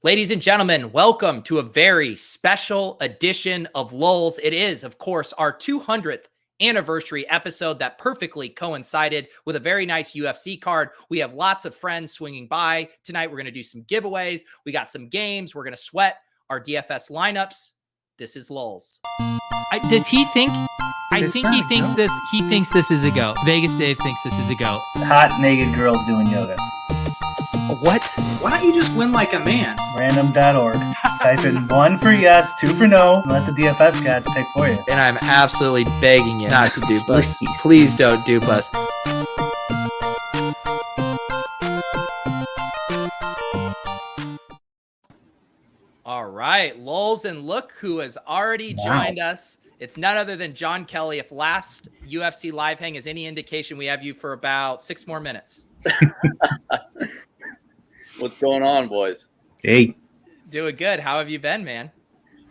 Ladies and gentlemen, welcome to a very special edition of LOLz. It is, of course, our 200th anniversary episode that perfectly coincided with a very nice UFC card. We have lots of friends swinging by. Tonight, we're going to do some giveaways. We got some games. We're going to sweat our DFS lineups. This is LOLz. Does he think? I think he thinks this. He thinks this is a go. Vegas Dave thinks this is a go. Hot naked girls doing yoga. What? Why don't you just win like a man? Random.org. Type in 1 for yes, 2 for no, and let the DFS gods pick for you. And I'm absolutely begging you not to dupe us. Please don't dupe us. All right, LOLz, and look who has already joined us. It's none other than Jon Kelly. If last UFC live hang is any indication, we have you for about 6 more minutes. What's going on, boys? Hey. Doing good. How have you been, man?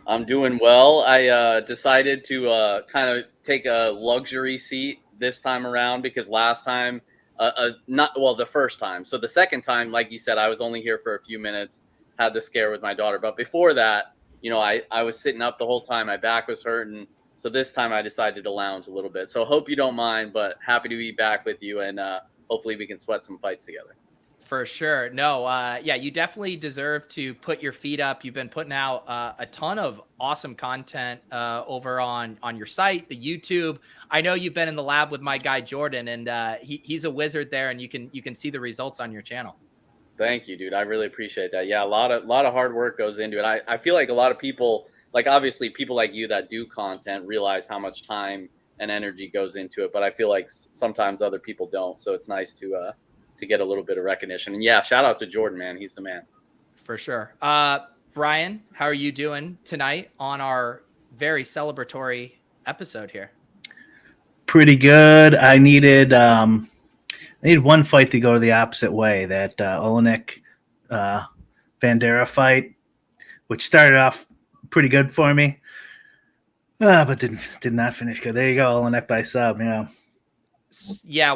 I'm doing well. I decided to kind of take a luxury seat this time around because last time, the first time. So the second time, like you said, I was only here for a few minutes, had the scare with my daughter. But before that, I was sitting up the whole time. My back was hurting. So this time I decided to lounge a little bit. So hope you don't mind, but happy to be back with you. And hopefully we can sweat some fights together. For sure. No, yeah, you definitely deserve to put your feet up. You've been putting out a ton of awesome content over on your site, the YouTube. I know you've been in the lab with my guy Jordan, and he's a wizard there, and you can see the results on your channel. Thank you, dude. I really appreciate that. Yeah, a lot of hard work goes into it. I feel like a lot of people, like obviously people like you that do content, realize how much time and energy goes into it, but I feel like sometimes other people don't. So it's nice to get a little bit of recognition. And yeah, shout out to Jordan, man. He's the man. For sure. Brian, how are you doing tonight on our very celebratory episode here? Pretty good. I needed one fight to go the opposite way. That Olenek Bandera fight, which started off pretty good for me, but did not finish good. There you go, Olenek by sub. Yeah.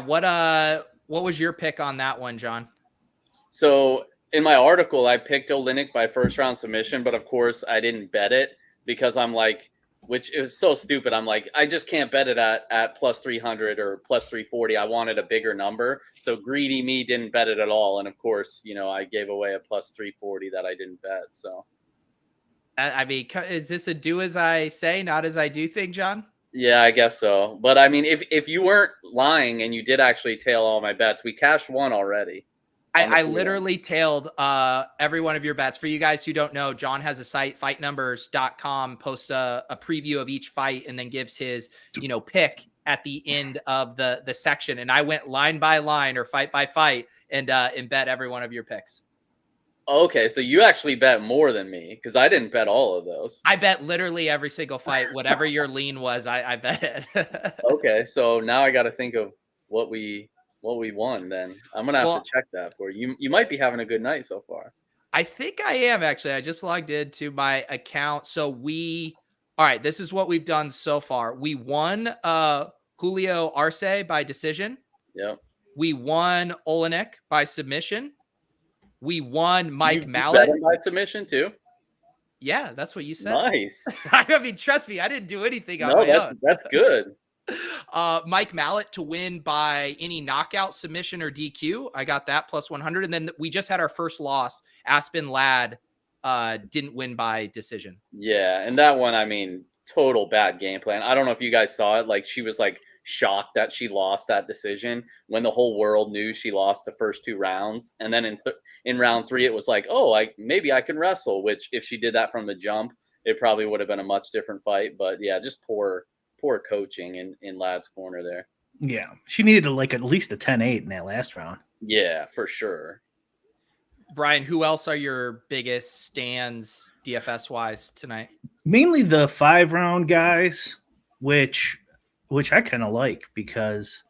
What was your pick on that one, John? So in my article, I picked Olenek by first round submission, but of course I didn't bet it because I'm like, which is so stupid. I'm like, I just can't bet it at plus 300 or plus 340. I wanted a bigger number. So greedy me didn't bet it at all. And of course, I gave away a plus 340 that I didn't bet. So. I mean, is this a do as I say, not as I do thing, John? Yeah, I guess so. But I mean, if you weren't lying and you did actually tail all my bets, we cashed one already. I literally tailed every one of your bets. For you guys who don't know, John has a site, fightnumbers.com, posts a preview of each fight and then gives his, pick at the end of the section. And I went line by line or fight by fight and bet every one of your picks. Okay, so you actually bet more than me because I didn't bet all of those. I bet literally every single fight. Whatever your lean was, I bet it. Okay, so now I got to think of what we won. Then I'm gonna have to check that for you. You might be having a good night so far. I think I am actually. I just logged into my account. So all right. This is what we've done so far. We won Julio Arce by decision. Yep. We won Olenek by submission. We won Mike Mallet by submission too. Yeah, that's what you said. Nice. I mean, trust me, I didn't do anything on my own. That's good. Mike Mallet to win by any knockout, submission, or DQ. I got that plus 100. And then we just had our first loss. Aspen Ladd didn't win by decision. Yeah, and that one, I mean, total bad game plan. I don't know if you guys saw it. Like, she was like shocked that she lost that decision when the whole world knew she lost the first 2 rounds. And then in round 3, it was like, oh, maybe I can wrestle, which if she did that from the jump, it probably would have been a much different fight. But yeah, just poor coaching in Ladd's corner there. Yeah, she needed at least a 10-8 in that last round. Yeah, for sure. Brian, who else are your biggest stands DFS wise tonight? Mainly the 5-round guys, which I kind of like because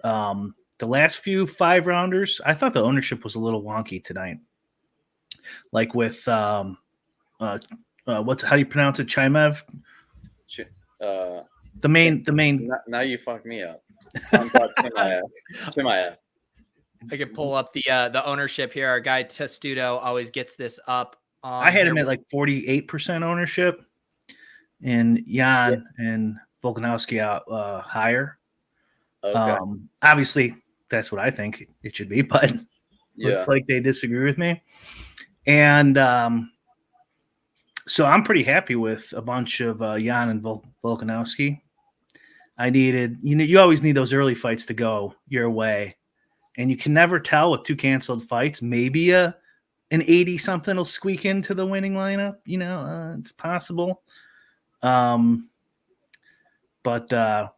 the last few 5-rounders, I thought the ownership was a little wonky tonight. Like with how do you pronounce it? Chimev? The main. Now you fucked me up. Chimaev. I can pull up the ownership here. Our guy Testudo always gets this up I had him at like 48% ownership, and Jan and Volkanovski out higher. Okay. Obviously, that's what I think it should be, but looks like they disagree with me. And so I'm pretty happy with a bunch of Jan and Volkanovski. I needed, you always need those early fights to go your way, and you can never tell with 2 canceled fights. Maybe an 80 something will squeak into the winning lineup. It's possible. But I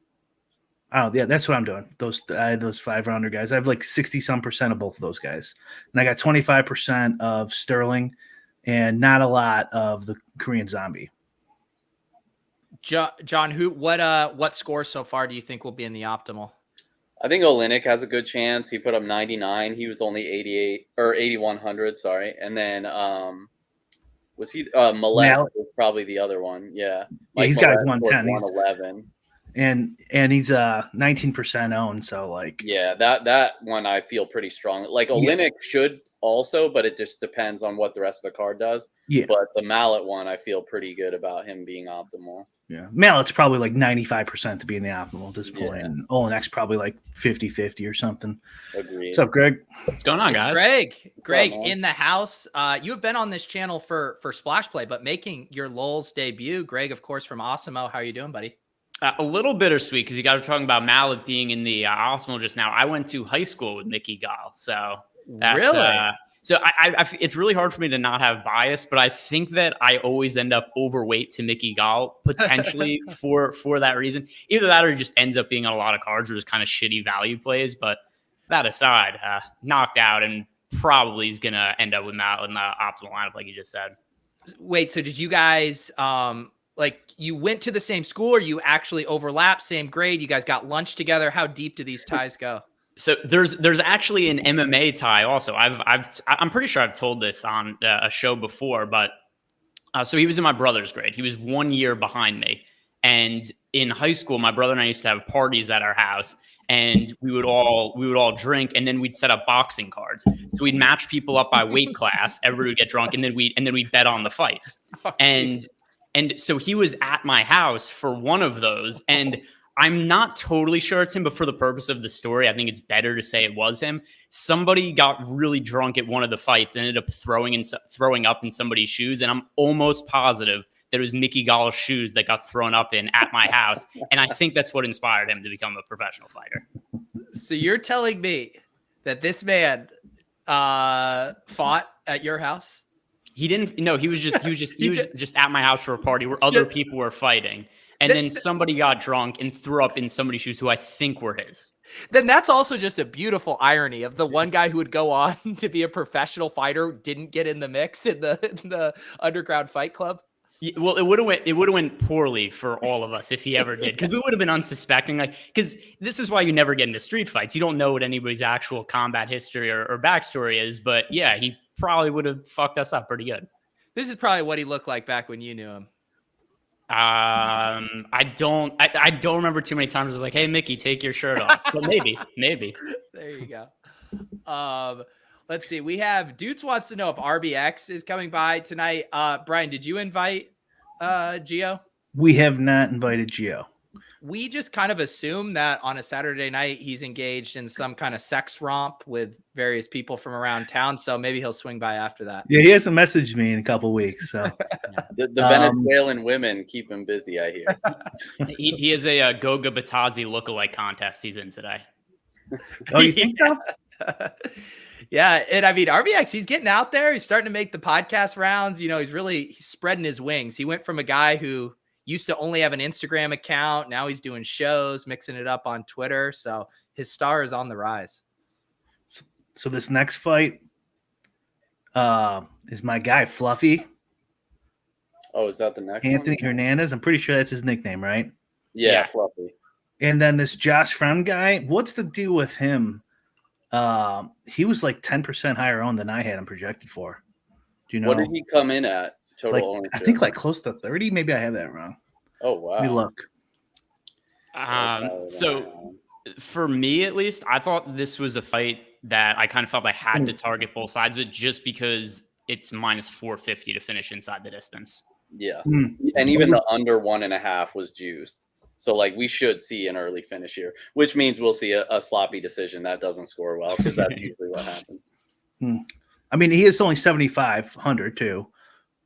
don't know. Yeah, that's what I'm doing. I had those 5-rounder guys. I have like 60 some percent of both of those guys, and I got 25% of Sterling, and not a lot of the Korean Zombie. John, what score so far do you think will be in the optimal? I think Oleinik has a good chance. He put up 99. He was only 88 or 8,100. Sorry, and then was he Millet was probably the other one. Yeah, he's got 110. 111. And he's 19% owned, so like that one I feel pretty strong. Like Oleinik should also, but it just depends on what the rest of the card does. Yeah. But the Mallet one, I feel pretty good about him being optimal. Yeah, Mallet's probably like 95% to be in the optimal at this point. Yeah. And Oleinik's probably like 50-50 or something. Agreed. What's up, Greg? What's going on, guys? Greg in the house. You have been on this channel for Splash Play, but making your LOLz debut. Greg, of course, from Awesemo. How are you doing, buddy? A little bittersweet because you guys were talking about Mallet being in the optimal just now. I went to high school with Mickey Gall, so that's, really. So it's really hard for me to not have bias, but I think that I always end up overweight to Mickey Gall potentially for that reason. Either that or it just ends up being on a lot of cards or just kind of shitty value plays. But that aside, knocked out and probably is going to end up with Mallet in the optimal lineup, like you just said. Wait, so did you guys like you went to the same school, or you actually overlapped, same grade? You guys got lunch together? How deep do these ties go? So there's actually an MMA tie also. I'm pretty sure I've told this on a show before, but so he was in my brother's grade. He was 1 year behind me, and in high school, my brother and I used to have parties at our house, and we would all drink, and then we'd set up boxing cards. So we'd match people up by weight class. Everybody would get drunk, and then we'd bet on the fights. And so he was at my house for one of those, and I'm not totally sure it's him, but for the purpose of the story, I think it's better to say it was him. Somebody got really drunk at one of the fights and ended up throwing up in somebody's shoes, and I'm almost positive that it was Mickey Gall's shoes that got thrown up in at my house, and I think that's what inspired him to become a professional fighter. So you're telling me that this man fought at your house? He didn't. No, he was just at my house for a party where other people were fighting. And then somebody got drunk and threw up in somebody's shoes who I think were his. Then that's also just a beautiful irony of the one guy who would go on to be a professional fighter didn't get in the mix in the underground fight club. Well, it would have went poorly for all of us if he ever did, because we would have been unsuspecting. Like, because this is why you never get into street fights. You don't know what anybody's actual combat history or backstory is. But yeah, he probably would have fucked us up pretty good. This is probably what he looked like back when you knew him. I don't remember too many times I was like, hey, Mickey, take your shirt off. But maybe. There you go. Let's see. We have Dudes wants to know if RBX is coming by tonight. Brian, did you invite Gio? We have not invited Gio. We just kind of assume that on a Saturday night, he's engaged in some kind of sex romp with various people from around town. So maybe he'll swing by after that. Yeah, he hasn't messaged me in a couple of weeks. So the Venezuelan women keep him busy, I hear. he has a Goga Batadze lookalike contest he's in today. Oh, you think so? Yeah, and I mean, RBX, he's getting out there. He's starting to make the podcast rounds. You know, he's spreading his wings. He went from a guy who used to only have an Instagram account. Now he's doing shows, mixing it up on Twitter. So his star is on the rise. So this next fight is my guy, Fluffy. Oh, is that the next Anthony one? Hernandez. I'm pretty sure that's his nickname, right? Yeah, Fluffy. And then this Josh Friend guy, what's the deal with him? He was like 10% higher owned than I had him projected for. Do you know? What did he come in at? Total ownership? I think like close to 30. Maybe I have that wrong. Oh, wow. Let me look. So for me, at least, I thought this was a fight that I kind of felt I had to target both sides of it just because it's minus 450 to finish inside the distance. Yeah. And even the under 1.5 was juiced. So like we should see an early finish here, which means we'll see a sloppy decision that doesn't score well, because that's usually what happens. I mean, he is only 7,500 too.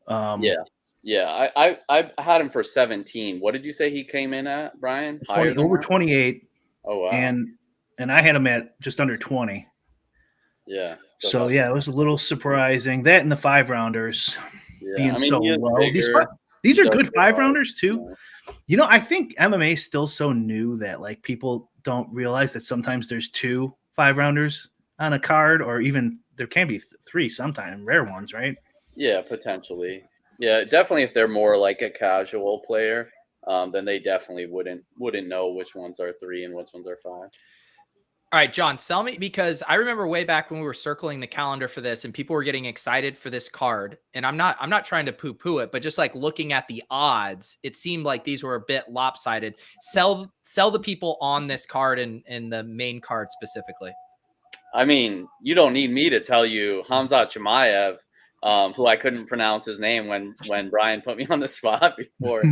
Yeah. I had him for 17. What did you say he came in at, Brian? Higher than over that? 28. Oh wow. And I had him at just under 20. Yeah. So yeah, it was a little surprising. That and the 5-rounders being so low. These are good 5-rounders too. You know, I think MMA is still so new that like people don't realize that sometimes there's 2 5-rounders on a card, or even there can be 3 sometimes, rare ones, right? Yeah, potentially. Yeah, definitely. If they're more like a casual player, then they definitely wouldn't know which ones are 3 and which ones are 5. All right, John, sell me, because I remember way back when we were circling the calendar for this and people were getting excited for this card. And I'm not trying to poo-poo it, but just like looking at the odds, it seemed like these were a bit lopsided. Sell the people on this card and the main card specifically. I mean, you don't need me to tell you Khamzat Chimaev, who I couldn't pronounce his name when Brian put me on the spot before.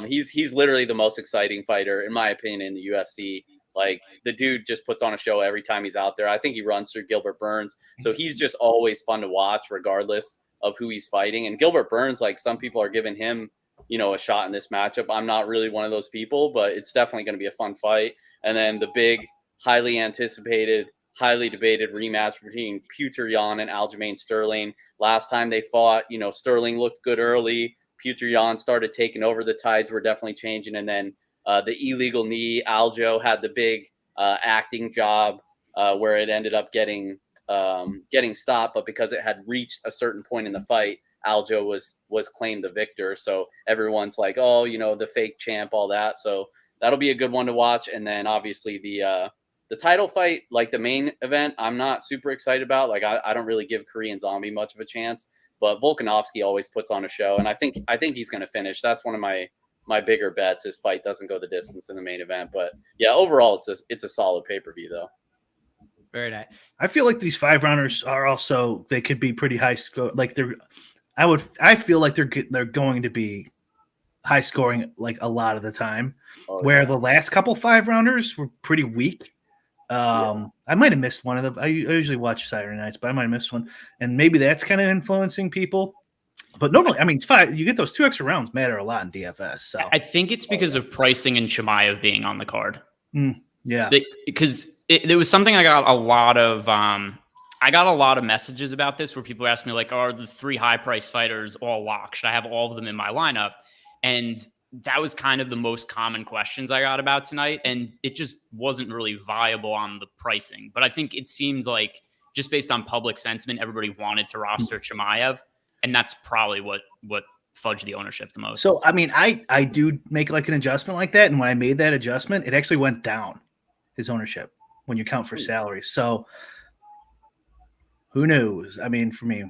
He's literally the most exciting fighter, in my opinion, in the UFC. Like, the dude just puts on a show every time he's out there. I think he runs through Gilbert Burns. So he's just always fun to watch regardless of who he's fighting. And Gilbert Burns, like, some people are giving him, you know, a shot in this matchup. I'm not really one of those people, but it's definitely going to be a fun fight. And then the big, highly anticipated, highly debated rematch between Petr Yan and Aljamain Sterling. Last time they fought, you know, Sterling looked good early. Petr Yan started taking over. The tides were definitely changing. And then the illegal knee, Aljo had the big acting job where it ended up getting stopped. But because it had reached a certain point in the fight, Aljo was claimed the victor. So everyone's like, oh, you know, the fake champ, all that. So that'll be a good one to watch. And then obviously the title fight, like the main event, I'm not super excited about. Like I don't really give Korean Zombie much of a chance, but Volkanovski always puts on a show, and I think he's going to finish. That's one of my bigger bets. His fight doesn't go the distance in the main event, but yeah, overall it's a solid pay-per-view though. Very nice. I feel like these 5-rounders are also, they could be pretty high score. Like I feel like they're going to be high scoring like a lot of the time, where the last couple 5-rounders were pretty weak. I might have missed one of them. I usually watch Saturday nights, but I might have missed one, and maybe that's kind of influencing people. But normally, I mean, it's 5. You get those 2 extra rounds matter a lot in DFS. So I think it's because of pricing and Chimaev being on the card. Yeah, because there was something I got a lot of messages about this, where people asked me like, "Are the 3 high-priced fighters all locked? Should I have all of them in my lineup?" And that was kind of the most common questions I got about tonight. And it just wasn't really viable on the pricing. But I think it seemed like, just based on public sentiment, everybody wanted to roster Chimaev. And that's probably what fudged the ownership the most. So, I mean, I do make like an adjustment like that. And when I made that adjustment, it actually went down, his ownership, when you count for salaries. So who knows? I mean, for me,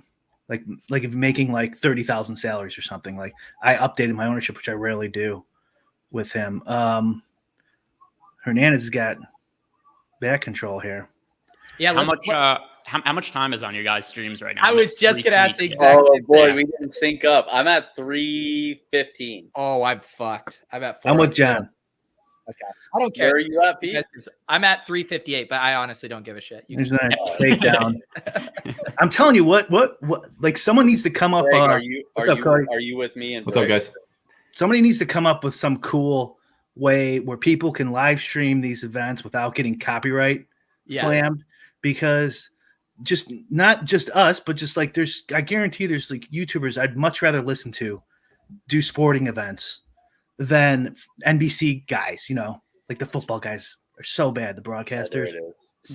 like if making like 30,000 salaries or something, like I updated my ownership, which I rarely do with him. Hernandez has got back control here. Yeah. How much time is on your guys' streams right now? I was just going to ask the exact. Oh boy, we didn't sync up. I'm at 3:15. Oh, I'm fucked. I'm at 4. I'm with John. Okay. I don't care. Where are you at, Pete? I'm at 3:58, but I honestly don't give a shit. There's not a takedown. I'm telling you what, like someone needs to come up. Greg, are you with me? And what's up, guys? Somebody needs to come up with some cool way where people can live stream these events without getting copyright slammed, because just not just us, but just like I guarantee there's like YouTubers I'd much rather listen to do sporting events than NBC guys, you know, like the football guys are so bad, the broadcasters.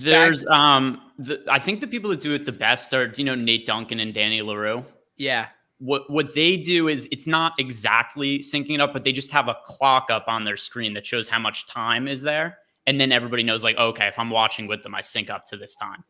There's I think the people that do it the best are, you know, Nate Duncan and Danny LaRue. Yeah. What they do is, it's not exactly syncing it up, but they just have a clock up on their screen that shows how much time is there. And then everybody knows, like, okay, if I'm watching with them, I sync up to this time.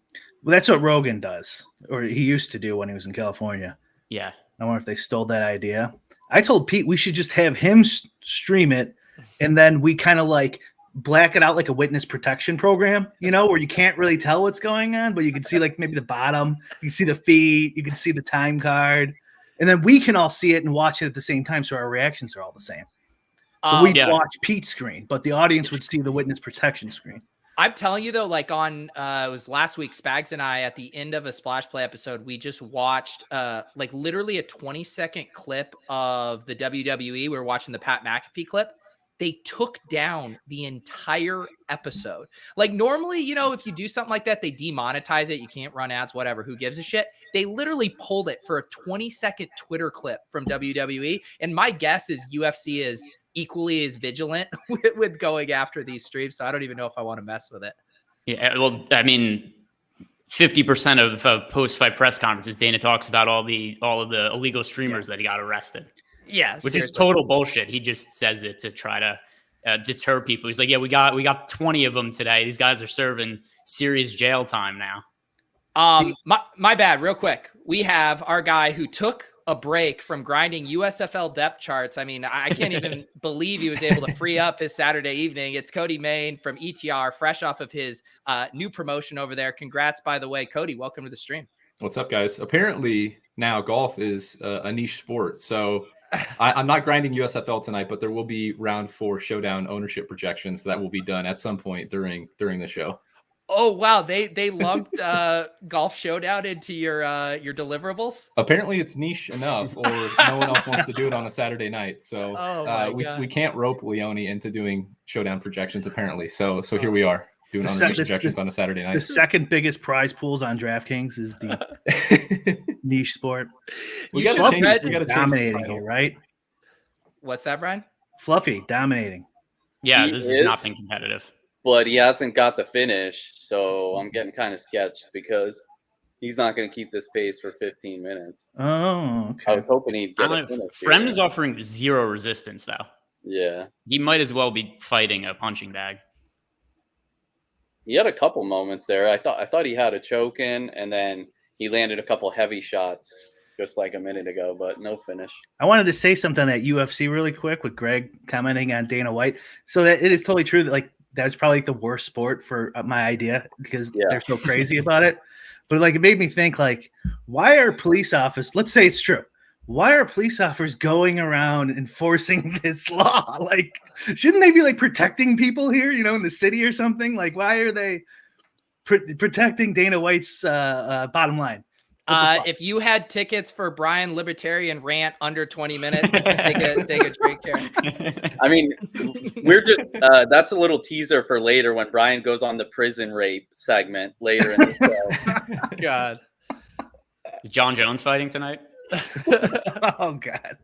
Well, that's what Rogan does, or he used to do when he was in California. Yeah. I wonder if they stole that idea. I told Pete we should just have him stream it, and then we kind of like black it out like a witness protection program, where you can't really tell what's going on, but you can see like maybe the bottom, you can see the feet, you can see the time card, and then we can all see it and watch it at the same time, so our reactions are all the same. So we watch Pete's screen, but the audience would see the witness protection screen. I'm telling you though, like on it was last week, Spags and I at the end of a Splash Play episode, we just watched like literally a 20-second clip of the WWE. We were watching the Pat McAfee clip. They took down the entire episode. Like normally, if you do something like that, they demonetize it. You can't run ads, whatever. Who gives a shit? They literally pulled it for a 20-second Twitter clip from WWE. And my guess is UFC is equally as vigilant with going after these streams. So I don't even know if I want to mess with it. Yeah, well, I mean, 50% of post-fight press conferences, Dana talks about all of the illegal streamers that he got arrested. Yeah, which is total bullshit. He just says it to try to deter people. He's like, yeah, we got 20 of them today. These guys are serving serious jail time now. My bad. Real quick, we have our guy who took a break from grinding USFL depth charts. I mean, I can't even believe he was able to free up his Saturday evening. It's Cody Main from ETR, fresh off of his new promotion over there. Congrats, by the way, Cody. Welcome to the stream. What's up, guys? Apparently now golf is a niche sport, so I'm not grinding USFL tonight, but there will be round 4 showdown ownership projections that will be done at some point during the show. Oh wow, they lumped golf showdown into your deliverables. Apparently, it's niche enough, or no one else wants to do it on a Saturday night. So we can't rope Leone into doing showdown projections. Apparently, so here we are doing ownership projections on a Saturday night. The second biggest prize pools on DraftKings is the niche sport. We got to change. We got to dominating here, right? What's that, Brian? Fluffy dominating. Yeah, this has not been competitive. But he hasn't got the finish, so I'm getting kind of sketched because he's not going to keep this pace for 15 minutes. Oh, okay. I was hoping he'd get a finish. Fremd is offering 0 resistance, though. Yeah. He might as well be fighting a punching bag. He had a couple moments there. I thought he had a choke in, and then he landed a couple heavy shots just like a minute ago, but no finish. I wanted to say something at UFC really quick with Greg commenting on Dana White. So that it is totally true that that's probably the worst sport for my idea because they're so crazy about it. But it made me think why are police officers, let's say it's true, why are police officers going around enforcing this law? Shouldn't they be protecting people here, in the city or something? Why are they protecting Dana White's bottom line? If you had tickets for Brian Libertarian rant under 20 minutes, take a drink here. I mean, we're just that's a little teaser for later when Brian goes on the prison rape segment later in the show. God. Is John Jones fighting tonight? Oh God.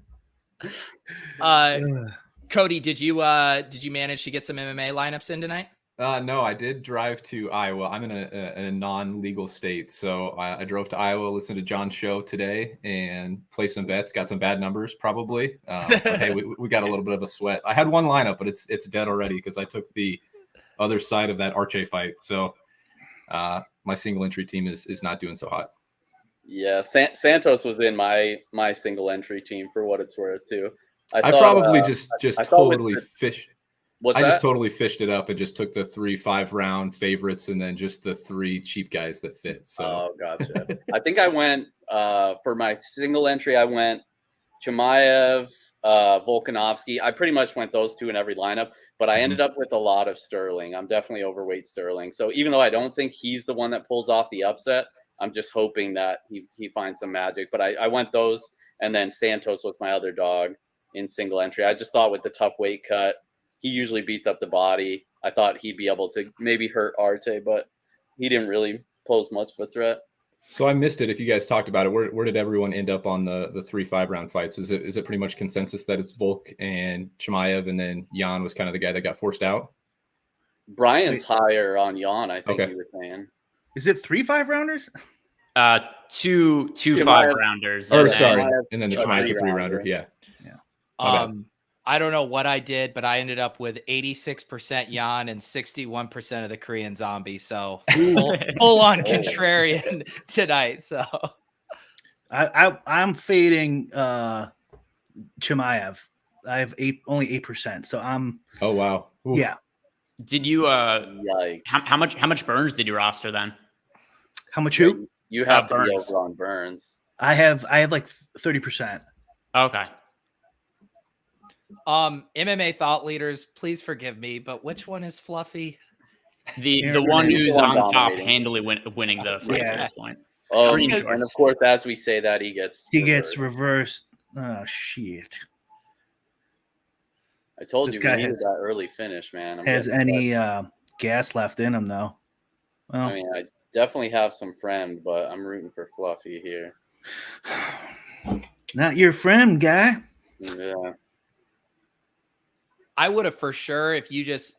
Cody, did you manage to get some MMA lineups in tonight? No, I did drive to Iowa. I'm in a non-legal state, so I drove to Iowa, listened to John's show today, and placed some bets. Got some bad numbers, probably. But hey, we got a little bit of a sweat. I had one lineup, but it's dead already because I took the other side of that Arche fight. So my single entry team is not doing so hot. Yeah, Santos was in my single entry team for what it's worth too. I probably just totally fished. What's I that? just totally fished it up and just took the 3 5-round favorites and then just the 3 cheap guys that fit. So gotcha. I think I went for my single entry. I went Chimaev, Volkanovski. I pretty much went those 2 in every lineup, but I ended up with a lot of Sterling. I'm definitely overweight Sterling. So even though I don't think he's the one that pulls off the upset, I'm just hoping that he finds some magic. But I went those, and then Santos was my other dog in single entry. I just thought with the tough weight cut, he usually beats up the body. I thought he'd be able to maybe hurt Arte, but he didn't really pose much of a threat. So I missed it. If you guys talked about it, where did everyone end up on the 3 5-round fights? Is it pretty much consensus that it's Volk and Chimaev, and then Jan was kind of the guy that got forced out? Brian's higher on Jan, I think he was saying. Is it 3 5-rounders? 2 5-rounders. Or sorry, and then the Chimaev's a 3-rounder. Yeah. I don't know what I did, but I ended up with 86% Jan and 61% of the Korean Zombie. So full on contrarian tonight. So I'm fading Chimaev. I have only 8%. So I'm. Oh wow. Oof. Yeah. Did you Yikes. how much Burns did you roster then? How much who? You have to be Burns. over on Burns. I have like 30%. Okay. MMA Thought Leaders, please forgive me, but which one is Fluffy? The one He's the who's one on top, dominating. handily winning the fight Yeah. at this point. And shorts. of course, as we say that, he gets reversed. Oh shit! I told This you guy we needed has- that early finish, man. Has any gas left in him though? Well, I mean, I definitely have some friend, but I'm rooting for Fluffy here. not your friend, guy. Yeah. I would have for sure, if you just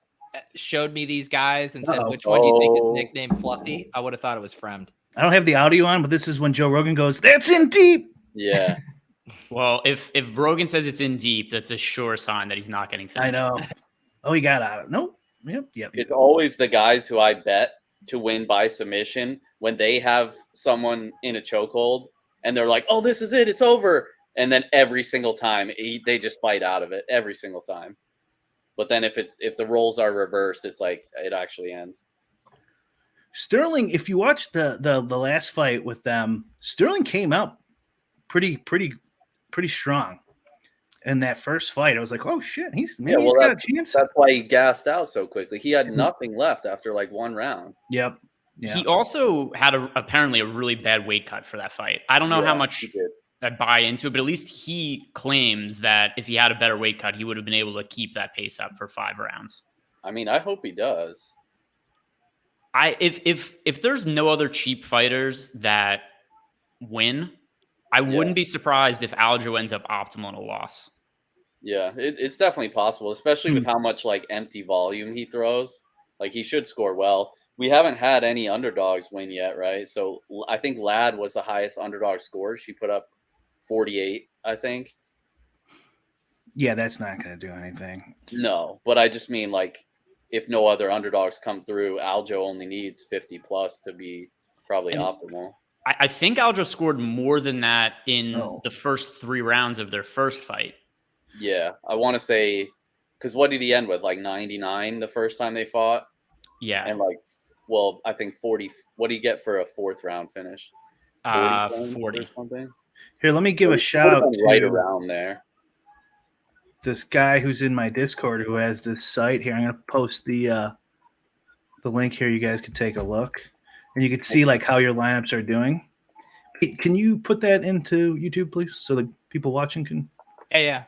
showed me these guys and said, Uh-oh. which one do you think is Oh. nicknamed Fluffy? I would have thought it was Fremd. I don't have the audio on, but this is when Joe Rogan goes, "That's in deep." Yeah. Well, if Rogan says it's in deep, that's a sure sign that he's not getting finished. I know. Oh, he got out. Nope. Yep. It's always the guys who I bet to win by submission when they have someone in a chokehold and they're like, "Oh, this is it. It's over." And then every single time they just fight out of it every single time. But then if the roles are reversed, it's like it actually ends. Sterling, if you watch the last fight with them, Sterling came out pretty strong in that first fight. I was like, oh shit, he's got a chance. That's why he gassed out so quickly. He had nothing left after like one round. Yep. Yeah. He also had apparently a really bad weight cut for that fight. I don't know how much he did. I buy into it, but at least he claims that if he had a better weight cut, he would have been able to keep that pace up for 5 rounds. I mean, I hope he does. If there's no other cheap fighters that win, I wouldn't be surprised if Aljo ends up optimal in a loss. Yeah, it's definitely possible, especially with how much like empty volume he throws. Like he should score well. We haven't had any underdogs win yet, right? So I think Ladd was the highest underdog score. She put up 48, I think. Yeah, that's not going to do anything. No, but I just mean like if no other underdogs come through, Aljo only needs 50 plus to be probably optimal. I think Aljo scored more than that in the first 3 rounds of their first fight. Yeah, I want to say, because what did he end with? Like 99 the first time they fought? Yeah. And like, well, I think 40. What do you get for a 4th round finish? 40 or something. Here, let me give a shout out right to around there. this guy who's in my Discord who has this site here. I'm going to post the link here. You guys can take a look, and you can see like how your lineups are doing. Hey, can you put that into YouTube, please, so the people watching can? Yeah.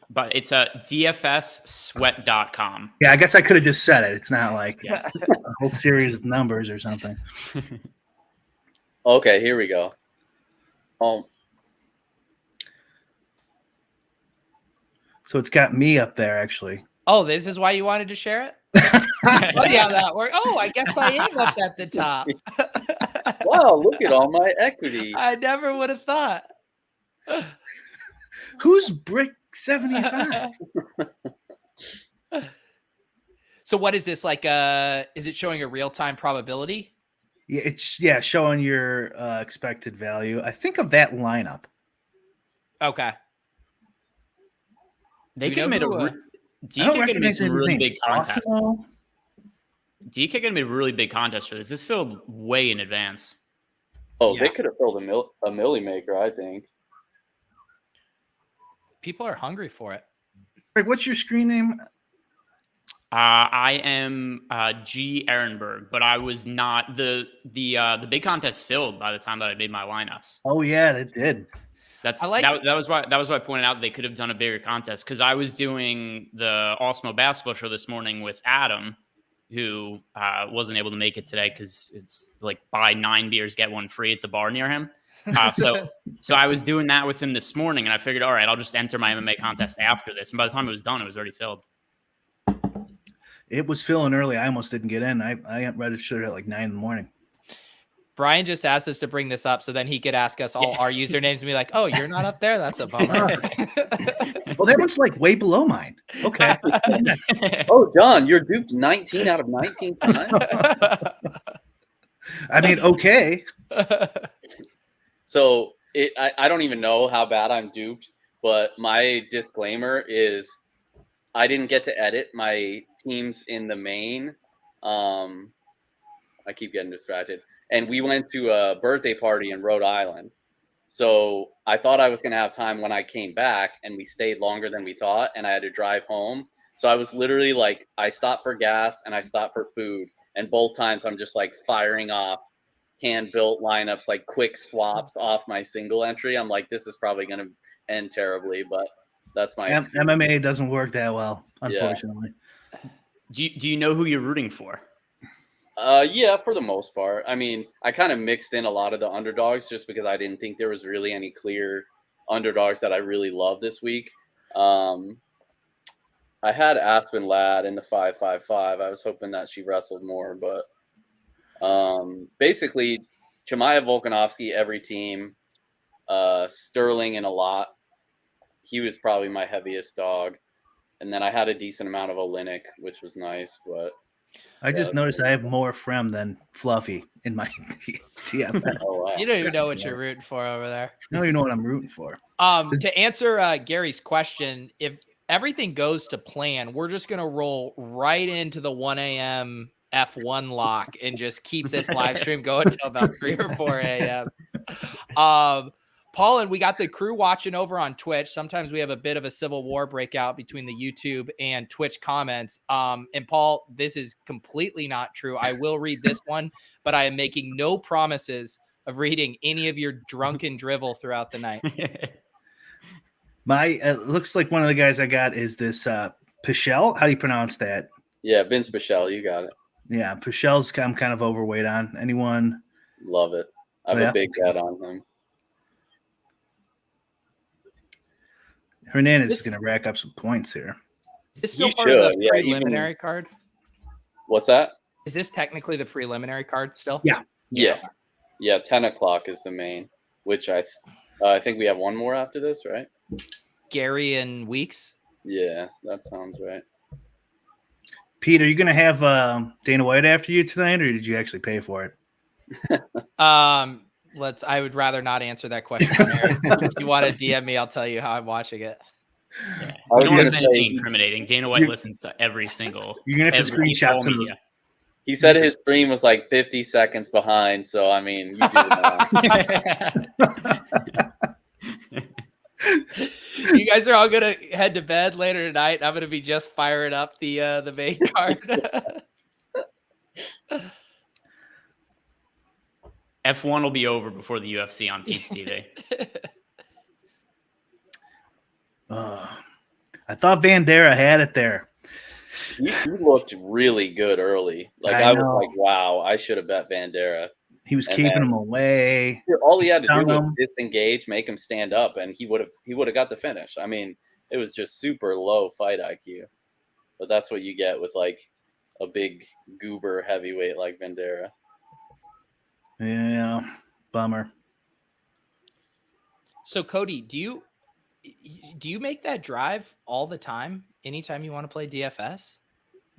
But it's DFSSweat.com. Yeah, I guess I could have just said it. It's not like a whole series of numbers or something. Okay, here we go. So it's got me up there, actually. Oh, this is why you wanted to share it? Funny how that works. Oh, I guess I am up at the top. Wow, look at all my equity. I never would have thought. Who's Brick 75? So what is this like? Is it showing a real-time probability? Yeah, it's showing your expected value. I think of that lineup. Okay. They We could have know made who, DK could have made some really big contests. Awesemo? DK could have made a really big contest for this. This filled way in advance. Oh, Yeah. they could have filled a milli maker, I think. People are hungry for it. Rick, what's your screen name? I am G Ehrenberg, but I was not the big contest filled by the time that I made my lineups. Oh yeah, it did. That was why I pointed out they could have done a bigger contest, because I was doing the Awesemo basketball show this morning with Adam, who wasn't able to make it today because it's like buy 9 beers get 1 free at the bar near him. So I was doing that with him this morning, and I figured, all right, I'll just enter my MMA contest after this. And by the time it was done, it was already filled. It was filling early. I almost didn't get in. I registered at like 9 in the morning. Brian just asked us to bring this up so then he could ask us all our usernames and be like, oh, you're not up there? That's a bummer. Well, that one's like way below mine. Okay. Oh, John, you're duped 19 out of 19 times. I mean, okay. So I don't even know how bad I'm duped, but my disclaimer is I didn't get to edit my teams in the main. I keep getting distracted. And we went to a birthday party in Rhode Island. So I thought I was going to have time when I came back, and we stayed longer than we thought, and I had to drive home. So I was literally like, I stopped for gas and I stopped for food. And both times I'm just like firing off hand-built lineups, like quick swaps off my single entry. I'm like, this is probably going to end terribly, but that's my MMA doesn't work that well, unfortunately. Yeah. Do you know who you're rooting for? Yeah, for the most part. I mean, I kind of mixed in a lot of the underdogs just because I didn't think there was really any clear underdogs that I really love this week. I had Aspen Ladd in the 5-5-5. I was hoping that she wrestled more, but basically, Chimaev Volkanovski, every team, Sterling in a lot. He was probably my heaviest dog. And then I had a decent amount of Olynyk, which was nice, but I just noticed I have more Frem than Fluffy in my TFS. oh, wow. You don't even know what you're rooting for over there. I don't even know what I'm rooting for. To answer Gary's question, if everything goes to plan, we're just going to roll right into the 1 a.m. F1 lock and just keep this live stream going until about 3 or 4 a.m. Paul, and we got the crew watching over on Twitch. Sometimes we have a bit of a civil war breakout between the YouTube and Twitch comments. And Paul, this is completely not true. I will read this one, but I am making no promises of reading any of your drunken drivel throughout the night. Looks like one of the guys I got is this Pichel. How do you pronounce that? Yeah, Vince Pichel, you got it. Yeah, Pichel's I'm kind of overweight on. Anyone? Love it. I have a big bet on him. Hernandez is going to rack up some points here. Is this still part of the preliminary card? What's that? Is this technically the preliminary card still? Yeah. 10 o'clock is the main, which I think we have one more after this, right? Gary and Weeks. Yeah, that sounds right. Pete, are you going to have Dana White after you tonight, or did you actually pay for it? I would rather not answer that question. If you want to DM me, I'll tell you how I'm watching it. Yeah. I don't want to say anything incriminating. Dana White listens to every single. You're going to have to screenshot some of those. He said his stream was like 50 seconds behind. So, I mean, you do the math. You guys are all going to head to bed later tonight. I'm going to be just firing up the main card. F1 will be over before the UFC on Pete's TV. I thought Bandera had it there. He looked really good early. Like I was like, wow, I should have bet Bandera. He was keeping him away. All he had to do was disengage, make him stand up, and he would have got the finish. I mean, it was just super low fight IQ. But that's what you get with like a big goober heavyweight like Bandera. Yeah, bummer. So Cody, do you make that drive all the time? Anytime you want to play DFS?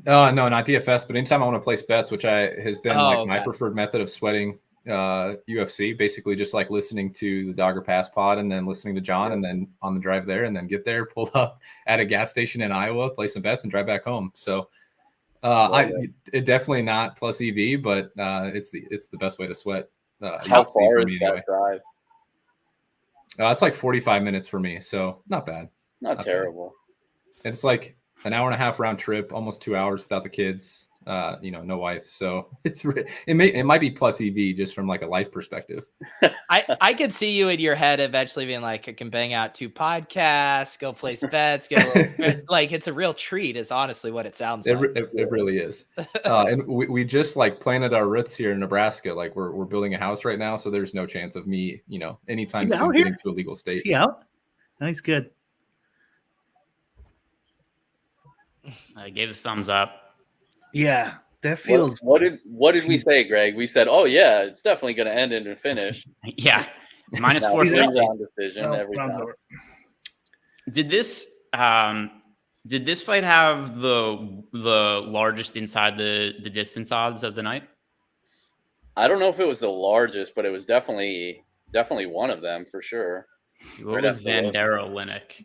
No, not DFS, but anytime I want to place bets, which has been my preferred method of sweating UFC, basically just like listening to the Dogger Pass pod and then listening to John and then on the drive there and then get there, pull up at a gas station in Iowa, play some bets and drive back home. So it definitely not plus EV, but it's the best way to sweat. How far is that drive? It's like 45 minutes for me, so not bad. Not terrible. Bad. It's like an hour and a half round trip, almost 2 hours without the kids. No wife, so it might be plus EV just from like a life perspective. I could see you in your head eventually being like, I can bang out 2 podcasts, go place bets, get a little like it's a real treat. Is honestly what it sounds like. It really is. And we just like planted our roots here in Nebraska. Like we're building a house right now, so there's no chance of me, anytime soon getting to a legal state. Is he out? No, he's good. I gave a thumbs up. Yeah, that feels. What did we say, Greg? We said, "Oh yeah, it's definitely going to end in a finish." Yeah, minus 450 round decision every time. Did this fight have the largest inside the distance odds of the night? I don't know if it was the largest, but it was definitely one of them for sure. Let's see, what was Vandera Olynyk?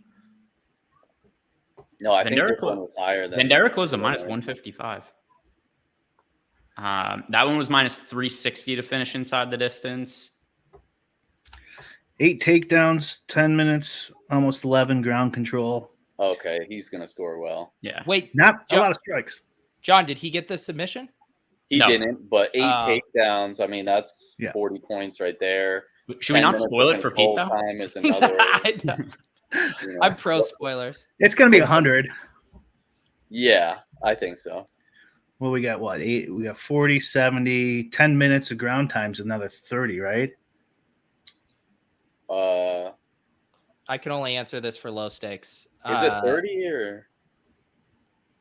No, I think this one was higher than Vandera closed at minus 155. That one was minus 360 to finish inside the distance. 8 takedowns, 10 minutes, almost 11 ground control. Okay, he's going to score well. Yeah. Wait, Not John, a lot of strikes. John, did he get the submission? He No. didn't, but 8 takedowns. I mean, that's 40 points right there. Should we not spoil it for Pete, though? Time is another, I'm pro spoilers. It's going to be 100. Yeah, I think so. Well, we got what? 8? We got 40, 70, 10 minutes of ground time's another 30, right? I can only answer this for low stakes. Is it 30 or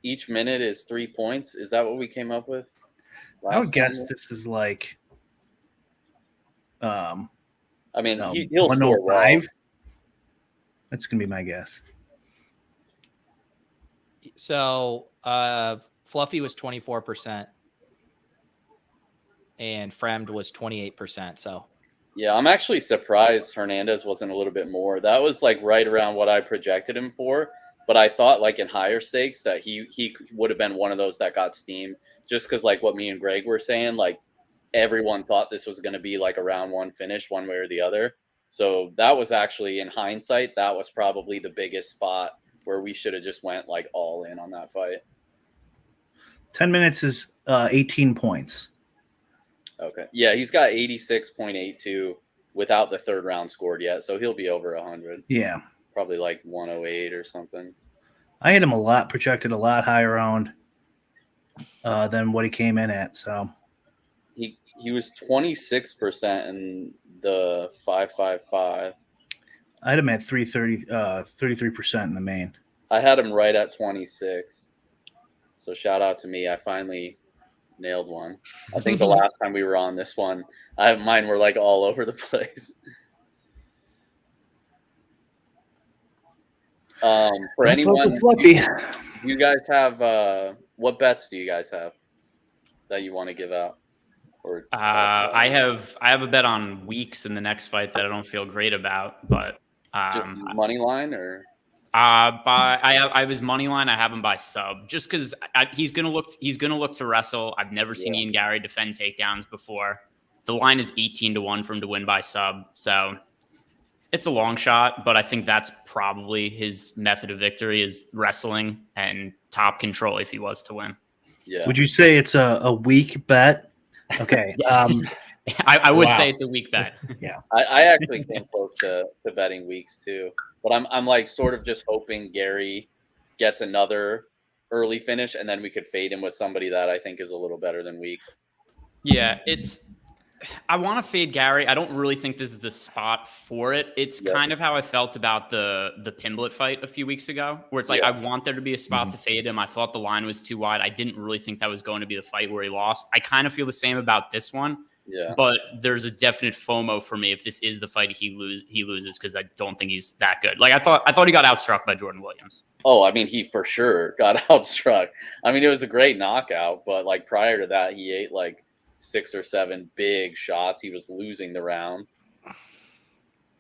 each minute is 3 points? Is that what we came up with? I would guess this is like. I mean, he'll score 105. well. That's gonna be my guess. So, Fluffy was 24%, and Fremd was 28%. So. Yeah, I'm actually surprised Hernandez wasn't a little bit more. That was like right around what I projected him for. But I thought like in higher stakes that he would have been one of those that got steamed, just because like what me and Greg were saying, like everyone thought this was going to be like a round one finish one way or the other. So that was actually, in hindsight, that was probably the biggest spot where we should have just went like all in on that fight. 10 minutes is 18 points. Okay. Yeah, he's got 86.82 without the third round scored yet, so he'll be over 100. Yeah. Probably like 108 or something. I had him projected a lot higher round than what he came in at. So he was 26% in the 555. I had him at 33% in the main. I had him right at 26. So shout out to me. I finally nailed one. I think the last time we were on this one, mine were like all over the place. For anyone, you guys have what bets do you guys have that you want to give out? Or I have a bet on Weeks in the next fight that I don't feel great about, but money line or I have his money line. I have him by sub just because he's gonna look to wrestle. I've never seen Ian Gary defend takedowns before. The line is 18-1 for him to win by sub, so it's a long shot, but I think that's probably his method of victory is wrestling and top control if he was to win. Yeah. Would you say it's a weak bet? Okay. I would say it's a weak bet. Yeah. I actually came close to betting Weeks too, but I'm like sort of just hoping Gary gets another early finish and then we could fade him with somebody that I think is a little better than Weeks. Yeah, I want to fade Gary. I don't really think this is the spot for it. It's kind of how I felt about the Pimblett fight a few weeks ago, where it's like I want there to be a spot to fade him. I thought the line was too wide. I didn't really think that was going to be the fight where he lost. I kind of feel the same about this one. Yeah. But there's a definite FOMO for me if this is the fight he loses because I don't think he's that good. Like I thought he got outstruck by Jordan Williams. Oh, I mean, he for sure got outstruck. I mean, it was a great knockout, but like prior to that, he ate like 6 or 7 big shots. He was losing the round.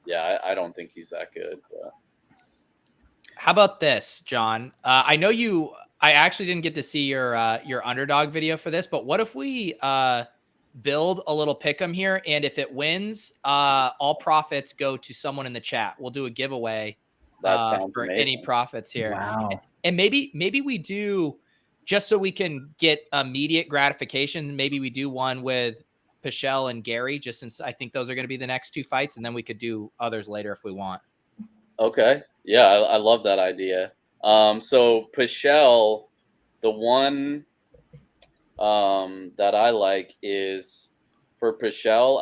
Yeah, I don't think he's that good. But. How about this, John? I know I actually didn't get to see your underdog video for this, but what if we build a little pick'em here, and if it wins, all profits go to someone in the chat. We'll do a giveaway for amazing. Any profits here. Wow. And maybe we do, just so we can get immediate gratification, maybe we do one with Pichel and Gary, just since I think those are going to be the next 2 fights, and then we could do others later if we want. Okay. Yeah, I love that idea. So Pichel, the one that I like is for Pichel.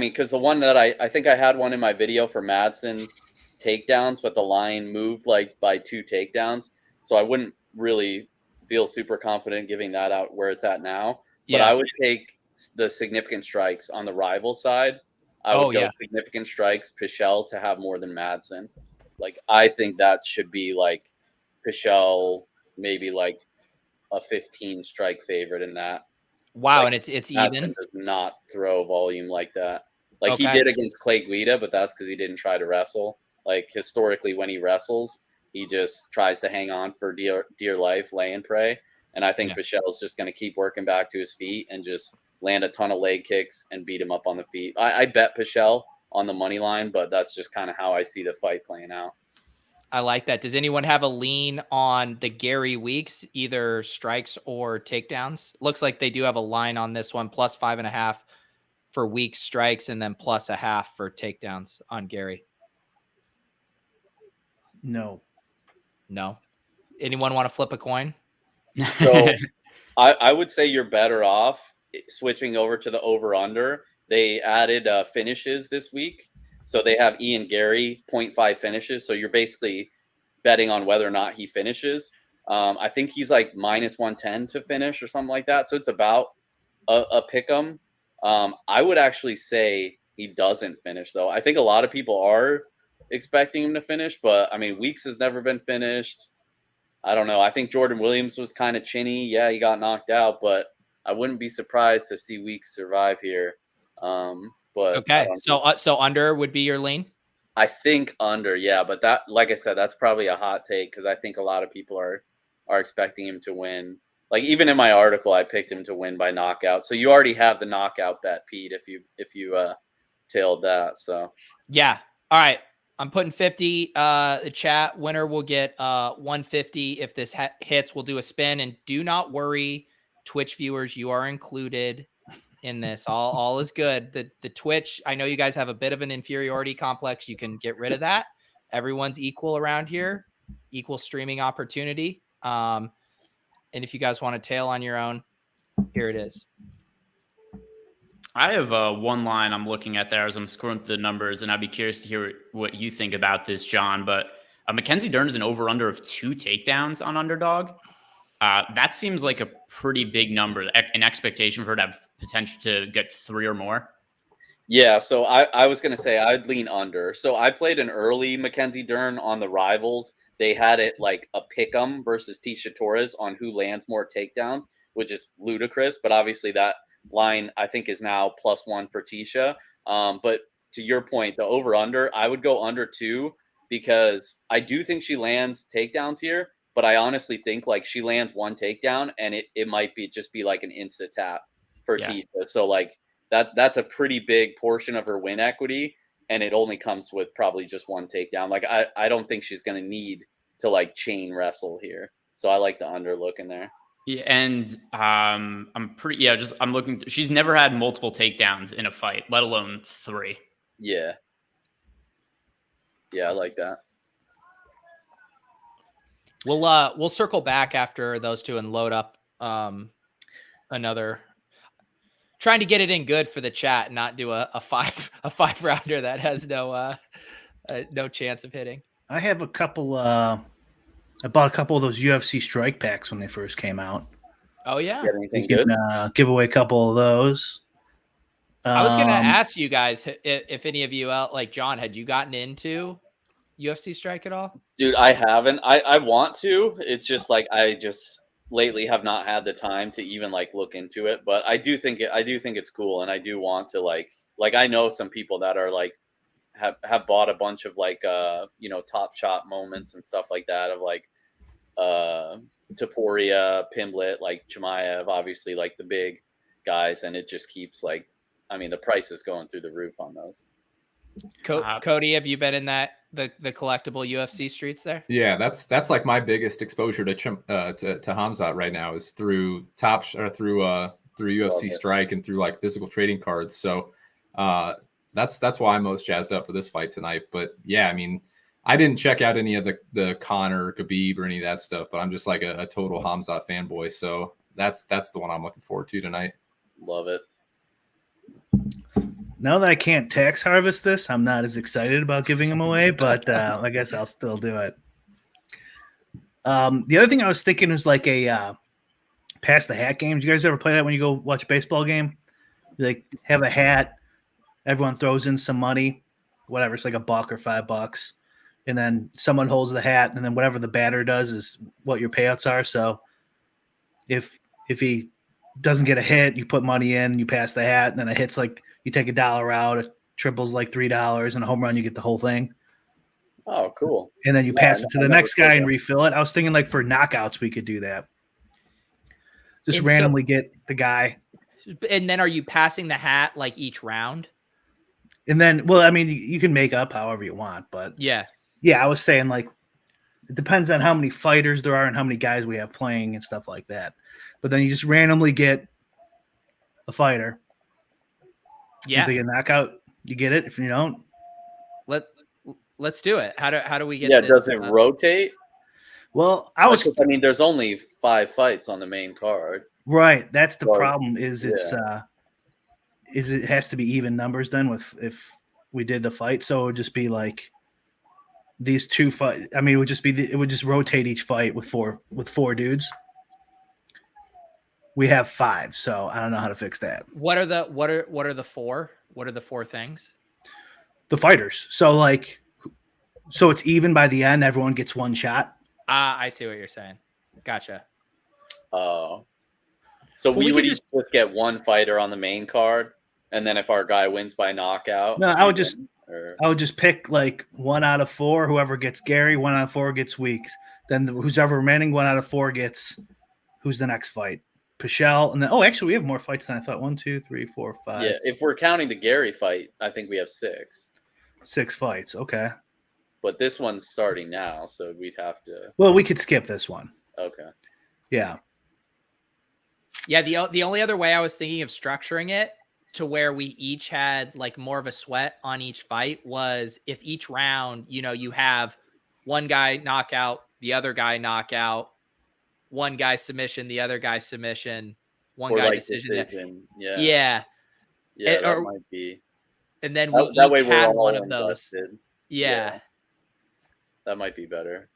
Because the one that I think I had one in my video for Madsen's takedowns, but the line moved like by 2 takedowns. So I wouldn't really feel super confident giving that out where it's at now. But I would take the significant strikes on the rival side. I would go significant strikes, Pichel to have more than Madsen. Like, I think that should be like Pichel, maybe like a 15 strike favorite in that. Wow. Like, and it's Madsen even. does not throw volume like that. Like he did against Clay Guida, but that's because he didn't try to wrestle. Like historically, when he wrestles, he just tries to hang on for dear life, lay and pray. And I think Pichel's just going to keep working back to his feet and just land a ton of leg kicks and beat him up on the feet. I bet Pichel on the money line, but that's just kind of how I see the fight playing out. I like that. Does anyone have a lean on the Gary Weeks, either strikes or takedowns? Looks like they do have a line on this one, plus 5.5 for Weeks strikes and then plus 0.5 for takedowns on Gary. No. Anyone want to flip a coin? So I would say you're better off switching over to the over-under. They added finishes this week. So they have Ian Gary 0.5 finishes. So you're basically betting on whether or not he finishes. I think he's like minus 110 to finish or something like that. So it's about a pick 'em. I would actually say he doesn't finish, though. I think a lot of people are expecting him to finish, but I mean, Weeks has never been finished. I don't know. I think Jordan Williams was kind of chinny. Yeah, he got knocked out, but I wouldn't be surprised to see Weeks survive here. But okay, so under would be your lean. I think under, yeah, but that, like I said, that's probably a hot take because I think a lot of people are expecting him to win. Like even in my article, I picked him to win by knockout. So you already have the knockout bet, Pete, if you tailed that. So yeah, all right. I'm putting 50. The chat winner will get 150. If this hits, we'll do a spin. And do not worry, Twitch viewers, you are included in this. All is good. The Twitch, I know you guys have a bit of an inferiority complex. You can get rid of that. Everyone's equal around here, equal streaming opportunity. And if you guys want to tail on your own, here it is. I have one line I'm looking at there as I'm scrolling through the numbers, and I'd be curious to hear what you think about this, John. But Mackenzie Dern is an over-under of 2 takedowns on Underdog. That seems like a pretty big number, an expectation for her to have potential to get 3 or more. Yeah, so I was going to say I'd lean under. So I played an early Mackenzie Dern on the Rivals. They had it like a pick'em versus Tisha Torres on who lands more takedowns, which is ludicrous. But obviously that line I think is now +1 for Tisha. But to your point, the over-under, I would go under 2 because I do think she lands takedowns here. But I honestly think like she lands 1 takedown and it might just be like an insta tap for Tisha. So like that's a pretty big portion of her win equity. And it only comes with probably just 1 takedown. Like I don't think she's going to need to like chain wrestle here. So I like the under look in there. Yeah. And I'm looking, she's never had multiple takedowns in a fight, let alone 3. Yeah. Yeah. I like that. We'll circle back after those two and load up another. Trying to get it in good for the chat and not do a 5 rounder that has no chance of hitting. I have a couple. I bought a couple of those UFC Strike packs when they first came out. Oh yeah, anything good? Give away a couple of those. I was gonna ask you guys if any of you out like John, had you gotten into UFC Strike at all? Dude, I haven't. I want to. It's just like I just lately have not had the time to even like look into it. But I do think it's cool, and I do want to like I know some people that are like have bought a bunch of like Top Shot moments and stuff like that of like Taporia, Pimblett, like Chimaev, obviously like the big guys, and it just keeps like the price is going through the roof on those. Cody, have you been in the collectible UFC streets there? Yeah, that's like my biggest exposure to Hamzat right now is through through UFC Strike and through like physical trading cards. So that's why I'm most jazzed up for this fight tonight. But yeah, I didn't check out any of the Conor, Khabib, or any of that stuff, but I'm just like a total Hamzat fanboy. So that's the one I'm looking forward to tonight. Love it. Now that I can't tax harvest this, I'm not as excited about giving them away, but I guess I'll still do it. The other thing I was thinking was like a pass the hat game. Do you guys ever play that when you go watch a baseball game? You like have a hat, everyone throws in some money, whatever. It's like $1 or $5, and then someone holds the hat, and then whatever the batter does is what your payouts are. So if he doesn't get a hit, you put money in, you pass the hat, and then it hits like you take $1 out, it triples like $3, and a home run, you get the whole thing. Oh, cool. And then you Yeah, pass it to I the never next saw guy that. and refill it. I was thinking like for knockouts, we could do that. Just And randomly get the guy. And then are you passing the hat like each round? And then, well, I mean, you can make up however you want, but Yeah. yeah, I was saying like it depends on how many fighters there are and how many guys we have playing and stuff like that. But then you just randomly get a fighter. Yeah. If they get a knockout, you get it. If you don't, Let's do it. How do we get Yeah, this? does it rotate? well, I was I mean, there's only 5 fights on the main card. right. That's the Well, problem. Is it has to be even numbers then with if we did the fight, so it would just be like these 2 fight. I mean, it would just be it would just rotate each fight with four dudes. We have 5, so I don't know how to fix that. What are the 4? What are the 4 things? The fighters. So it's even by the end. Everyone gets 1 shot. I see what you're saying. Gotcha. So Well, we we would could each just get 1 fighter on the main card, and then if our guy wins by knockout, No, I would just or, I would just pick like 1 out of 4. Whoever gets Gary, 1 out of 4 gets Weeks. Then who's ever remaining, 1 out of 4 gets who's the next fight. Pichel, and then actually we have more fights than I thought. 1, 2, 3, 4, 5. yeah. If we're counting the Gary fight, I think we have 6. 6 fights. Okay. But this one's starting now, so we'd have to. Well, we could skip this one. Okay. Yeah. Yeah, the only other way I was thinking of structuring it to where we each had like more of a sweat on each fight was if each round, you have one guy knockout, the other guy knockout, one guy submission, the other guy submission, one Or guy like decision. Yeah. Yeah. Yeah, that Or- might be. And then we That way each we're had all one of those. invested. Yeah. That might be better.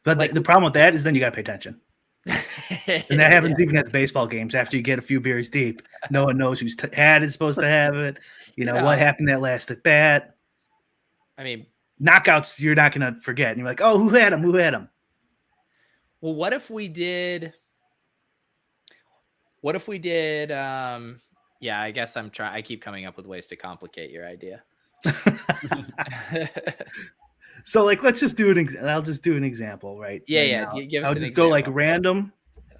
But Like- the problem with that is then you got to pay attention. And that happens Yeah. even at the baseball games. After you get a few beers deep, no one knows whose hat is supposed to have it. Yeah. What happened that last at bat. I mean, Knockouts, you're not going to forget. And you're like, oh, who had him? Who had him? well, what if we did yeah, I guess I keep coming up with ways to complicate your idea. So, let's just do I'll just do an example, right? Yeah, now. give us I'll an just go example. random.org.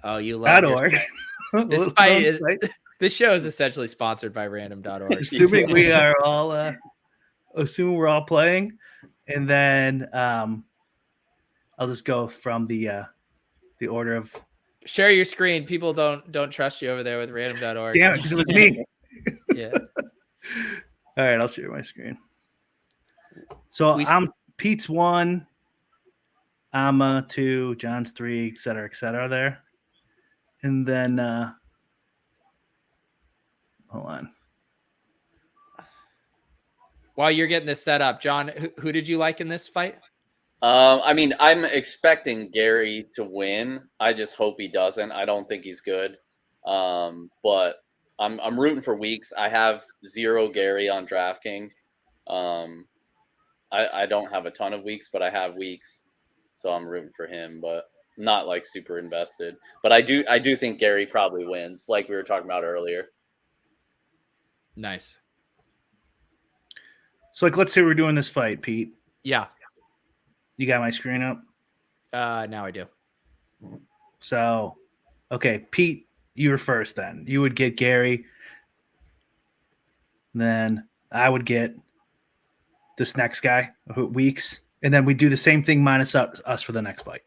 Oh, you love your- This fight is- Right? This show is essentially sponsored by random.org. Assuming we are all assuming we're all playing, and then I'll just go from the order of Share your screen. People don't trust you over there with random.org. damn it, because it was me. Yeah. All right, I'll share my screen. So I'm Pete's 1, I'm 2, John's 3, et cetera there. And then hold on. While you're getting this set up, John, who did you like in this fight? I mean, I'm expecting Gary to win. I just hope he doesn't. I don't think he's good. But I'm rooting for Weeks. I have 0 Gary on DraftKings. I don't have a ton of Weeks, but I have Weeks, so I'm rooting for him. But not like super invested. But I do think Gary probably wins, like we were talking about earlier. Nice. So let's say we're doing this fight, Pete. Yeah. You got my screen up? Now I do. So, okay, Pete, you were first then. You would get Gary. Then I would get this next guy, Weeks. And then we do the same thing minus us for the next fight.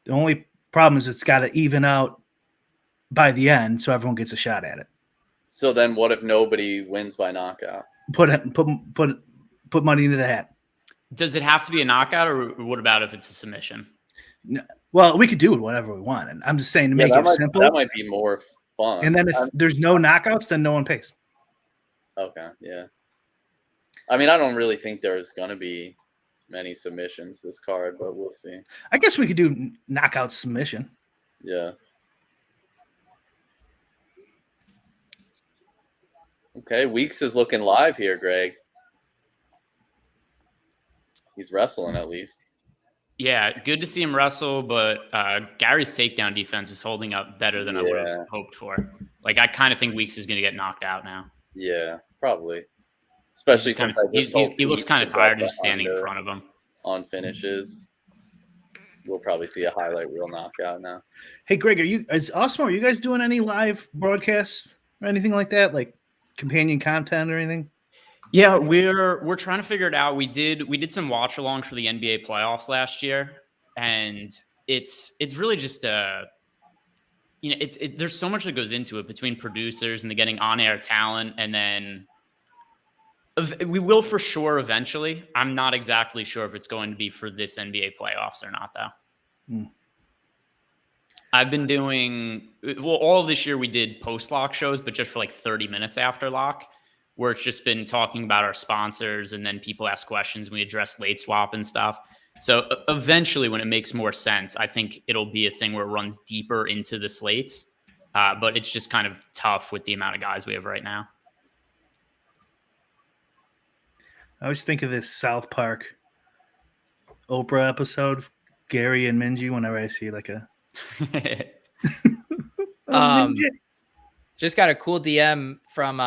The only problem is it's got to even out by the end so everyone gets a shot at it. So then what if nobody wins by knockout? Put money into the hat. Does it have to be a knockout, or what about if it's a submission? Well, we could do it whatever we want. And I'm just saying to make it simple. That might be more fun. And then if there's no knockouts, then no one pays. Okay, yeah. I mean, I don't really think there's going to be many submissions this card, but we'll see. I guess we could do knockout submission. Yeah. Okay, Weeks is looking live here, Greg. He's wrestling at least. Yeah, good to see him wrestle, but Gary's takedown defense is holding up better than I would have hoped for. I kind of think Weeks is going to get knocked out now. Yeah, probably. especially Kinda, since I just told he looks Pete kind of to tired bet just standing in under front of him. on finishes. We'll probably see a highlight reel knockout now. Hey, Greg, is Awesemo, are you guys doing any live broadcasts or anything like that, like companion content or anything? Yeah, we're trying to figure it out. We did some watch alongs for the NBA playoffs last year, and it's really just there's so much that goes into it between producers and the getting on air talent, and then we will for sure eventually. I'm not exactly sure if it's going to be for this NBA playoffs or not, though. I've been doing all of this year. We did post lock shows, but just for like 30 minutes after lock, where it's just been talking about our sponsors, and then people ask questions and we address late swap and stuff. So eventually, when it makes more sense, I think it'll be a thing where it runs deeper into the slates. But it's just kind of tough with the amount of guys we have right now. I always think of this South Park Oprah episode, Gary and Minji, whenever I see like a just got a cool DM from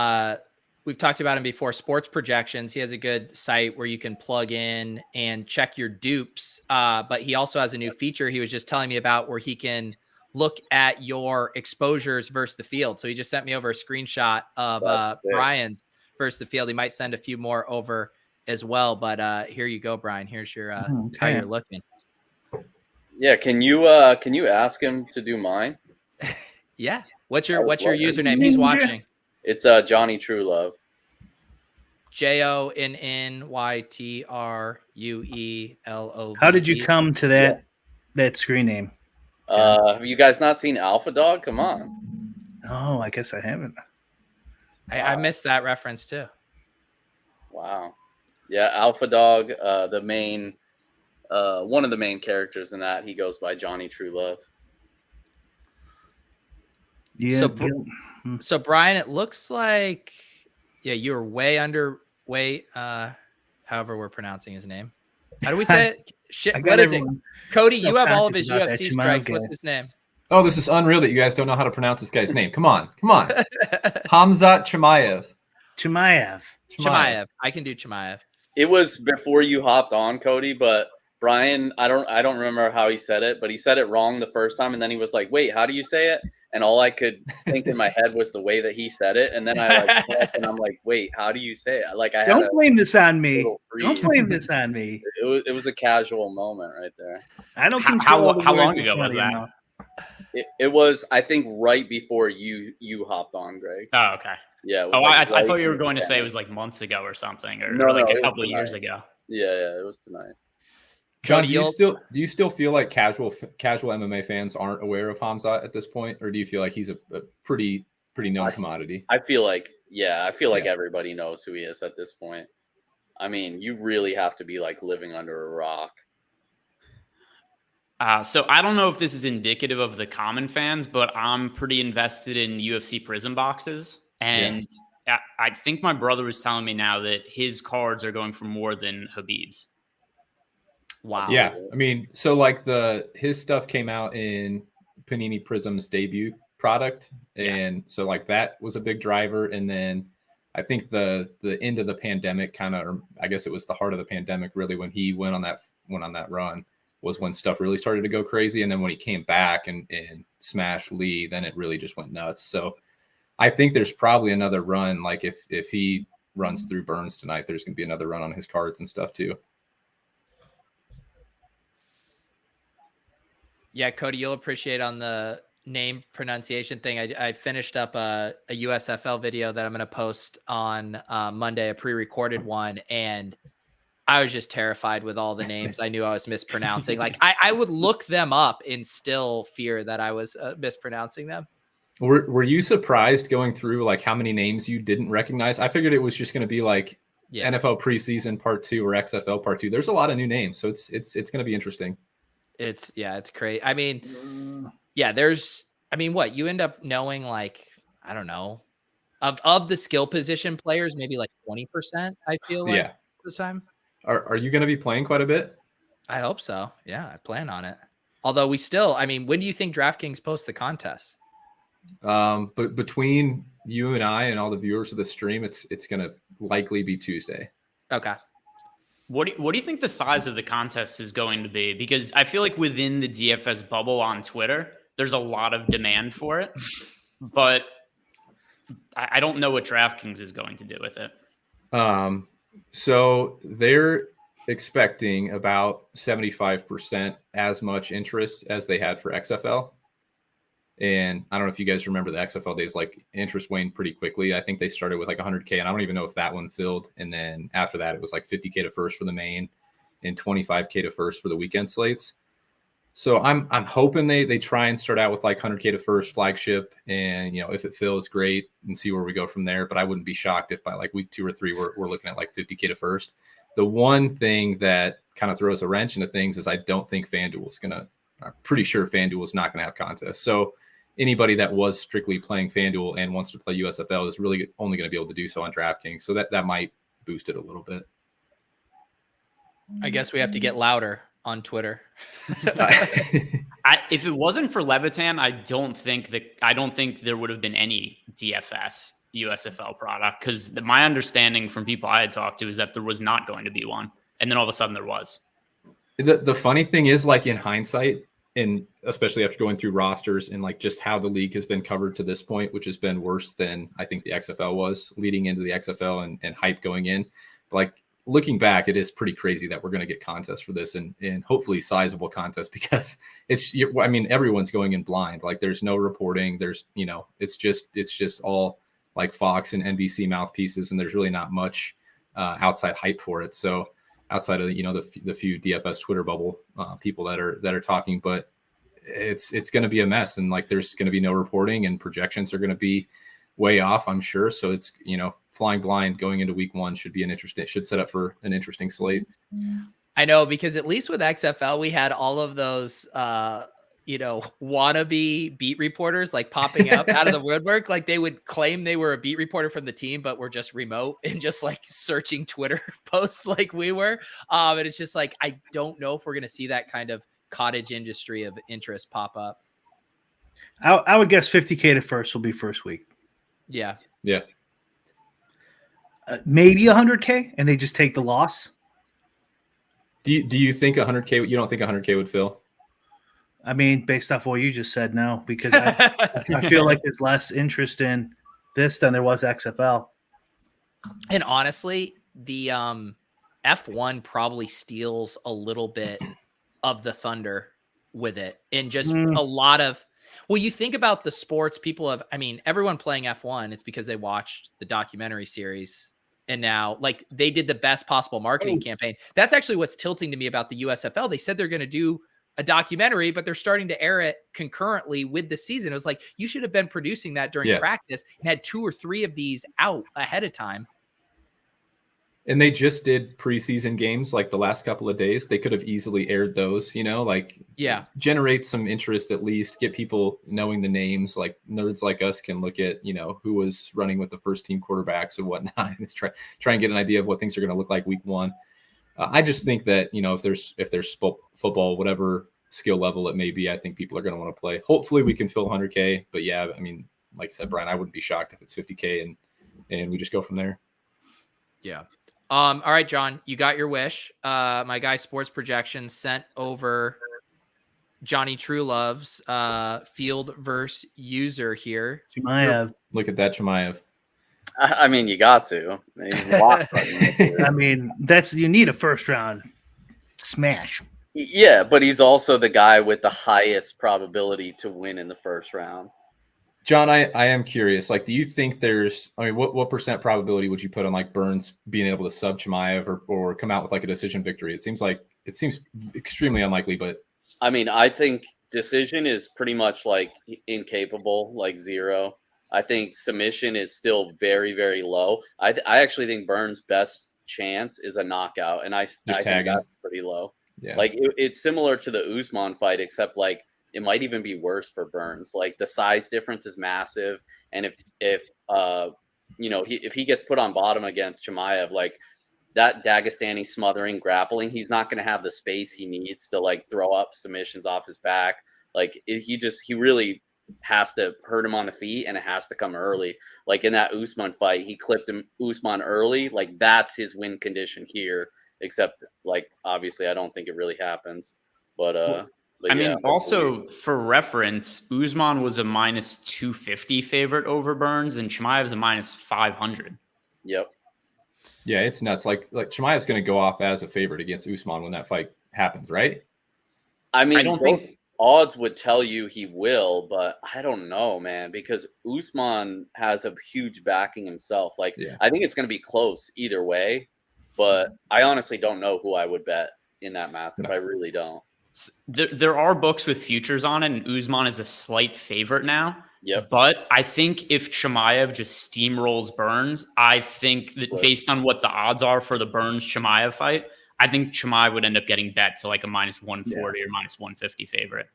we've talked about him before, Sports Projections. He has a good site where you can plug in and check your dupes. But he also has a new feature he was just telling me about where he can look at your exposures versus the field. So he just sent me over a screenshot of Brian's versus the field. He might send a few more over as well. But here you go, Brian. Here's your how you're looking. Yeah, can you ask him to do mine? Yeah. What's your username? He's watching. It's Johnny Truelove. JONNYTRUELOV. How did you come to that screen name? Have you guys not seen Alpha Dog? Come on. Oh, I guess I haven't. I missed that reference too. Wow. Yeah, Alpha Dog, the main one of the main characters in that, he goes by Johnny Truelove. Yeah. So Brian, it looks like you were way underweight. However we're pronouncing his name. How do we say it? Shit, what is it? Cody, you have all of his UFC strikes. What's his name? Oh, this is unreal that you guys don't know how to pronounce this guy's name. Come on. Hamzat Chimaev. Chimaev. I can do Chimaev. It was before you hopped on, Cody, but Brian, I don't remember how he said it, but he said it wrong the first time, and then he was like, "Wait, how do you say it?" And all I could think in my head was the way that he said it, and then I and I'm like, "Wait, how do you say it?" Like don't blame this on me. Don't blame this on me. It was a casual moment right there. I don't. How long ago was that? It was, I think, right before you hopped on, Greg. Oh, okay. Yeah. I thought you were going to say it was like months ago or something, or like a couple of years ago. Yeah, it was tonight. John, do you still feel like casual MMA fans aren't aware of Hamzat at this point, or do you feel like he's a pretty known commodity? I feel like everybody knows who he is at this point. I mean, you really have to be like living under a rock. So I don't know if this is indicative of the common fans, but I'm pretty invested in UFC prison boxes, and I think my brother was telling me now that his cards are going for more than Khabib's. Wow. Yeah. I mean, so like his stuff came out in Panini Prism's debut product. And so like that was a big driver. And then I think the end of the pandemic I guess it was the heart of the pandemic really when he went on that run was when stuff really started to go crazy. And then when he came back and smashed Lee, then it really just went nuts. So I think there's probably another run. Like if he runs through Burns tonight, there's going to be another run on his cards and stuff too. Yeah, Cody, you'll appreciate on the name pronunciation thing. I finished up a USFL video that I'm going to post on Monday, a pre-recorded one, and I was just terrified with all the names I knew I was mispronouncing. Like I would look them up and still fear that I was mispronouncing them. Were you surprised going through like how many names you didn't recognize? I figured it was just going to be like NFL preseason part 2 or XFL part 2. There's a lot of new names, so it's going to be interesting. It's great. I mean, what you end up knowing, like, I don't know, of the skill position players, maybe like 20%, I feel like the time. Are you going to be playing quite a bit? I hope so. Yeah, I plan on it. Although when do you think DraftKings posts the contest? But between you and I and all the viewers of the stream, it's going to likely be Tuesday. Okay. What do you think the size of the contest is going to be? Because I feel like within the DFS bubble on Twitter, there's a lot of demand for it, but I don't know what DraftKings is going to do with it. So they're expecting about 75% as much interest as they had for XFL. And I don't know if you guys remember the XFL days, like interest waned pretty quickly. I think they started with like 100K, and I don't even know if that one filled. And then after that, it was like 50K to first for the main and 25K to first for the weekend slates. So I'm hoping they try and start out with like 100K to first flagship, and if it fills, great, and see where we go from there. But I wouldn't be shocked if by like week 2 or 3 we're looking at like 50K to first. The one thing that kind of throws a wrench into things is I don't think FanDuel's gonna. I'm pretty sure FanDuel's not gonna have contests. So anybody that was strictly playing FanDuel and wants to play USFL is really only going to be able to do so on DraftKings. So that might boost it a little bit. I guess we have to get louder on Twitter. If it wasn't for Levitan, I don't think there would have been any DFS USFL product, because my understanding from people I had talked to is that there was not going to be one, and then all of a sudden there was. The funny thing is, like in hindsight, and especially after going through rosters and like just how the league has been covered to this point, which has been worse than I think the XFL was leading into the XFL and hype going in. But like looking back, it is pretty crazy that we're going to get contests for this and hopefully sizable contests, because everyone's going in blind. Like there's no reporting. There's, it's just all like Fox and NBC mouthpieces, and there's really not much outside hype for it. So outside of the few DFS Twitter bubble people that are talking, but it's going to be a mess, and like there's going to be no reporting, and projections are going to be way off, I'm sure. So it's flying blind going into week 1 should set up for an interesting slate. I know, because at least with XFL we had all of those wannabe beat reporters like popping up out of the woodwork. Like they would claim they were a beat reporter from the team, but were just remote and just like searching Twitter posts like we were. And it's just like, I don't know if we're going to see that kind of cottage industry of interest pop up. I would guess 50K to first will be first week. Yeah. Yeah. Maybe 100K, and they just take the loss. Do you think 100K? You don't think 100K would fill? I mean, based off what you just said, no, because I feel like there's less interest in this than there was XFL. And honestly, the F1 probably steals a little bit of the thunder with it, and just a lot of. Well, you think about the sports people everyone playing F1, it's because they watched the documentary series, and now like they did the best possible marketing campaign. That's actually what's tilting to me about the USFL. They said they're going to do a documentary, but they're starting to air it concurrently with the season. It was like, you should have been producing that during practice and had 2 or 3 of these out ahead of time. And they just did preseason games like the last couple of days. They could have easily aired those, generate some interest, at least get people knowing the names. Like nerds like us can look at, who was running with the first team quarterbacks and whatnot. And try and get an idea of what things are going to look like week 1. I just think that, if there's football, whatever skill level it may be, I think people are going to want to play. Hopefully we can fill 100K, but yeah, like I said, Brian, I wouldn't be shocked if it's 50K and we just go from there. Yeah. All right, John, you got your wish. My guy Sports Projections sent over Johnny Truelove's field versus user here. Chimaev. Look at that, Chimaev. You got to. He's locked. You need a first round smash. Yeah, but he's also the guy with the highest probability to win in the first round. John, I am curious. Like, do you think there's? What percent probability would you put on like Burns being able to sub Chimaev or come out with like a decision victory? It seems extremely unlikely, but I think decision is pretty much like incapable, like 0. I think submission is still very, very low. I actually think Burns' best chance is a knockout, and I think that's pretty low. Yeah. Like it's similar to the Usman fight, except like it might even be worse for Burns. Like the size difference is massive, and if he gets put on bottom against Chimaev, like that Dagestani smothering grappling, he's not going to have the space he needs to like throw up submissions off his back. Like he really has to hurt him on the feet, and it has to come early. Like in that Usman fight, he clipped Usman early. Like that's his win condition here. Except, like, obviously, I don't think it really happens. But I mean, also for reference, Usman was a minus 250 favorite over Burns, and Chimaev's a minus 500. Yep. Yeah, it's nuts. Like Chimaev's going to go off as a favorite against Usman when that fight happens, right? I mean, I don't think odds would tell you he will, but I don't know, man, because Usman has a huge backing himself. Like, I think it's going to be close either way, but I honestly don't know who I would bet in that matchup. I really don't. There are books with futures on it, and Usman is a slight favorite now. Yep. But I think if Chimaev just steamrolls Burns, I think that based on what the odds are for the Burns-Chimaev fight, I think Chimaev would end up getting bet to like a minus 140 or minus 150 favorite.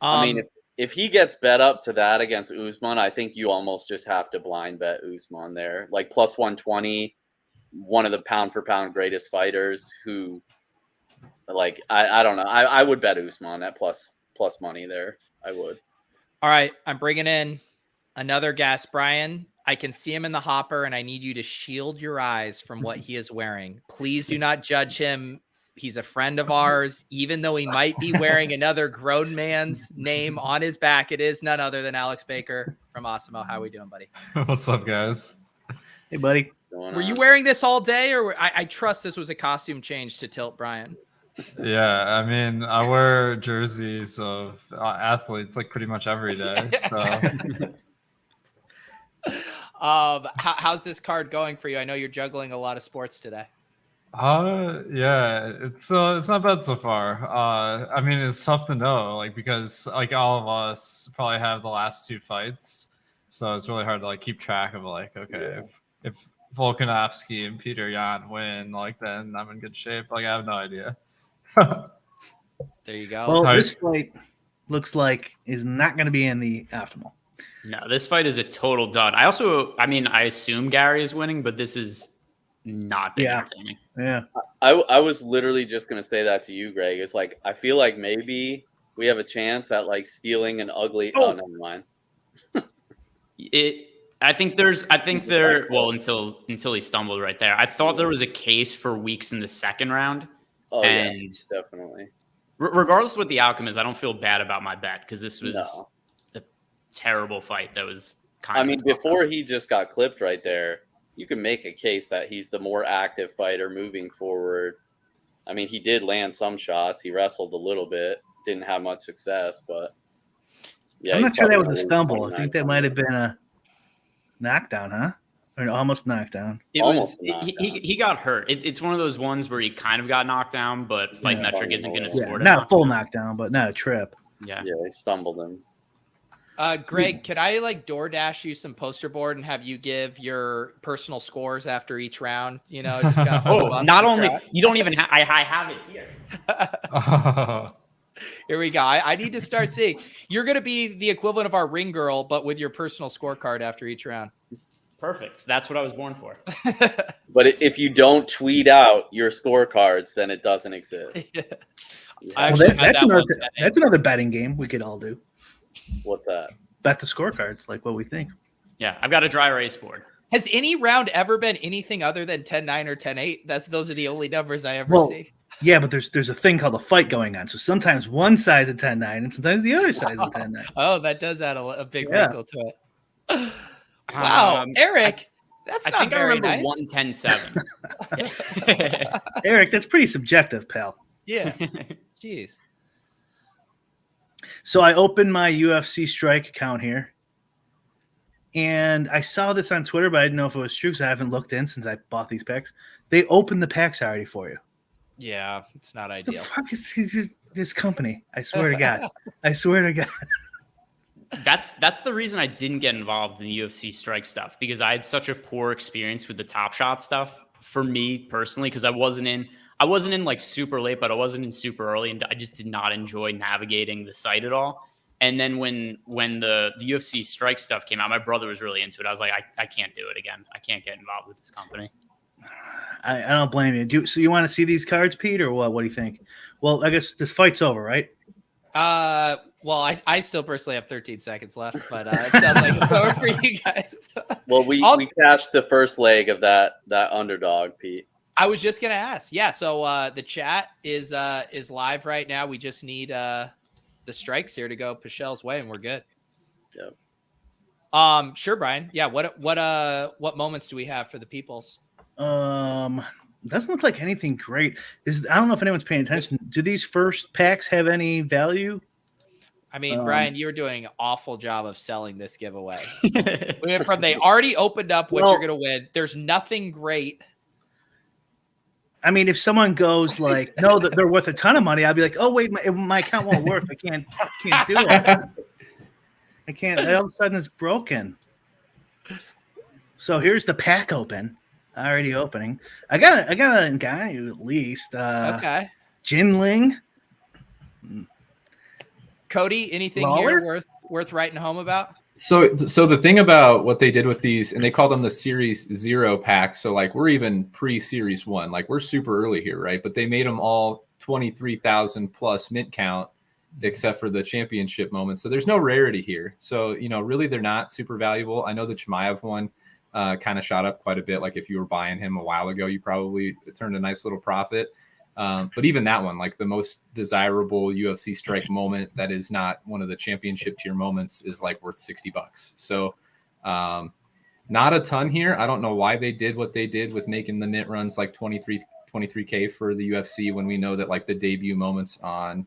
I mean, if he gets bet up to that against Usman, I think you almost just have to blind bet Usman there. Like plus 120, one of the pound-for-pound greatest fighters who, like, I don't know. I would bet Usman at plus money there. I would. All right, I'm bringing in another guest, Brian. I can see him in the hopper, and I need you to shield your eyes from what he is wearing. Please do not judge him. He's a friend of ours, even though he might be wearing another grown man's name on his back. It is none other than Alex Baker from Awesemo. How are we doing, buddy? What's up, guys? Hey, buddy. Were you wearing this all day, or I trust this was a costume change to tilt Brian? Yeah, I mean, I wear jerseys of athletes like pretty much every day. So, how's this card going for you? I know you're juggling a lot of sports today. yeah, it's not bad so far. I mean, it's tough to know, like, because like all of us probably have the last two fights, so it's really hard to like keep track of like, okay, if Volkanovski and Peter Yan win, like, then I'm in good shape. Like, I have no idea. There you go. Well, this fight looks like is not going to be in the optimal. No, this fight is a total dud. I assume Gary is winning, but this is not entertaining. Yeah. I was literally just going to say that to you, Greg. It's like, I feel like maybe we have a chance at like stealing an ugly. Oh, never mind. Until he stumbled right there. I thought there was a case for Weeks in the second round. Oh, and yeah, definitely. Regardless of what the outcome is, I don't feel bad about my bet because this was a terrible fight. That was before he just got clipped right there, you can make a case that he's the more active fighter moving forward. I mean, he did land some shots. He wrestled a little bit, didn't have much success, but yeah. I'm not sure that was a stumble. I think that might have been a knockdown, huh? Or almost knockdown. He got hurt. It's one of those ones where he kind of got knocked down, but Fight Metric isn't going to score it. Not a full knockdown, but not a trip. Yeah, they stumbled him. Greg, could I like DoorDash you some poster board and have you give your personal scores after each round? You know, just kind of not only you don't even have. I have it here. Here we go. I need to start seeing. You're going to be the equivalent of our ring girl, but with your personal scorecard after each round. Perfect. That's what I was born for. But if you don't tweet out your scorecards, then it doesn't exist. That's another betting game we could all do. What's that? Bet the scorecards, like what we think. Yeah, I've got a dry erase board. Has any round ever been anything other than 10-9 or 10-8? Those are the only numbers I ever see. Yeah, but there's a thing called a fight going on. So sometimes one side's a 10-9 and sometimes the other side's a 10-9. Oh, that does add a big wrinkle to it. Wow, Eric, that's not very nice. I remember 110-7. Eric, that's pretty subjective, pal. Yeah. Jeez. So I opened my UFC Strike account here, and I saw this on Twitter, but I didn't know if it was true because I haven't looked in since I bought these packs. They opened the packs already for you. Yeah, it's not ideal. The fuck is this company? I swear to God. I swear to God. That's the reason I didn't get involved in the UFC Strike stuff, because I had such a poor experience with the Top Shot stuff for me personally, because I wasn't in like super late, but I wasn't in super early, and I just did not enjoy navigating the site at all. And then when the UFC Strike stuff came out, my brother was really into it. I was like, I can't do it again. I can't get involved with this company. I don't blame you. So you want to see these cards, Pete, or what? What do you think? Well, I guess this fight's over, right? Well, I still personally have 13 seconds left, but it sounds like it's over for you guys. Well, we cashed the first leg of that underdog, Pete. I was just gonna ask. Yeah, so the chat is live right now. We just need the strikes here to go Pichelle's way, and we're good. Yep. Sure, Brian. Yeah. What moments do we have for the peoples? Doesn't look like anything great. I don't know if anyone's paying attention. Do these first packs have any value? I mean, Brian, you were doing an awful job of selling this giveaway. We went from they already opened up what you're going to win. There's nothing great. I mean, if someone goes like, no, they're worth a ton of money, I'd be like, oh, wait, my account won't work. I can't do it. I can't. All of a sudden, it's broken. So here's the pack open. Already opening. I got a guy at least. Okay. Jinling. Cody, anything Lawler? here worth writing home about? So the thing about what they did with these, and they call them the Series 0 packs. So like we're even pre-Series 1, like we're super early here, right? But they made them all 23,000 plus mint count, except for the championship moment. So there's no rarity here. So really they're not super valuable. I know the Chimaev one kind of shot up quite a bit. Like if you were buying him a while ago, you probably turned a nice little profit. But even that one, like the most desirable UFC Strike moment that is not one of the championship tier moments, is like worth $60. So not a ton here. I don't know why they did what they did with making the mint runs like 23K for the UFC, when we know that like the debut moments on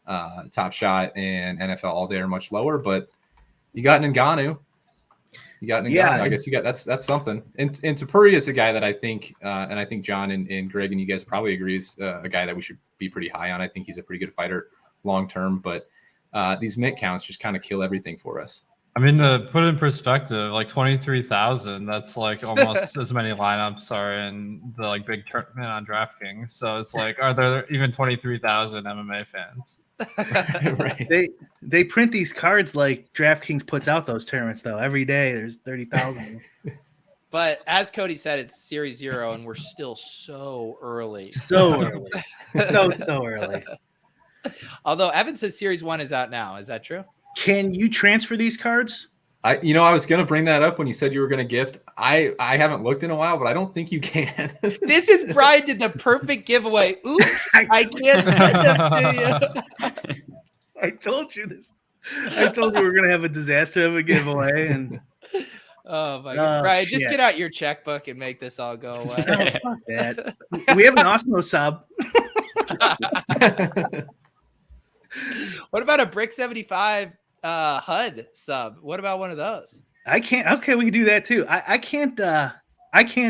Top Shot and NFL All Day are much lower. But you got Ngannou. Yeah, I guess you got that's something. And Tapuri is a guy that I think, and I think John and Greg and you guys probably agree is a guy that we should be pretty high on. I think he's a pretty good fighter long term, but these mint counts just kind of kill everything for us. I mean, to put it in perspective, like 23,000, that's like almost as many lineups are in the like big tournament on DraftKings. So it's like, are there even 23,000 MMA fans? Right. They print these cards like DraftKings puts out those tournaments though. Every day there's 30,000. But as Cody said, it's Series 0, and we're still so early. So early. So early. Although Evan says Series 1 is out now. Is that true? Can you transfer these cards? I was going to bring that up when you said you were going to gift. I haven't looked in a while, but I don't think you can. This is Brian did the perfect giveaway. Oops, I can't send them to you. I told you this. I told you we were going to have a disaster of a giveaway. And oh my God. Brian, just get out your checkbook and make this all go away. Oh, fuck that. We have an Awesemo sub. What about a Brick 75 HUD sub? What about one of those? I can't. Okay, we can do that too. I can't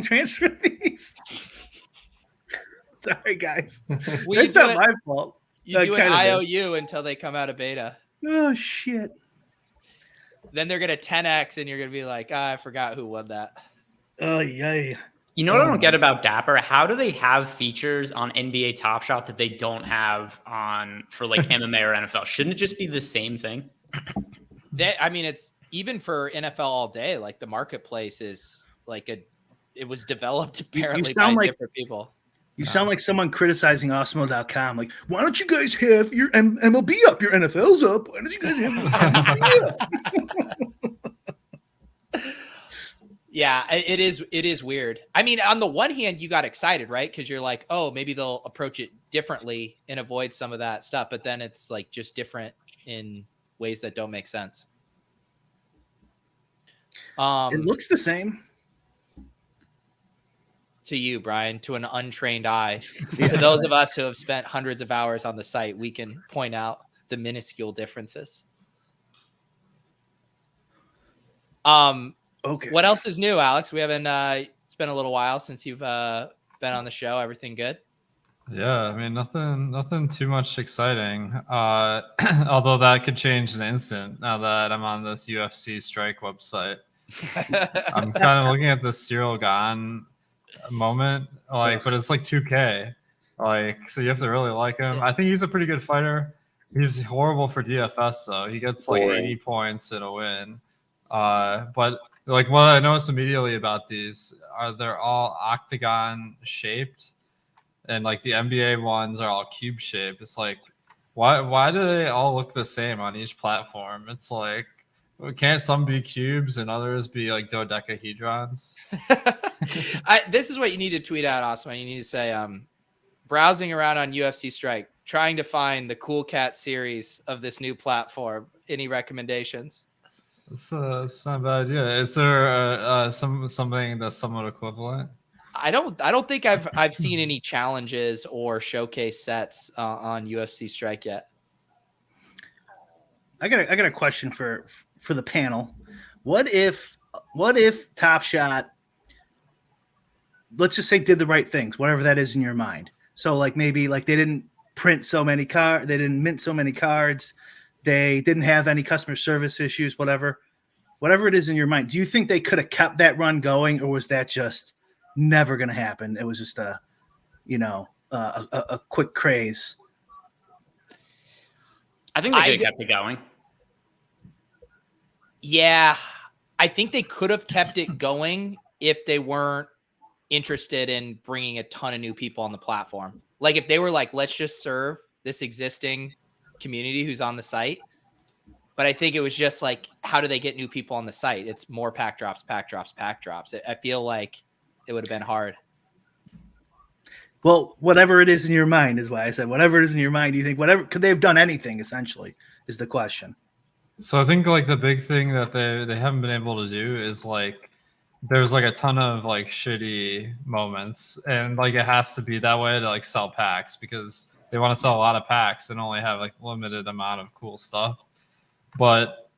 transfer these. Sorry, guys. It's not my fault. You do an IOU until they come out of beta. Oh shit. Then they're gonna 10x, and you're gonna be like, I forgot who won that. Oh yeah. You know what I don't get about Dapper? How do they have features on NBA Top Shot that they don't have for like MMA or NFL? Shouldn't it just be the same thing? It's even for NFL All Day. Like the marketplace is like it was developed apparently by different people. You sound like someone criticizing Awesemo.com. Like, why don't you guys have your MLB up? Your NFL's up. Why don't you guys have your MLB up? Yeah, it is weird. I mean, on the one hand, you got excited, right? Because you're like, oh, maybe they'll approach it differently and avoid some of that stuff. But then it's like just different in ways that don't make sense. It looks the same. To you, Brian, to an untrained eye. To those of us who have spent hundreds of hours on the site, we can point out the minuscule differences. Okay. What else is new, Alex? We haven't. It's been a little while since you've been on the show. Everything good? Yeah, I mean, nothing too much exciting. Although that could change in an instant now that I'm on this UFC Strike website. I'm kind of looking at this Cyril Gahn moment, but it's like 2K. So you have to really like him. I think he's a pretty good fighter. He's horrible for DFS though. He gets like 80 points in a win. But like what I noticed immediately about these are they're all octagon shaped, and like the NBA ones are all cube shaped. It's like, Why do they all look the same on each platform? It's like, can't some be cubes and others be like dodecahedrons? This is what you need to tweet out, Awesemo. You need to say, browsing around on UFC Strike, trying to find the Cool Cat series of this new platform. Any recommendations? It's not a bad idea. Is there something that's somewhat equivalent? I don't think I've seen any challenges or showcase sets on UFC Strike yet. I got a question for the panel. What if Top Shot, let's just say, did the right things, whatever that is in your mind? So like maybe like they didn't mint so many cards, they didn't have any customer service issues, whatever it is in your mind. Do you think they could have kept that run going, or was that just never going to happen? It was just a quick craze. I think they could have kept it going. Yeah, I think they could have kept it going if they weren't interested in bringing a ton of new people on the platform. Like if they were like, let's just serve this existing community who's on the site. But I think it was just like, how do they get new people on the site? It's more pack drops. I feel like it would have been hard. Well, whatever it is in your mind is why I said whatever it is in your mind. Do you think could they have done anything, essentially, is the question. So I think like the big thing that they haven't been able to do is like there's like a ton of like shitty moments, and like it has to be that way to like sell packs, because they want to sell a lot of packs and only have like limited amount of cool stuff. But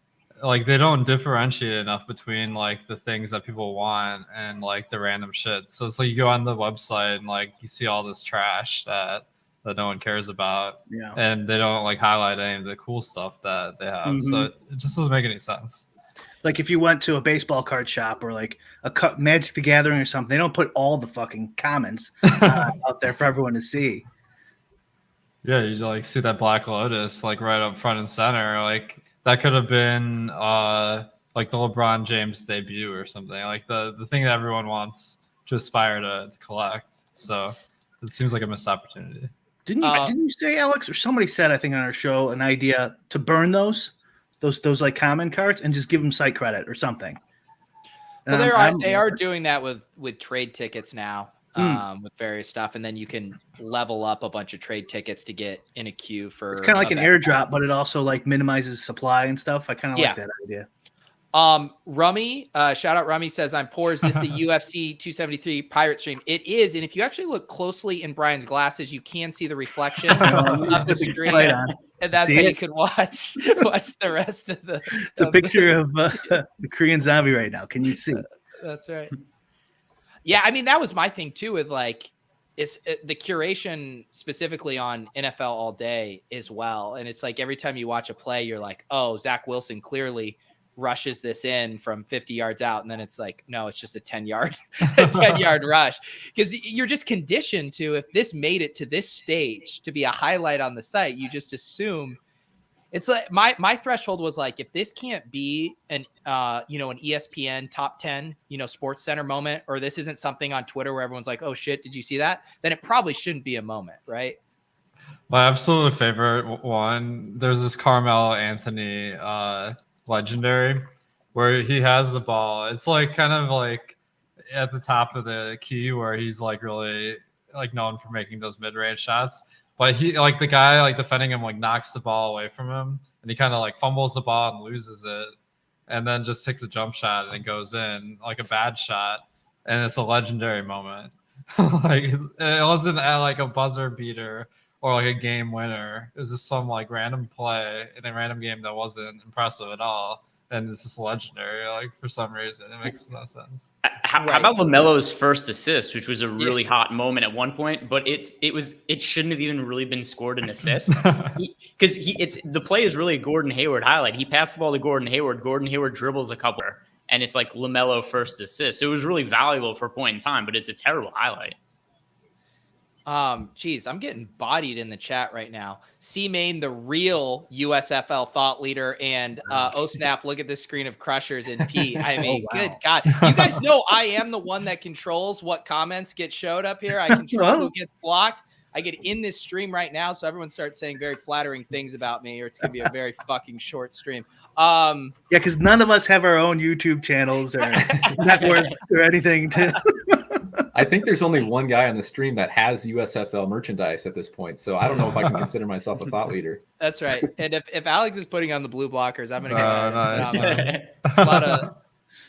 like they don't differentiate enough between like the things that people want and like the random shit. So it's like you go on the website and like you see all this trash that no one cares about, and they don't like highlight any of the cool stuff that they have. Mm-hmm. So it just doesn't make any sense. Like if you went to a baseball card shop or like a Magic the Gathering or something, they don't put all the fucking commons out there for everyone to see. Yeah, you like see that Black Lotus like right up front and center. Like that could have been like the LeBron James debut or something. Like the thing that everyone wants to aspire to collect. So it seems like a missed opportunity. Didn't you say, Alex, or somebody said, I think on our show, an idea to burn those like common cards and just give them site credit or something? Well, they are doing that with trade tickets now, with various stuff, and then you can level up a bunch of trade tickets to get in a queue for. It's kind of like an airdrop, but it also like minimizes supply and stuff. I kind of like that idea. Rummy, shout out Rummy, says, I'm poor. Is this the UFC 273 pirate stream? It is. And if you actually look closely in Brian's glasses, you can see the reflection of the stream. And that's how you can watch the rest of the. It's a picture of the Korean zombie right now. Can you see? That's right. Yeah. I mean, that was my thing too, with like, the curation specifically on NFL All Day as well. And it's like, every time you watch a play, you're like, oh, Zach Wilson clearly rushes this in from 50 yards out, and then it's like, no, it's just a 10-yard rush, because you're just conditioned to, if this made it to this stage to be a highlight on the site, you just assume it's like my threshold was like, if this can't be an ESPN top 10 Sports Center moment, or this isn't something on Twitter where everyone's like, oh shit, did you see that, then it probably shouldn't be a moment, right? My absolute favorite one, there's this Carmelo Anthony legendary where he has the ball. It's like kind of like at the top of the key where he's like really like known for making those mid-range shots, but he like the guy like defending him like knocks the ball away from him, and he kind of like fumbles the ball and loses it, and then just takes a jump shot and it goes in, like a bad shot, and it's a legendary moment. Like it wasn't like a buzzer beater or like a game winner. It was just some like random play in a random game that wasn't impressive at all. And it's just legendary, like for some reason. It makes no sense. How about LaMelo's first assist, which was a really hot moment at one point, but it shouldn't have even really been scored an assist, because the play is really a Gordon Hayward highlight. He passed the ball to Gordon Hayward. Gordon Hayward dribbles a couple, and it's like LaMelo first assist. So it was really valuable for a point in time, but it's a terrible highlight. Geez, I'm getting bodied in the chat right now. Main, the real USFL thought leader, and oh snap, look at this screen of Crushers and Pete. I mean, good God. You guys know I am the one that controls what comments get showed up here. I control who gets blocked. I get in this stream right now, so everyone starts saying very flattering things about me, or it's gonna be a very fucking short stream. Yeah, because none of us have our own YouTube channels or networks or anything to. I think there's only one guy on the stream that has USFL merchandise at this point, so I don't know if I can consider myself a thought leader. That's right. And if Alex is putting on the blue blockers, I'm gonna go Nice. a lot of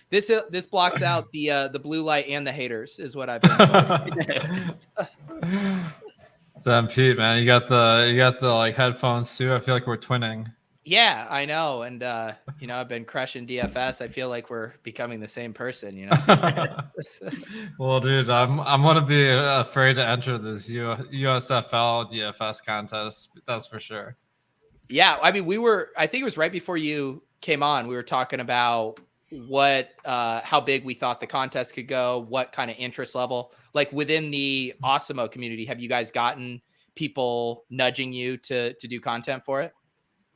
this blocks out the blue light and the haters is what I've been told. Damn, Pete, man, you got the like headphones too. I feel like we're twinning. Yeah, I know. And I've been crushing DFS. I feel like we're becoming the same person, Well, dude, I'm gonna be afraid to enter this USFL DFS contest. That's for sure. Yeah, I mean, I think it was right before you came on. We were talking about how big we thought the contest could go, what kind of interest level, like within the Awesemo community. Have you guys gotten people nudging you to do content for it?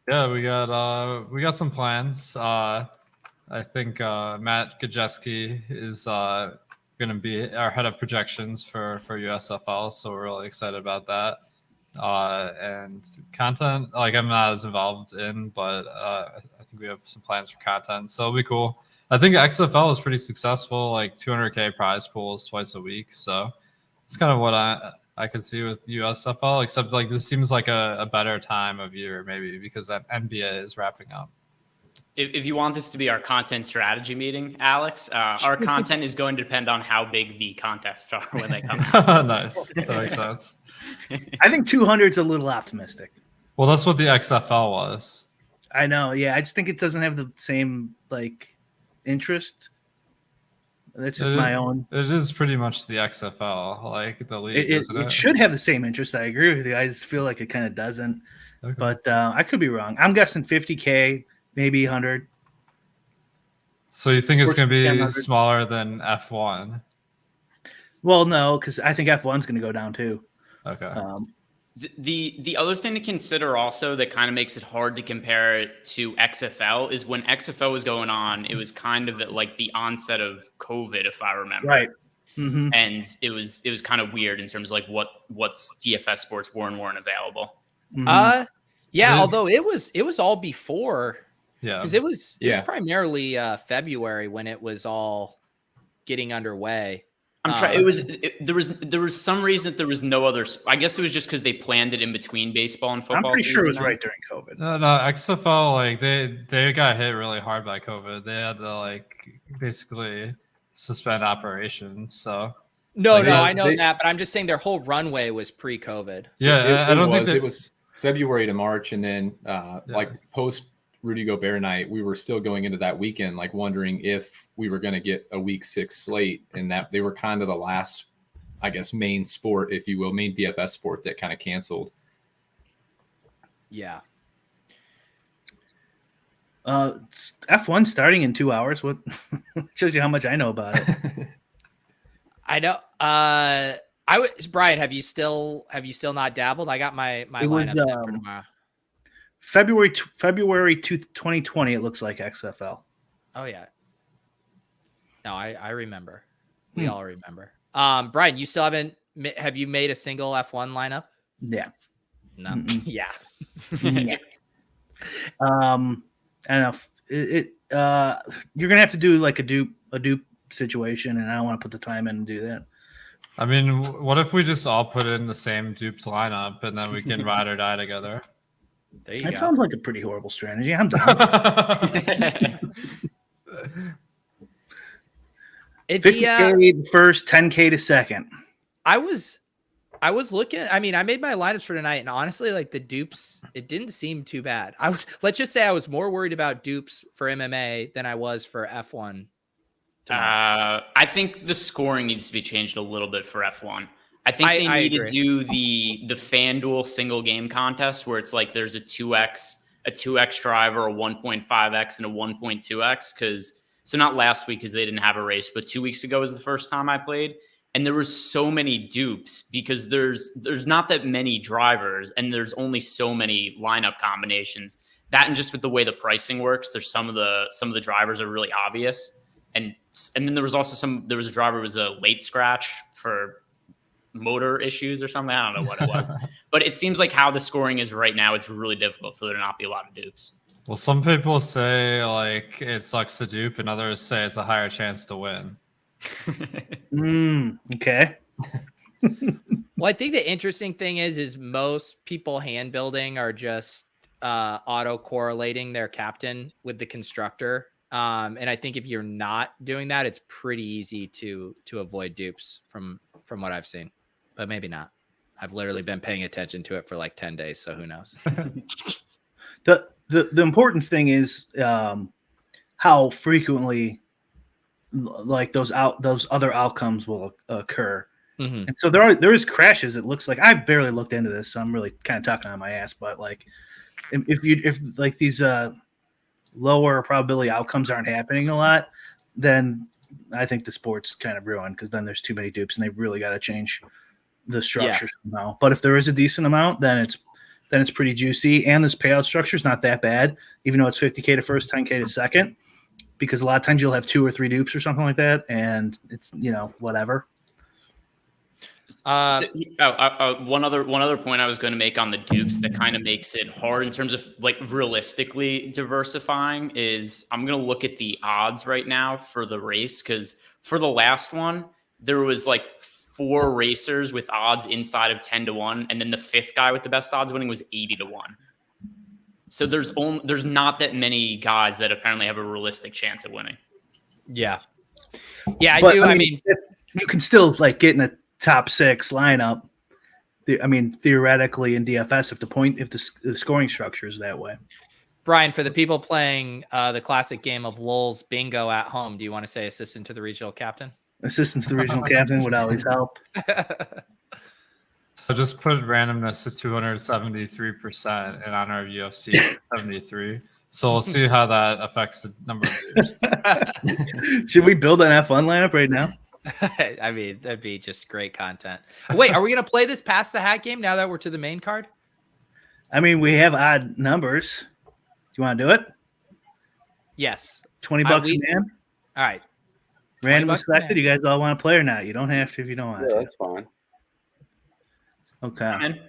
Yeah, we got some plans. I think Matt Gajeski is going to be our head of projections for USFL, so we're really excited about that. And content, like I'm not as involved in, but I think we have some plans for content, so it'll be cool. I think XFL is pretty successful, like 200K prize pools twice a week, so it's kind of what I could see with USFL, except like this seems like a better time of year, maybe because that NBA is wrapping up. If you want this to be our content strategy meeting, Alex, our content is going to depend on how big the contests are when they come out. Nice. That makes sense. I think 200 is a little optimistic. Well, that's what the XFL was. I know. Yeah, I just think it doesn't have the same like interest. That's just my own. It is pretty much the XFL, like the league, isn't it? It should have the same interest. I agree with you. I just feel like it kind of doesn't. Okay. But I could be wrong. I'm guessing 50K, maybe 100. So you think it's going to be 100. smaller than F1? Well, no, because I think F1's going to go down too. Okay. The other thing to consider also that kind of makes it hard to compare it to XFL is when XFL was going on, it was kind of at like the onset of COVID, if I remember. Right. Mm-hmm. And it was kind of weird in terms of like what's DFS sports weren't available. Mm-hmm. Yeah, although it was all before. Yeah. Because it was primarily February when it was all getting underway. I'm trying. There was some reason that there was no other. I guess it was just because they planned it in between baseball and football. I'm pretty sure it was right during COVID. No, XFL, like they got hit really hard by COVID. They had to like basically suspend operations. So I know that, but I'm just saying their whole runway was pre-COVID. Yeah, I don't think it was February to March, and then like post Rudy Gobert night, we were still going into that weekend, like wondering if we were going to get a week 6 slate, and that they were kind of the last, I guess, main sport, if you will, main DFS sport that kind of canceled. Yeah. F1 starting in 2 hours. What shows you how much I know about it? I know. Brian, have you still not dabbled? I got my lineup set for tomorrow. February 2020. It looks like XFL. Oh yeah. No, I remember. We all remember. Brian, you still haven't? Have you made a single F1 lineup? Yeah. No. Yeah. Yeah. I don't know. You're gonna have to do like a dupe situation, and I don't want to put the time in and do that. I mean, what if we just all put in the same duped lineup and then we can ride or die together? There you That go. sounds like a pretty horrible strategy. I'm done. 50K to first, 10K to second. I was looking. I mean, I made my lineups for tonight, and honestly, like the dupes, it didn't seem too bad. Let's just say I was more worried about dupes for MMA than I was for F1. I think the scoring needs to be changed a little bit for F1. I think they need to do the FanDuel single game contest where it's like there's a 2x driver, a 1.5x, and a 1.2x. Because so not last week because they didn't have a race, but 2 weeks ago was the first time I played, and there was so many dupes because there's not that many drivers and there's only so many lineup combinations. That and just with the way the pricing works, there's some of the drivers are really obvious, and then there was also a driver who was a late scratch for motor issues or something. I don't know what it was, but it seems like how the scoring is right now, it's really difficult for there to not be a lot of dupes. Well, some people say like it sucks to dupe, and others say it's a higher chance to win. Okay. Well, I think the interesting thing is most people hand building are just auto correlating their captain with the constructor. And I think if you're not doing that, it's pretty easy to avoid dupes from what I've seen, but maybe not. I've literally been paying attention to it for like 10 days. So who knows? The important thing is how frequently like those other outcomes will occur. Mm-hmm. And so there is crashes. It looks like I've barely looked into this, so I'm really kind of talking on my ass. But like, if like these lower probability outcomes aren't happening a lot, then I think the sport's kind of ruined because then there's too many dupes and they really got to change the structure somehow. But if there is a decent amount, then it's pretty juicy, and this payout structure is not that bad, even though it's 50K to first, 10K to second, because a lot of times you'll have 2 or 3 dupes or something like that, and it's whatever. One other point I was going to make on the dupes that kind of makes it hard in terms of like realistically diversifying is I'm going to look at the odds right now for the race, because for the last one there was like 4 racers with odds inside of 10-1, and then the 5th guy with the best odds winning was 80-1. So there's not that many guys that apparently have a realistic chance at winning. Yeah, I mean, you can still like get in a top 6 lineup. I mean, theoretically in DFS, if the scoring structure is that way. Brian, for the people playing the classic game of LOLz bingo at home, do you want to say assistant to the regional captain? Assistant to the regional captain would always help. So just put randomness to 273% in honor of UFC 73. So we'll see how that affects the number of years. Should we build an F1 lineup right now? I mean, that'd be just great content. Wait, are we going to play this past the hat game now that we're to the main card? I mean, we have odd numbers. Do you want to do it? Yes. $20 a man? All right. Random selected. You guys all want to play or not? You don't have to if you don't want to. Yeah, that's fine. Okay.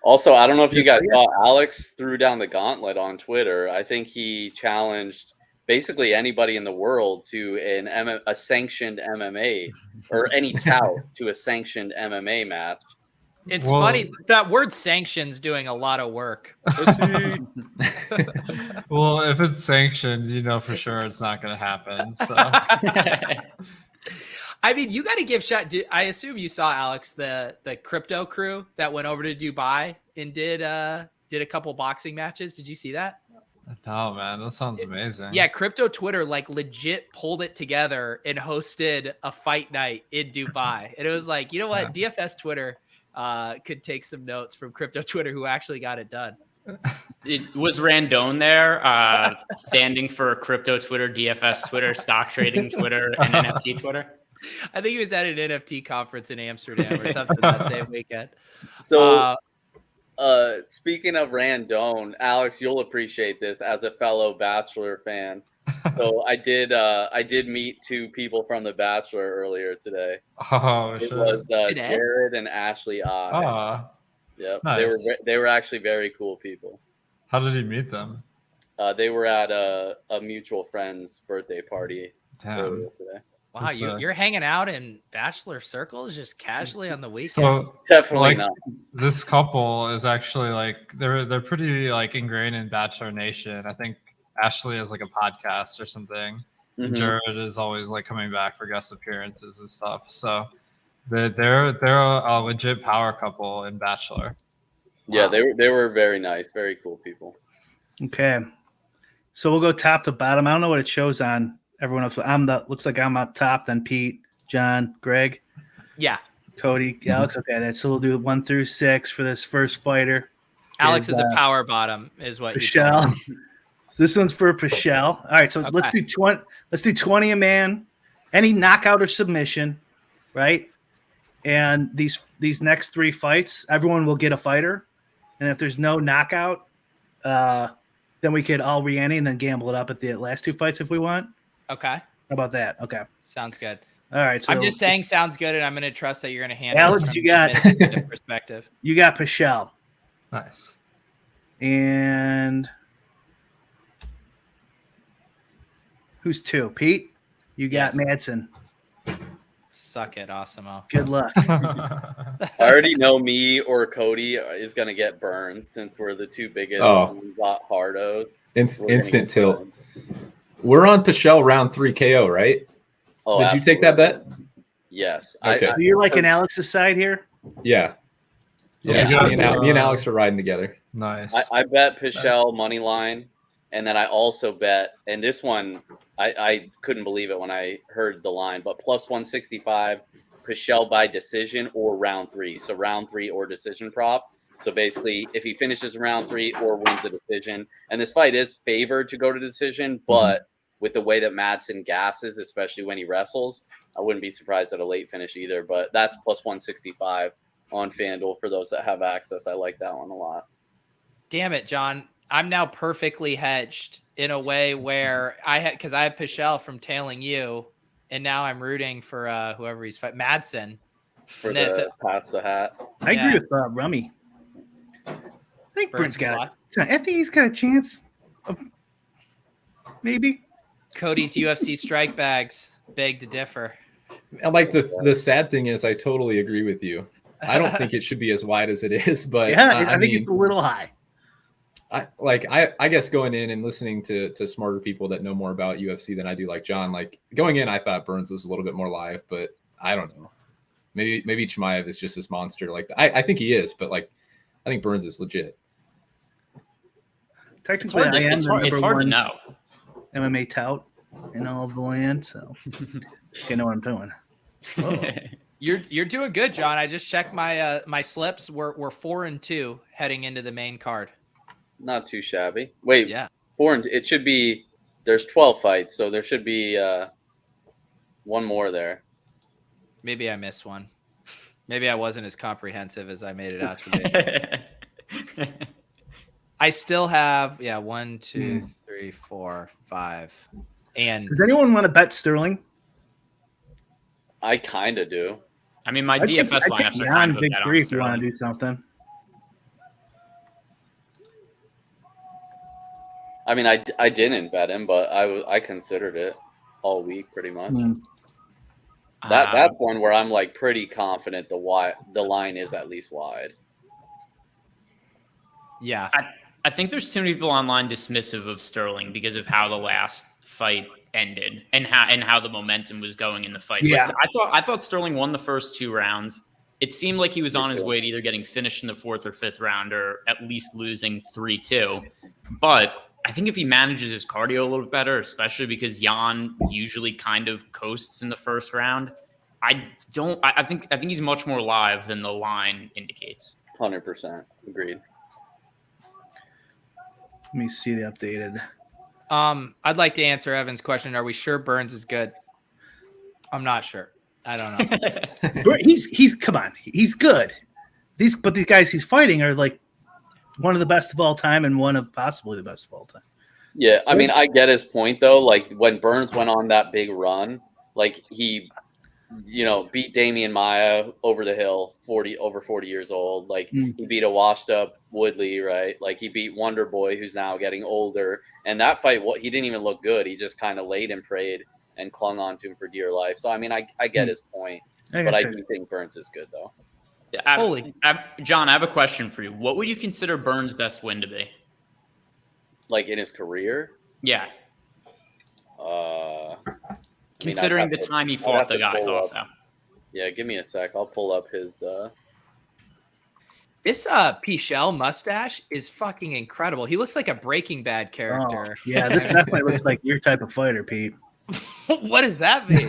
Also, I don't know if you guys saw Alex threw down the gauntlet on Twitter. I think he challenged basically anybody in the world to a sanctioned MMA or any tout to a sanctioned MMA match. It's funny that word sanctions doing a lot of work. Well, if it's sanctioned, for sure it's not going to happen. So. I mean, you got to give shot. I assume you saw, Alex, the crypto crew that went over to Dubai and did a couple boxing matches. Did you see that? No, man, that sounds amazing. Yeah, crypto Twitter like legit pulled it together and hosted a fight night in Dubai. And it was like, you know what? Yeah. DFS Twitter could take some notes from crypto Twitter who actually got it done. Was Randone there standing for crypto Twitter, DFS Twitter, stock trading Twitter, and NFT Twitter? I think he was at an NFT conference in Amsterdam or something that same weekend. So speaking of Randone, Alex, you'll appreciate this as a fellow Bachelor fan. So I did meet 2 people from The Bachelor earlier today. Oh, it was Jared and Ashley I. Yep, nice. They were actually very cool people. How did you meet them? They were at a mutual friend's birthday party earlier today. Wow, you're hanging out in Bachelor circles just casually on the weekend. So definitely not. This couple is actually like they're pretty like ingrained in Bachelor Nation. I think Ashley has like a podcast or something. Mm-hmm. Jared is always like coming back for guest appearances and stuff. So they're a legit power couple in Bachelor. Yeah, they were very nice, very cool people. Okay, so we'll go top to bottom. I don't know what it shows on everyone else. Looks like I'm up top. Then Pete, John, Greg, Cody, Alex. Okay, so we'll do 1 through 6 for this first fighter. Alex is a power bottom, is what Pichel. So this one's for Pichel. All right, so let's do 20. Let's do 20 a man, any knockout or submission, right? And these next 3 fights, everyone will get a fighter, and if there's no knockout, then we could all re-ante and then gamble it up at the last 2 fights if we want. Okay. How about that? Okay. Sounds good. All right. So I'm just saying sounds good, and I'm going to trust that you're going to handle Alex, this from you got- an administrative perspective. you got Pichel. Nice. And who's 2? Pete? You got Yes. Madsen. Suck it, Awesemo. Good luck. I already know me or Cody is going to get burned since we're the two biggest hardos. Instant tilt. We're on Pichel round 3 KO, right? Oh, Did you take that bet? Yes. Okay. So you're like in Alex's side here? Yeah. Yeah. Yeah. Me and Alex are riding together. Nice. I bet Pichel money line, and then I also bet, and this one I couldn't believe it when I heard the line, but plus 165 Pichel by decision or round 3. So round 3 or decision prop. So basically, if he finishes round 3 or wins a decision, and this fight is favored to go to decision, but with the way that Madsen gasses, especially when he wrestles, I wouldn't be surprised at a late finish either. But that's plus 165 on FanDuel for those that have access. I like that one a lot. Damn it, John. I'm now perfectly hedged in a way where because I have Pichel from tailing you, and now I'm rooting for whoever he's fighting, Madsen. For the pass the hat. I agree with Rummy. I think Brent's got I think he's got a chance of maybe. Cody's UFC strike bags beg to differ. And like the sad thing is, I totally agree with you. I don't think it should be as wide as it is, but yeah, I think it's a little high. I guess going in and listening to smarter people that know more about UFC than I do, like John, like going in, I thought Burns was a little bit more live, but I don't know. Maybe Chimaev is just this monster. Like I think he is, but like I think Burns is legit. Technically, it's hard to know. MMA tout in all of the land, so you know what I'm doing. You're doing good, John. I just checked my my slips. We're 4-2 heading into the main card. Not too shabby. Wait, yeah, 4 and it should be. There's 12 fights, so there should be one more there. Maybe I missed one. Maybe I wasn't as comprehensive as I made it out to be. I still have 1, 2, 3, 4, 5. And does anyone want to bet Sterling? I kind of do. I mean, my DFS lineups are kind of a big bet three on if you want Sterling. to do something. I mean, I didn't bet him, but I considered it all week pretty much. That's one where I'm like pretty confident the line is at least wide. Yeah, I think there's too many people online dismissive of Sterling because of how the last fight ended and how the momentum was going in the fight. Yeah, like, I thought Sterling won the first 2 rounds. It seemed like he was on his way to either getting finished in the 4th or 5th round, or at least losing 3-2. But I think if he manages his cardio a little better, especially because Jan usually kind of coasts in the first round, I think he's much more live than the line indicates. 100% agreed. Let me see the updated. I'd like to answer Evan's question. Are we sure Burns is good? I'm not sure. I don't know. he's come on. He's good. These guys he's fighting are like one of the best of all time and one of possibly the best of all time. Yeah, I mean, I get his point though. Like when Burns went on that big run, like he, beat Damian Maia over the hill, over 40 years old. Like he beat a washed up Woodley, right? Like he beat Wonder Boy, who's now getting older. And that fight, he didn't even look good. He just kind of laid and prayed and clung on to him for dear life. So I mean, I get his point, but I do think Burns is good though. John, I have a question for you. What would you consider Burns' best win to be? Like in his career? Yeah. Considering the time he fought the guys also. Yeah, give me a sec. I'll pull up his This Pichel mustache is fucking incredible. He looks like a Breaking Bad character. Oh, yeah, this definitely looks like your type of fighter, Pete. What does that mean?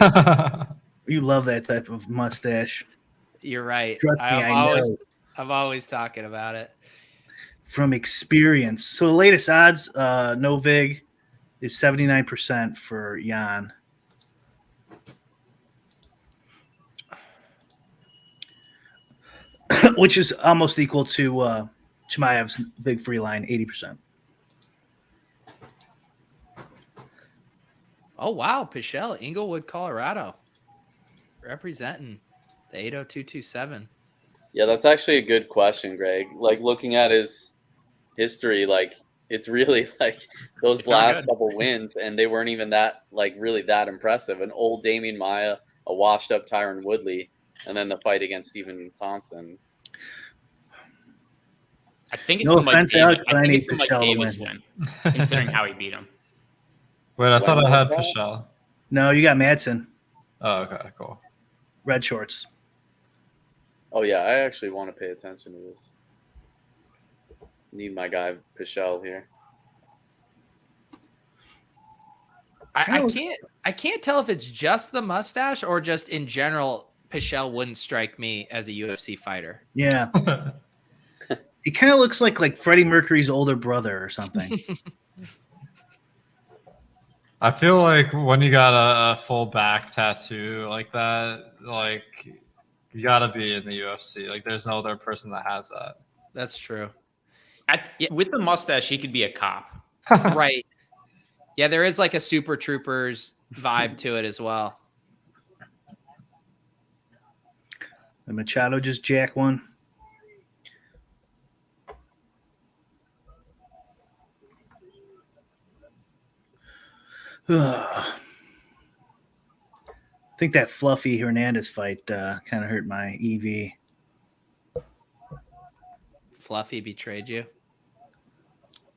You love that type of mustache. You're right. Trust me, I'm always talking about it. From experience. So the latest odds, no vig is 79% for Jan. Which is almost equal to Chimaev's big free line, 80%. Oh, wow. Pichel, Inglewood, Colorado. representing the 80227. Yeah, that's actually a good question, Greg. Like looking at his history, like it's really like those It's not last good. couple wins, and they weren't even that like really that impressive. An old Damian Maia, a washed up Tyron Woodley, and then the fight against Stephen Thompson. I think it's No the Mike offense, Davis. Alex, but I I think need it's the Mike Pichel to Davis win. win, considering how he beat him. Wait, I thought I had When- Pichel. No, you got Madsen. Oh, okay, cool. Red shorts. Oh yeah, I actually want to pay attention to this. Need my guy Pichel here. I can't tell if it's just the mustache or just in general. Pichel wouldn't strike me as a UFC fighter. Yeah. He kind of looks like Freddie Mercury's older brother or something. I feel like when you got a full back tattoo like that, like you gotta be in the UFC. Like there's no other person that has that. That's true. With the mustache, he could be a cop. Right. Yeah, there is like a Super Troopers vibe to it as well. And Machado just jack one. I think that fluffy Hernandez fight kind of hurt my EV. Fluffy betrayed you.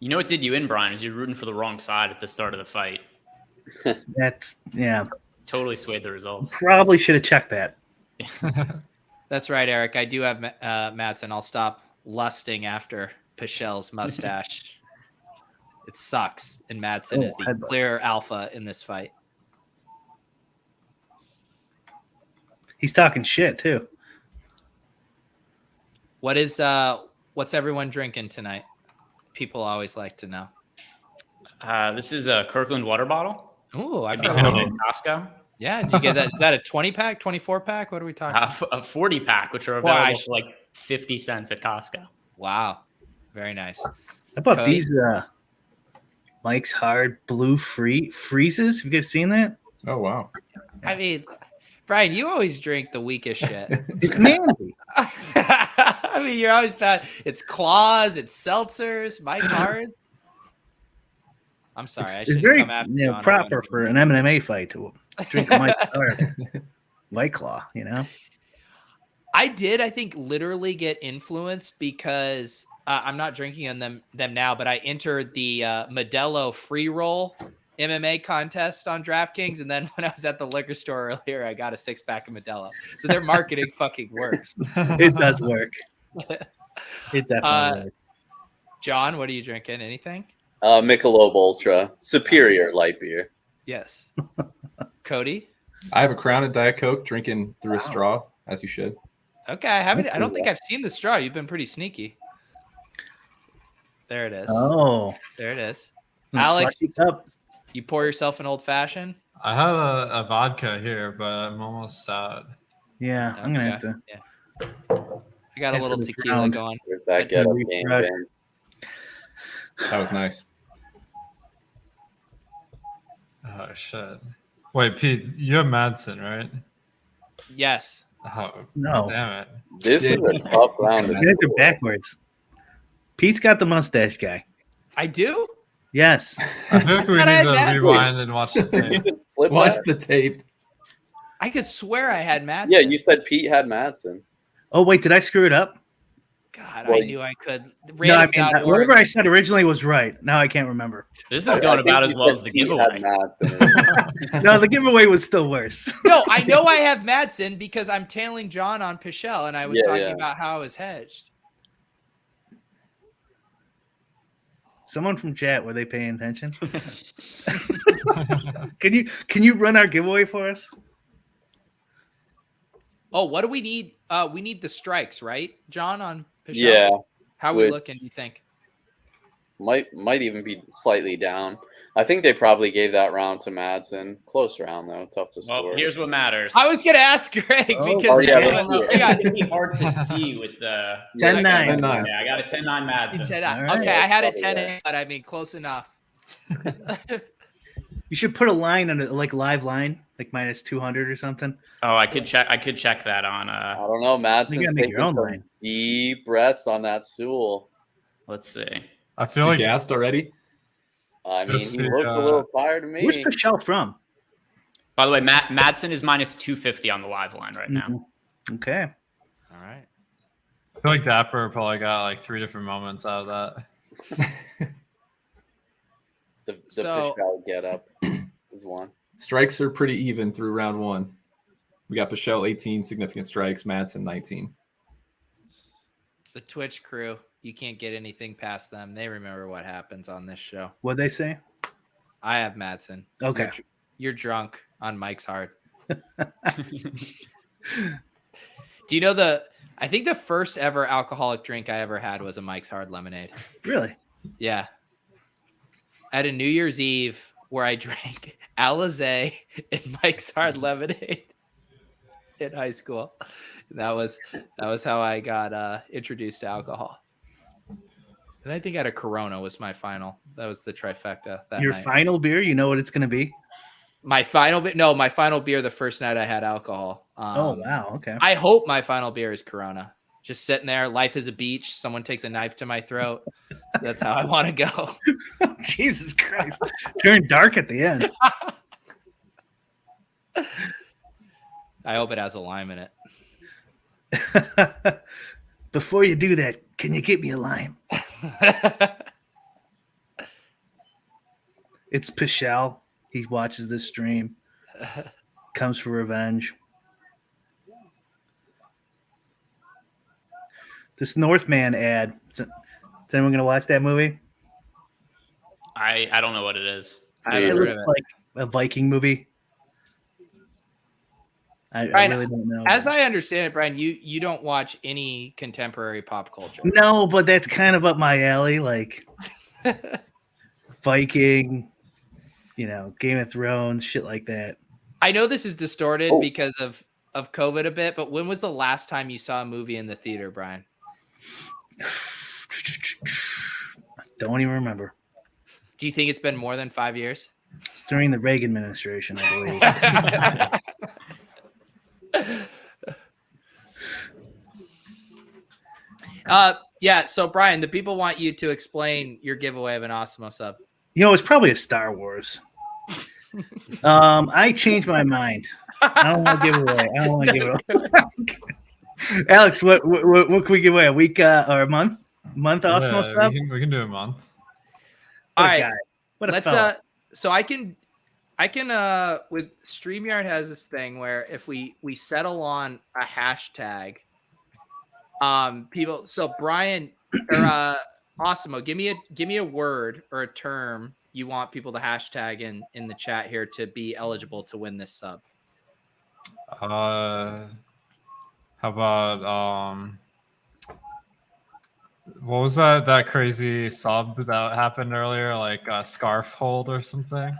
You know what did you in, Brian? Is you're rooting for the wrong side at the start of the fight. That's Totally swayed the results. probably should have checked that. That's right, Eric. I do have Madsen. I'll stop lusting after Pichel's mustache. It sucks, and Madsen is the clear alpha in this fight. He's talking shit too. What's everyone drinking tonight? People always like to know. This is a Kirkland water bottle. Oh, I I found found it. it in Costco. Yeah, did you get that? Is that a 20-pack, 24-pack? What are we talking? A 40-pack, which are Well, available for like 50 cents at Costco. Wow, very nice. How about Cody? these Mike's Hard Blue Freezes? Have you guys seen that? Oh wow. I mean, Brian, you always drink the weakest shit. It's manly. I mean, you're always bad. It's Claws, it's seltzers, Mike Hards. I'm sorry. I It's should very come after you on proper one. for an MMA fight to drink a Mike's Hard White Claw, you know? I think, literally get influenced because I'm not drinking them now, but I entered the Modelo free roll MMA contest on DraftKings. And then when I was at the liquor store earlier, I got a 6-pack of Modelo. So their marketing fucking works. It does work. It definitely works. John, what are you drinking? Anything? Michelob Ultra, superior light beer. Yes. Cody? I have a Crown and Diet Coke drinking through a straw, as you should. Okay, I don't think I've seen the straw. You've been pretty sneaky. There it is. Oh. There it is. I'm Alex, sucking it up. you pour yourself an old fashioned? I have a vodka here, but I'm almost sad. Yeah, I'm going to have to. I got a And little for the tequila crown. going. Where's that get up Refresh. game, man? That was nice. Oh shit! Wait, Pete, you have Madsen, right? Yes. Oh No. damn it! This is a tough round. You guys are backwards. Pete's got the mustache guy. I do? I Yes. feel like we thought I need had to Madsen. rewind and watch the You tape. just flip Watch that? the tape. I could swear I had Madsen. Yeah, you said Pete had Madsen. Oh, wait, did I screw it up? God, Well, I knew I could. No, I mean, Random.org. whatever I said originally was right. Now I can't remember. This is going about as well as the giveaway. No, the giveaway was still worse. No, I know I have Madsen because I'm tailing John on Pichel, and I was Yeah, talking yeah. about how I was hedged. Someone from chat, were they paying attention? Can you run our giveaway for us? Oh, what do we need? We need the strikes, right, John, on Pichel? Yeah, How are we with- looking, do you think? might even be slightly down. I think they probably gave that round to Madsen. Close round though, tough to score. Well, here's what matters. I was going to ask Greg Oh, because yeah, I don't know. yeah. It's gonna be hard to see with the 10-9. 10-9. Yeah, I got a 10-9 Madsen. All right. Okay, I had a Probably 10, but I mean, close enough. You should put a line on it, like live line, like minus 200 or something. Oh, I could check that on. I don't know. Madsen's make taking your own some line. deep breaths on that stool. Let's see. I Is feel he like gassed already? I mean, he UFC, looked a little tired to me. Where's Pichel from? By the way, Madsen is minus 250 on the live line right now. Mhm. Okay. All right. I feel like Dapper probably got like 3 different moments out of that. The So- Pichel get up is one. Strikes are pretty even through round 1. We got Pichel 18 significant strikes, Madsen 19. The Twitch crew, you can't get anything past them. They remember what happens on this show. What'd they say? I have Madsen. Okay. You're drunk on Mike's Hard. Do you know I think the first ever alcoholic drink I ever had was a Mike's Hard lemonade. Really? Yeah. At a New Year's Eve where I drank Alizé and Mike's Hard lemonade in high school. That was how I got introduced to alcohol. And I think I had a Corona was my final. That was the trifecta that Your night. final beer, you know what it's going to be? My final beer the first night I had alcohol. Oh, wow. Okay. I hope my final beer is Corona. Just sitting there, life is a beach. Someone takes a knife to my throat. That's how I want to go. Jesus Christ. Turned dark at the end. I hope it has a lime in it. Before you do that, can you get me a lime? It's Pichel. He watches this stream. Comes for revenge. This Northman ad. Is anyone going to watch that movie? I don't know what it is. I It haven't heard looks of it. like a Viking movie. I Brian, really don't know. As I understand it, Brian, you don't watch any contemporary pop culture. No, but that's kind of up my alley. Like Viking, Game of Thrones, shit like that. I know this is distorted because of COVID a bit, but when was the last time you saw a movie in the theater, Brian? Don't even remember. Do you think it's been more than 5 years? It's during the Reagan administration, I believe. Yeah. So Brian, the people want you to explain your giveaway of an Awesemo sub. It's probably a Star Wars. I changed my mind. I don't want to give away. I don't want to give it away. Alex, what can we give away? A week or a month? Awesemo stuff? We can do a month. All What a right. guy. What a Let's fella. so I can with StreamYard has this thing where if we settle on a hashtag, people, so Brian or Awesemo, give me a word or a term you want people to hashtag in the chat here to be eligible to win this sub. How about what was that crazy sub that happened earlier, like scarf hold or something?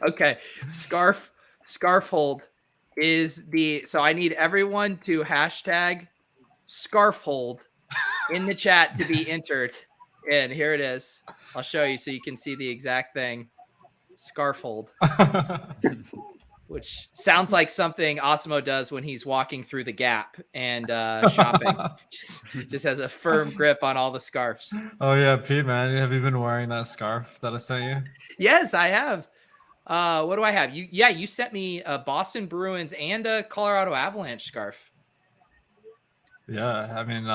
Okay, scarf hold is so I need everyone to hashtag scarf hold in the chat to be entered. And here it is. I'll show you so you can see the exact thing. Scarf hold, which sounds like something Awesemo does when he's walking through the Gap and shopping. just has a firm grip on all the scarves. Oh yeah, Pete, man, have you been wearing that scarf that I sent you? Yes, I have. What do I have? You sent me a Boston Bruins and a Colorado Avalanche scarf. Yeah, I mean,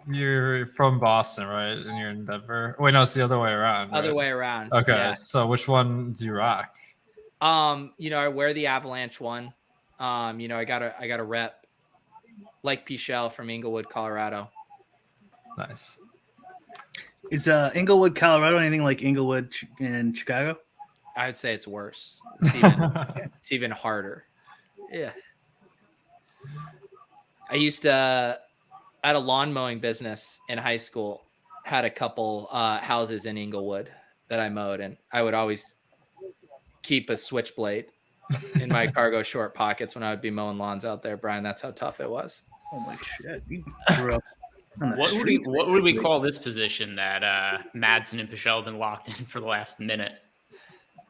you're from Boston, right? And you're in Denver. Wait, no, it's the other way around. Other right? way around. Okay, Yeah. so which one do you rock? I wear the Avalanche one. I got a rep like Pichel from Inglewood, Colorado. Nice. Is Inglewood, Colorado anything like Inglewood in Chicago? I would say it's worse. It's even harder. Yeah. I used to I had a lawn mowing business in high school. Had a couple houses in Inglewood that I mowed, and I would always keep a switchblade in my cargo short pockets when I would be mowing lawns out there, Brian. That's how tough it was. Holy shit. You grew up on the What streets, would we call this position that Madsen and Pichel have been locked in for the last minute?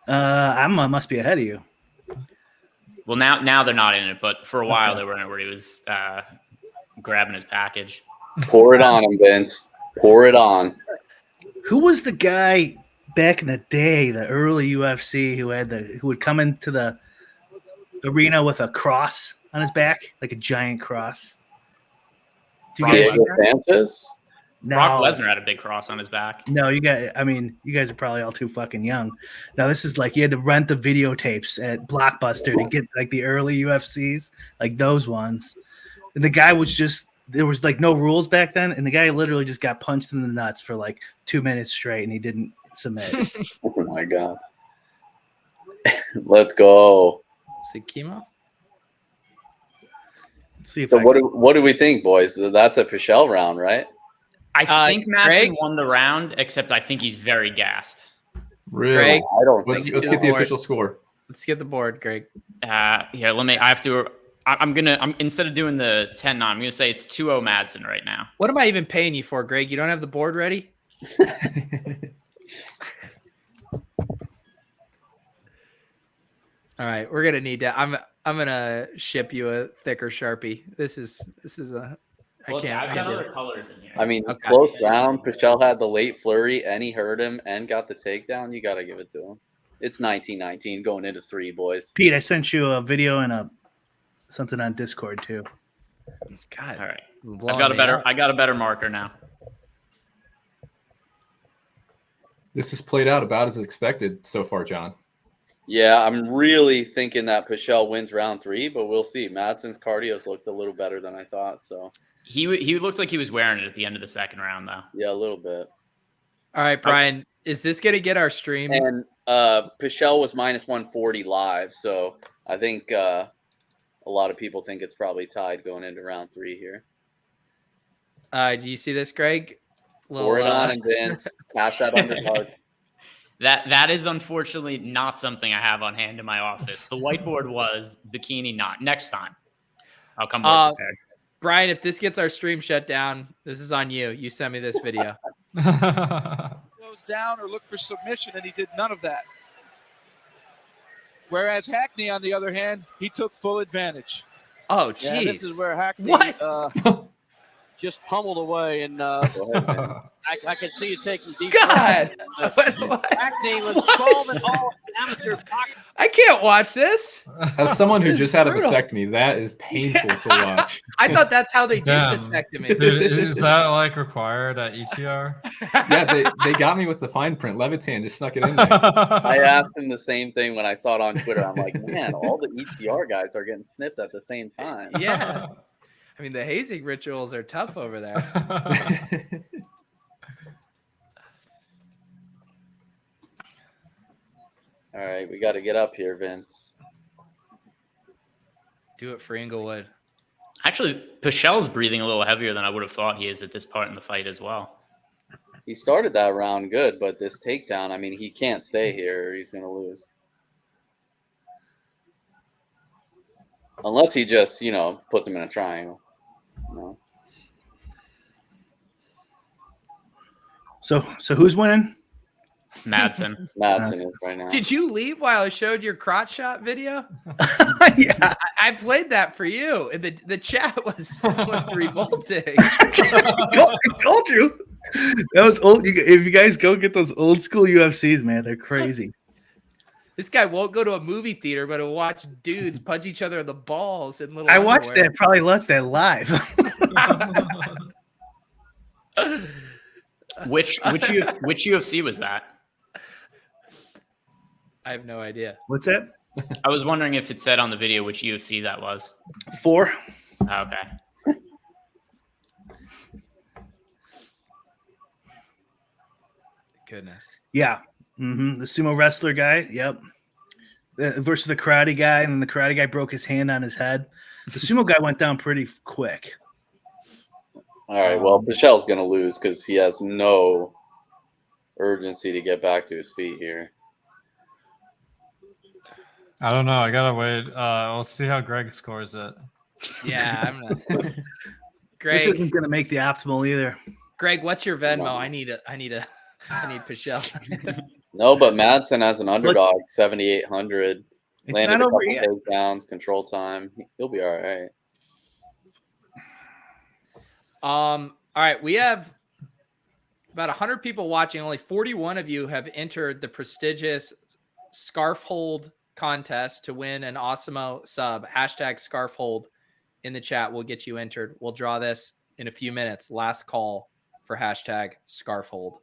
I must be ahead of you. Well, now they're not in it, but for a while they were in it where he was grabbing his package. Pour it on him, Vince. Pour it on. Who was the guy back in the day, the early UFC, who would come into the arena with a cross on his back, like a giant cross? Diego Sanchez? Brock Lesnar had a big cross on his back. No, you guys are probably all too fucking young. Now this is like you had to rent the videotapes at Blockbuster to get like the early UFCs, like those ones. And the guy was there was like no rules back then, and the guy literally just got punched in the nuts for like 2 minutes straight, and he didn't submit. Oh my god! Let's go. Is it chemo? Let's see if So what do we think, boys? That's a Pichel round, right? I think Madsen Greg? won the round, except I think he's very gassed. Really? Greg? I don't Let's think get so. the official score. Let's get the board, Greg. Here, I have to. I'm instead of doing the 10-9, I'm gonna say it's 2-0 Madsen right now. What am I even paying you for, Greg? You don't have the board ready? All right, we're gonna need to. I'm gonna ship you a thicker Sharpie. This is a. Well, I can't. I've I got can't do other it. colors in here. I mean, Okay. close round. Pichel had the late flurry, and he hurt him, and got the takedown. You got to give it to him. It's 19-19 going into 3, boys. Pete, I sent you a video and something on Discord too. God, All right, blowing I got a me better. up. I got a better marker now. This has played out about as expected so far, John. Yeah, I'm really thinking that Pichel wins round 3, but we'll see. Madsen's cardio's looked a little better than I thought, so He looked like he was wearing it at the end of the second round, though. yeah, a little bit. All right, Brian, is this gonna get our stream? And Pichel was minus 140 live, so I think a lot of people think it's probably tied going into round 3 here. Do you see this, Greg? Pour it on, and Vince, cash that underdog. That is unfortunately not something I have on hand in my office. The whiteboard was bikini not. Next time, I'll come more prepared. Brian, if this gets our stream shut down, this is on you. You send me this video. Goes down or look for submission, and he did none of that. Whereas Hackney, on the other hand, he took full advantage. Oh, Yeah, jeez. this is where Hackney just pummeled away, and Go ahead, Vince. I can see you taking deep God. breaths. What? Hackney was What? solving all amateur pocket. I can't watch this. As someone who This just is had a brutal. vasectomy, that is painful to watch. I thought that's how they did Damn. vasectomy. Dude, is that like required at ETR? Yeah, they got me with the fine print. Levitan just snuck it in there. I asked him the same thing when I saw it on Twitter. I'm like, man, all the ETR guys are getting snipped at the same time. Yeah. I mean, the hazing rituals are tough over there. All right, we got to get up here, Vince. Do it for Inglewood. Actually, Pichel's breathing a little heavier than I would have thought he is at this part in the fight as well. He started that round good, but this takedown, I mean, he can't stay here or he's going to lose. Unless he just, puts him in a triangle. No. So who's winning? Madsen. Madsen is right now. Did you leave while I showed your crotch shot video? Yeah, I played that for you. And the chat was revolting. I told you. That was old. If you guys go get those old school UFCs, man, they're crazy. This guy won't go to a movie theater, but he'll watch dudes punch each other in the balls in little I watched underwear. that, probably watched that live. Which UFC was that? I have no idea. What's that? I was wondering if it said on the video which UFC that was. 4. Okay. Goodness. Yeah. The sumo wrestler guy. Yep. Versus the karate guy, and then the karate guy broke his hand on his head. The sumo guy went down pretty quick. All right, well, Pichel's going to lose because he has no urgency to get back to his feet here. I don't know. I gotta wait. We'll see how Greg scores it. Yeah, I'm not. This Greg, isn't going to make the optimal either. Greg, what's your Venmo? I need Pichel. No, but Madsen as an underdog, 7,800. It's Landed not a over couple yet. takedowns, control time. He'll be all right. All right, we have about 100 people watching. Only 41 of you have entered the prestigious scarf hold contest to win an Awesemo sub. Hashtag scarf hold in the chat will get you entered. We'll draw this in a few minutes. Last call for hashtag scarf hold.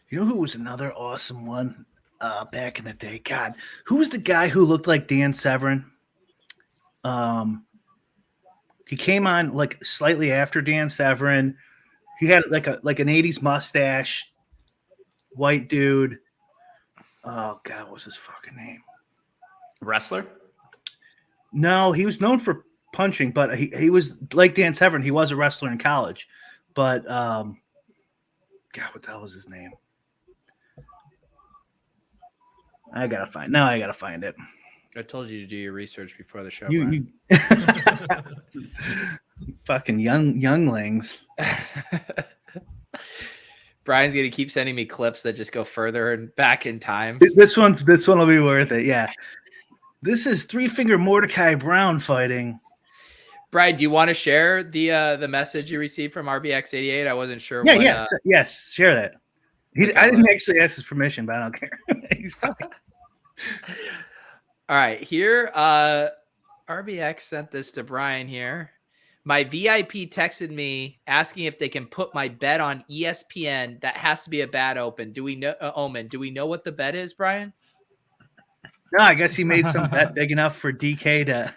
You know who was another awesome one back in the day? God, who was the guy who looked like Dan Severn? He came on like slightly after Dan Severn. He had like an 80s mustache, white dude. Oh God, what was his fucking name? Wrestler? No, he was known for punching, but he was like Dan Severn. He was a wrestler in college, but God, what the hell was his name? I gotta find it. I told you to do your research before the show. You fucking younglings. Brian's gonna keep sending me clips that just go further and back in time. This one will be worth it. Yeah, this is 3-Finger Mordecai Brown fighting. Brian, do you want to share the message you received from RBX88? I wasn't sure. Yes, share that. I didn't actually ask his permission, but I don't care. He's fine. All right, here, RBX sent this to Brian here. My VIP texted me asking if they can put my bet on ESPN. That has to be a bad open. Do we know Omen? Do we know what the bet is, Brian? No, I guess he made some bet big enough for DK to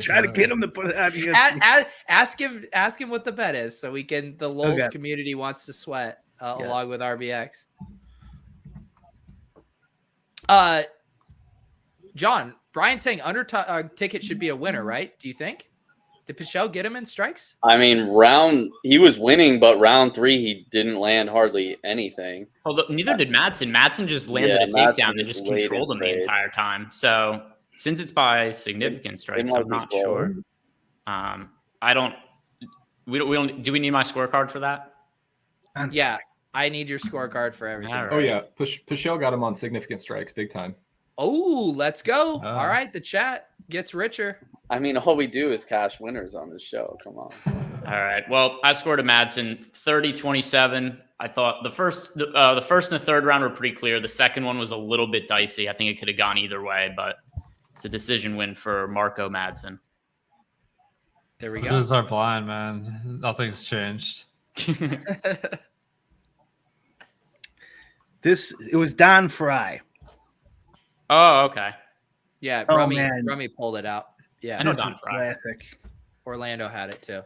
try to get him to put it on ESPN. Ask him what the bet is, so we can. The LOLz community wants to sweat along with RBX. John, Brian's saying ticket should be a winner, right? Do you think? Did Pichel get him in strikes? I mean, he was winning, but round 3 he didn't land hardly anything. Well, neither did Madsen. Madsen just landed a takedown and just controlled him the entire time. So since it's by significant strikes, I'm not sure. I don't. We don't. Do we need my scorecard for that? Yeah, I need your scorecard for everything. Right. Oh yeah, Pichel got him on significant strikes, big time. Oh, let's go. All right, the chat gets richer. I mean, all we do is cash winners on this show. Come on. All right. Well, I scored a Madsen 30-27. I thought the first and the third round were pretty clear. The second one was a little bit dicey. I think it could have gone either way, but it's a decision win for Marco Madsen. There we go. This is our blind, man. Nothing's changed. It was Don Fry. Oh, okay. Yeah, Oh, Rummy man. pulled it out. Yeah, I know This Don was Fry. classic. Orlando had it too.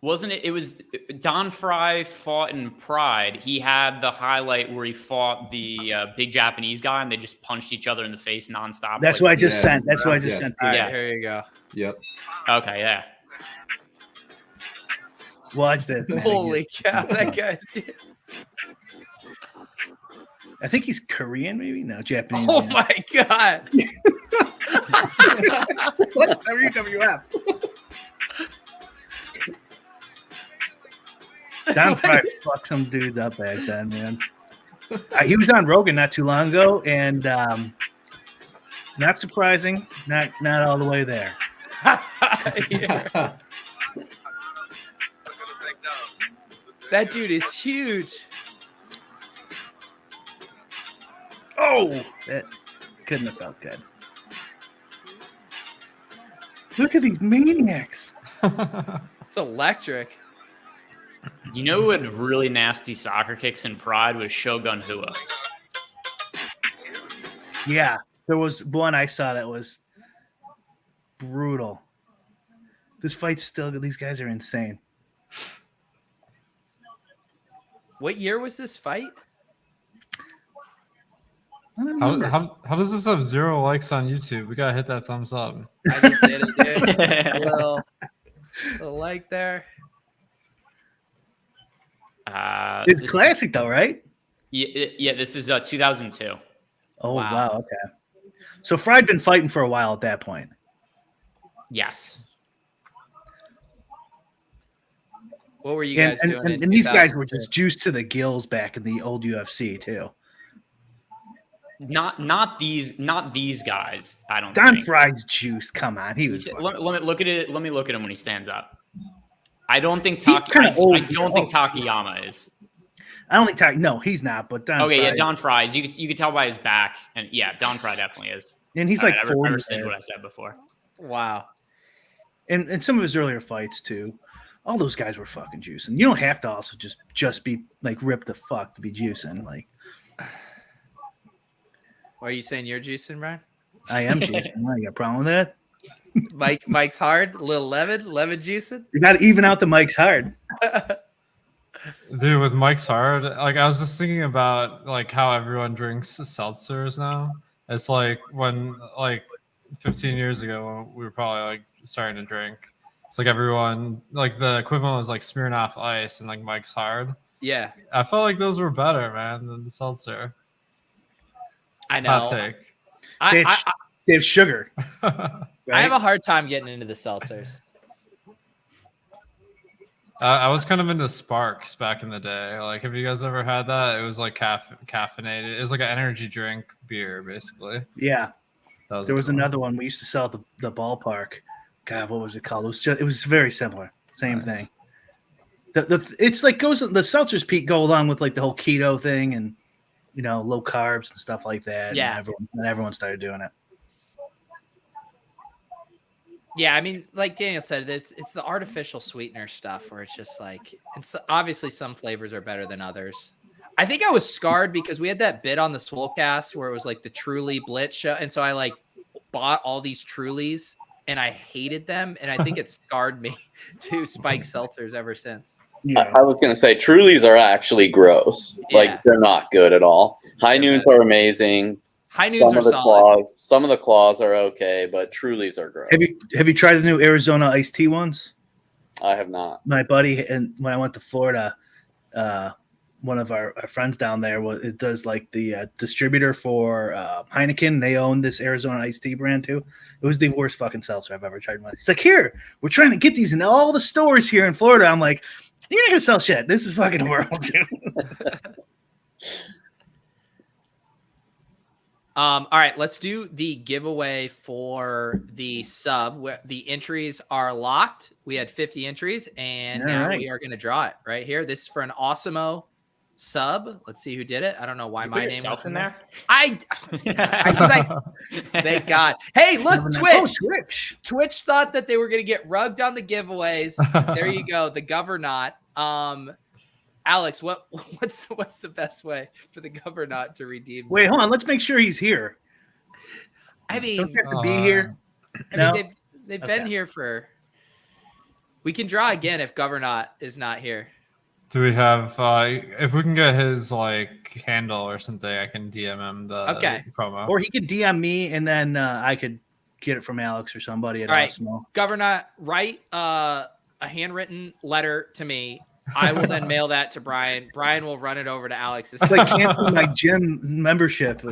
Wasn't it? It was Don Fry fought in Pride. He had the highlight where he fought the big Japanese guy, and they just punched each other in the face nonstop. That's what I just sent. That's what I just sent. All right, Yeah. here you go. Yep. Okay, yeah. Watch this. man. Holy cow, that guy's. I think he's Korean, maybe? No, Japanese. Oh man. my god. What's WWF? Don Fry fucked some dudes up back then, man. He was on Rogan not too long ago, and not surprising, not all the way there. Yeah. That dude is huge. Oh, that couldn't have felt good. Look at these maniacs. It's electric. You know who had really nasty soccer kicks in Pride was Shogun Hua. Yeah, there was one I saw that was brutal. This fight's still good. These guys are insane. What year was this fight? I don't remember. How does this have 0 likes on YouTube? We gotta hit that thumbs up. I just did it, dude. a little like there. It's classic though, right? Yeah, this is 2002. Oh Wow. wow, okay. So Fry'd been fighting for a while at that point. Yes. What were you guys doing? And these guys were just juiced to the gills back in the old UFC too. Not these guys. I don't. Don think. Fry's juice. Come on, he was. Let me look at it. Let me look at him when he stands up. I don't think He's kinda old. I don't think Takayama is. I don't think no, he's not. But Don. Okay, Fry, yeah, Don Fry's. You could tell by his back, and yeah, Don Fry definitely is. And he's All like right, 40. I rescind what I said before. Wow. And some of his earlier fights too. All those guys were fucking juicing. You don't have to also just be like ripped the fuck to be juicing. Like, Are you saying you're juicing, Brian? I am juicing. I got a problem with that. Mike's hard. A little lemon juicing. You got to even out the Mike's hard. Dude, with Mike's hard, like I was just thinking about like how everyone drinks seltzers now. It's like when like 15 years ago when we were probably like starting to drink. It's like everyone like the equivalent was like Smirnoff Ice and like Mike's hard. Yeah. I felt like those were better, man, than the seltzer. I know. Hot take. They have sugar. I have a hard time getting into the seltzers. I was kind of into Sparks back in the day. Like, have you guys ever had that? It was like caffeinated. It was like an energy drink beer, basically. Yeah. There was one. another one we used to sell at the ballpark. God, what was it called? It was very similar. Same thing. It's like the seltzers go along with like the whole keto thing and low carbs and stuff like that. Yeah. And everyone started doing it. Yeah, I mean, like Daniel said, it's the artificial sweetener stuff where it's just like, it's obviously some flavors are better than others. I think I was scarred because we had that bit on the Swolecast where it was like the Truly Blitz show. And so I like bought all these Trulies and I hated them. And I think it scarred me to spike seltzers ever since. Yeah. I was going to say Trulies are actually gross. Yeah. Like they're not good at all. High Noons are amazing. High Noons are solid. Some of the claws are okay, but Trulies are gross. Have you tried the new Arizona iced tea ones? I have not. My buddy, and when I went to Florida, one of our friends down there it does like the distributor for Heineken. They own this Arizona iced tea brand too. It was the worst fucking seltzer I've ever tried. He's like, here, we're trying to get these in all the stores here in Florida. I'm like, you're not gonna sell shit. This is fucking horrible, dude. All right, let's do the giveaway for the sub. The entries are locked. We had 50 entries, and now we are going to draw it right here. This is for an Awesemo sub. Let's see who did it. I don't know why my name was in there. I thank God. Hey, look, Twitch. Twitch thought that they were going to get rugged on the giveaways. There you go. The Governot. Alex, what's the best way for the Governot to redeem? Wait, hold on. Let's make sure he's here. I mean, don't you have to be here. I mean, they've been here for. We can draw again if Governot is not here. Do we have? If we can get his like handle or something, I can DM him the promo. Or he could DM me, and then I could get it from Alex or somebody at Awesemo. Governot, write a handwritten letter to me. I will then mail that to Brian. Brian will run it over to Alex. It's like canceling my gym membership.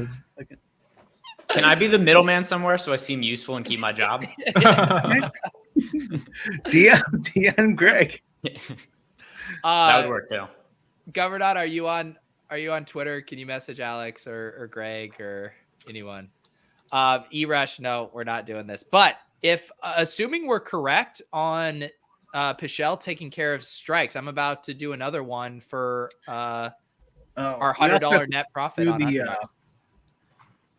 Can I be the middleman somewhere so I seem useful and keep my job? DM Greg. That would work too. Governot, are you on Twitter? Can you message Alex or Greg or anyone? Eresh, no, we're not doing this. But if assuming we're correct on Pichel taking care of strikes, I'm about to do another one for our $100 net profit on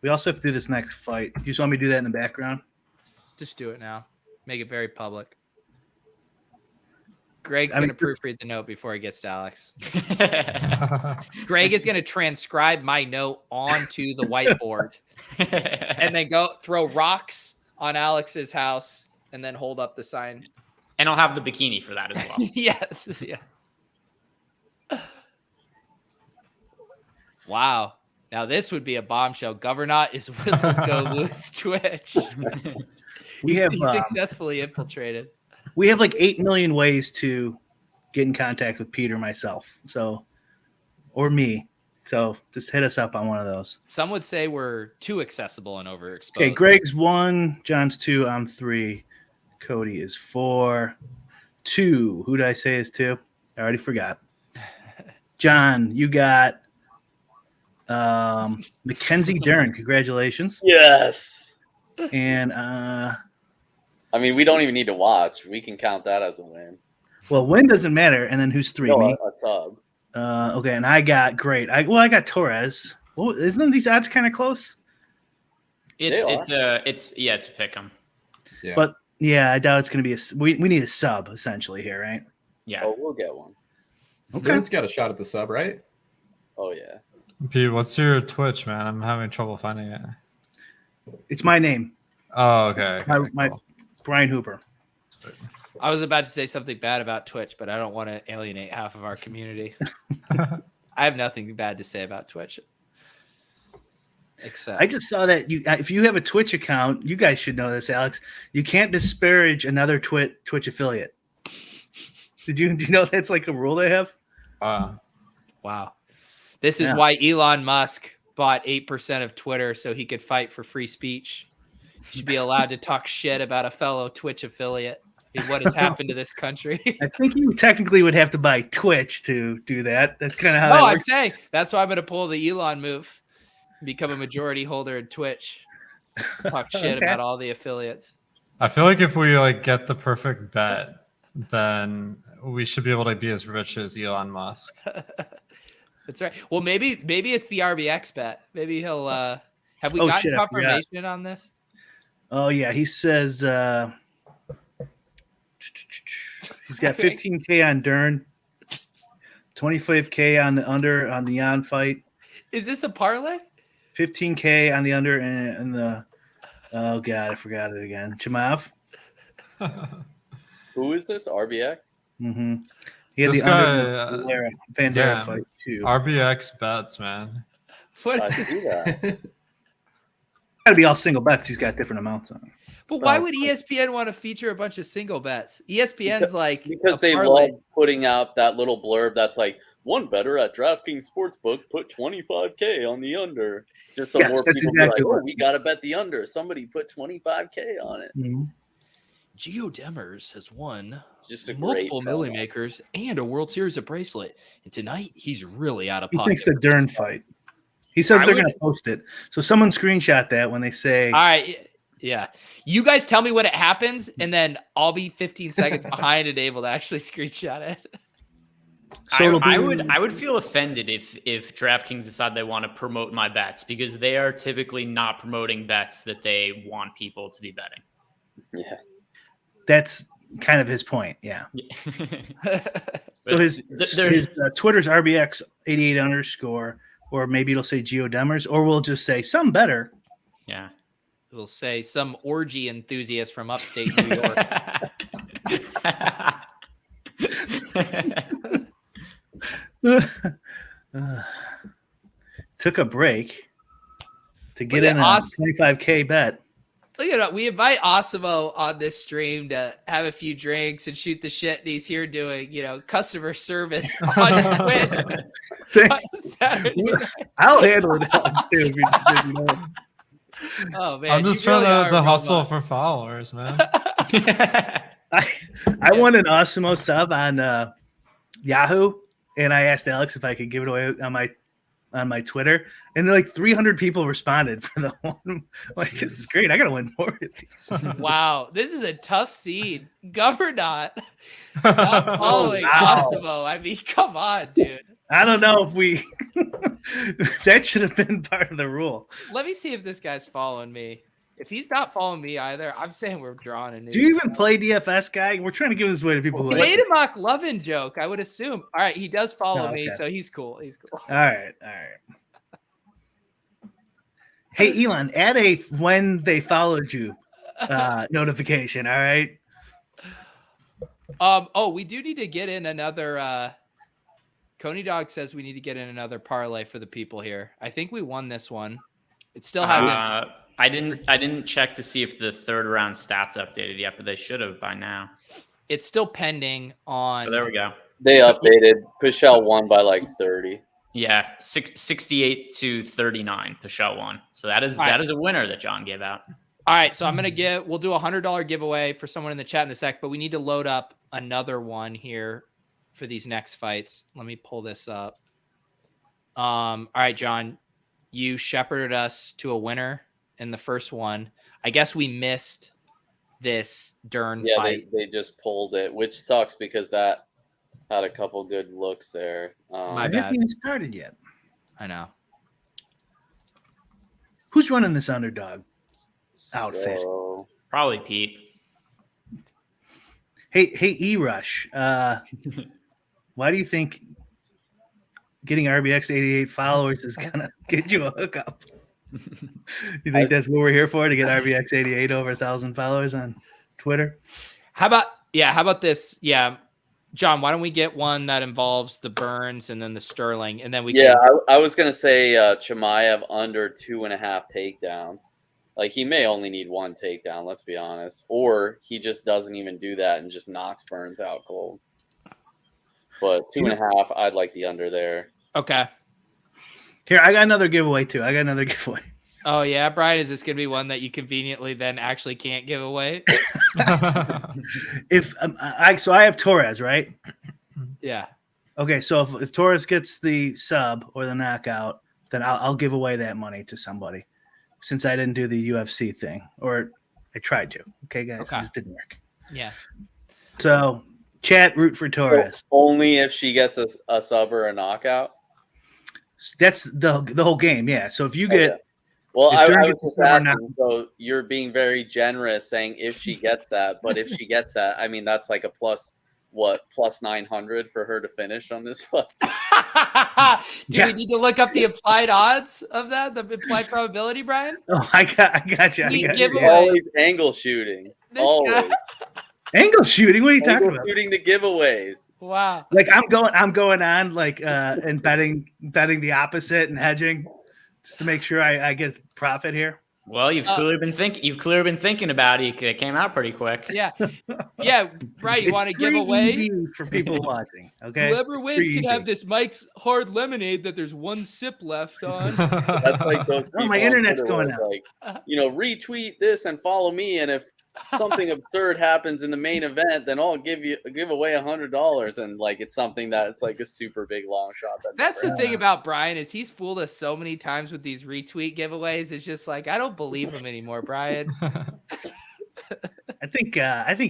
we also have to do this next fight. You just want me to do that in the background? Just do it now. Make it very public. Greg's going to proofread the note before he gets to Alex. Greg is going to transcribe my note onto the whiteboard and then go throw rocks on Alex's house and then hold up the sign. And I'll have the bikini for that as well. Yes. Yeah. Wow. Now this would be a bombshell. Governot is Whistles Go Loose Twitch. He successfully infiltrated. We have like 8 million ways to get in contact with Pete or myself. Or me. So just hit us up on one of those. Some would say we're too accessible and overexposed. Okay, Greg's 1, John's 2, I'm 3. Cody is 4. 2. Who did I say is 2? I already forgot. John, you got Mackenzie Dern. Congratulations. Yes. And I mean, we don't even need to watch. We can count that as a win. well, win doesn't matter. And then who's 3? No, Me. a sub. Okay, and I got great. I got Torres. Well, isn't these odds kind of close? It's a pick 'em. Yeah. But yeah, I doubt it's going to be we need a sub essentially here, right? Yeah. Oh, we'll get one. Okay. Dern's got a shot at the sub, right? Oh, yeah. Pete, what's your Twitch, man? I'm having trouble finding it. It's my name. Oh, okay. My Brian Hooper. I was about to say something bad about Twitch, but I don't want to alienate half of our community. I have nothing bad to say about Twitch. Except I just saw that if you have a Twitch account, you guys should know this, Alex. You can't disparage another Twitch affiliate. Do you know that's like a rule they have? Wow. This is why Elon Musk bought 8% of Twitter so he could fight for free speech. He should be allowed to talk shit about a fellow Twitch affiliate. I mean, what has happened to this country? I think you technically would have to buy Twitch to do that. That's kind of how. No, that I'm works. saying that's why I'm going to pull the Elon move, become a majority holder in Twitch, talk shit about all the affiliates. I feel like if we like get the perfect bet, then we should be able to be as rich as Elon Musk. That's right. Well, maybe it's the RBX bet. Maybe he'll. Have we gotten confirmation on this? Oh yeah, he says he's got 15K on Dern, 25K on the under on the on fight. Is this a parlay? 15K on the under and the. Oh god, I forgot it again. Chimaev. Who is this? RBX? Mm-hmm. He had This the guy, under Vandera fight too. RBX bets, man. What I is this? see that. Got to be all single bets. He's got different amounts on. But why would ESPN want to feature a bunch of single bets? ESPN's because they love putting out that little blurb that's like, one better at DraftKings Sportsbook put 25K on the under. Just so more people be like, oh, we got to bet the under. Somebody put 25K on it. Mm-hmm. Gio Demers has won just multiple Millie Makers and a World Series of bracelet. And tonight, he's really out of pocket. He thinks the Dern fight. He says they're going to post it. So someone screenshot that when they say. All right. Yeah. You guys tell me when it happens, and then I'll be 15 seconds behind and able to actually screenshot it. So I would feel offended if DraftKings decide they want to promote my bets, because they are typically not promoting bets that they want people to be betting. Yeah. That's kind of his point. Yeah. So his Twitter's RBX 88 underscore, or maybe it'll say Gio Demers, or we'll just say some better. Yeah. It'll say some orgy enthusiast from upstate New York. Took a break to get in a 25K bet. Look at that. We invite Awesemo on this stream to have a few drinks and shoot the shit. And he's here doing, customer service on Twitch. I'll handle it too. Oh man, I'm just trying to hustle for followers, man. I won an Awesemo sub on Yahoo, and I asked Alex if I could give it away on my Twitter, and like 300 people responded for the one. Like, this is great. I gotta win more of these. Wow, this is a tough scene. Not following Awesemo. I mean, come on, dude. I don't know if we that should have been part of the rule. Let me see if this guy's following me. If he's not following me either, I'm saying we're drawing a new. Do you even play DFS, guy? We're trying to give this away to people who made a mock loving joke, I would assume. All right, he does follow me, so he's cool. He's cool. All right. Hey, Elon, add a when they followed you notification. All right. Oh, we do need to get in another. Coney Dog says we need to get in another parlay for the people here. I think we won this one. It still hasn't. I didn't check to see if the third round stats updated yet, but they should have by now. It's still pending on. Oh, there we go. They updated. Pichel won by like 30. Yeah, 68 to 39. Pichel won. So that is a winner that John gave out. All right, so we'll do $100 giveaway for someone in the chat in a sec, but we need to load up another one here for these next fights. Let me pull this up. All right, John, you shepherded us to a winner in the first one. I guess we missed this Dern fight. They just pulled it, which sucks because that had a couple good looks there. My It bad. hasn't even started yet. I know. Who's running this underdog outfit? So, Probably Pete. Hey, E-Rush. Why do you think getting RBX 88 followers is gonna get you a hookup? You think that's what we're here for, to get RBX 88 over 1,000 followers on Twitter? How about this? Yeah, John, why don't we get one that involves the Burns and then the Sterling, and then we I was gonna say Chimaev under 2.5 takedowns. Like, he may only need one takedown, let's be honest, or he just doesn't even do that and just knocks Burns out cold. But 2.5, I'd like the under there. Okay. Here, I got another giveaway too. Oh yeah, Brian, is this gonna be one that you conveniently then actually can't give away? If I have Torres, right? Yeah. Okay, so if Torres gets the sub or the knockout, then I'll give away that money to somebody, since I didn't do the UFC thing, or I tried to. Okay, guys, Okay. it just didn't work. Yeah. So, chat, root for Torres. Only if she gets a sub or a knockout. That's the whole game, yeah. So if you get, Okay. Well, if I Dern was gets just the sub or asking, so you're being very generous saying if she gets that, but if she gets that, I mean, that's like a plus 900 for her to finish on this fight. Do we need to look up the implied odds of that? The implied probability, Brian? oh, I got you. Sweet I got giveaway. you. Always angle shooting. This Always. guy. Angle shooting. What are you talking Angle about? shooting the giveaways. Wow. Like I'm going on like and betting the opposite and hedging, just to make sure I get profit here. Well, you've clearly been thinking about it. It came out pretty quick. Yeah. Yeah, right. You It's want to give free away? EV for people watching. Okay. Whoever wins Free can EV. have this Mike's Hard Lemonade that there's one sip left on. That's like those people Oh, my on internet's Twitter going where out. it's like, retweet this and follow me, and if something absurd happens in the main event, then I'll give away $100, and like it's something that it's like a super big long shot. That's the thing about Brian, is he's fooled us so many times with these retweet giveaways. It's just like, I don't believe him anymore, Brian. I think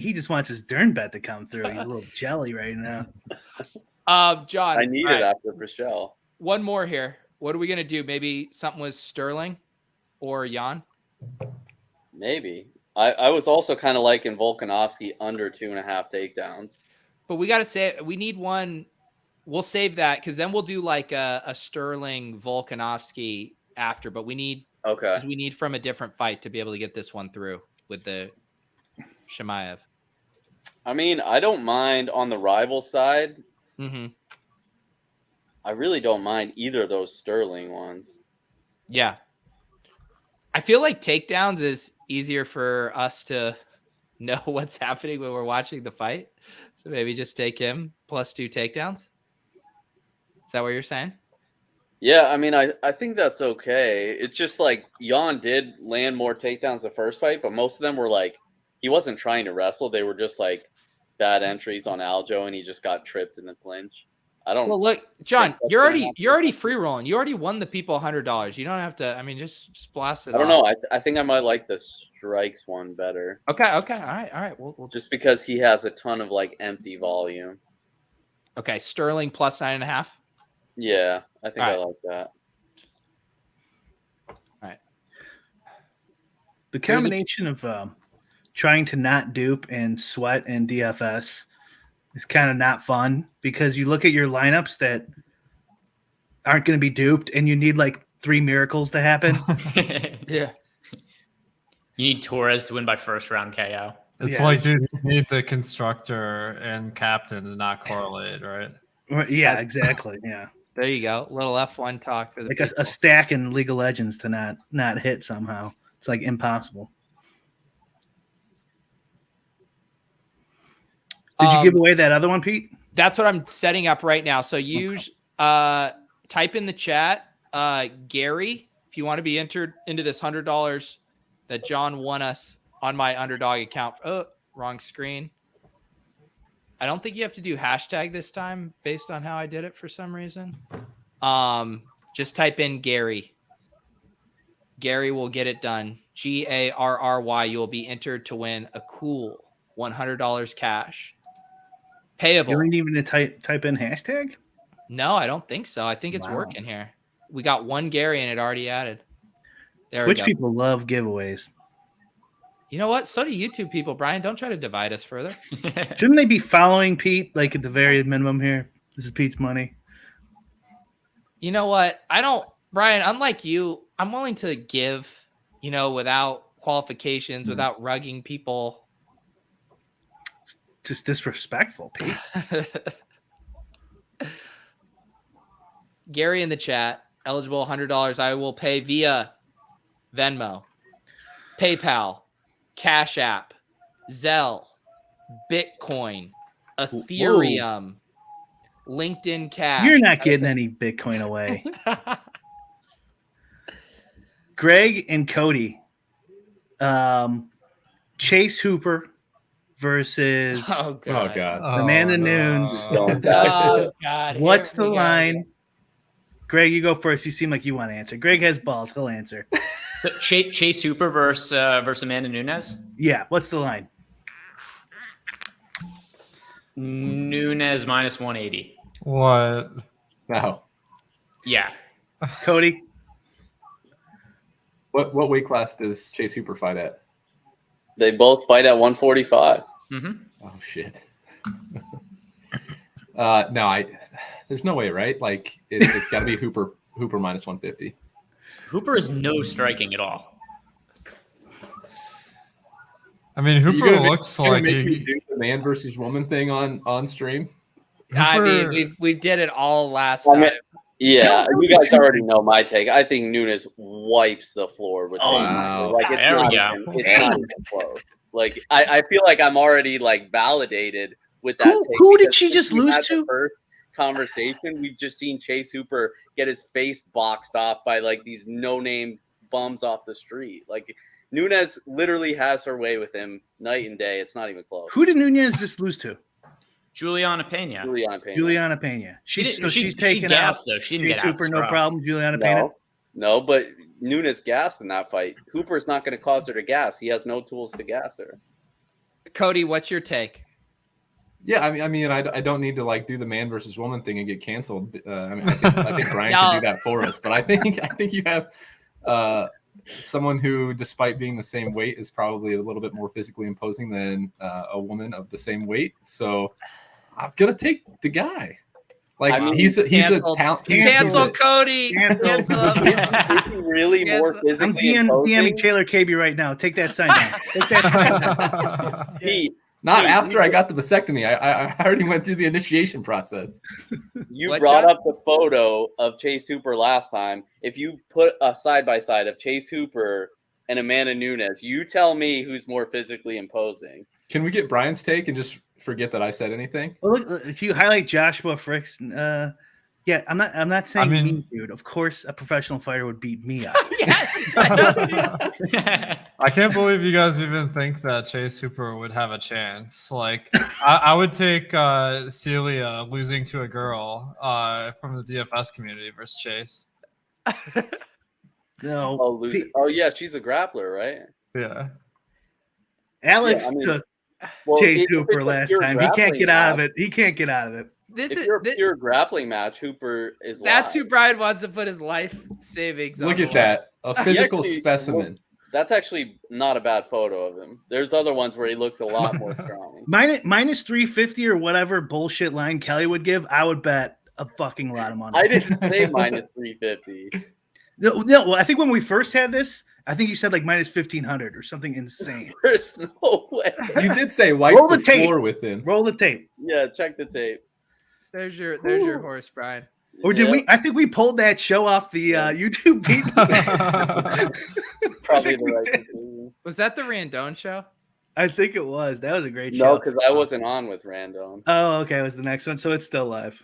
he just wants his Dern bet to come through. He's a little jelly right now. John, I need it after Michelle. One more here. What are we gonna do? Maybe something with Sterling or Jan? Maybe. I was also kind of liking Volkanovski under 2.5 takedowns. But we got to say, we need one. We'll save that because then we'll do like a Sterling Volkanovski after. But we need from a different fight to be able to get this one through with the Chimaev. I mean, I don't mind on the rival side. Mm-hmm. I really don't mind either of those Sterling ones. Yeah. I feel like takedowns is easier for us to know what's happening when we're watching the fight. So maybe just take him plus 2 takedowns. Is that what you're saying? Yeah, I mean, I think that's okay. It's just like Jan did land more takedowns the first fight, but most of them were like, he wasn't trying to wrestle. They were just like bad entries on Aljo, and he just got tripped in the clinch. I don't. Well, look, John, you're already free rolling. You already won the people $100. You don't have to. I mean, just blast it. I don't know. I think I might like the Strikes one better. Okay. All right. We'll just because he has a ton of like empty volume. Okay, Sterling plus 9.5. Yeah, I think I like that. All right. The combination of trying to not dupe and Sweat and DFS is kind of not fun, because you look at your lineups that aren't going to be duped and you need like 3 miracles to happen. Yeah. You need Torres to win by first round KO. It's like, dude, you need the constructor and captain to not correlate, right? Yeah, exactly. Yeah. There you go. Little F1 talk for the like a stack in League of Legends to not hit somehow. It's like impossible. Did you give away that other one, Pete? That's what I'm setting up right now. So use type in the chat, Gary, if you want to be entered into this $100 that John won us on my underdog account. Oh, wrong screen. I don't think you have to do hashtag this time based on how I did it for some reason. Just type in Gary. Gary will get it done. Garry. You will be entered to win a cool $100 cash. Payable. You ain't even to type in hashtag? No, I don't think so. I think it's working here. We got one Gary and it already added. There we Twitch go. people love giveaways. You know what? So do YouTube people, Brian. Don't try to divide us further. Shouldn't they be following Pete, like at the very minimum here? This is Pete's money. You know what? Brian, unlike you, I'm willing to give, without qualifications, without rugging people. Just disrespectful, Pete. Gary in the chat, eligible $100. I will pay via Venmo, PayPal, Cash App, Zelle, Bitcoin, Ethereum, LinkedIn Cash. You're not getting any Bitcoin away. Greg and Cody. Chase Hooper versus Amanda Nunes. Oh, God. What's the line? Greg, you go first. You seem like you want to answer. Greg has balls. He'll answer. Chase Hooper versus Amanda Nunes? Yeah. What's the line? Nunes minus 180. What? No. Yeah. Cody? What weight class does Chase Hooper fight at? They both fight at 145. Mm-hmm. Oh, shit. No, there's no way, right? Like, it's got to be Hooper minus 150. Hooper is no striking at all. I mean, Hooper looks like he do the man versus woman thing on stream. I mean, we did it all last time. Yeah, you guys already know my take. I think Nunes wipes the floor with wow. Like it's not even close. Like I feel like I'm already like validated with that take. Who did she just lose to? The first conversation, we've just seen Chase Hooper get his face boxed off by like these no-name bums off the street. Like Nunes literally has her way with him night and day. It's not even close. Who did Nunes just lose to? Juliana Pena. Juliana Pena. She's taken out. Though. She didn't Chase get Hooper, no problem. Juliana Pena. No, but Nunes gassed in that fight. Hooper's not going to cause her to gas. He has no tools to gas her. Cody, what's your take? Yeah, I mean, I don't need to like do the man versus woman thing and get canceled. I think Brian can do that for us. But I think you have someone who, despite being the same weight, is probably a little bit more physically imposing than a woman of the same weight. So I'm gonna take the guy. Like I mean, he's a talent. Cancel Cody. Cancel. Is he really more physically imposing? I'm DMing Taylor KB right now. Take that sign down. Take that sign down. After I got the vasectomy. I already went through the initiation process. You brought up the photo of Chase Hooper last time. If you put a side by side of Chase Hooper and Amanda Nunes, you tell me who's more physically imposing. Can we get Brian's take and just forget that I said anything? Well, look, if you highlight Joshua Fricks, yeah, I'm not saying me, dude. Of course, a professional fighter would beat me up. I can't believe you guys even think that Chase Hooper would have a chance. Like, I would take Celia losing to a girl from the DFS community versus Chase. No. Oh yeah, she's a grappler, right? Yeah. Alex took Chase Hooper last time. He can't get out of it. If you're a pure grappling match, Hooper is That's live. who Brian wants to put his life savings on. Look at that. A physical specimen. That's actually not a bad photo of him. There's other ones where he looks a lot more strong. Minus 350 or whatever bullshit line Kelly would give, I would bet a fucking lot of money. I didn't say minus 350. No, well, I think when we first had this, I think you said like minus 1,500 or something insane. There's no way. You did say wipe the floor with him. Roll the tape. Yeah, check the tape. There's your horse, Brian. Or did we? I think we pulled that show off the YouTube beat. Probably the right decision. Was that the Randone show? I think it was. That was a great show. No, because I wasn't on with Randone. Oh, okay. It was the next one, so it's still live.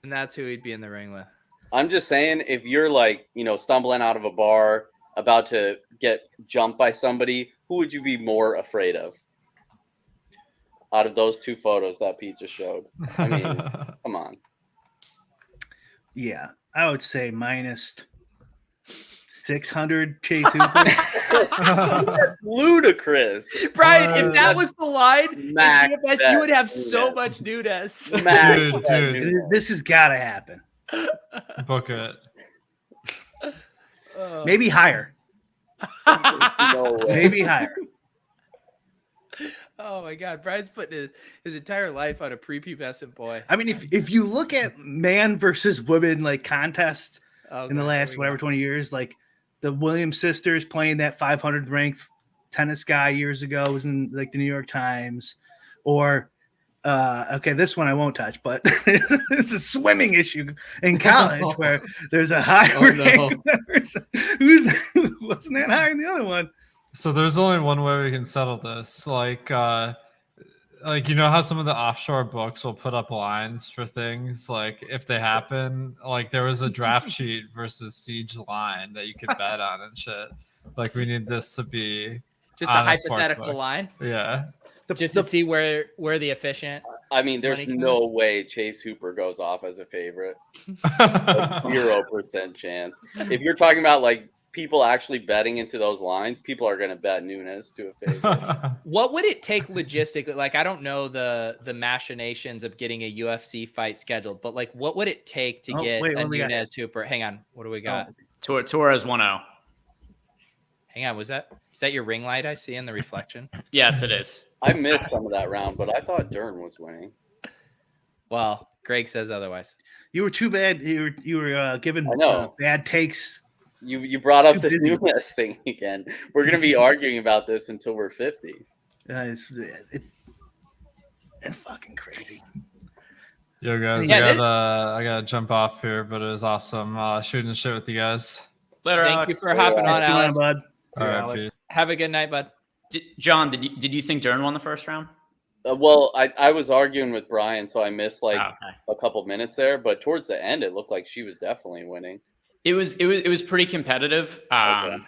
And that's who he'd be in the ring with. I'm just saying, if you're like, stumbling out of a bar, about to get jumped by somebody, who would you be more afraid of? out of those two photos that Pete just showed. I mean, come on. Yeah, I would say minus 600 Chase Hooper. That's ludicrous. Brian, if that was the line in Max DFS, bet you would have so Nunes. much Nunes. Max Dude, bet dude. Nunes. This has got to happen. Book it. Maybe higher. No way. Maybe higher. Oh my God, Brian's putting his entire life on a prepubescent boy. I mean, if you look at man versus women like contests Oh, in the God, last here we whatever go. 20 years, like the Williams sisters playing that 500 ranked tennis guy years ago was in like the New York Times, or okay, this one I won't touch, but it's a swimming issue in college where there's a high ranked person who wasn't that high in the other one. So there's only one way we can settle this. Like you know how some of the offshore books will put up lines for things, like if they happen. Like there was a draft cheat versus siege line that you could bet on and shit. Like we need this to be Just a on hypothetical sportsbook. line, Yeah. just to see where the efficient. I mean, there's Money no way Chase Hooper goes off as a favorite. 0% chance. If you're talking about like people actually betting into those lines, people are going to bet Nunes to a favorite. What would it take logistically? Like, I don't know the machinations of getting a UFC fight scheduled, but like, what would it take to get wait, a what do we got? Nunes Hooper? Hang on, what do we got? Torres 1-0. Hang on, is that your ring light I see in the reflection? Yes, it is. I missed some of that round, but I thought Dern was winning. Well, Greg says otherwise. You were too bad. You were given I know. bad takes. You brought up Too the busy. Nunes thing again. We're going to be arguing about this until we're 50. It's fucking crazy. Yo guys, Yeah, I gotta jump off here, but it was awesome shooting the shit with you guys. Later, Thank Alex. you for hopping on, Come on, Alex. bud. All right, Alex. peace. Have a good night, bud. John, did you think Dern won the first round? Well, I was arguing with Brian, so I missed like Oh, okay. a couple minutes there. But towards the end, it looked like she was definitely winning. It was pretty competitive. Okay.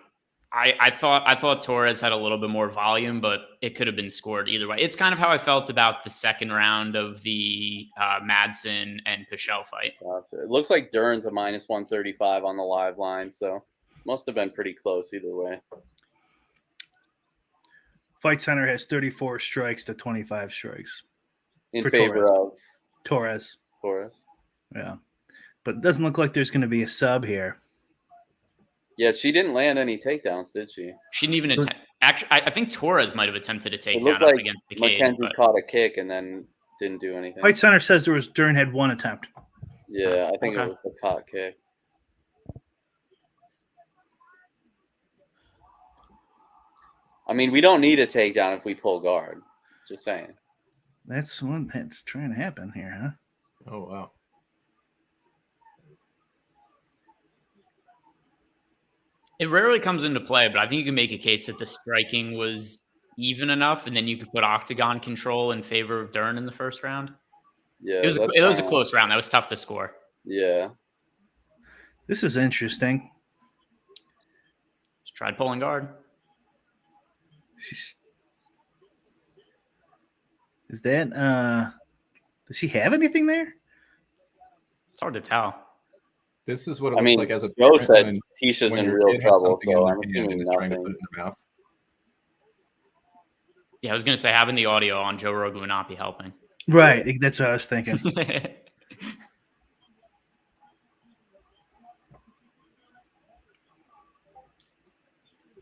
I thought Torres had a little bit more volume, but it could have been scored either way. It's kind of how I felt about the second round of the Madsen and Pichel fight. It looks like Dern's a minus 135 on the live line, so must have been pretty close either way. Fight Center has 34 strikes to 25 strikes. In For favor of Torres. Torres. Yeah. But it doesn't look like there's going to be a sub here. Yeah, she didn't land any takedowns, did she? She didn't even attempt. Actually, I think Torres might have attempted a It takedown looked up like against the cage. Mackenzie But caught a kick and then didn't do anything. Fight Center says Dern had one attempt. Yeah, I think Okay. it was the caught kick. I mean, we don't need a takedown if we pull guard. Just saying. That's one that's trying to happen here, huh? Oh, wow. it rarely comes into play, but I think you can make a case that the striking was even enough, and then you could put octagon control in favor of Dern in the first round. Yeah, It was a close round. That was tough to score. Yeah. This is interesting. Just tried pulling guard. Is that does she have anything there? It's hard to tell. This is what it I looks mean, like as a Joe parent said when- Tisha's when in your real kid has trouble, something in so their I'm hand assuming and is trying to nothing. put it in their mouth. Yeah, I was gonna say having the audio on Joe Rogan would not be helping. Right, that's what I was thinking.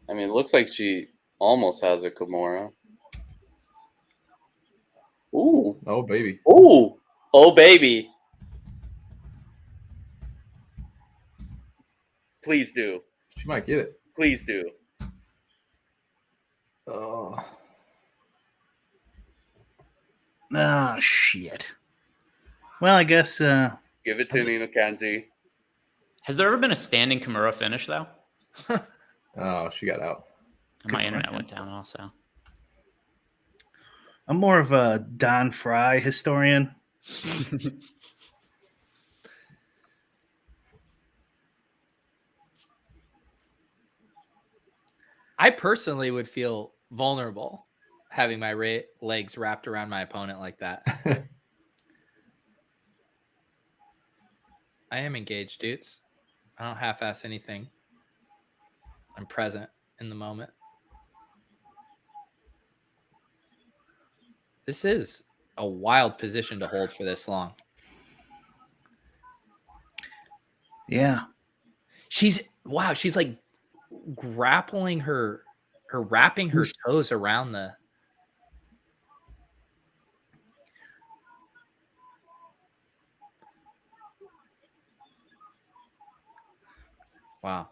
I mean, it looks like she almost has a Kimura. Ooh. Oh, baby. Ooh. Oh, baby. Please do. She might get it. Please do. Oh. Oh shit. Well, I guess Give it to me, Mackenzie. Has there ever been a standing Kimura finish though? Oh, she got out. My internet went down also. I'm more of a Don Fry historian. I personally would feel vulnerable having my legs wrapped around my opponent like that. I am engaged, dudes. I don't half-ass anything. I'm present in the moment. This is a wild position to hold for this long. Yeah. She's like grappling her wrapping her toes around the. Wow.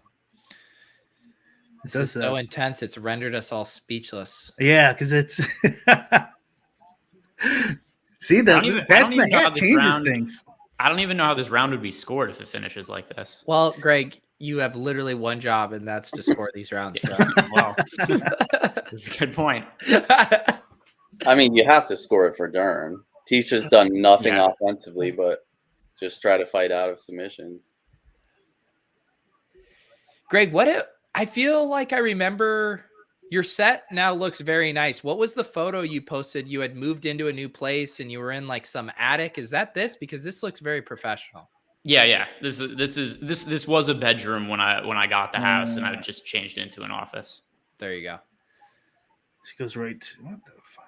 This is so intense. It's rendered us all speechless. Yeah, because it's see the best in the hat changes things. I don't even know how this round would be scored if it finishes like this. Well, Greg, you have literally one job, and that's to score these rounds for us. Wow. That's a good point. I mean, you have to score it for Dern. Tisha's done nothing offensively, but just try to fight out of submissions. Greg, I feel like I remember your set now looks very nice. What was the photo you posted? You had moved into a new place and you were in like some attic. Is that this? Because this looks very professional. Yeah. This was a bedroom when I got the house, and I just changed it into an office. There you go. She goes right to what the fuck?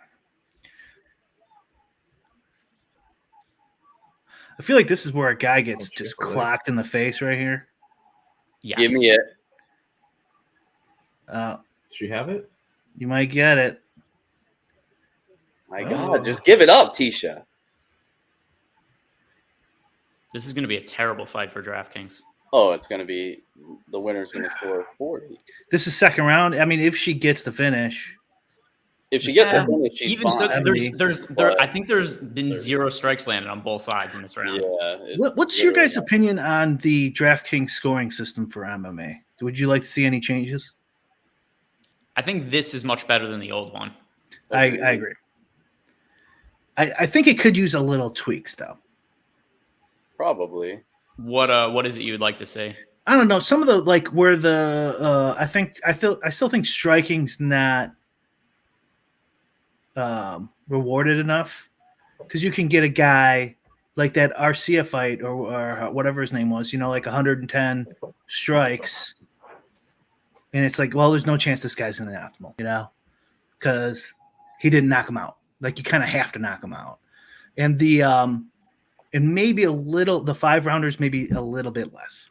I feel like this is where a guy gets just clocked in the face right here. Yes. Give me it. Does she have it? You might get it. My God, just give it up, Tisha. This is going to be a terrible fight for DraftKings. Oh, it's going to be the winner's going to score 40. This is second round. I mean, if she gets the finish. If she gets the finish, she's even fine. So, I think there's been 0 strikes landed on both sides in this round. Yeah. What's your guys' opinion on the DraftKings scoring system for MMA? Would you like to see any changes? I think this is much better than the old one. I agree. I think it could use a little tweaks, though. Probably. What is it you would like to see? I don't know. Some of the like where the I still think striking's not rewarded enough, because you can get a guy like that Arcia fight or whatever his name was, like 110 strikes, and it's like, well, there's no chance this guy's in the optimal, because he didn't knock him out. Like, you kind of have to knock him out, and and maybe a little, the 5-rounders maybe a little bit less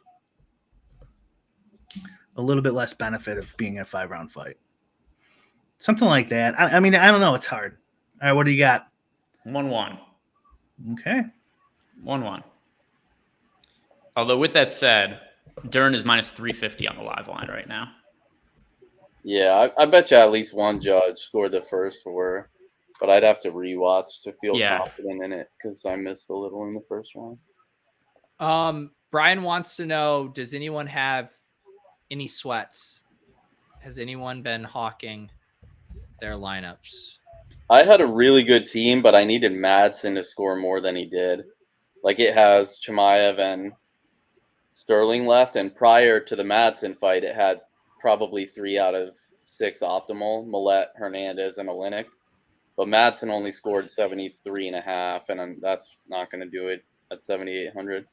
benefit of being a 5-round fight. Something like that. I mean, I don't know. It's hard. All right, what do you got? 1-1. Okay. 1-1. Although, with that said, Dern is minus 350 on the live line right now. Yeah, I bet you at least one judge scored the first for her, but I'd have to rewatch to feel confident in it, because I missed a little in the first round. Brian wants to know, does anyone have any sweats? Has anyone been hawking their lineups? I had a really good team, but I needed Madsen to score more than he did. Like, it has Chimaev and Sterling left, and prior to the Madsen fight, it had probably 3 out of 6 optimal: Millette, Hernandez, and Olynyk. But Madsen only scored 73.5, and that's not going to do it at 7,800.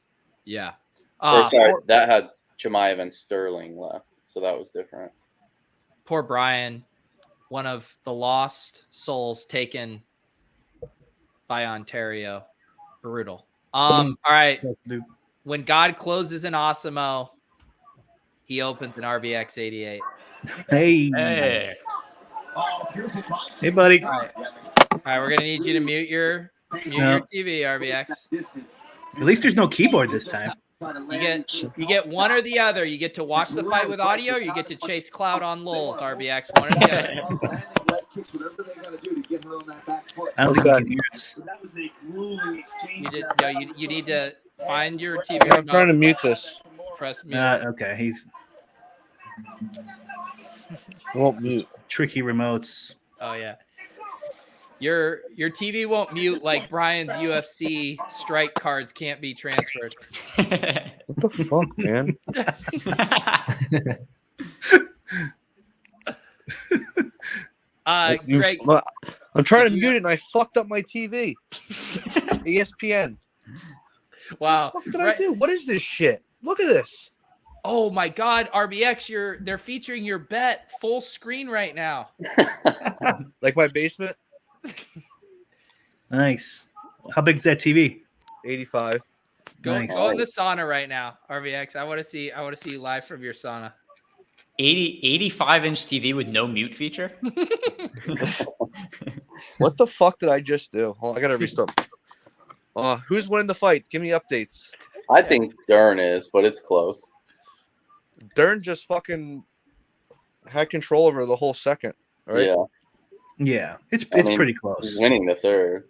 Yeah. That had Chimaev and Sterling left, so that was different. Poor Brian, one of the lost souls taken by Ontario. Brutal. All right. When God closes an Awesemo, he opens an RBX 88. Hey, buddy. All right, we're gonna need you to mute your TV, RBX. At least there's no keyboard this time. You get one or the other. You get to watch the fight with audio, or you get to chase cloud on LOLz, RBX. One or the other. I don't think you can hear us. You need to find your TV. I'm trying to mute this. Press mute. Okay, he's won't mute. Tricky remotes. Oh yeah. Your TV won't mute like Brian's UFC Strike cards can't be transferred. What the fuck, man? Greg, I'm trying to did you- mute it and I fucked up my TV. ESPN. wow. What the fuck did I do? What is this shit? Look at this. Oh my God, RBX, they're featuring your bet full screen right now. Like my basement, Nice. How big is that TV? 85. Go Nice. in the sauna right now, RBX. I want to see you live from your sauna. 85-inch TV with no mute feature. What the fuck did I just do? Hold on, I gotta restart. Who's winning the fight? Give me updates. I think Dern is, but it's close. Dern just fucking had control over the whole second. Right? Yeah, Yeah, it's mean, pretty he's close. winning the third.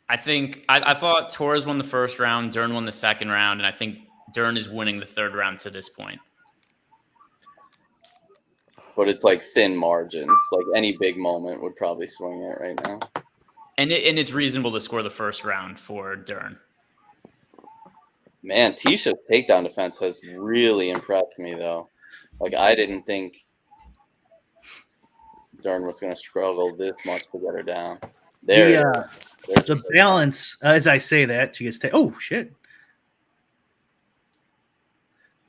I think I thought Torres won the first round, Dern won the second round, and I think Dern is winning the third round to this point. But it's like thin margins. Like any big moment would probably swing it right now. And it's reasonable to score the first round for Dern. Man, Tisha's takedown defense has really impressed me, though. Like, I didn't think Dern was going to struggle this much to get her down. There's The balance, as I say that, she gets oh shit.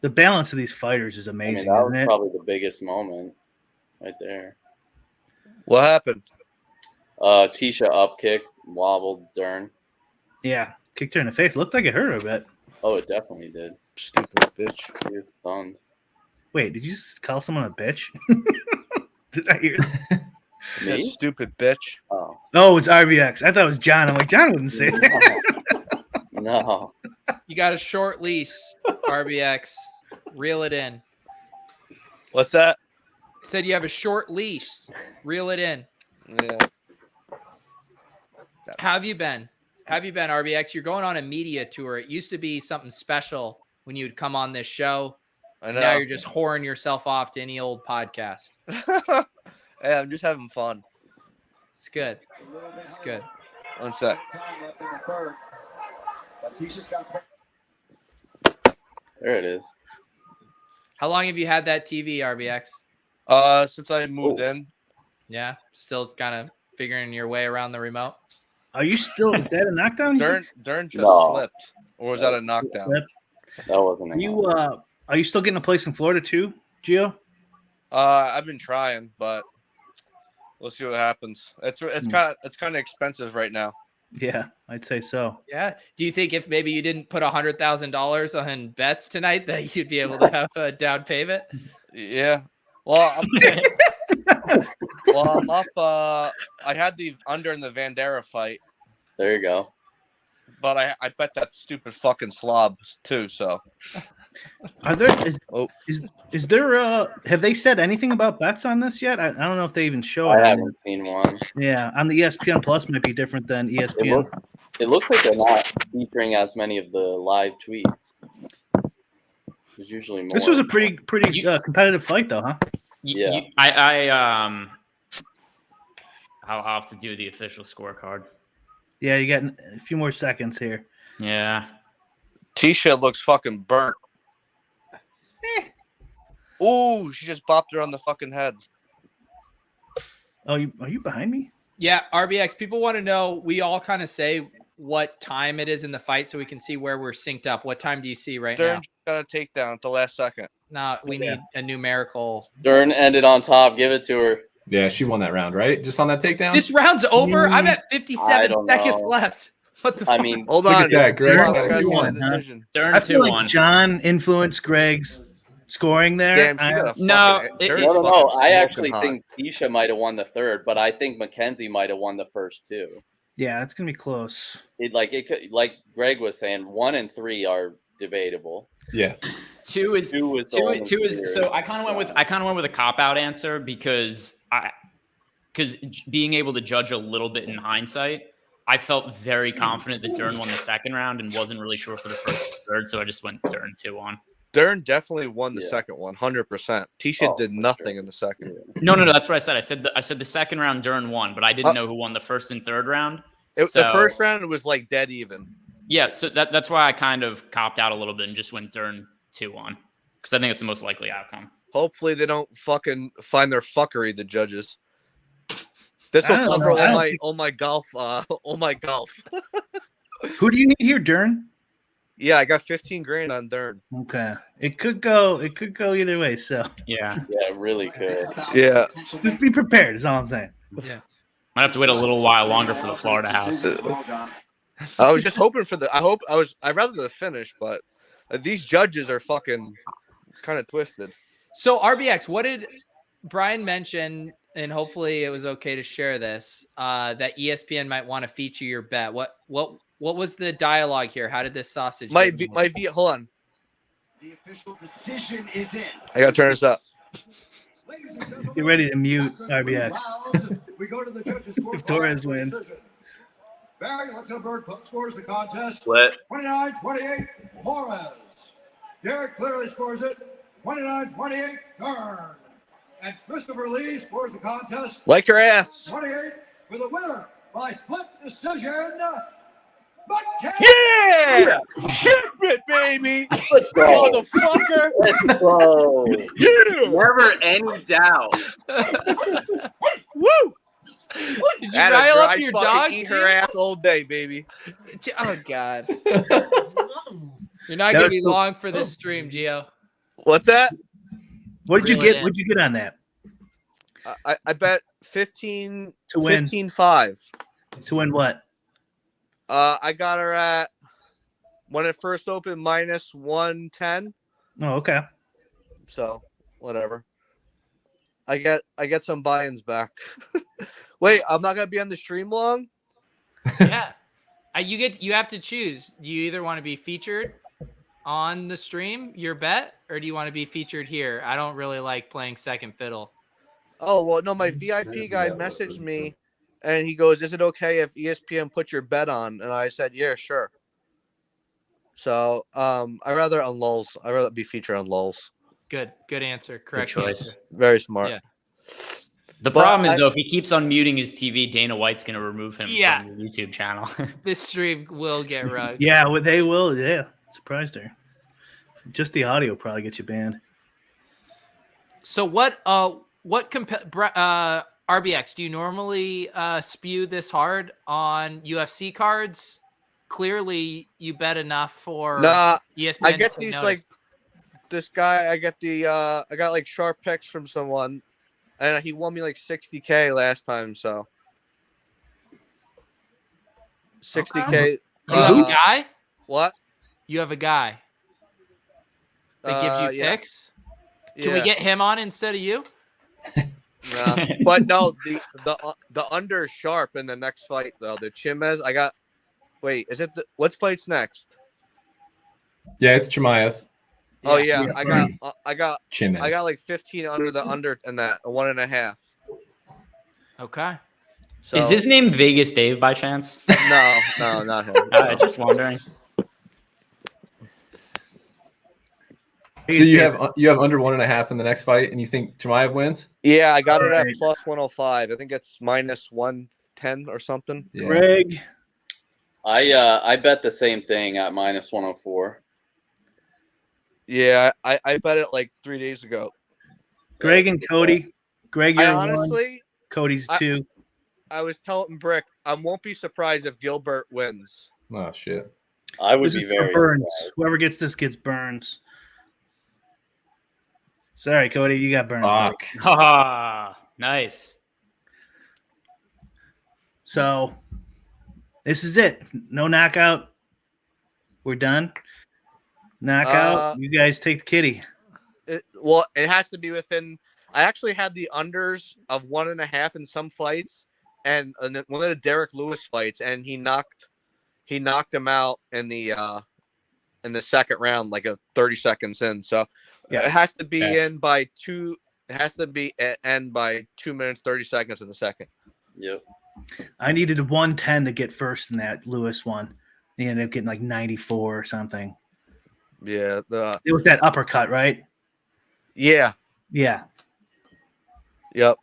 The balance of these fighters is amazing, that isn't was it? probably the biggest moment right there. What happened? Tisha up kick, wobbled Dern. Yeah, kicked her in the face. Looked like it hurt her a bit. Oh, it definitely did. Stupid bitch. She was stunned. Wait, did you just call someone a bitch? Did I hear that? That Me? stupid bitch. Oh. Oh, it's RBX. I thought it was John. I'm like, John wouldn't say that. No. You got a short leash, RBX. Reel it in. What's that? Said you have a short leash. Reel it in. Yeah. How have you been? RBX? You're going on a media tour. It used to be something special when you would come on this show. I know. Now you're just whoring yourself off to any old podcast. Hey, I'm just having fun. It's good. It's good. One sec. There it is. How long have you had that TV, RBX? Since I moved in. Yeah, still kind of figuring your way around the remote. Are you still is that a knockdown? Dern just No. slipped. Or was that a knockdown? Slipped? That wasn't Are you still getting a place in Florida too, Gio? I've been trying, but we'll see what happens. It's kind of expensive right now. Yeah, I'd say so. Yeah. Do you think if maybe you didn't put $100,000 on bets tonight that you'd be able to have a down payment? Yeah. Well, I'm up. I had the under in the Vandera fight, There you go. but I bet that stupid fucking slob too. So Are there is there have they said anything about bets on this yet? I don't know if they even show it. I haven't seen one. Yeah, on the ESPN Plus might be different than ESPN. It looks like they're not featuring as many of the live tweets. There's usually more. This was a pretty competitive fight, though, huh? Yeah. I'll have to do the official scorecard. Yeah, you got a few more seconds here. Yeah. Tisha looks fucking burnt. Ooh, she just bopped her on the fucking head. Oh, are you behind me? Yeah, RBX, people want to know, we all kind of say what time it is in the fight so we can see where we're synced up. What time do you see right Dern got a takedown at the last second. now? No, we need a numerical. Dern ended on top. Give it to her. Yeah, she won that round, right? Just on that takedown? This round's over. I'm at I 57 don't seconds know. left. What the I fuck? mean, Hold Look on. at that, Greg. Hold on, Dern guys, 2-1, the decision. Dern I feel 2-1. like John influenced Greg's scoring there. Damn, she got a No, fucking, it- Dern's no. fucking I smoking actually hot. think Tisha might have won the third, but I think Mackenzie might have won the first two. Yeah, it's gonna be close. It could, like Greg was saying, 1 and 3 are debatable. Yeah. Two is Two is the two, only two is theory. so I kind of went with a cop out answer because being able to judge a little bit in hindsight, I felt very confident that Dern won the second round and wasn't really sure for the first and third, so I just went Dern 2-1. Dern definitely won the Yeah. second one, 100%. Tisha did for nothing sure. in the second. No, that's what I said. I said the second round Dern won, but I didn't know who won the first and third round. The So- first round was like dead even. Yeah, so that's why I kind of copped out a little bit and just went Dern 2-1 because I think it's the most likely outcome. Hopefully they don't fucking find their fuckery, the judges. This will I don't cover know. all my golf. All my golf. Who do you need here, Dern? Yeah, I got 15 grand on Dern. Okay. It could go either way. So Yeah. Yeah, really could. Yeah. just be prepared. Is all I'm saying. Yeah. Might have to wait a little while longer for the Florida house. I was just hoping for I'd rather the finish, but these judges are fucking kind of twisted. So RBX, what did Brian mention? And hopefully it was okay to share this. That ESPN might want to feature your bet. What was the dialogue here? How did this sausage? Hold on. The official decision is in. I gotta turn this up. Get ready to mute RBX. We go to the judges' If Torres wins. Barry Luxembourg scores the contest. What? 29-28, Torres. Derek clearly scores it. 29-28, Dern. And Christopher Lee scores the contest. Like your ass. 28 with a winner by split decision. Yeah! Ship it, baby! Motherfucker! Whoa. Yeah! Never any doubt. Woo! Did you rile up your dog? Eat her ass all day, baby. Oh God. You're not gonna be long for this stream, Gio. What's that? What did you Reel it get? in. What'd you get on that? I bet 15 To win. 15-5. To win what? I got her at when it first opened minus 110. Oh, okay. So whatever. I get some buy-ins back. Wait, I'm not gonna be on the stream long. Yeah. You have to choose. Do you either want to be featured on the stream, your bet, or do you want to be featured here? I don't really like playing second fiddle. Oh well, no, my VIP guy messaged me, and he goes, "Is it okay if ESPN put your bet on?" And I said, "Yeah, sure." So, I rather on LOLz. I rather be featured on LOLz. Good answer. Correct Good choice. answer. Very smart. Yeah. The problem is, though, if he keeps unmuting his TV, Dana White's going to remove him Yeah. from the YouTube channel. This stream will get rugged. Yeah, well, they will. Yeah, surprised there. Just the audio probably gets you banned. So RBX, do you normally spew this hard on UFC cards? Clearly, you bet enough for ESPN. I get to these notice. like this guy. I got like sharp picks from someone, and he won me like 60K last time. So 60K. You have a guy? What? You have a guy that gives you yeah. picks? Can we get him on instead of you? No. But no, the under is sharp in the next fight though. The Chimez, I got. Wait, is it what's fights next? Yeah, it's Chimaev. Oh yeah, I got Chimez. I got like 15 under the under and that 1.5. Okay. So, Is his name Vegas Dave by chance? No, not him. Just wondering. So you have under 1.5 in the next fight, and you think Chimaev wins? Yeah, I got it at plus 105. I think it's minus 110 or something. Yeah. Greg. I bet the same thing at minus 104. Yeah, I bet it like 3 days ago. Greg and Cody. Greg, you're honestly, 1. Cody's 2. I was telling Brick, I won't be surprised if Gilbert wins. Oh shit! I would This be is for very Burns. surprised. Whoever gets this gets Burns. Sorry, Cody, you got Burns. Fuck. Ha! Nice. So this is it. No knockout. We're done. Knockout. You guys take the kitty. It has to be within. I actually had the unders of 1.5 in some fights, and one of the Derek Lewis fights, and he knocked him out in the second round, like 30 seconds in. So Yeah. it has to be in by 2. It has to be end by 2 minutes 30 seconds in the second. Yep. I needed 110 to get first in that Lewis one. He ended up getting like 94 or something. Yeah. It was that uppercut, right? Yeah. Yeah. Yep.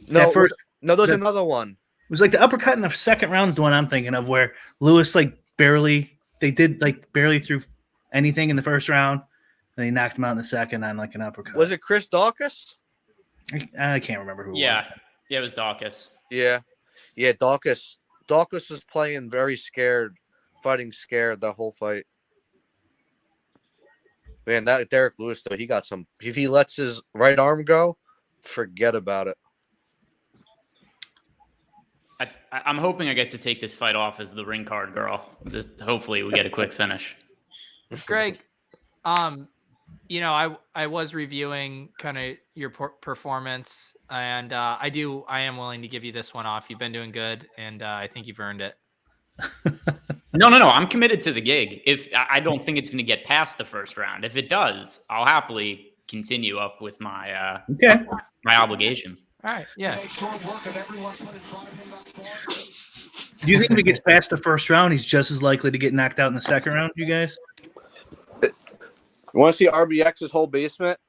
No, First, there's another one. It was like the uppercut in the second round is the one I'm thinking of, where Lewis barely threw anything in the first round, and he knocked him out in the second on like an uppercut. Was it Chris Dawkins? I can't remember who it was. Yeah, it was Dawkins. Yeah. Dawkins was playing very scared, fighting scared that whole fight. Man, that Derek Lewis though, he got some. If he lets his right arm go, forget about it. I'm hoping I get to take this fight off as the ring card girl. Just hopefully we get a quick finish. Greg, you know, I was reviewing kind of your performance, and I am willing to give you this one off. You've been doing good, and I think you've earned it. No. I'm committed to the gig. If I don't think it's going to get past the first round. If it does, I'll happily continue up with my my obligation. All right, yeah. Do you think if he gets past the first round, he's just as likely to get knocked out in the second round, you guys? You want to see RBX's whole basement?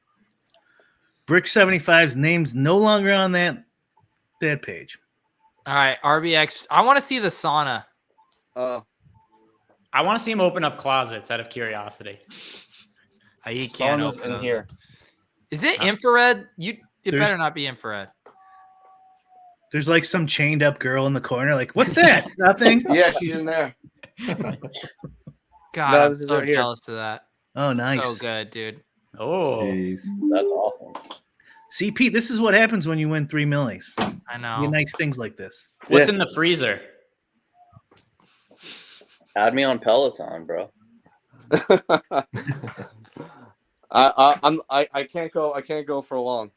Brick 75's name's no longer on that page. All right, RBX. I want to see the sauna. I want to see him open up closets out of curiosity. He can't open in here. Is it infrared? It There's- better not be infrared. There's like some chained up girl in the corner. Like, what's that? Nothing. Yeah, she's in there. God, No, I'm this is so right here. jealous of that. Oh, nice. So good, dude. Oh, Jeez. That's awesome. See, Pete, this is what happens when you win 3 millies. I You know. get nice things like this. what's in the freezer? Add me on Peloton, bro. I can't go for long.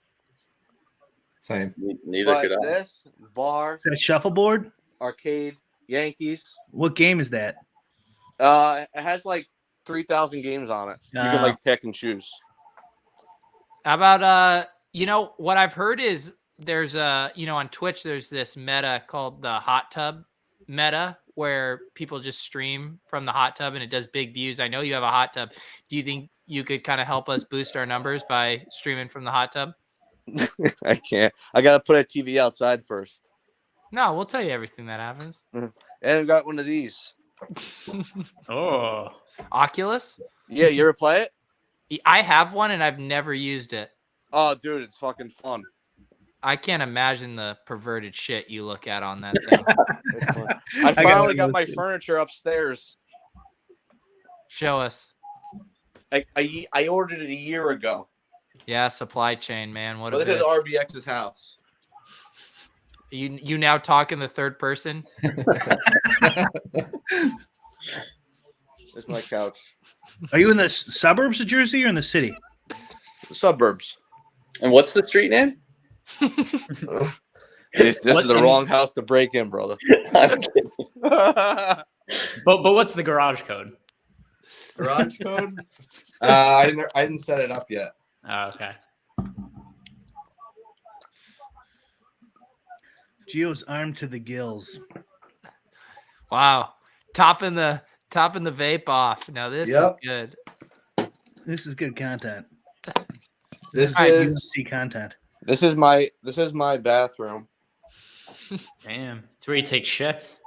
Same. Neither But could I. this bar, Is that shuffleboard? arcade, Yankees. What game is that? It has like 3,000 games on it. You can like pick and choose. How about you know what I've heard is there's on Twitch there's this meta called the hot tub meta where people just stream from the hot tub and it does big views. I know you have a hot tub. Do you think you could kind of help us boost our numbers by streaming from the hot tub? I can't. I gotta put a TV outside first. No, we'll tell you everything that happens. And I got one of these. Oh, Oculus? Yeah, you ever play it? I have one and I've never used it. Oh, dude, it's fucking fun. I can't imagine the perverted shit you look at on that thing. It's fun. I finally got my furniture upstairs. Show us. I ordered it a year ago. Yeah, supply chain, man. What a Well, this is bitch. RBX's house. You now talk in the third person? It's my couch. Are you in the suburbs of Jersey or in the city? The suburbs. And what's the street name? This is the wrong house to break in, brother. I'm kidding. but what's the garage code? Garage code? I didn't set it up yet. Oh, okay. Gio's armed to the gills. Wow. Topping the vape off. Now this is good. This is good content. This All right, is UFC content. this is my bathroom. Damn, it's where you take shits.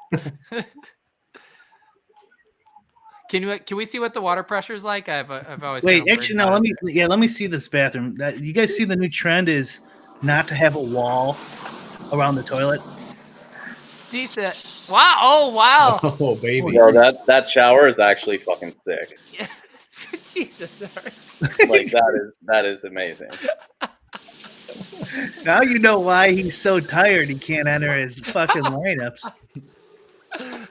Can we see what the water pressure is like? I've always Wait, kinda actually, worried no. about Let me see this bathroom. You guys see the new trend is not to have a wall around the toilet. It's decent. Wow. Oh wow. Oh, baby. Bro, that shower is actually fucking sick. Jesus. Sorry. Like that is amazing. Now you know why he's so tired he can't enter his fucking lineups. And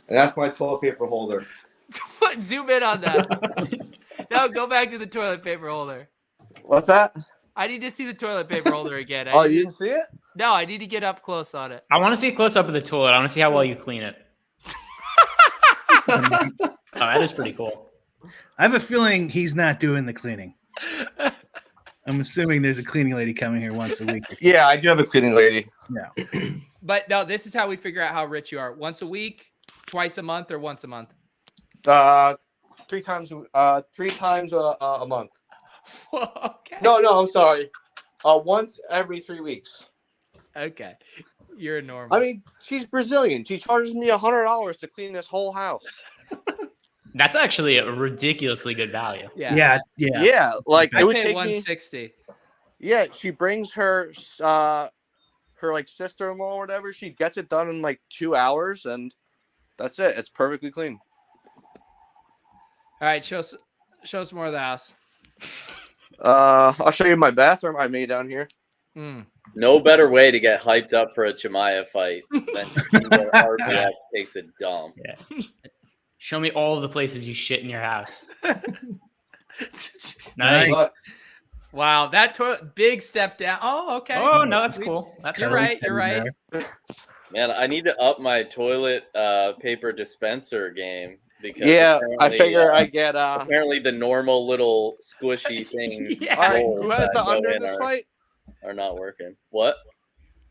that's my toilet paper holder. Zoom in on that. No, go back to the toilet paper holder. What's that? I need to see the toilet paper holder again. Oh, you didn't see it? No, I need to get up close on it. I want to see a close up of the toilet. I want to see how well you clean it. Oh, that is pretty cool. I have a feeling he's not doing the cleaning. I'm assuming there's a cleaning lady coming here once a week. Yeah, I do have a cleaning lady. Yeah. But no, this is how we figure out how rich you are. Once a week, twice a month, or once a month? 3 times a month. Okay. No, I'm sorry. Once every 3 weeks. Okay. You're a normal. I mean, she's Brazilian. She charges me $100 to clean this whole house. That's actually a ridiculously good value. Yeah. Yeah. Like I it would pay take $160. Yeah, she brings her her like sister-in-law or whatever. She gets it done in like 2 hours, and that's it. It's perfectly clean. All right, show us more of the house. I'll show you my bathroom I made down here. No better way to get hyped up for a Chimaev fight than RBF takes a dump. Yeah. Show me all of the places you shit in your house. Nice. Wow, that big step down. Oh, okay. Oh no, that's cool. You're right. You're right. Man, I need to up my toilet paper dispenser game because I figure I get apparently the normal little squishy thing. Yeah. All right, who has the under in this fight? Are not working. What?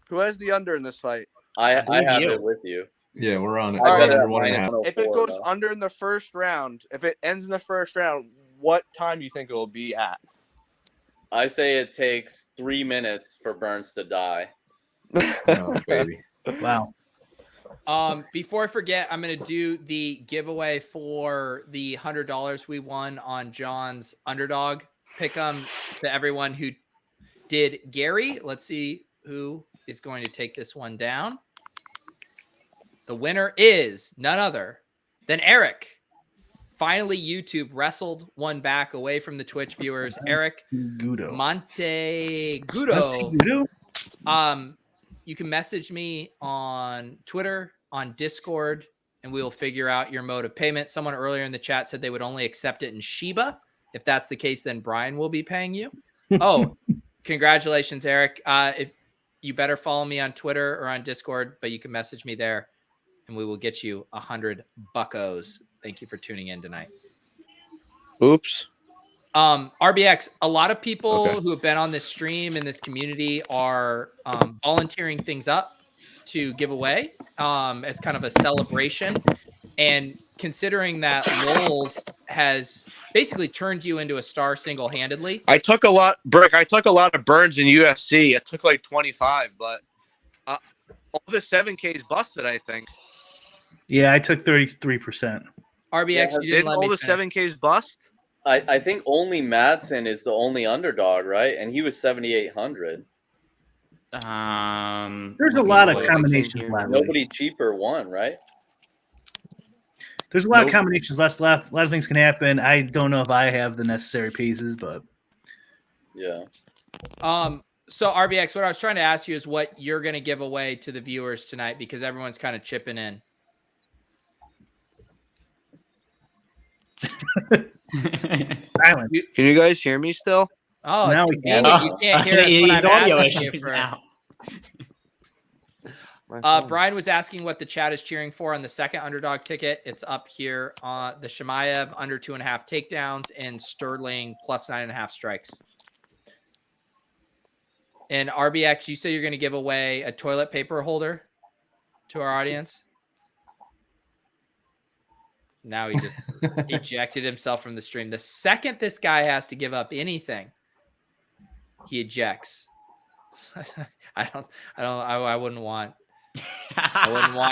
Who has the under in this fight? I have it with you. Yeah, we're on it. All right. Under 1.5. If it goes under in the first round, if it ends in the first round, what time do you think it will be at? I say it takes 3 minutes for Burns to die. Oh, baby. Wow. Before I forget, I'm going to do the giveaway for the $100 we won on John's underdog pick'em to everyone who did Gary. Let's see who is going to take this one down. The winner is none other than Eric. Finally, YouTube wrestled one back away from the Twitch viewers. Eric Montegudo. You can message me on Twitter, on Discord, and we will figure out your mode of payment. Someone earlier in the chat said they would only accept it in Shiba. If that's the case, then Brian will be paying you. Oh, congratulations, Eric. If you better follow me on Twitter or on Discord, but you can message me there, and we will get you $100 buckos. Thank you for tuning in tonight. Oops. RBX, a lot of people who have been on this stream in this community are volunteering things up to give away as kind of a celebration. And considering that LOLz has basically turned you into a star single-handedly. I took a lot of burns in UFC. It took like 25, but all the 7Ks busted, I think. Yeah, I took 33%. RBX, you didn't let all me the finish. 7Ks bust? I think only Madsen is the only underdog, right? And he was 7,800. There's a lot of combinations left. Nobody cheaper won, right? There's a lot of combinations left. A lot of things can happen. I don't know if I have the necessary pieces, but yeah. So RBX, what I was trying to ask you is what you're going to give away to the viewers tonight, because everyone's kind of chipping in. Silence. Can you guys hear me still? Oh, now it's we can. convenient. You can't hear us when I'm audio asking you issues for. now. Brian was asking what the chat is cheering for on the second underdog ticket. It's up here on the Chimaev under 2.5 takedowns and Sterling plus 9.5 strikes. And RBX, you say you're going to give away a toilet paper holder to our audience. Now he just ejected himself from the stream. The second this guy has to give up anything, he ejects. I wouldn't want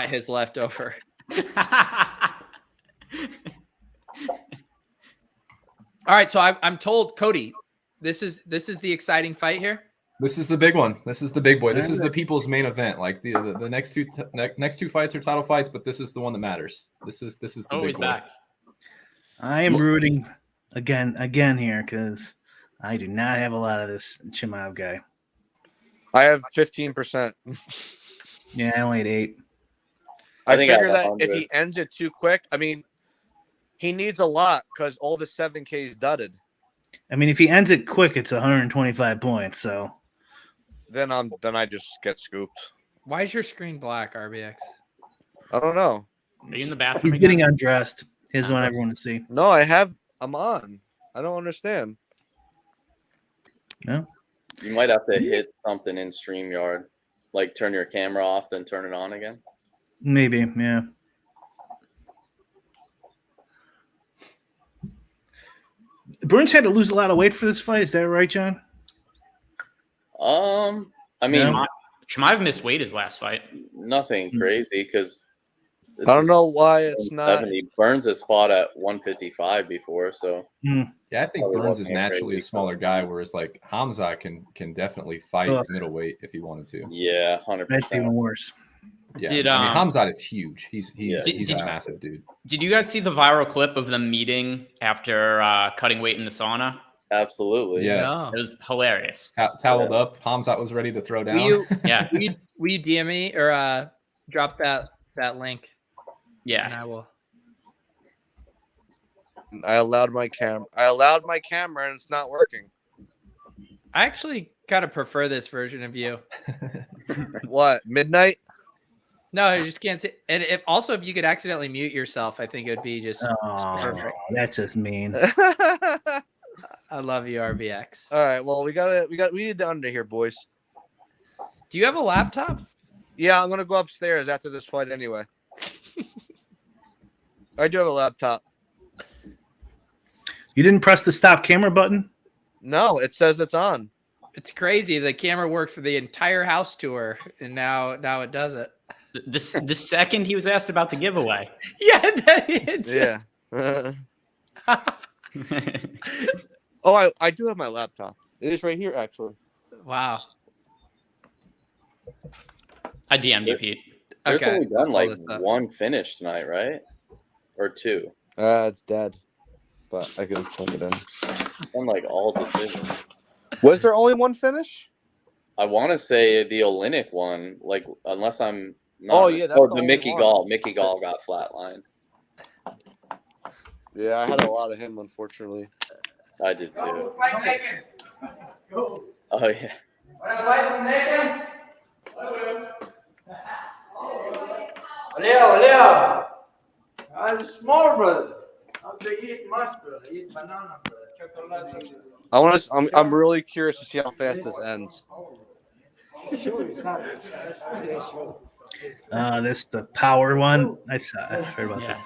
his leftover. All right, so I'm told, Cody, this is the exciting fight here. This is the big one. This is the big boy. This is the people's main event. Like the next two fights are title fights, but this is the one that matters. This is the Always big boy. back. I am rooting again here because I do not have a lot of this Chimaev guy. I have 15%. Yeah, I only had 8. I think I figure have that 100. if he ends it too quick, I mean, he needs a lot because all the 7Ks dudded. I mean, if he ends it quick, it's 125 points. So Then I just get scooped. Why is your screen black, RBX? I don't know. Are you in the bathroom? he's again? getting undressed. Here's what everyone to see. No, I'm on. I don't understand. No. You might have to hit something in StreamYard, like turn your camera off, then turn it on again. Maybe, yeah. Burns had to lose a lot of weight for this fight. Is that right, John? I mean, Chimaev missed weight his last fight. nothing crazy because This I don't is know why it's not. 170. Burns has fought at 155 before, so Yeah, I think Probably Burns is wasn't a naturally a crazy smaller fight. guy, whereas like Hamza can definitely fight Ugh. middleweight if he wanted to. yeah, That's 100%. even worse. Yeah, Did, I mean Hamza is huge. He's Yeah. he's a Did- massive dude. Did you guys see the viral clip of them meeting after cutting weight in the sauna? Absolutely. Yes. No. It was hilarious. Toweled up. Hamza was ready to throw down. Will you, Yeah. will you DM me or drop that link? And Yeah. I will. I allowed my camera, and it's not working. I actually kind of prefer this version of you. What, midnight? No, I just can't see. And if you could accidentally mute yourself, I think it would be just Oh, perfect. that's just mean. I love you, RBX. All right, well, we need the under here, boys. Do you have a laptop? Yeah, I'm gonna go upstairs after this fight anyway. I do have a laptop. You didn't press the stop camera button? No, it says it's on. It's crazy. The camera worked for the entire house tour, and now it doesn't. The second he was asked about the giveaway. Yeah, it just, Yeah. Oh, I do have my laptop. It is right here, actually. Wow. I DM'd you, Pete. There's Okay, only done I'll pull like this up. one finish tonight, right? Or two. It's dead, but I can plug it in. Done like all decisions. Was there only one finish? I want to say the Olynyk one, like unless I'm not. Oh, yeah, that's or the the only Mickey one. Gall. Mickey Gall got flatlined. Yeah, I had a lot of him, unfortunately. I did too. Oh yeah. Leo. I'm small, brother. They eat much, brother. Eat banana, brother. Chocolate. I'm really curious to see how fast this ends. This the power one. I heard about Yeah. that.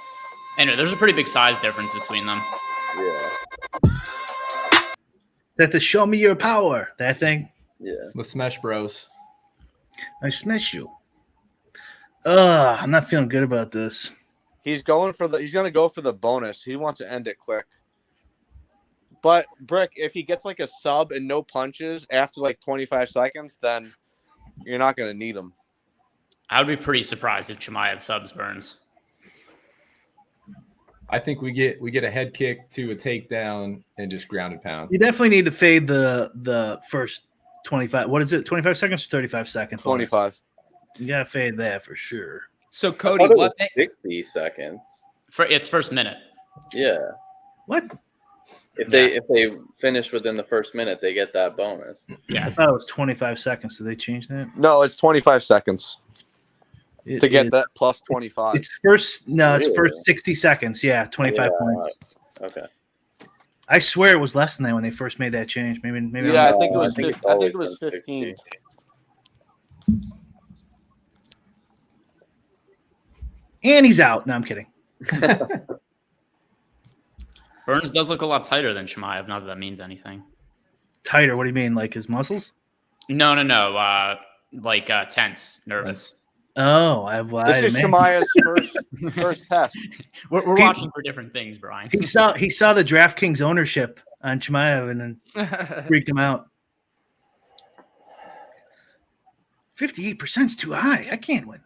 Anyway, there's a pretty big size difference between them. Yeah. That the show me your power. That thing. Yeah. The Smash Bros. I smash you. I'm not feeling good about this. He's gonna go for the bonus. He wants to end it quick. But Brick, if he gets like a sub and no punches after like 25 seconds, then you're not gonna need him. I would be pretty surprised if Chimaev subs Burns. I think we get a head kick to a takedown and just grounded pound. You definitely need to fade the first 25. What is it? 25 seconds or 35 seconds? 25. You gotta fade that for sure. So I Cody, thought it what? was 60 seconds. It's first minute. Yeah. What? If they finish within the first minute, they get that bonus. Yeah. I thought it was 25 seconds. Did they change that? No, it's 25 seconds It to get is- that plus 25. It's first. No, it's Really? first 60 seconds. Yeah, 25 Yeah. points. Okay. I swear it was less than that when they first made that change. Maybe. Yeah, I'm- I think it I was. think it's I think it always was been 15. 60. And he's out. No, I'm kidding. Burns does look a lot tighter than Chimaev. Not that that means anything. Tighter. What do you mean? Like his muscles? No. Like tense, nervous. Oh, This is Chimaev's first test. We're He- watching for different things, Brian. He saw the DraftKings ownership on Chimaev and then freaked him out. 58% is too high. I can't win.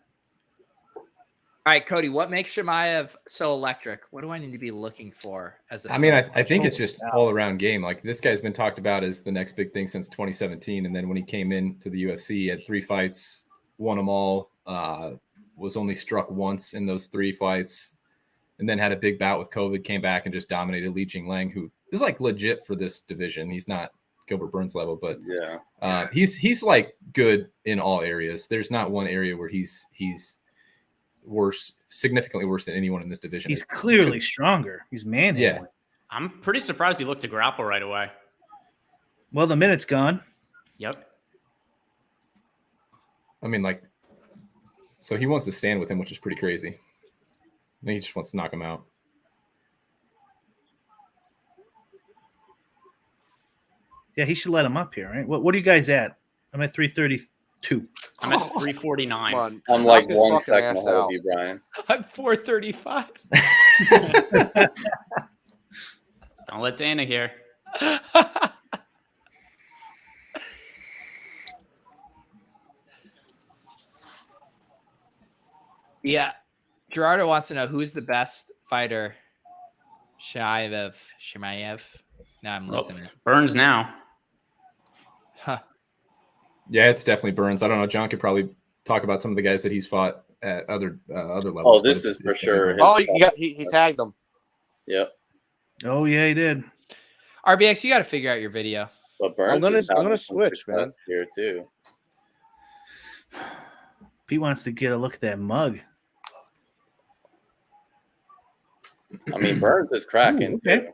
All right, Cody, what makes Chimaev so electric? What do I need to be looking for as a I mean, fighter? I think it's just all around game. Like this guy's been talked about as the next big thing since 2017. And then when he came into the UFC, he had 3 fights, won them all, was only struck once in those 3 fights, and then had a big bout with COVID, came back and just dominated Li Jingliang, who is like legit for this division. He's not Gilbert Burns level, but yeah, he's like good in all areas. There's not one area where he's worse, significantly worse than anyone in this division. He's clearly stronger. He's manhandling. Yeah. I'm pretty surprised he looked to grapple right away. Well, the minute's gone. Yep. I mean, like, so he wants to stand with him, which is pretty crazy. I think he just wants to knock him out. Yeah, he should let him up here, right? What are you guys at? I'm at 330. 2. I'm at 349. Come on. I'm like Knock his 1 fucking second ass ahead of out. you, Brian. I'm 435. Don't let Dana hear. Yeah. Gerardo wants to know who's the best fighter. Shimaev. No, I'm losing it. Burns now. Huh. Yeah, it's definitely Burns. I don't know. John could probably talk about some of the guys that he's fought at other levels. Oh, this is for sure. Oh, he tagged him. Yep. Oh yeah, he did. RBX, you got to figure out your video. But Burns I'm is gonna having some switch, man. success here too. Pete wants to get a look at that mug. I mean, Burns is cracking. Ooh, okay. Too.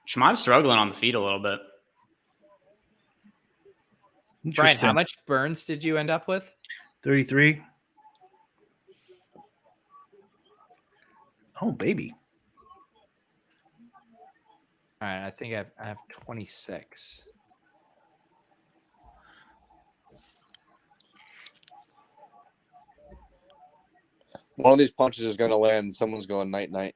Shmaev's struggling on the feet a little bit. Brian, how much Burns did you end up with? 33. Oh, baby. All right, I think I have 26. One of these punches is gonna land. Someone's going night night.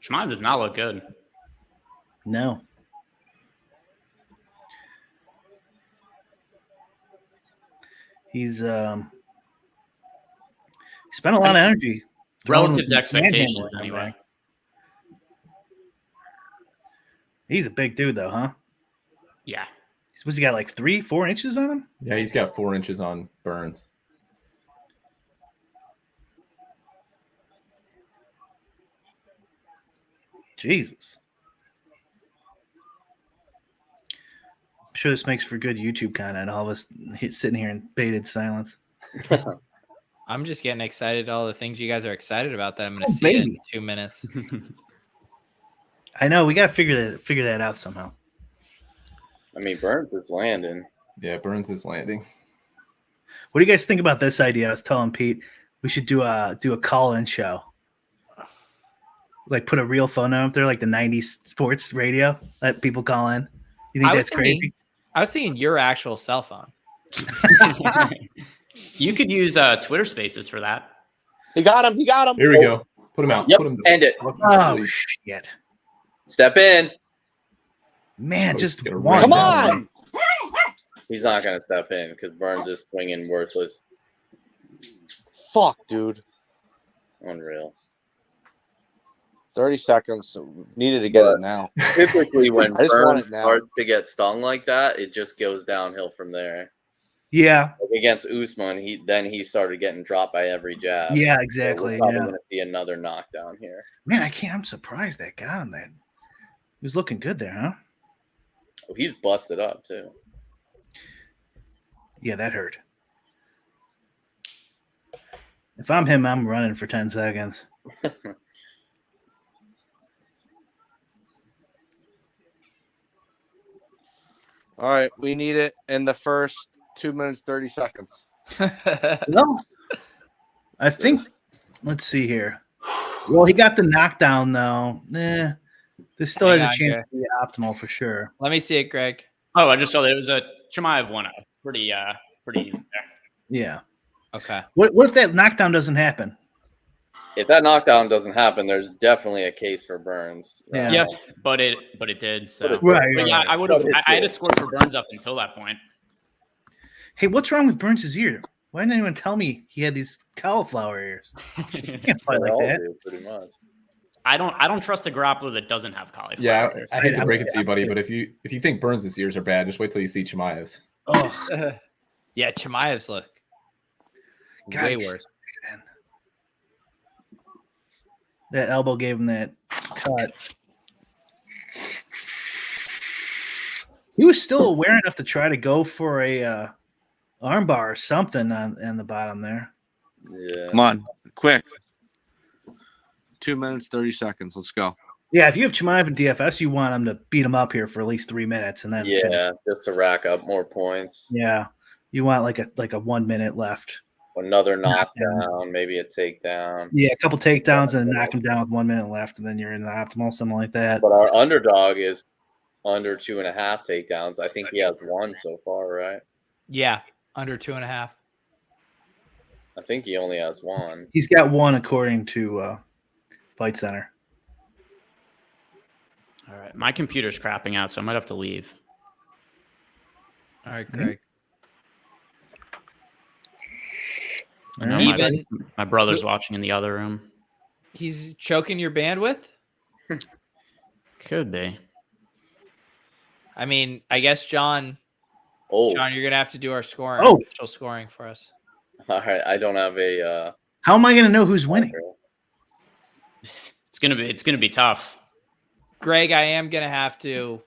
Shmaev does not look good. No. He's spent a lot of energy. Relative to expectations, anyway. He's a big dude, though, huh? Yeah. What's he got, like 3-4 inches on him? Yeah, he's got 4 inches on Burns. Jesus. I'm sure this makes for good YouTube content. All of us sitting here in bated silence. I'm just getting excited. All the things you guys are excited about that I'm going to see in 2 minutes. I know. We got to figure that out somehow. I mean, Burns is landing. Yeah, Burns is landing. What do you guys think about this idea? I was telling Pete we should do a call-in show. Like put a real phone up there, like the 90s sports radio. Let people call in. You think that's crazy? I was thinking your actual cell phone. You could use Twitter Spaces for that. He got him. Here we go. Put him out. Yep. Put him End it. Oh, shit. Step in. Man, just gonna one. Come on. He's not going to step in because Burns is swinging worthless. Fuck, dude. Unreal. 30 seconds. Needed to get it now. Typically, when I just want Burns it now. starts to get stung like that, it just goes downhill from there. Yeah. Like against Usman, he started getting dropped by every jab. Yeah, So exactly. we're probably Yeah. going to see another knockdown here. Man, I'm surprised that got him there. He was looking good there, huh? Oh, he's busted up too. Yeah, that hurt. If I'm him, I'm running for 10 seconds. All right, we need it in the first 2 minutes, 30 seconds. No. I think, let's see here. Well, he got the knockdown, though. This still has a chance to be optimal for sure. Let me see it, Greg. Oh, I just saw that it was a Chimaev 1-0. Pretty easy there. Yeah. Okay. What if that knockdown doesn't happen? If that knockdown doesn't happen, there's definitely a case for Burns. Yeah. Yeah, but it did. So Right, But yeah, right. I would have. I had it scored for Burns up until that point. Hey, what's wrong with Burns' ear? Why didn't anyone tell me he had these cauliflower ears? You can't fight They like all that. do, pretty much. I don't trust a grappler that doesn't have cauliflower. Yeah, ears. I hate to break it to you, buddy, but if you think Burns' ears are bad, just wait till you see Chimaev's. Oh, Yeah, Chimaev's look God, way he's- worse. man. That elbow gave him that cut. He was still aware enough to try to go for a armbar or something on the bottom there. Yeah. Come on, quick. 2 minutes, 30 seconds. Let's go. Yeah, if you have Chimaev and DFS, you want him to beat him up here for at least 3 minutes, and then finish. Yeah, just to rack up more points. Yeah, you want like a 1 minute left. Another knockdown, maybe a takedown. Yeah, a couple takedowns and knock him down with 1 minute left, and then you're in the optimal, something like that. But our underdog is under 2.5 takedowns. I think he has 1 so far, right? Yeah, under 2.5. I think he only has 1. He's got 1 according to Fight Center. All right. My computer's crapping out, so I might have to leave. All right, Greg. I know my brother's watching in the other room. He's choking your bandwidth? Could be. I mean, I guess, John, you're going to have to do our scoring, official scoring for us. All right. I don't have a... How am I going to know who's winning? It's gonna be tough. Greg, I am going to have to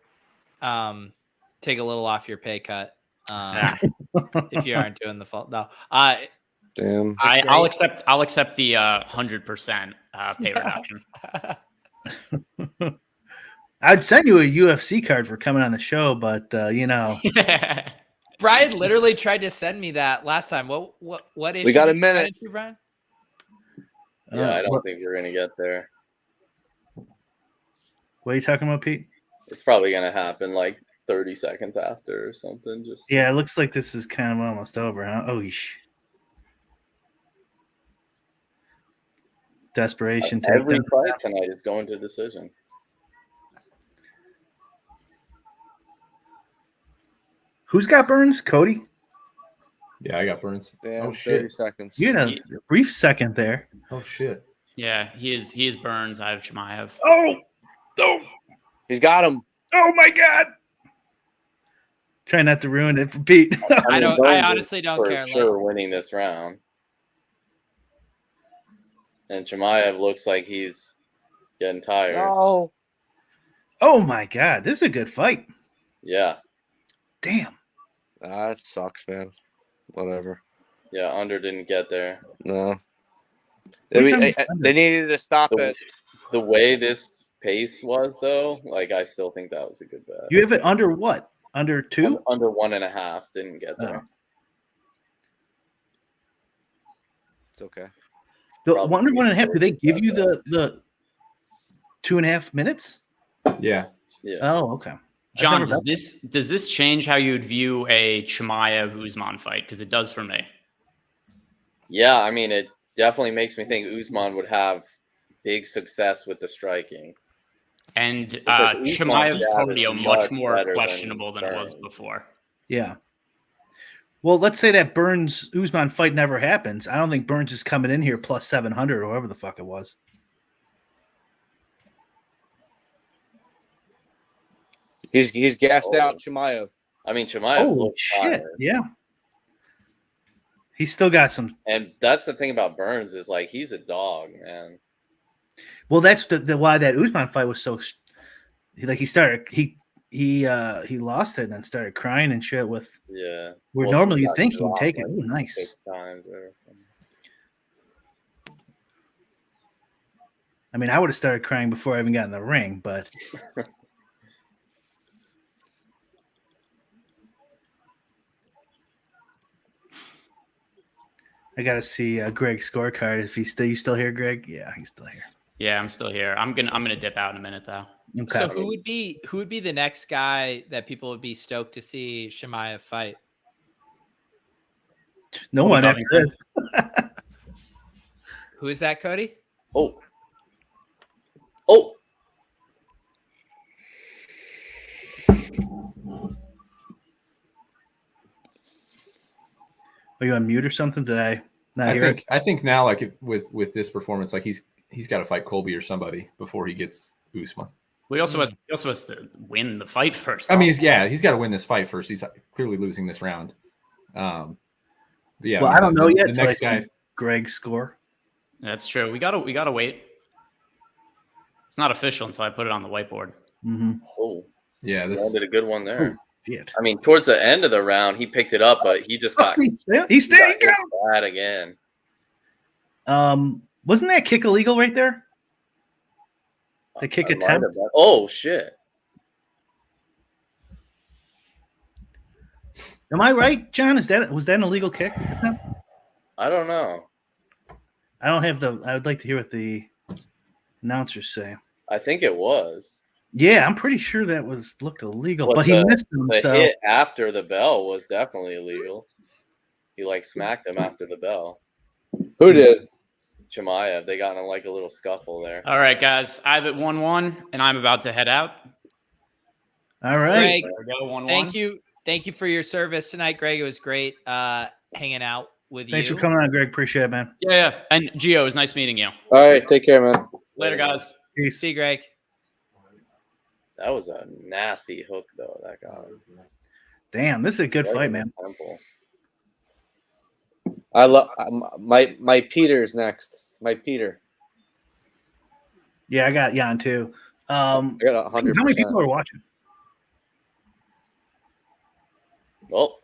take a little off your pay cut if you aren't doing the fault. No. Damn. I'll accept the 100% pay reduction. I'd send you a UFC card for coming on the show, but you know. Brian literally tried to send me that last time. What issue? We got a minute. Brian? Yeah, I don't think we're gonna get there. What are you talking about, Pete? It's probably gonna happen like 30 seconds after or something. Yeah, it looks like this is kind of almost over, huh? Oh, desperation. Every fight tonight is going to decision. Who's got Burns? Cody? Yeah, I got Burns. Damn, oh shit! 30 seconds. You had a brief second there. Oh shit! Yeah, he is Burns. I have Chimaev. Oh, He's got him. Oh my God! Try not to ruin it for Pete. I honestly don't for care. Sure, winning this round. And Chimaev looks like he's getting tired. No. Oh my God, this is a good fight. Yeah. Damn. That sucks, man. Whatever. Yeah, under didn't get there. No. They needed to stop it. The way this pace was, though, like I still think that was a good bet. You have it under what? Under 2? Under 1.5 didn't get there. It's okay. The under 1.5. Do they give you the 2.5 minutes? Yeah. Yeah. Oh, okay. John, does this change how you would view a Chimaev Usman fight? Because it does for me. Yeah, I mean, it definitely makes me think Usman would have big success with the striking. And Chimaev's cardio much more questionable than it was before. Yeah. Well, let's say that Burns Usman fight never happens. I don't think Burns is coming in here plus 700 or whatever the fuck it was. He's gassed out Chimaev. I mean, Chimaev looks shit. tired. Yeah. He's still got some. And that's the thing about Burns is like he's a dog, man. Well, that's the why that Usman fight was so. He lost it and then started crying and shit with. Yeah. Where normally you think he'd take it. Oh, nice. 6 times or something. I mean, I would have started crying before I even got in the ring, but. I gotta see Greg's scorecard. If you still here, Greg? Yeah, he's still here. Yeah, I'm still here. I'm gonna dip out in a minute though. Okay. So who would be the next guy that people would be stoked to see Chimaev fight? No one after this. Who is that, Cody? Oh. Are you on mute or something? Did I not hear it? I think now, like with this performance, like he's got to fight Colby or somebody before he gets Usman. Well, he also has to win the fight first. I mean, he's got to win this fight first. He's clearly losing this round. But yeah. Well, I don't know yet. The next guy, Greg's score. That's true. We gotta wait. It's not official until I put it on the whiteboard. Mm-hmm. Oh, yeah, this did a good one there. Shit. I mean, towards the end of the round, he picked it up, but he just got he's staying bad again. Wasn't that kick illegal right there? The kick attempt. Oh shit! Am I right, John? Was that an illegal kick? I don't know. I don't have I would like to hear what the announcers say. I think it was. Yeah, I'm pretty sure that looked illegal, but he the, missed him. The So hit after the bell was definitely illegal. He like smacked him after the bell. Who did? Chimaev. They got in like a little scuffle there. All right, guys. I have it 1-1, and I'm about to head out. all right. Greg, There we go, 1-1. thank you. Thank you for your service tonight, Greg. It was great hanging out with Thanks you. for coming on, Greg. Appreciate it, man. Yeah. And Gio, it was nice meeting you. All right, take care, man. Later, guys. Peace. See you, Greg. That was a nasty hook, though. That guy. Damn, this is a good fight, man. Temple. I love my Peter's next. My Peter. Yeah, I got Jan too. I got 100%. How many people are watching? Well,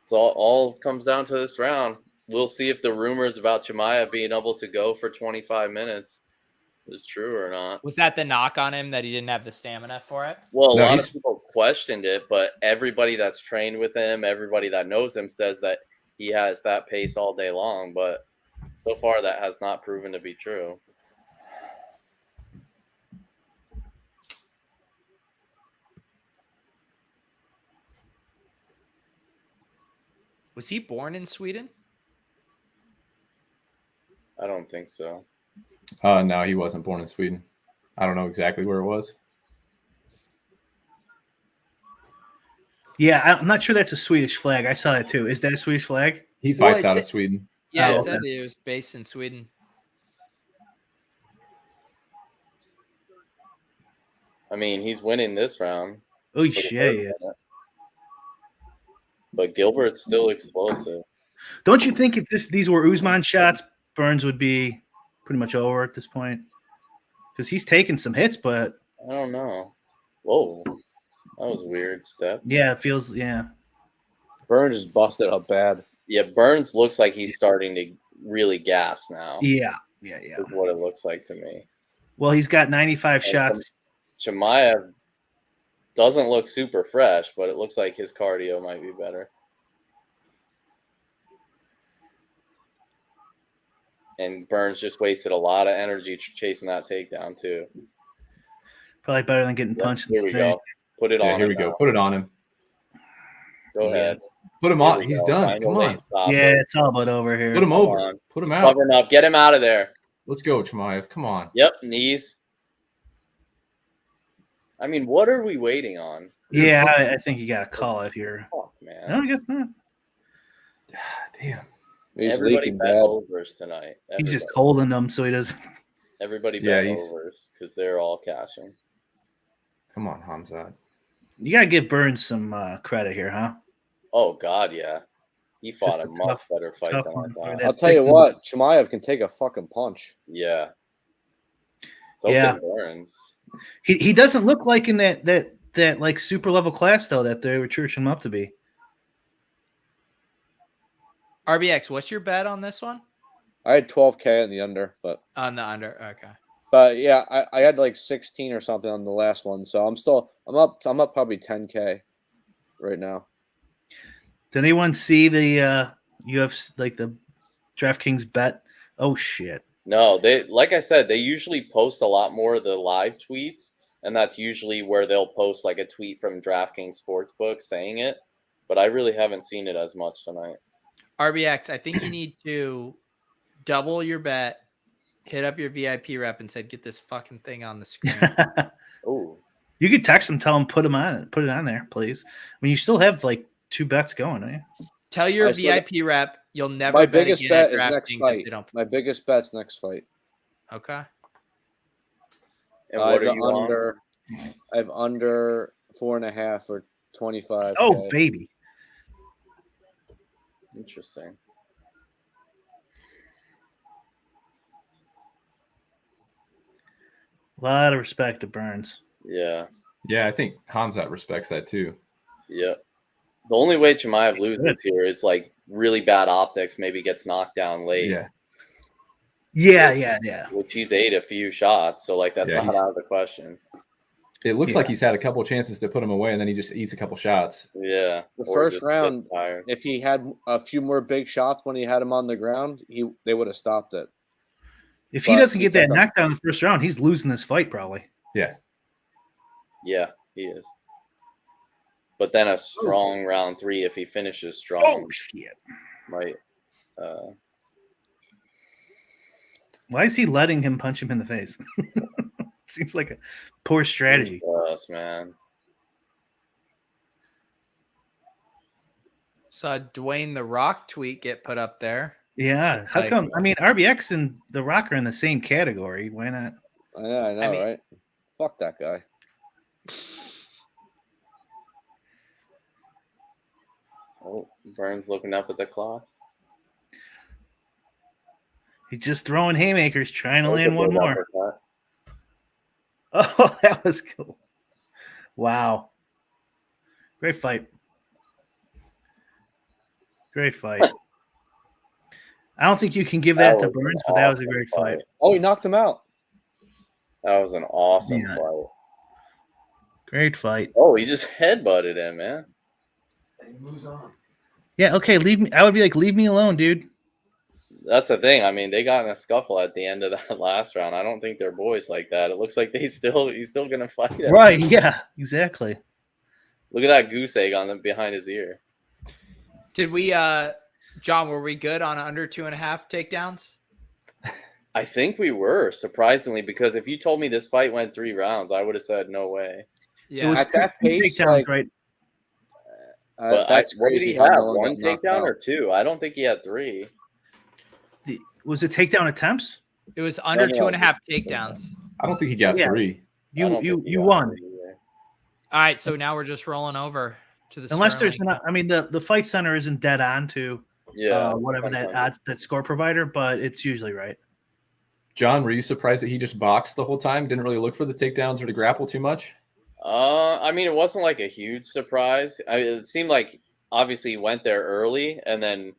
it's all comes down to this round. We'll see if the rumors about Chimaev being able to go for 25 minutes is true or not. Was that the knock on him that he didn't have the stamina for it? Well, a lot of people questioned it, but everybody that's trained with him, everybody that knows him says that he has that pace all day long. But so far, that has not proven to be true. Was he born in Sweden? I don't think so. No, he wasn't born in Sweden. I don't know exactly where it was. Yeah, I'm not sure that's a Swedish flag. I saw that too. Is that a Swedish flag? He fights out of Sweden. Yeah, Oh, it said okay. he was based in Sweden. I mean, he's winning this round. Oh shit, he is. But Gilbert's still explosive. Don't you think if these were Usman shots, Burns would be pretty much over at this point? Because he's taking some hits, but I don't know. Whoa, that was a weird step. yeah, it feels Burns is busted up bad. Yeah, Burns looks like he's starting to really gas now. Yeah. Is what it looks like to me. Well, he's got 95 shots. Chimaev doesn't look super fresh, but it looks like his cardio might be better. And Burns just wasted a lot of energy chasing that takedown too. Probably better than getting punched. Here we go. Put it on. Here we go. Put it on him. Go ahead. Put him on. He's done. Find a Come way on. to stop Yeah, it. it's all but over here. Put him over. on. Put him He's out. covering up. Get him out of there. Let's go, Chimaev. Come on. Yep, knees. I mean, what are we waiting on? Yeah, I think you got to call it here. Fuck, man. No, I guess not. Damn. He's Everybody leaking bet bad. overs tonight. He's just holding them so he doesn't. Everybody Yeah, bet he's- overs because they're all cashing. Come on, Hamzat. You got to give Burns some credit here, huh? Oh God, yeah. He fought Just a a much tough- better fight tough than I one for thought. that. I'll tell you what, Chimaev can take a fucking punch. Yeah. So Yeah. can Burns. He doesn't look like in that like super level class though that they were churching him up to be. RBX, what's your bet on this one? I had 12K in the under, but On the under. Okay. yeah, I had like 16 or something on the last one, so I'm up probably 10K right now. Did anyone see the UFC like the DraftKings bet? Oh shit. No, they like I said, they usually post a lot more of the live tweets, and that's usually where they'll post like a tweet from DraftKings Sportsbook saying it. But I really haven't seen it as much tonight. RBX, I think you need to double your bet, hit up your VIP rep and said, get this fucking thing on the screen. Oh. You could text him, tell him put it on there, please. I mean, you still have like 2 bets going, eh? Tell your I still- VIP rep you'll never My bet biggest again bet at is next DraftKings if fight. they don't. My biggest bet's next fight. Okay. And I what have are you on? under. I have under 4.5 or 25. Oh baby. Interesting. A lot of respect to Burns. Yeah. Yeah, I think Hamzat respects that too. Yeah. The only way Chimaev loses here is like really bad optics, maybe gets knocked down late. Yeah. Yeah. Which he's ate a few shots, so like that's Yeah, not out of the question. It looks like he's had a couple chances to put him away, and then he just eats a couple shots. Yeah. The Or first just round, gets tired. if he had a few more big shots when he had him on the ground, they would have stopped it. If he But doesn't he get that kept on- knockdown in the first round, he's losing this fight probably. Yeah. Yeah, he is. But then a strong round 3 if he finishes strong. Oh shit! Might. Why is he letting him punch him in the face? Seems like a poor strategy. Us, man. Saw Dwayne the Rock tweet get put up there. Yeah, how come? I mean, RBX and The Rock are in the same category. Why not? Yeah, I know, right? Fuck that guy. Oh, Burns looking up at the clock. He's just throwing haymakers, trying to land one more. Oh, that was cool. Wow. Great fight. Great fight. I don't think you can give that to Burns, but that was a great fight. Oh, he knocked him out. That was an awesome fight. Great fight. Oh, he just headbutted him, man. And he moves on. Yeah, okay, leave me. I would be like, leave me alone, dude. That's the thing. I mean, they got in a scuffle at the end of that last round. I don't think they're boys like that. It looks like he's still gonna fight him. Right, yeah, exactly. Look at that goose egg on behind his ear. Did we John, were we good on under 2.5 takedowns? I think we were, surprisingly, because if you told me this fight went 3 rounds, I would have said no way. Yeah, at that pace, takedowns, right? But that's what did crazy. he how have? no one 1 got knocked takedown out. or 2? I don't think he had 3. Was it takedown attempts? it was under No. 2.5 takedowns. I don't think he got Yeah. 3. I don't think You he got won. 3 either. All right, so now we're just rolling over to the Unless there's Sterling. not. I mean, the fight center isn't dead on to whatever that odds that score provider, but it's usually right. John, were you surprised that he just boxed the whole time? Didn't really look for the takedowns or to grapple too much? I mean, it wasn't like a huge surprise. It seemed like obviously he went there early and then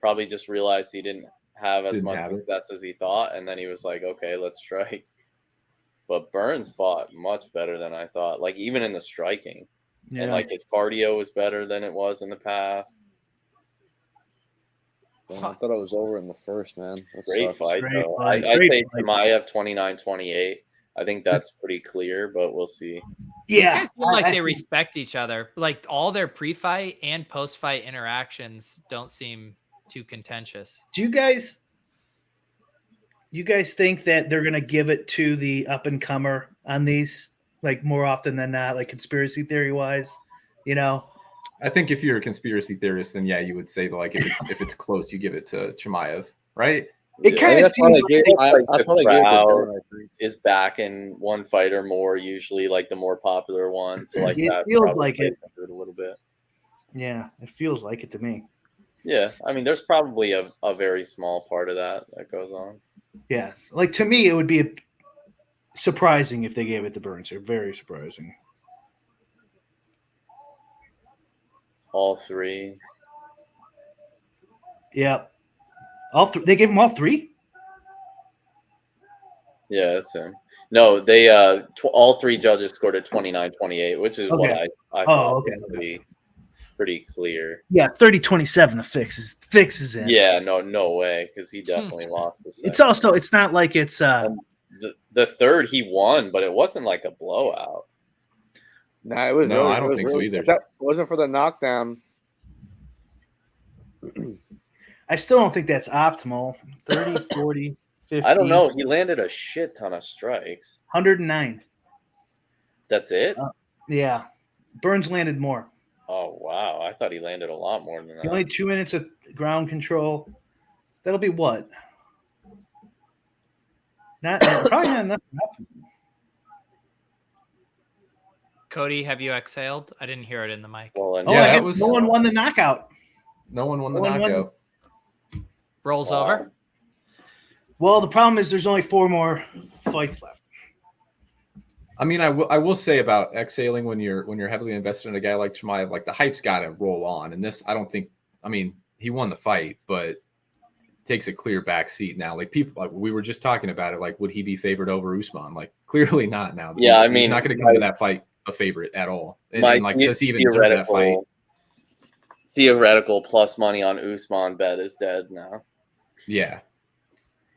probably just realized he didn't have as much success as he thought, and then he was like, okay, let's strike. But Burns fought much better than I thought, like even in the striking. Yeah. And like his cardio was better than it was in the past. Damn, I thought it was over in the first, man. That Great sucks. fight, Great though. fight. I'd Great say fight. Chimaev 29-28. I think that's pretty clear, but we'll see. These Yeah, guys seem like they respect each other. Like all their pre-fight and post-fight interactions don't seem too contentious. Do you guys think that they're gonna give it to the up and comer on these, like more often than not, like conspiracy theory wise? You know, I think if you're a conspiracy theorist, then yeah, you would say like if it's close, you give it to Chimaev, right? it kind of seems I thought they gave it to crowd Burns, I think. is back in one fight or more, usually like the more popular ones. So like It that feels probably like plays it. into it a little bit. yeah, it feels like it to me. Yeah, I mean, there's probably a very small part of that goes on. Yes, like to me, it would be surprising if they gave it to Burns. They're very surprising. All 3. Yeah, they gave him all 3. Yeah, that's him. No, they all 3 judges scored a 29-28, which is what Okay. I thought okay, was pretty clear. Yeah, 30-27. The fix is in. Yeah, no way, because he definitely lost the second. It's also. It's not like it's. The third he won, but it wasn't like a blowout. Nah, it was. No, really, I don't think so either. If that wasn't for the knockdown. I still don't think that's optimal. 30, 40, 50. I don't know. He landed a shit ton of strikes. 109. That's it? Yeah, Burns landed more. Oh, wow. I thought he landed a lot more than that. Only 2 minutes of ground control. That'll be what? Not probably not enough. Cody, have you exhaled? I didn't hear it in the mic. Well, and Oh, Yeah, I that guess was- no one won the knockout. No one won the No one won. knockout. Rolls Wow. over. Well, the problem is there's only 4 more fights left. I mean, I will say about exhaling when you're heavily invested in a guy like Chimaev, like the hype's got to roll on. And this, I don't think. I mean, he won the fight, but takes a clear back seat now. Like people, like we were just talking about it. Like, would he be favored over Usman? Like, clearly not now. Yeah, He's not going to come to that fight a favorite at all. And like, does he even deserve that fight? Theoretical plus money on Usman bet is dead now. Yeah.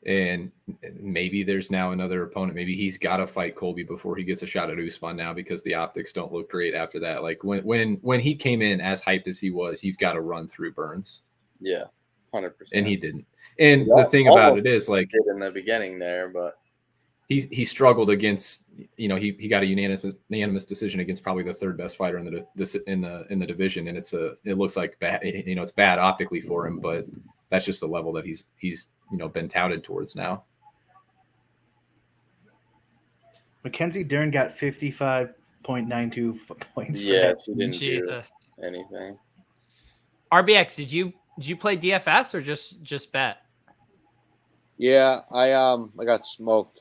And maybe there's now another opponent. Maybe he's got to fight Colby before he gets a shot at Usman now, because the optics don't look great after that. Like when he came in as hyped as he was, you've got to run through Burns. Yeah, 100%. And he didn't. And the thing about it is, like, in the beginning there, but he struggled against, you know, he got a unanimous decision against probably the third best fighter in the division, and it looks like bad, you know, it's bad optically for him, but that's just the level that he's you know, been touted towards now. Mackenzie Dern got 55.92 points. Yeah, she didn't do anything. RBX, did you play DFS or just bet? Yeah, I got smoked.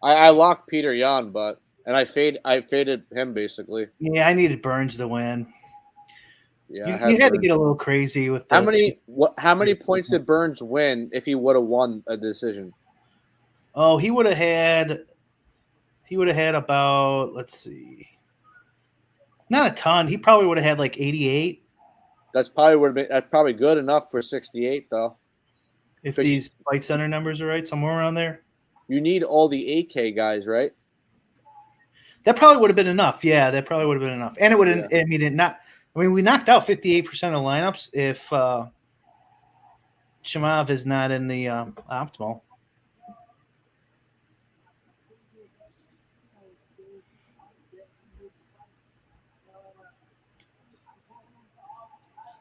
I locked Peter Yan, I faded him basically. Yeah, I needed Burns to win. Yeah, you had to get a little crazy with how many points did Burns win if he would have won a decision? Oh, he would have had about, let's see, not a ton. He probably would have had like 88. That's probably good enough for 68 though. If these Fight Center numbers are right, somewhere around there. You need all the 8K guys, right? That probably would have been enough. Yeah, that probably would have been enough. And it would have, we knocked out 58% of lineups if Chimaev is not in the optimal.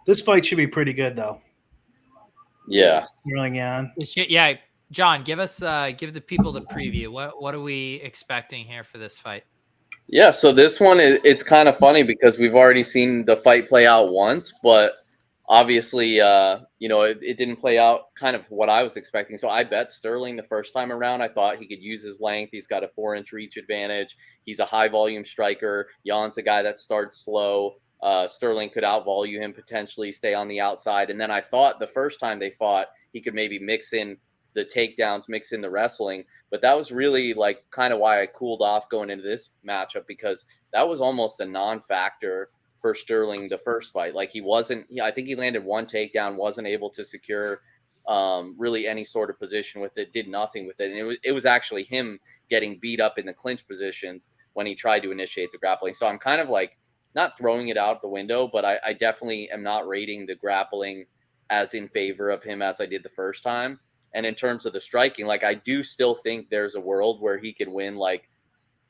This fight should be pretty good, though. Yeah. Rolling on. Yeah, John, give the people the preview. What are we expecting here for this fight? Yeah, so this one, it's kind of funny because we've already seen the fight play out once, but obviously, it didn't play out kind of what I was expecting. So I bet Sterling the first time around. I thought he could use his length. He's got a 4-inch reach advantage. He's a high-volume striker. Jan's a guy that starts slow. Sterling could outvolue him, potentially stay on the outside. And then I thought the first time they fought, he could maybe mix in the takedowns, mix in the wrestling. But that was really like kind of why I cooled off going into this matchup, because that was almost a non-factor for Sterling the first fight. Like I think he landed one takedown, wasn't able to secure really any sort of position with it, did nothing with it. And it was actually him getting beat up in the clinch positions when he tried to initiate the grappling. So I'm kind of like not throwing it out the window, but I definitely am not rating the grappling as in favor of him as I did the first time. And in terms of the striking, like I do still think there's a world where he could win like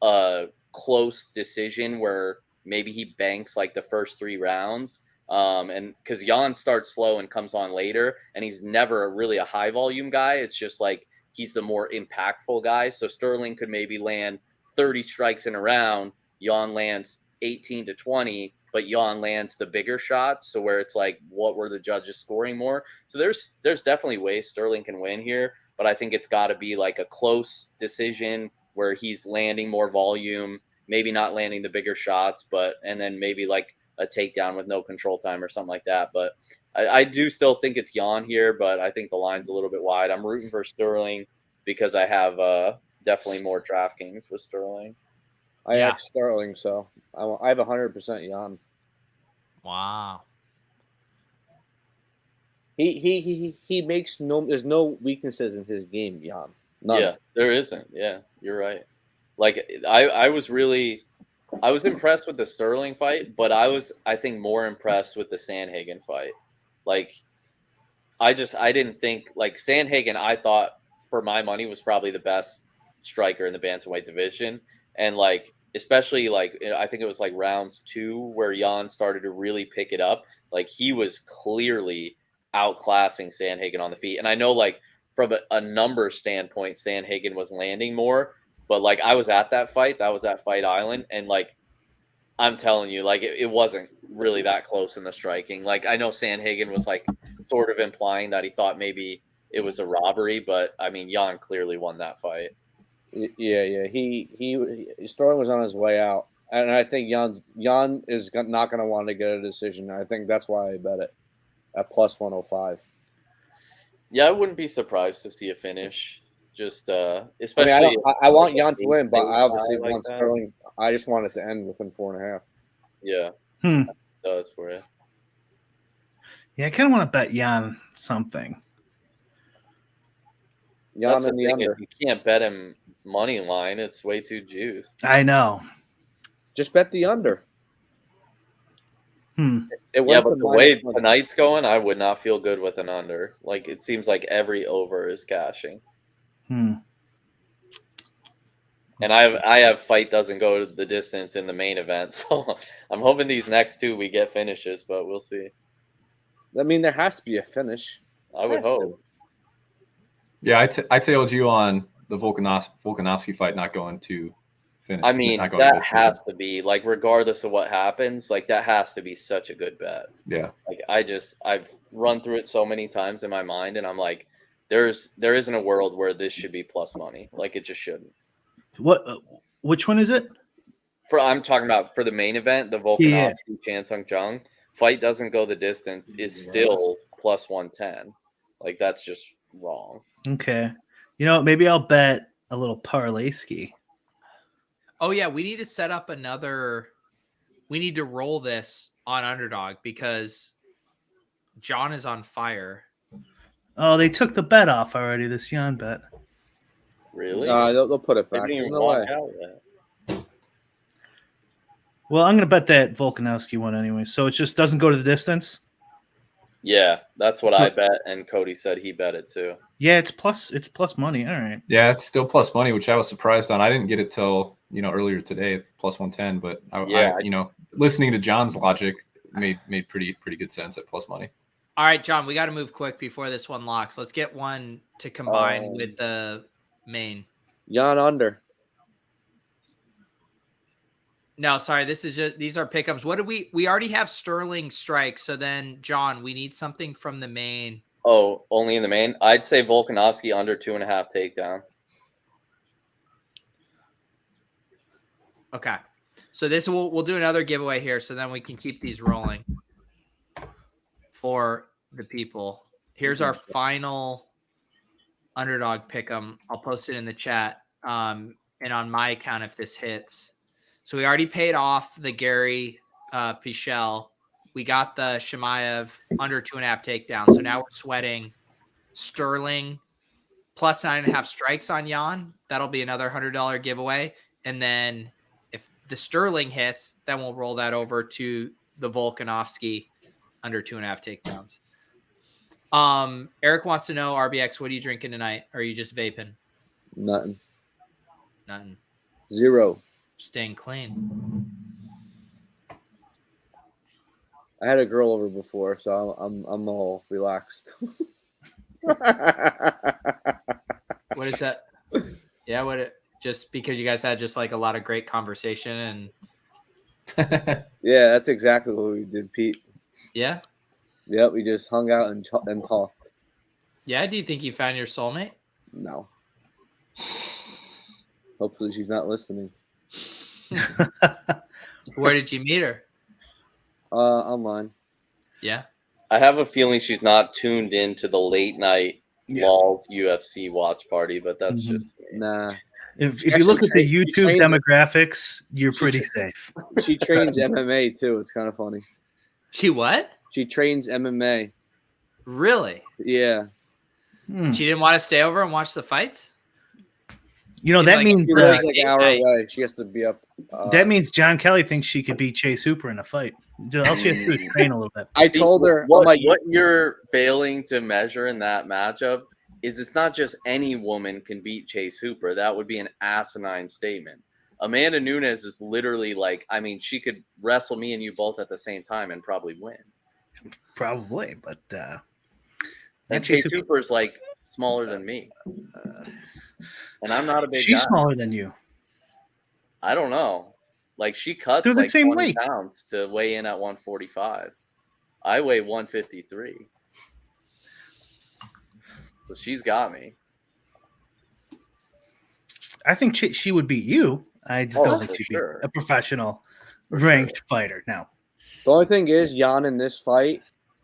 a close decision where maybe he banks like the first 3 rounds. And because Jan starts slow and comes on later, and he's never really a high volume guy. It's just like he's the more impactful guy. So Sterling could maybe land 30 strikes in a round. Jan lands 18 to 20, but Jan lands the bigger shots. So where it's like, what were the judges scoring more? So there's definitely ways Sterling can win here, but I think it's got to be like a close decision where he's landing more volume, maybe not landing the bigger shots, and then maybe like a takedown with no control time or something like that. But I do still think it's Jan here, but I think the line's a little bit wide. I'm rooting for Sterling because I have definitely more DraftKings with Sterling. I have Sterling, so I have 100% Jan. Wow. He makes there's no weaknesses in his game, Jan. None. Yeah, there isn't. Yeah, you're right. Like I was impressed with the Sterling fight, but I think more impressed with the Sandhagen fight. Like I didn't think like Sandhagen, I thought for my money was probably the best striker in the bantamweight division. And like, especially like, I think it was like rounds 2 where Jan started to really pick it up. Like he was clearly outclassing Sandhagen on the feet. And I know like from a number standpoint, Sandhagen was landing more, but like I was at that fight. That was at Fight Island. And like, I'm telling you, like it wasn't really that close in the striking. Like I know Sandhagen was like sort of implying that he thought maybe it was a robbery, but I mean, Jan clearly won that fight. Yeah. He Sterling was on his way out, and I think Jan is not going to want to get a decision. I think that's why I bet it at plus 105. Yeah, I wouldn't be surprised to see a finish. Just especially, I mean, I want Jan to win, but I obviously want Sterling. I just want it to end within 4.5. Yeah, it does for you. Yeah, I kind of want to bet Jan something. That's the and the thing. under. If you can't bet him money line, it's way too juiced. I know. Just bet the under. It Yeah, went but to the way -1. tonight's going, I would not feel good with an under. Like, it seems like every over is cashing. And I have fight doesn't go the distance in the main event, so I'm hoping these next two we get finishes, but we'll see. I mean, there has to be a finish. I would hope. Yeah, I tailed you on the Volkanovski fight not going to finish. I mean, that has to be, like, regardless of what happens, like, that has to be such a good bet. Yeah. Like, I've run through it so many times in my mind, and I'm like, there isn't a world where this should be plus money. Like, it just shouldn't. Which one is it? I'm talking about for the main event, the Volkanovski Chan Sung Jung fight doesn't go the distance is still plus 110. Like, that's just wrong. Okay. You know, maybe I'll bet a little parlay ski. Oh yeah, we need to set up another. We need to roll this on Underdog because John is on fire. Oh, they took the bet off already. This Jan bet. Really? They'll put it back. Didn't even There's no walk way. out yet. Well, I'm going to bet that Volkanovski one anyway. So it just doesn't go to the distance. Yeah, that's what I bet, and Cody said he bet it too. Yeah, it's plus money. All right. Yeah, it's still plus money, which I was surprised on. I didn't get it till earlier today, plus 110. But I listening to John's logic made pretty good sense at plus money. All right, John, we got to move quick before this one locks. Let's get one to combine with the main. Jan under. No, sorry. These are pick'ems. What do we already have Sterling Strike. So then, John, we need something from the main. Oh, only in the main? I'd say Volkanovski under 2.5 takedowns. Okay. So this we'll do another giveaway here, so then we can keep these rolling for the people. Here's our final Underdog pick'em. I'll post it in the chat and on my account if this hits. So we already paid off the Gary Pichel. We got the Chimaev under 2.5 takedowns. So now we're sweating Sterling plus 9.5 strikes on Jan. That'll be another $100 giveaway. And then if the Sterling hits, then we'll roll that over to the Volkanovski under 2.5 takedowns. Eric wants to know, RBX, what are you drinking tonight? Or are you just vaping? Nothing. 0. Staying clean. I had a girl over before, so I'm all relaxed. What is that? Yeah, just because you guys had just like a lot of great conversation and yeah, that's exactly what we did, Pete. Yeah. Yep, we just hung out and talked. Yeah, do you think you found your soulmate? No. Hopefully she's not listening. Where did you meet her? Online. Yeah. I have a feeling she's not tuned into the late night LOLz UFC watch party, but that's just me. Nah. If you look at the YouTube demographics, you're pretty safe. She trains MMA too. It's kind of funny. She what? She trains MMA. Really? Yeah. She didn't want to stay over and watch the fights? You know, that means like an hour away. She has to be up. That means Jon Kelly thinks she could beat Chase Hooper in a fight. All she has to do is train a little bit. I told her, what you're failing to measure in that matchup is it's not just any woman can beat Chase Hooper. That would be an asinine statement. Amanda Nunes is literally like, I mean, she could wrestle me and you both at the same time and probably win. Probably, but and Chase Hooper is like smaller than me. And I'm not a big guy. She's smaller than you. I don't know. Like, she cuts They're the like same 20 weight. pounds to weigh in at 145. I weigh 153. So she's got me. I think she would beat you. I just don't think she'd be a professional ranked fighter. Now, the only thing is, Jan in this fight,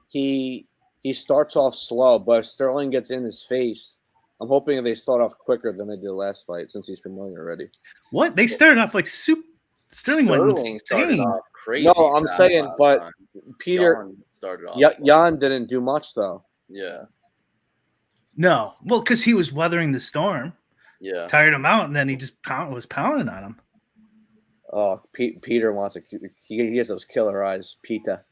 he starts off slow, but if Sterling gets in his face, I'm hoping they start off quicker than they did last fight since he's familiar already. What? They started off like Sterling went started off crazy. No, I'm saying, but Peter started off. Jan didn't do much though. Yeah. No, well, because he was weathering the storm. Yeah. Tired him out, and then he just was pounding on him. Oh, Peter wants he has those killer eyes. Peter.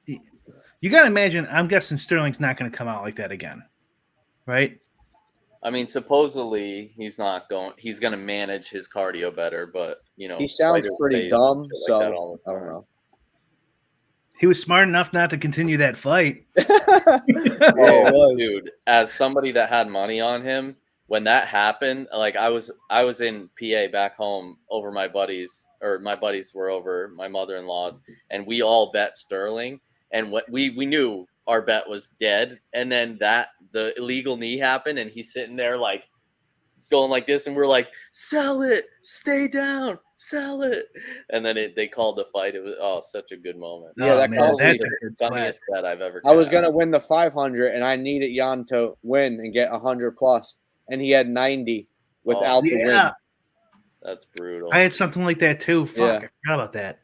You got to imagine. I'm guessing Sterling's not going to come out like that again, right? I mean, supposedly he's not going. He's going to manage his cardio better, but he sounds pretty dumb. So like I don't know. He was smart enough not to continue that fight. Oh, dude! As somebody that had money on him when that happened, like I was in PA back home over my buddies, or my buddies were over my mother-in-law's, and we all bet Sterling, and what we knew our bet was dead, and then the illegal knee happened, and he's sitting there like going like this, and we're like, sell it, stay down, sell it, and then they called the fight. It was such a good moment. Yeah, that was that's the funniest bet I've ever. I was gonna win the 500, and I needed Jan to win and get 100 plus, and he had 90 without the win. That's brutal. I had something like that too. Fuck, Yeah. I forgot about that.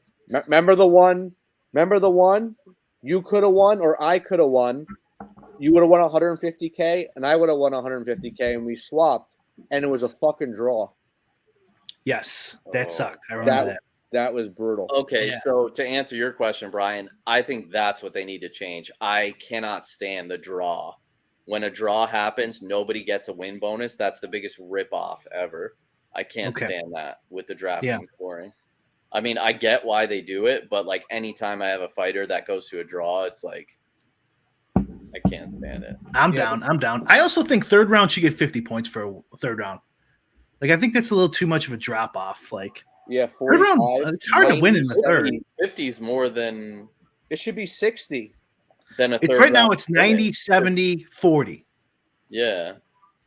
Remember the one? You could have won, or I could have won. You would have won 150K, and I would have won 150K, and we swapped, and it was a fucking draw. Yes, that sucked. I remember that. That was brutal. Okay, so to answer your question, Brian, I think that's what they need to change. I cannot stand the draw. When a draw happens, nobody gets a win bonus. That's the biggest ripoff ever. I can't stand that with the drafting scoring. I mean, I get why they do it, but like anytime I have a fighter that goes to a draw, it's like I can't stand it. I'm down. I also think third round should get 50 points for a third round. Like I think that's a little too much of a drop off. Like 45, third round, it's hard to win in the third. 50 is more than it should be 60. Than a third right now round it's 90, 70, 40. Yeah.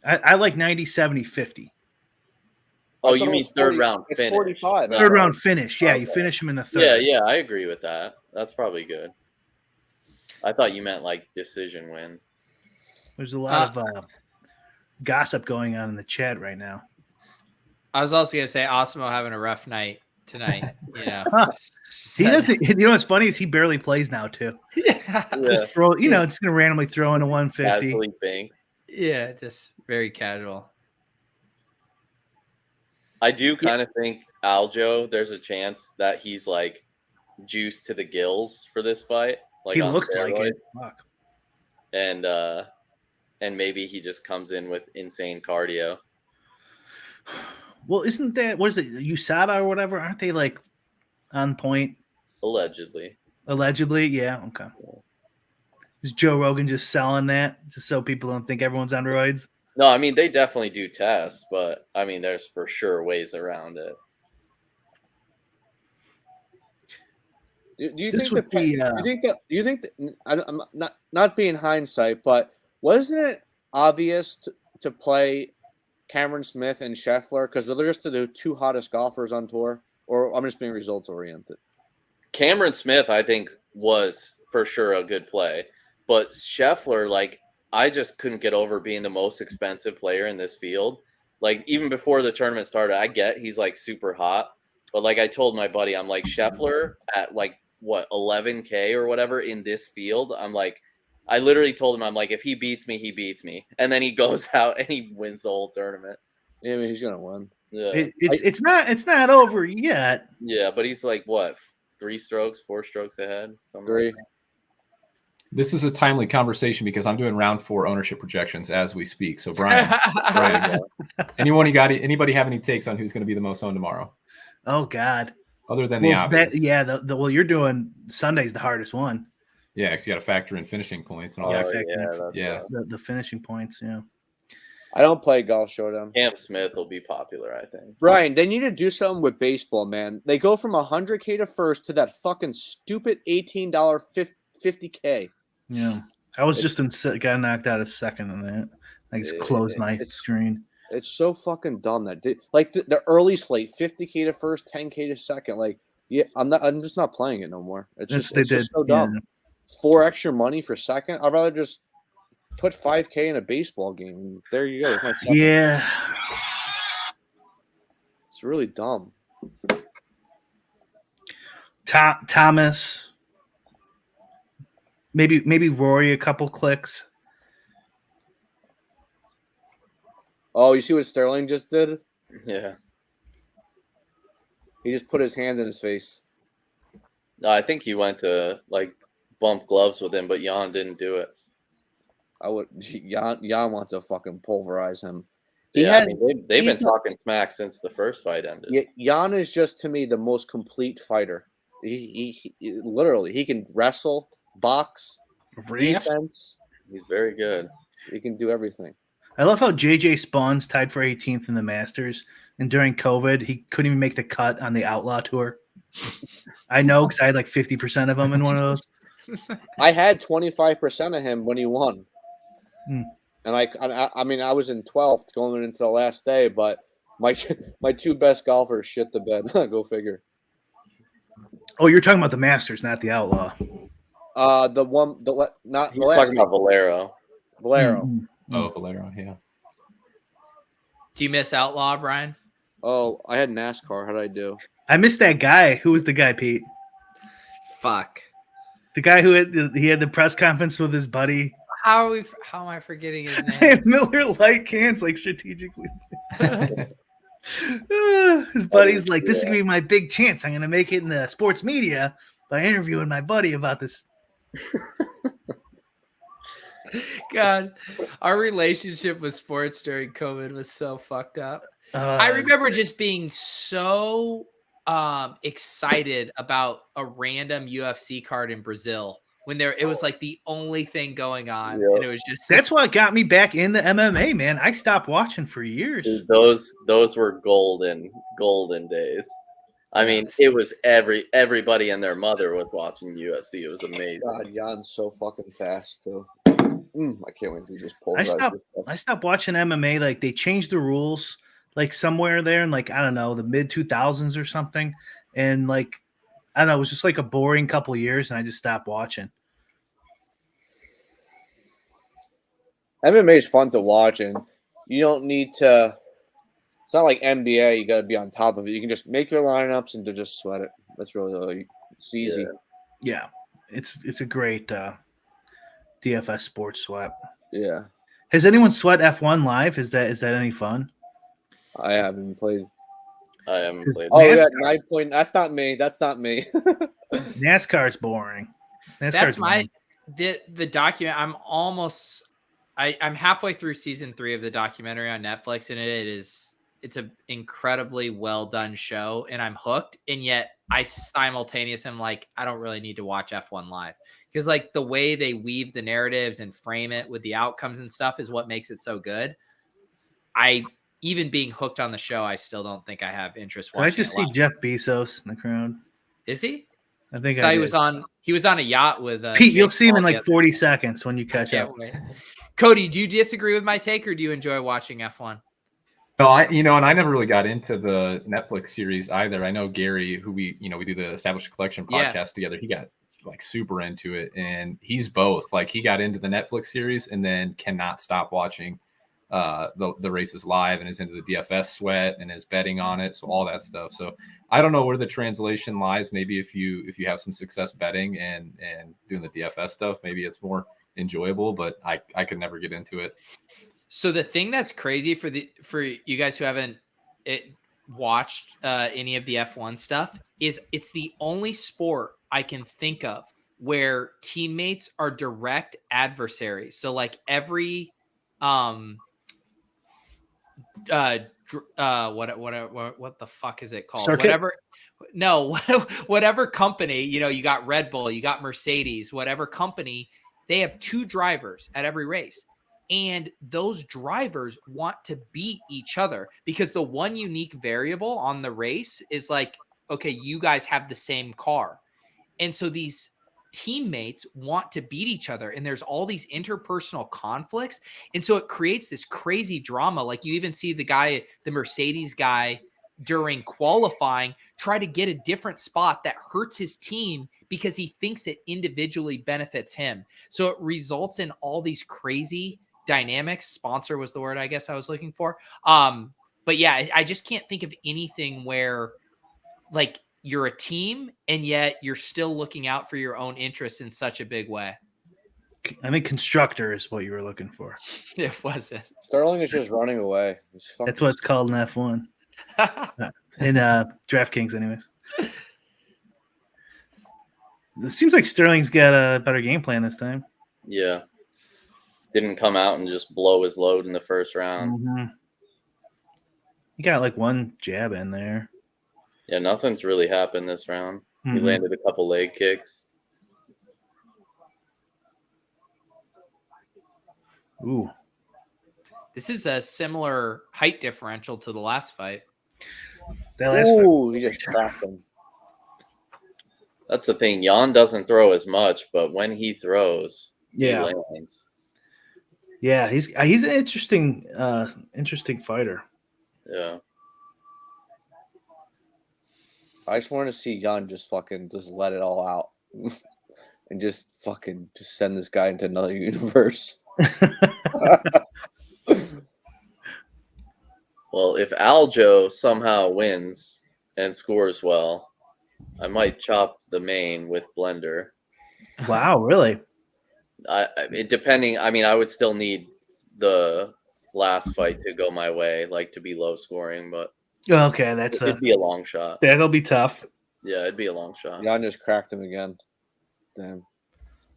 I like 90, 70, 50. Oh, you mean third round it's finish? 45. Third round finish. Yeah, you finish him in the third. Yeah, I agree with that. That's probably good. I thought you meant like decision win. There's a lot of gossip going on in the chat right now. I was also gonna say Awesemo having a rough night tonight. You know, he doesn't. You know what's funny is he barely plays now too. Just throw. You know, just gonna randomly throw in a 150. Yeah, just very casual. I do kind of think Aljo, there's a chance that he's like juiced to the gills for this fight. Like he looks like it. Fuck. And maybe he just comes in with insane cardio. Well, isn't that what is it, USADA or whatever? Aren't they like on point? Allegedly, yeah. Okay. Is Joe Rogan just selling that just so people don't think everyone's on roids? No, I mean they definitely do tests, but I mean there's for sure ways around it. Do you think that I'm not being hindsight, but wasn't it obvious to play Cameron Smith and Scheffler because they're just the two hottest golfers on tour? Or I'm just being results oriented. Cameron Smith, I think, was for sure a good play, but Scheffler, like I just couldn't get over being the most expensive player in this field. Like even before the tournament started, I get he's like super hot, but like I told my buddy, I'm like Scheffler at like what 11K or whatever in this field. I'm like, I literally told him, I'm like, if he beats me, he beats me, and then he goes out and he wins the whole tournament. Yeah, I mean, he's gonna win. Yeah, it's not over yet. Yeah, but he's like what 4 strokes ahead. Three. Like this is a timely conversation because I'm doing round 4 ownership projections as we speak. So Brian, anybody have any takes on who's going to be the most owned tomorrow? Oh God. Other than the obvious. Well, you're doing Sunday's the hardest one. Yeah, because you got to factor in finishing points and all that. The finishing points. Yeah. I don't play golf showdown. Cam Smith will be popular, I think. Brian, they need to do something with baseball, man. They go from 100K to first to that fucking stupid $18 50K. Yeah, I was got knocked out a second on that. I just closed my screen. It's so fucking dumb that the early slate 50K to first, 10K to second. Like, yeah, I'm just not playing it no more. It's just so dumb. 4 extra money for second. I'd rather just put 5K in a baseball game. There you go. Yeah, it's really dumb. Thomas, maybe Rory a couple clicks. Oh, you see what Sterling just did? Yeah. He just put his hand in his face. No, I think he went to like bump gloves with him, but Jan didn't do it. Jan wants to fucking pulverize him. I mean, they've been talking smack since the first fight ended. Jan is just, to me, the most complete fighter. He literally, he can wrestle, box, defense. He's very good. He can do everything. I love how JJ Spawn's tied for 18th in the Masters, and during COVID, he couldn't even make the cut on the Outlaw Tour. I know because I had like 50% of them in one of those. I had 25% of him when he won. Hmm. And I mean, I was in 12th going into the last day, but my two best golfers shit the bed. Go figure. Oh, you're talking about the Masters, not the Outlaw. Not the last. Talking about Valero. Valero. Mm-hmm. Oh, Valero, yeah. Do you miss Outlaw, Brian? Oh, I had NASCAR. How did I do? I missed that guy. Who was the guy, Pete? Fuck. The guy who had the press conference with his buddy. How am I forgetting his name? Miller Lite cans, like strategically. His buddy's like, this is gonna be my big chance. I'm gonna make it in the sports media by interviewing my buddy about this. God, our relationship with sports during COVID was so fucked up. I remember just being so excited about a random UFC card in Brazil when it was like the only thing going on. Yep. And it was just That's what got me back into MMA, man. I stopped watching for years. Dude, those were golden I mean, it was everybody and their mother was watching UFC. It was amazing. God, Jan's so fucking fast too. I can't wait to just pull. I stopped watching MMA. Like they changed the rules, like somewhere there in like I don't know the mid 2000s or something, and like I don't know, it was just like a boring couple of years, and I just stopped watching. MMA is fun to watch, and you don't need to. It's not like NBA. You got to be on top of it. You can just make your lineups and to just sweat it. That's really it's easy. Yeah, it's a great DFS Sports Sweat. Yeah. Has anyone sweat F1 live? Is that any fun? I haven't played. Oh yeah, 9 point. That's not me. NASCAR's boring. That's the document. I'm halfway through season 3 of the documentary on Netflix, and it's an incredibly well done show, and I'm hooked. And yet I simultaneously am like, I don't really need to watch F1 live because like the way they weave the narratives and frame it with the outcomes and stuff is what makes it so good. Even being hooked on the show, I still don't think I have interest watching. Did I just see Jeff Bezos in the crowd? Is he? I think he was on a yacht with Pete. You'll see him in like 40 seconds when you catch up. Wait. Cody, do you disagree with my take, or do you enjoy watching F1? No, and I never really got into the Netflix series either. I know Gary, who we do the Established Collection podcast together. He got like super into it, and he's both. Like he got into the Netflix series and then cannot stop watching the races live, and is into the DFS Sweat and is betting on it, so all that stuff. So I don't know where the translation lies. Maybe if you have some success betting and doing the DFS stuff, maybe it's more enjoyable, but I could never get into it. So the thing that's crazy for you guys who haven't watched any of the F1 stuff is it's the only sport I can think of where teammates are direct adversaries. So like every what the fuck is it called? Circuit? Whatever company, you got Red Bull, you got Mercedes, whatever company, they have 2 drivers at every race. And those drivers want to beat each other because the one unique variable on the race is like, okay, you guys have the same car. And so these teammates want to beat each other, and there's all these interpersonal conflicts. And so it creates this crazy drama. Like you even see the Mercedes guy during qualifying try to get a different spot that hurts his team because he thinks it individually benefits him. So it results in all these crazy dynamics. Sponsor was the word I guess I was looking for. But yeah, I just can't think of anything where like you're a team and yet you're still looking out for your own interests in such a big way. I think constructor is what you were looking for. It wasn't. Sterling is just running away. That's what it's called in F1. In DraftKings, anyways. It seems like Sterling's got a better game plan this time. Yeah. Didn't come out and just blow his load in the first round. Mm-hmm. He got like one jab in there. Yeah, nothing's really happened this round. Mm-hmm. He landed a couple leg kicks. Ooh. This is a similar height differential to the last fight. That last Ooh, he just cracked him. That's the thing. Jan doesn't throw as much, but when he throws, Yeah. he lands. Yeah, he's an interesting fighter. Yeah. I just wanted to see Jan just let it all out and just send this guy into another universe. Well, if Aljo somehow wins and scores well, I might chop the main with blender. Wow, really? Depending, I mean, I would still need the last fight to go my way, like to be low scoring, but Okay, it'd be a long shot. That'll be tough. Yeah, it'd be a long shot. Jan just cracked him again. Damn.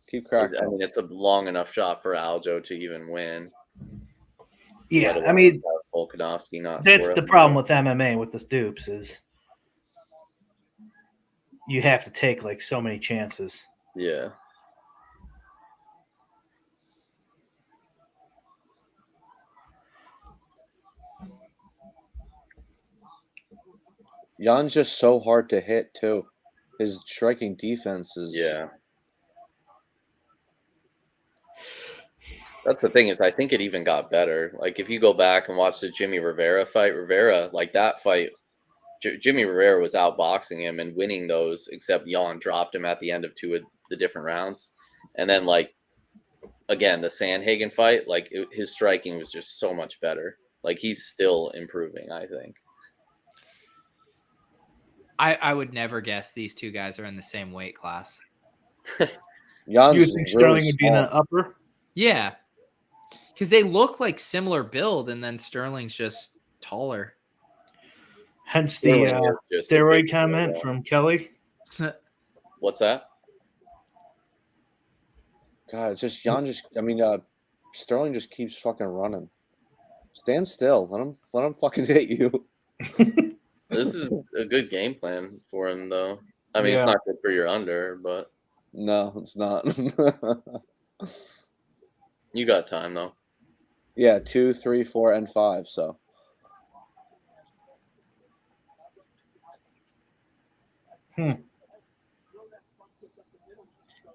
Keep cracking. I mean, it's a long enough shot for Aljo to even win. Yeah, I mean, Volkanovski not. that's the problem with MMA with the dupes is you have to take like so many chances. Yeah. Jan's just so hard to hit too. His striking defense is That's the thing is I think it even got better. Like if you go back and watch the Jimmy Rivera fight, like that fight, Jimmy Rivera was outboxing him and winning those, except Jan dropped him at the end of two of the different rounds. And then like, again, the Sandhagen fight, like his striking was just so much better. Like he's still improving, I think. I would never guess these two guys are in the same weight class. You think Sterling would be in an upper? Yeah. Because they look like similar build, and then Sterling's just taller. Hence the steroid comment from Kelly. What's that? God, it's just Sterling just keeps fucking running. Stand still. Let him fucking hit you. This is a good game plan for him, though. I mean, it's not good for your under, but no, it's not. You got time though. Yeah, 2, 3, 4, and 5. So.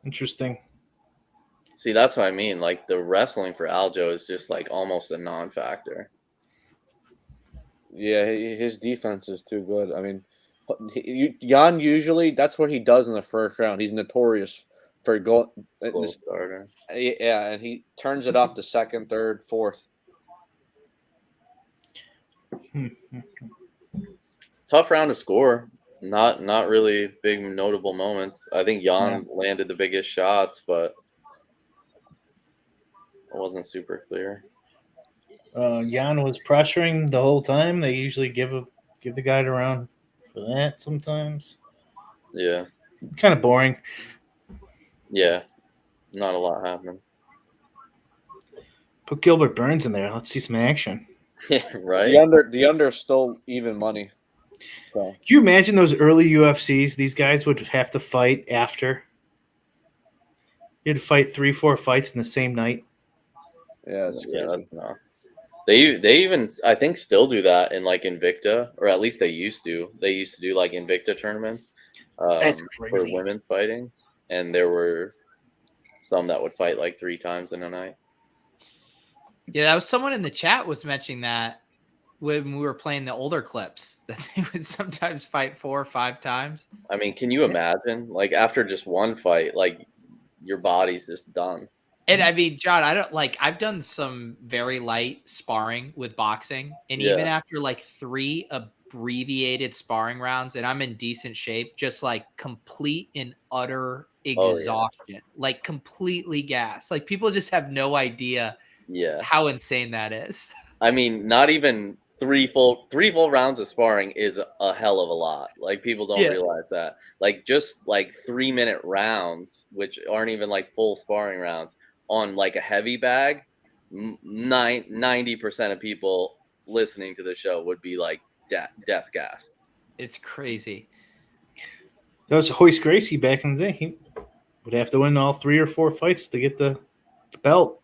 Interesting. See, that's what I mean. Like the wrestling for Aljo is just like almost a non-factor. Yeah, his defense is too good. I mean, Jan usually that's what he does in the first round. He's notorious for going slow starter. Yeah, and he turns it up the second, third, fourth. Tough round to score. Not really big notable moments. I think Jan landed the biggest shots, but it wasn't super clear. Jan was pressuring the whole time. They usually give the guy around for that sometimes. Yeah. Kind of boring. Yeah. Not a lot happening. Put Gilbert Burns in there. Let's see some action. Yeah, right. The under is still even money. So. Can you imagine those early UFCs? These guys would have to fight after. You had to fight 3-4 fights in the same night. Yeah, that's nuts. They even I think still do that in like Invicta, or at least they used to. They used to do like Invicta tournaments That's for crazy. women's fighting, and there were some that would fight like 3 times in a night. Yeah, that was someone in the chat was mentioning that when we were playing the older clips that they would sometimes fight 4 or 5 times. I mean, can you imagine? Like after just one fight, like your body's just done. And I mean, John, I've done some very light sparring with boxing. And even after like 3 abbreviated sparring rounds and I'm in decent shape, just like complete and utter exhaustion, like completely gassed. Like people just have no idea Yeah. How insane that is. I mean, not even three full rounds of sparring is a hell of a lot. Like, people don't realize that. Like, just like 3-minute rounds, which aren't even like full sparring rounds on like a heavy bag, 90% of people listening to the show would be like death gassed. It's crazy. That was Hoist Gracie back in the day. He would have to win all 3 or 4 fights to get the belt.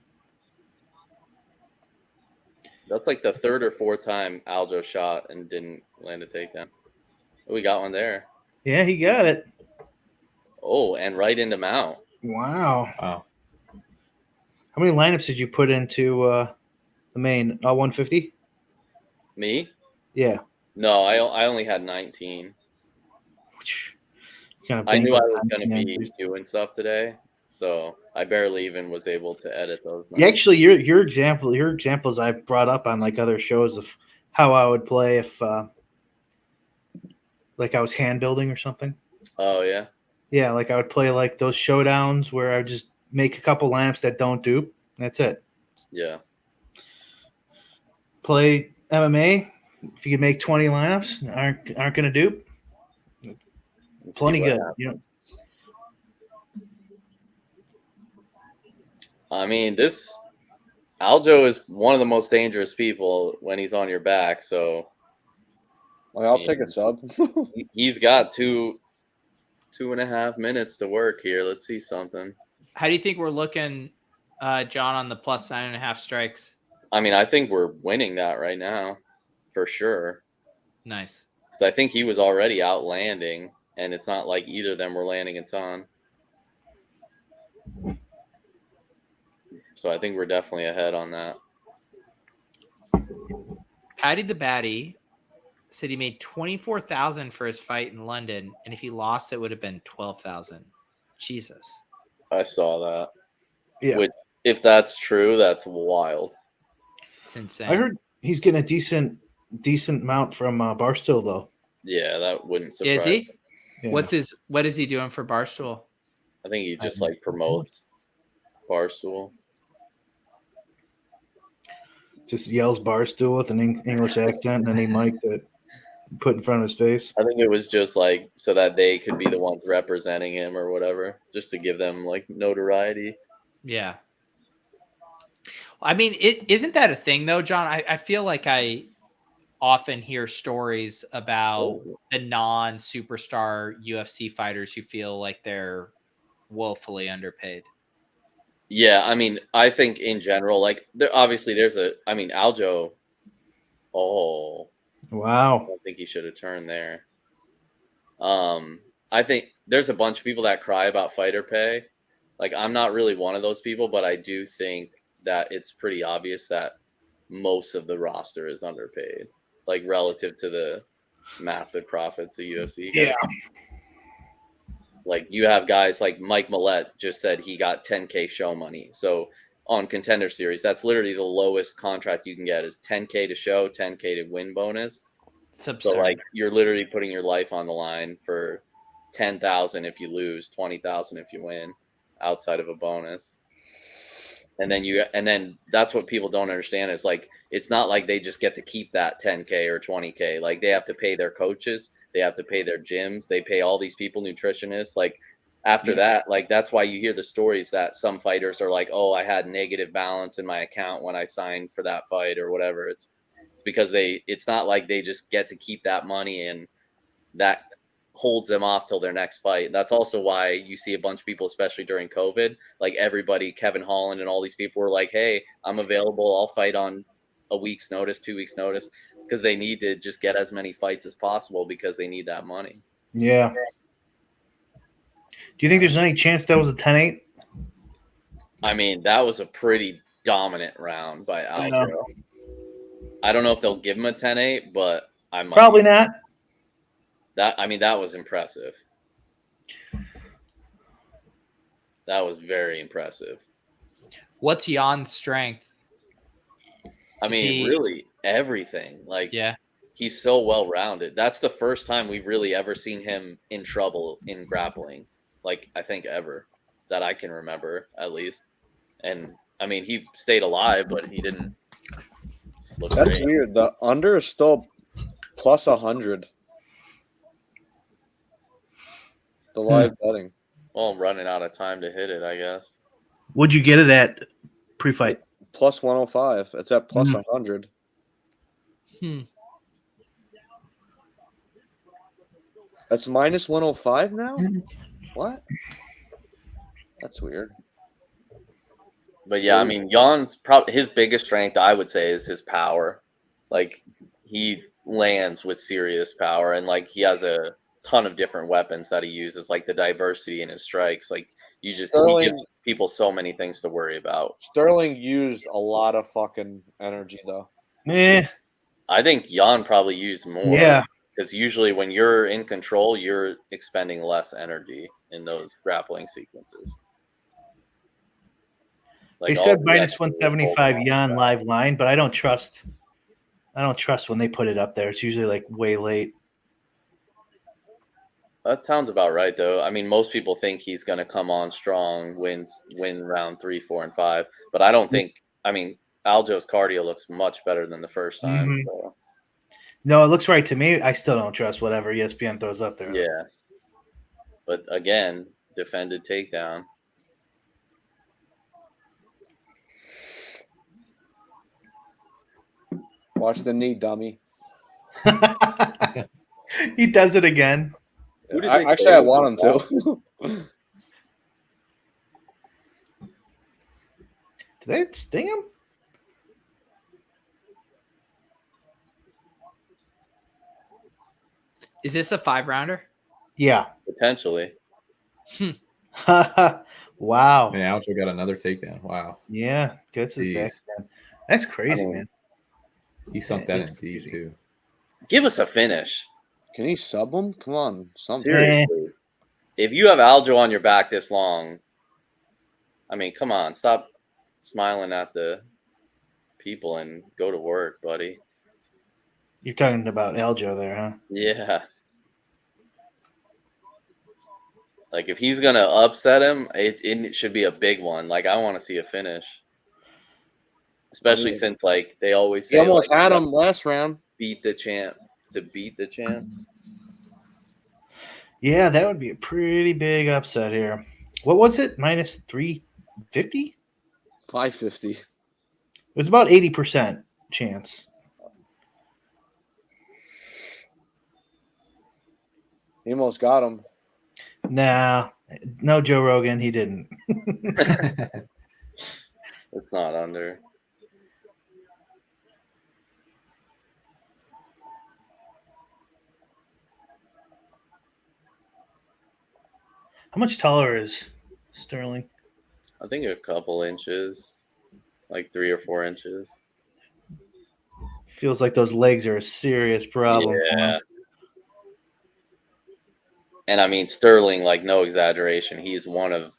That's like the 3rd or 4th time Aljo shot and didn't land a takedown. We got one there. Yeah, he got it. Oh, and right into mount. Wow. Wow. How many lineups did you put into the main? All 150? Me? Yeah. No, I only had 19. Kind of I knew I was going to be doing stuff today, so I barely even was able to edit those. Yeah, actually, your examples I brought up on like other shows of how I would play if like I was hand building or something. Oh yeah. Yeah, like I would play like those showdowns where I would just make a couple lineups that don't dupe. That's it. Yeah. Play MMA. If you can make 20 lineups, aren't going to dupe. Plenty good. You know. I mean, this Aljo is one of the most dangerous people when he's on your back. So, I'll take a sub. He's got 2.5 minutes to work here. Let's see something. How do you think we're looking, John, on the plus 9.5 strikes? I mean, I think we're winning that right now, for sure. Nice. Because I think he was already out landing, and it's not like either of them were landing a ton. So I think we're definitely ahead on that. Patty the Batty said he made $24,000 for his fight in London, and if he lost, it would have been $12,000. Jesus. I saw that. Yeah. Which, if that's true, that's wild. It's insane. I heard he's getting a decent amount from Barstool though. Yeah, that wouldn't surprise Is he? me. Yeah. What is he doing for Barstool? I think he just like promotes Barstool. Just yells Barstool with an English accent and any mic that put in front of his face. I think it was just like so that they could be the ones representing him or whatever, just to give them like notoriety. Yeah. I mean, isn't that a thing though, John? I feel like I often hear stories about the non-superstar UFC fighters who feel like they're woefully underpaid. Yeah, I mean, I think in general, like Aljo. Oh, wow! I don't think he should have turned there. I think there's a bunch of people that cry about fighter pay. Like, I'm not really one of those people, but I do think that it's pretty obvious that most of the roster is underpaid, like relative to the massive profits the UFC gets. Yeah. Like, you have guys like Mike Millett just said he got $10K show money. So on Contender Series, that's literally the lowest contract you can get is $10K to show, $10K to win bonus. It's absurd. So like you're literally putting your life on the line for $10,000 if you lose, $20,000 if you win, outside of a bonus. And then that's what people don't understand is like it's not like they just get to keep that 10K or 20K. Like they have to pay their coaches, they have to pay their gyms, they pay all these people, nutritionists. Like after that, like that's why you hear the stories that some fighters are like, oh, I had negative balance in my account when I signed for that fight or whatever. It's because it's not like they just get to keep that money and that holds them off till their next fight. That's also why you see a bunch of people, especially during COVID, like everybody, Kevin Holland and all these people were like, hey, I'm available. I'll fight on a week's notice, 2 weeks notice, because they need to just get as many fights as possible because they need that money. Yeah. Do you think there's any chance that was a 10-8? I mean, that was a pretty dominant round by Aljo. I don't know if they'll give him a 10-8, but I might. Probably not. That was impressive. That was very impressive. What's Jan's strength? I mean, really everything. Like, yeah, he's so well rounded. That's the first time we've really ever seen him in trouble in grappling. Like, I think ever that I can remember, at least. And I mean, he stayed alive, but he didn't look That's great. weird. The under is still plus 100. The live betting. Well, I'm running out of time to hit it, I guess. Would you get it at pre-fight? Plus 105. It's at plus 100. That's minus 105 now? What? That's weird. But yeah, I mean, Jan's his biggest strength, I would say, is his power. Like, he lands with serious power, and like he has a ton of different weapons that he uses, like the diversity in his strikes. Like, he gives people so many things to worry about. Sterling used a lot of fucking energy though. Yeah. I think Jan probably used more. Yeah. Because usually when you're in control, you're expending less energy in those grappling sequences. They said minus 175 Jan live line, but I don't trust when they put it up there. It's usually like way late. That sounds about right, though. I mean, most people think he's going to come on strong, win round 3, 4, and 5. But I don't think. I mean, Aljo's cardio looks much better than the first time. Mhm. So. No, it looks right to me. I still don't trust whatever ESPN throws up there. Yeah. But again, defended takedown. Watch the knee, dummy. He does it again. I want him to. Did they sting him? Is this a 5-rounder? Yeah. Potentially. Wow. Man, Aljo got another takedown. Wow. Yeah. Gets his back again. That's crazy, man. He sunk that in deep, too. Give us a finish. Can he sub him? Come on. Something. Seriously. If you have Aljo on your back this long, I mean, come on. Stop smiling at the people and go to work, buddy. You're talking about Aljo there, huh? Yeah. Like, if he's going to upset him, it should be a big one. Like, I want to see a finish. Especially since, like, they always say, He almost like, had him last round. Beat the champ to beat the champ. Yeah, that would be a pretty big upset here. What was it? Minus 350? 550. It was about 80% chance. He almost got him. Nah, no Joe Rogan. He didn't. It's not under. How much taller is Sterling? I think a couple inches, like 3 or 4 inches. Feels like those legs are a serious problem for Yeah. him. And I mean, Sterling, like, no exaggeration, he's one of,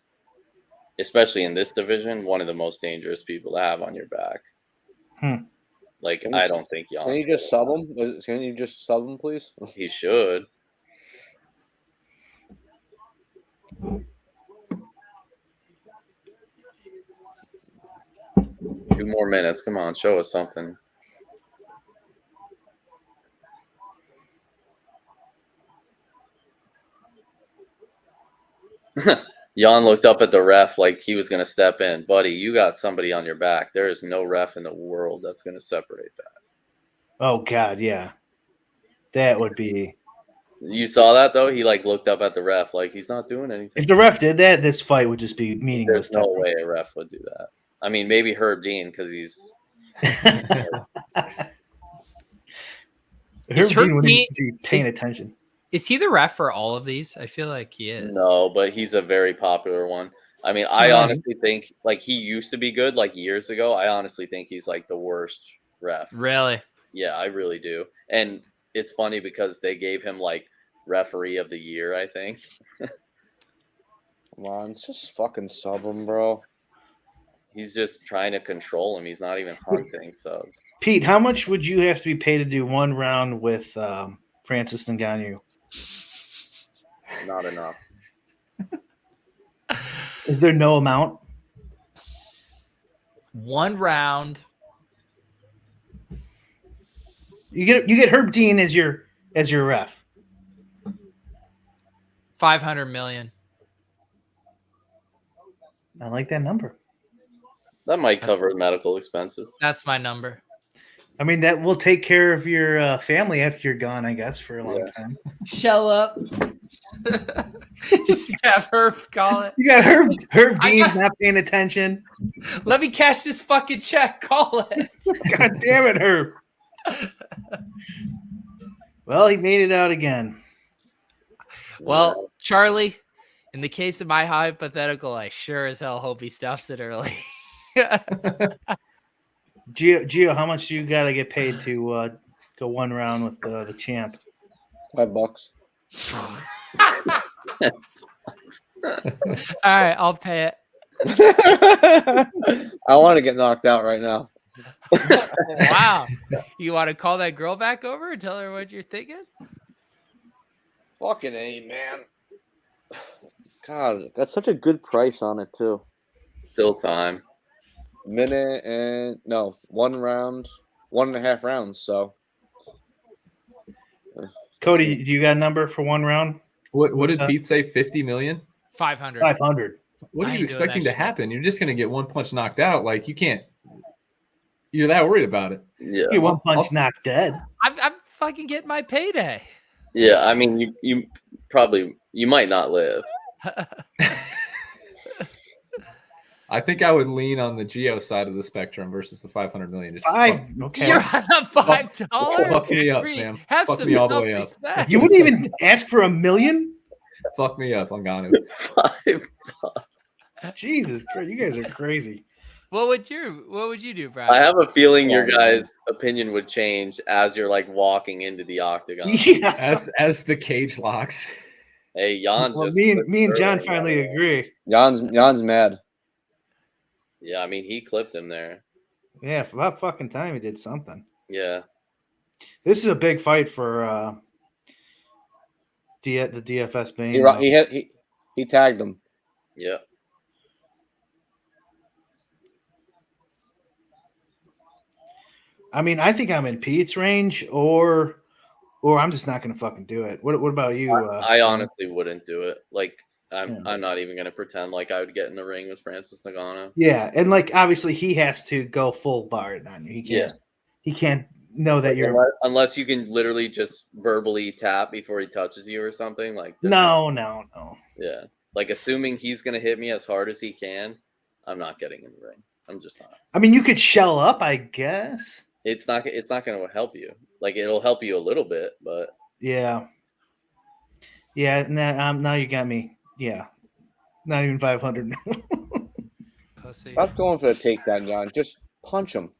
especially in this division, one of the most dangerous people to have on your back. Like, I don't think Jan's. Can you just sub him? Can you just sub him, please? He should. Two more minutes. Come on, show us something. Jan looked up at the ref like he was going to step in. Buddy, you got somebody on your back. There is no ref in the world that's going to separate that. Oh, God, yeah. That would be... You saw that, though? He, like, looked up at the ref like he's not doing anything. If the ref did that, this fight would just be meaningless. There's no way a ref would do that. I mean, maybe Herb Dean because he's... Is Herb Dean be paying attention? Is he the ref for all of these? I feel like he is. No, but he's a very popular one. I mean, I honestly think, like, he used to be good, like, years ago. I honestly think he's, like, the worst ref. Really? Yeah, I really do. And it's funny because they gave him, like, referee of the year, I think. Come on, it's just fucking sub him, bro. He's just trying to control him. He's not even hunting subs. Pete, how much would you have to be paid to do one round with Francis Ngannou? Not enough. Is there no amount? 1 round. You get Herb Dean as your ref. 500 million. I like that number. That might cover medical expenses. That's my number. I mean, that will take care of your family after you're gone, I guess, for a long time. Shell up. Just have Herb call it. You got Herb Dean's not paying attention. Let me cash this fucking check. Call it. God damn it, Herb. Well, he made it out again. Well, Charlie, in the case of my hypothetical, I sure as hell hope he stops it early. Gio, how much do you got to get paid to go 1 round with the champ? $5. All right, I'll pay it. I want to get knocked out right now. Wow. You want to call that girl back over and tell her what you're thinking? Fucking A, man. God, that's such a good price on it, too. Still time. 1 round, 1.5 rounds. So, Cody, do you got a number for 1 round? What did Pete say? 50 million? 500. 500. What are you expecting to happen? You're just going to get one punch knocked out. Like, you can't. You're that worried about it. Yeah. You're one punch knocked dead. I'm fucking getting my payday. Yeah, I mean, you might not live. I think I would lean on the Geo side of the spectrum versus the 500 million. Just okay. You're on the $5. Fuck me up, man. Have Fuck some me all the way up. self-respect. You wouldn't even ask for $1 million? Fuck me up. I'm gone. $5. Jesus Christ, you guys are crazy. What would you do, Brad? I have a feeling your guys' opinion would change as you're like walking into the octagon. Yeah. As the cage locks. Hey, Jan. Well, just me and John finally agree. Jan's mad. Yeah, I mean, he clipped him there. Yeah, for about fucking time he did something. Yeah. This is a big fight for the DFS Main. He tagged him. Yeah. I mean, I think I'm in Pete's range, or I'm just not going to fucking do it. What about you? I honestly wouldn't do it. Like, I'm not even going to pretend like I would get in the ring with Francis Ngannou. Yeah, and like obviously he has to go full Bard on you. He can't. Yeah. He can't know that you're. Unless you can literally just verbally tap before he touches you or something like. No. Yeah, like assuming he's going to hit me as hard as he can, I'm not getting in the ring. I'm just not. I mean, you could shell up, I guess. It's not going to help you. Like, it'll help you a little bit, but Yeah. Now you got me. Yeah, not even 500. Stop going for the takedown, Jon. Just punch him.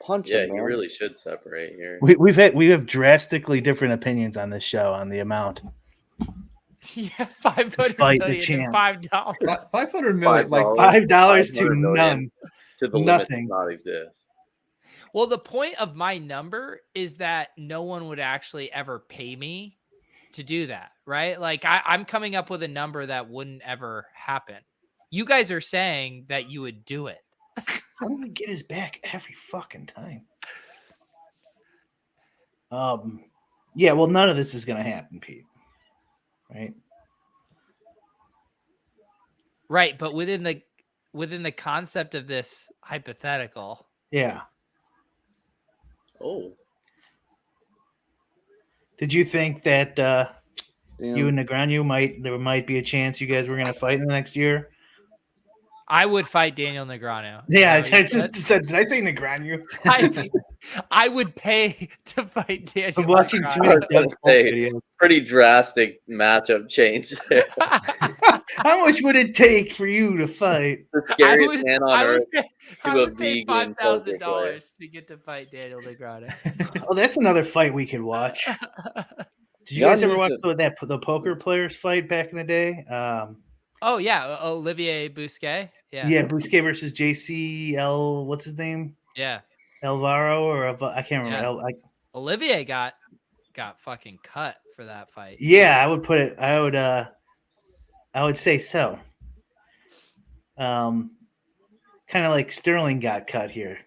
Punch him. Yeah, you really should separate here. We have drastically different opinions on this show on the amount. Yeah, 500 Fight the million champ. and $5. 500 million, like $5 to none. To the Nothing. limit does not exist. Well, the point of my number is that no one would actually ever pay me to do that, right? Like I'm coming up with a number that wouldn't ever happen. You guys are saying that you would do it. How do we get his back every fucking time? Yeah, well, none of this is gonna happen, Pete. Right? Right, but within the concept of this hypothetical. Yeah. Oh. Did you think that you and Negreanu there might be a chance you guys were gonna fight in the next year? I would fight Daniel Negreanu. Yeah, I just said. Did I say Negreanu? I would pay to fight Daniel. I'm watching Negreanu. Pretty drastic matchup change there. How much would it take for you to fight? The scariest man on earth I to a would pay vegan $5,000 to get to fight Daniel Negreanu. Oh, that's another fight we could watch. Did you guys ever watch the poker players fight back in the day? Oh yeah, Olivier Bousquet. Yeah. Yeah, Bousquet versus JCL. What's his name? Yeah. Alvaro or I can't remember. Yeah. Olivier got fucking cut for that fight. Yeah, I would put it. I would say so. Because kind of like Sterling got cut here.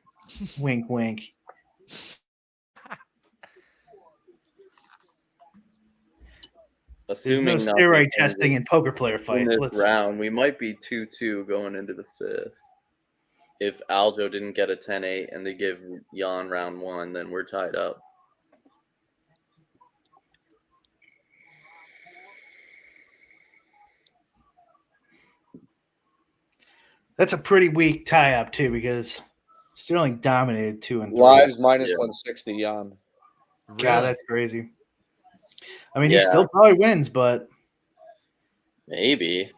Wink, wink. Assuming There's no nothing steroid changes testing in poker player in fights. this round, we might be 2-2 going into the 5th. If Aljo didn't get a 10-8 and they give Jan round 1, then we're tied up. That's a pretty weak tie-up too, because Sterling dominated 2 and 3. LOLz minus 160, Jan. God, that's crazy. I mean, he still probably wins, but maybe.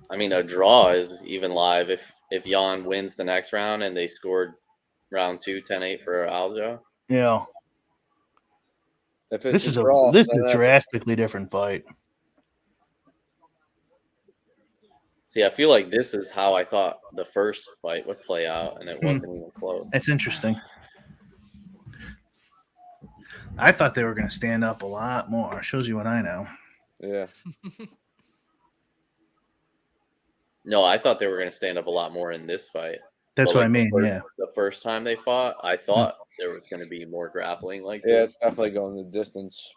I mean, a draw is even live if Jan wins the next round and they scored round 2 10-8 for Aljo. Yeah. If This is a drastically different fight. See, I feel like this is how I thought the first fight would play out, and it wasn't even close. That's interesting. I thought they were going to stand up a lot more. Shows you what I know. Yeah. No, I thought they were going to stand up a lot more in this fight. That's what I mean, yeah. The first time they fought, I thought there was going to be more grappling like Yeah, this. it's definitely going the distance.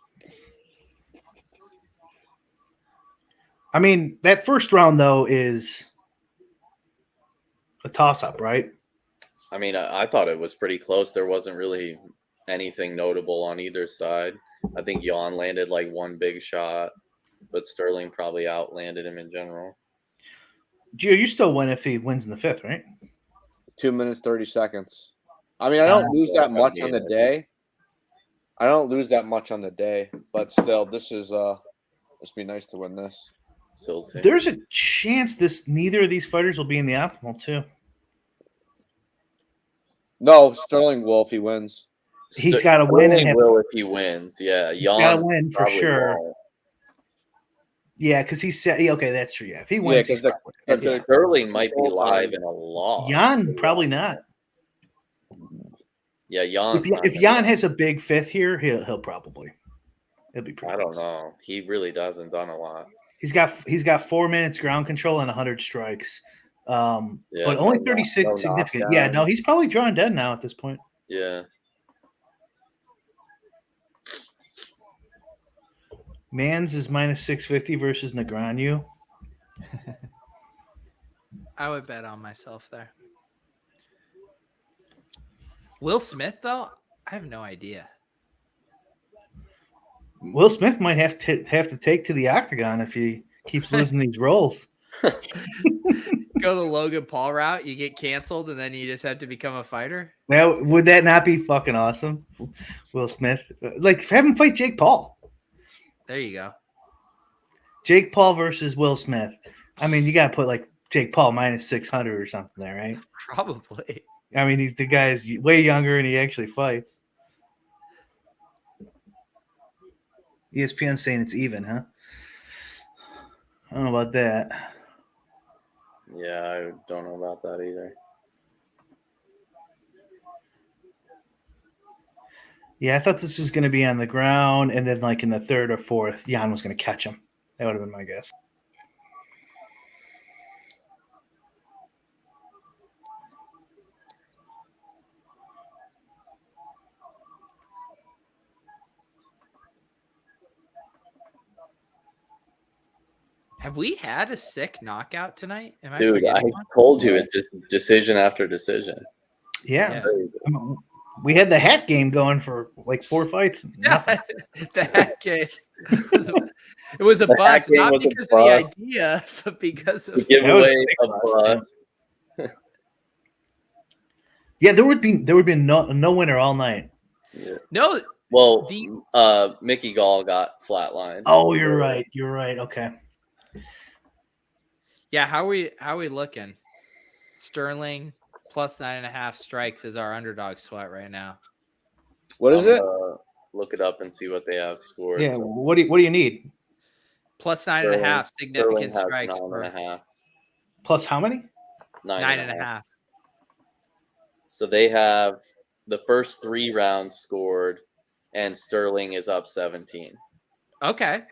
I mean, that first round, though, is a toss-up, right? I mean, I thought it was pretty close. There wasn't really anything notable on either side. I think Jan landed like one big shot, but Sterling probably outlanded him in general. Gio, you still win if he wins in the 5th, right? 2 minutes, 30 seconds. I mean, I don't lose that much on the day. I don't lose that much on the day, but still, this is this be nice to win this. There's a chance neither of these fighters will be in the optimal too. No, Sterling will if he wins. He's got to win and will if he wins. Yeah, Jan got to win for probably sure. won't. Yeah, because he said, okay, that's true. Yeah, if he wins, he's But Sterling might be live in a loss. Jan probably not. Yeah, Jan. If Jan has a big 5th here, he'll probably. It'll be pretty. I don't know. He really hasn't done a lot. He's got 4 minutes ground control and 100 strikes, but only 36 significant. knockdown. Yeah, no, he's probably drawn dead now at this point. Yeah. Mans is minus 650 versus Negreanu. I would bet on myself there. Will Smith, though, I have no idea. Will Smith might have to take to the octagon if he keeps losing these rolls. Go the Logan Paul route, you get canceled, and then you just have to become a fighter. Now, would that not be fucking awesome? Will Smith, like, have him fight Jake Paul. There you go. Jake Paul versus Will Smith. I mean, you got to put like Jake Paul minus 600 or something there, right? Probably. I mean, the guy's way younger and he actually fights. ESPN saying it's even, huh? I don't know about that. Yeah, I don't know about that either. Yeah, I thought this was going to be on the ground, and then like in the 3rd or 4th, Jan was going to catch him. That would have been my guess. Have we had a sick knockout tonight? Am Dude, I forgetting one? told you it's just decision after decision. Yeah. We had the hat game going for like 4 fights. Yeah, the hat game. It was a The hat bust, game not was a because of the bust. idea, but because of Give away a bust. Yeah, there would be no winner all night. Yeah. No. Well, Mickey Gall got flatlined. Oh, you're right. You're right. Okay. Yeah, how are we looking? Sterling plus 9.5 strikes is our underdog sweat right now. What is it? Look it up and see what they have scored. Yeah. So What do you need? Plus 9.5 significant Sterling has strikes. 9.5. Plus how many? 9.5. So they have the first 3 rounds scored, and Sterling is up 17. Okay.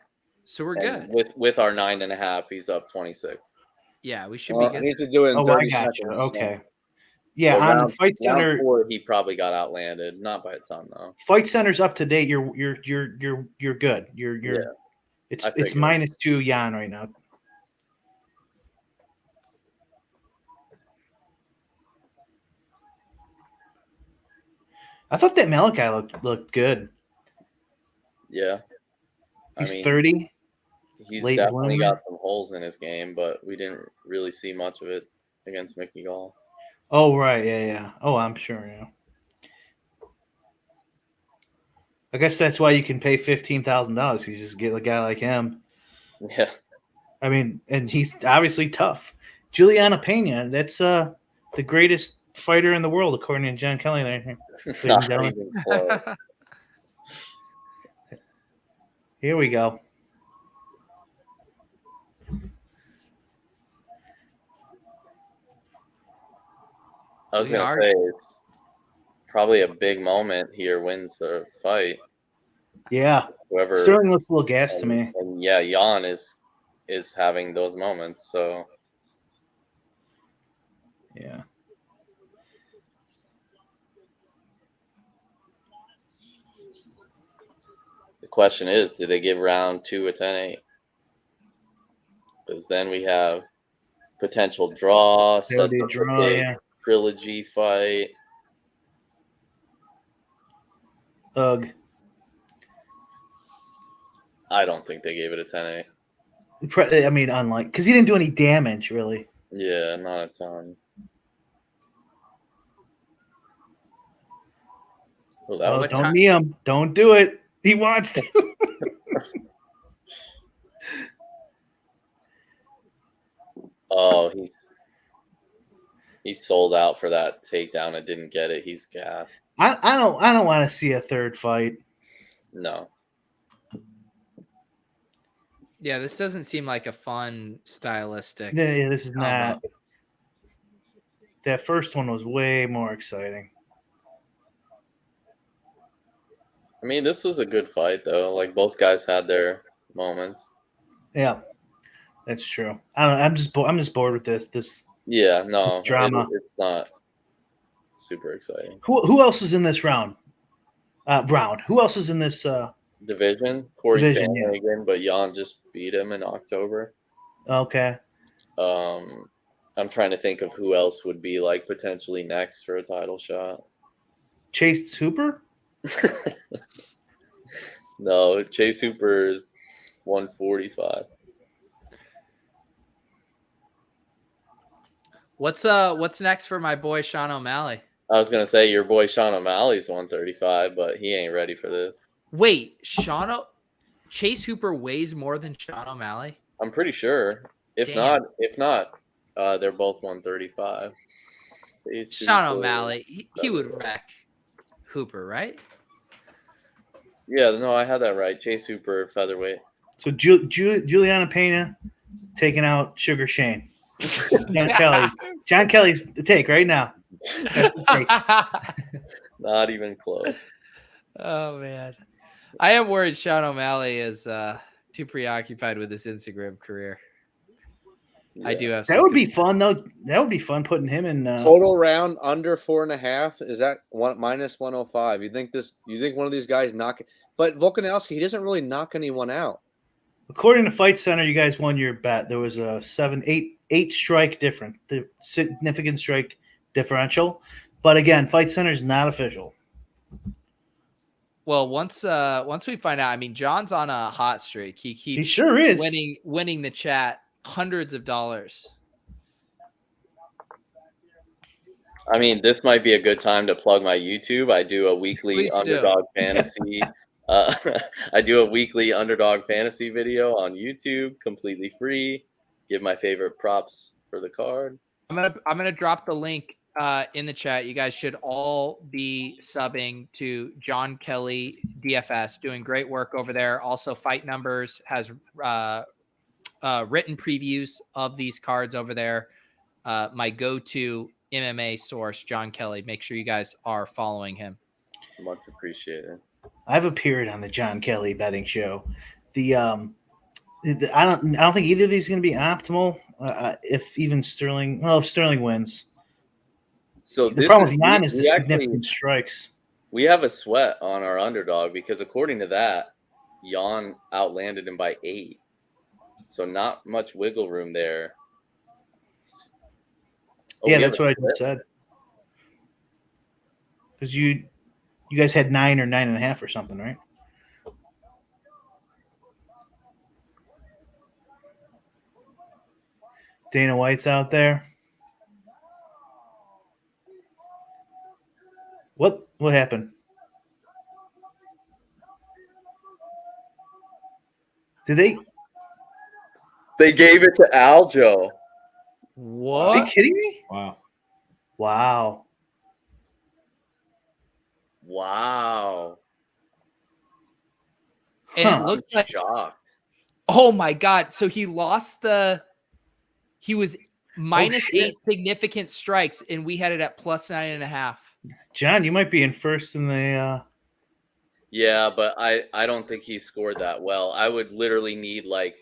So we're And good. with our 9.5, he's up 26. Yeah, we should Well, be I good. need to do it in Oh, 30 I got seconds. you. so- Okay. Yeah, Well, on round Fight Center, 4, he probably got outlanded. Not by a ton though. Fight Center's up to date. You're good. You're Yeah, it's I it's figured. -2 Jan right now. I thought that Malachi looked good. Yeah. He's I mean, 30. he's late definitely bloomer. got some holes in his game, but we didn't really see much of it against Mickey Gall. Oh right, yeah. Oh, I'm sure. Yeah. I guess that's why you can pay $15,000. You just get a guy like him. Yeah. I mean, and he's obviously tough. Juliana Pena, that's the greatest fighter in the world, according to Jon Kelly. There, Not even close. Here we go. I was We gonna are- say it's probably a big moment here wins the fight. Yeah, Whoever Sterling looks a little gassed to me. and yeah, Jan is having those moments. So Yeah. the question is, do they give round 2 a 10-8? Because then we have potential draw, There would such be a a draw, big yeah. trilogy fight. Ugh. I don't think they gave it a 10-8. I mean, unlike because he didn't do any damage really. Yeah, not a ton. Well, that Oh, was don't knee him. Don't do it. He wants to. Oh, he's sold out for that takedown and didn't get it. He's gassed. I don't want to see a third fight. No. Yeah, this doesn't seem like a fun stylistic. Yeah, this is combo. not. That first one was way more exciting. I mean, this was a good fight though. Like both guys had their moments. Yeah, that's true. I don't. I'm just bored with this. Yeah, no, drama. It's not super exciting. Who else is in this round? Who else is in this? Division, Corey Division, yeah. Sandhagen, but Jan just beat him in October. Okay. I'm trying to think of who else would be like potentially next for a title shot. Chase Hooper? No, Chase Hooper is 145. What's next for my boy Sean O'Malley? I was gonna say your boy Sean O'Malley's 135, but he ain't ready for this. Wait, Chase Hooper weighs more than Sean O'Malley? I'm pretty sure. If Damn. not, they're both 135. Sean O'Malley, he would wreck Hooper, right? Yeah, no, I had that right. Chase Hooper, featherweight. So Juliana Pena taking out Sugar Shane. Jon Kelly. Jon Kelly's the take right now. That's the take. Not even close. Oh man, I am worried Sean O'Malley is too preoccupied with his Instagram career. Yeah. I do have. That would be fun though. That would be fun putting him in. Total round under 4.5 is that minus 105. You think one of these guys knock it? But Volkanovski, he doesn't really knock anyone out. According to Fight Center, you guys won your bet. There was a 8 strike difference, the significant strike differential. But again, Fight Center is not official. Well, once we find out, I mean, John's on a hot streak. He sure is winning the chat hundreds of dollars. I mean, this might be a good time to plug my YouTube. I do a weekly Please do. underdog fantasy. I do a weekly underdog fantasy video on YouTube, completely free. Give my favorite props for the card. I'm gonna drop the link in the chat. You guys should all be subbing to Jon Kelly DFS, doing great work over there. Also, Fight Numbers has written previews of these cards over there. My go-to MMA source, Jon Kelly. Make sure you guys are following him. Much appreciated. I've appeared on the Jon Kelly betting show. The I don't think either of these is going to be optimal. If even Sterling, well, if Sterling wins. So the problem with Jan is the significant strikes. We have a sweat on our underdog because according to that, Jan outlanded him by 8. So not much wiggle room there. Oh, yeah, that's what I just said. Because you guys had 9 or 9.5 or something, right? Dana White's out there. What happened? Did they? They gave it to Aljo. What? Are you kidding me? Wow. Wow. Wow. And it looked like shocked. Oh my God. So he lost he was minus 8 significant strikes, and we had it at plus 9.5. John, you might be in first in the Yeah, but I don't think he scored that well. I would literally need like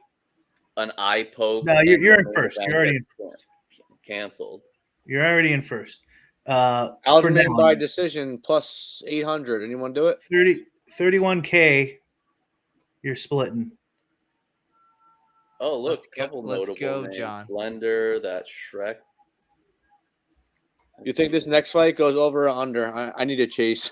an eye poke. No, you're in first. You're already in first. Canceled. You're already in first. Aljamain by decision plus 800. Anyone do it? 31K. You're splitting. Oh, look, couple let's notable go, names. John. Blender, that Shrek. You think this next fight goes over or under? I need a chase.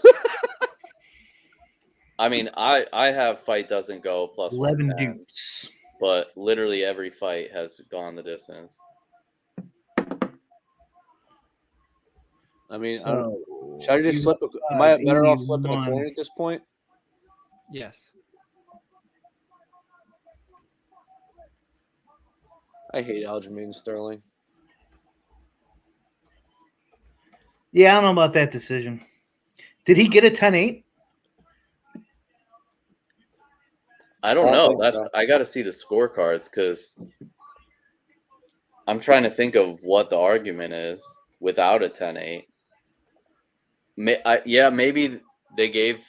I mean, I have fight doesn't go plus 11 110, dudes. but literally every fight has gone the distance. I mean, I don't know. Should I just flip? Am I better off flipping a coin at this point? Yes. I hate Aljamain Sterling. Yeah, I don't know about that decision. Did he get a 10-8? I don't know. I got to see the scorecards because I'm trying to think of what the argument is without a 10-8. Maybe they gave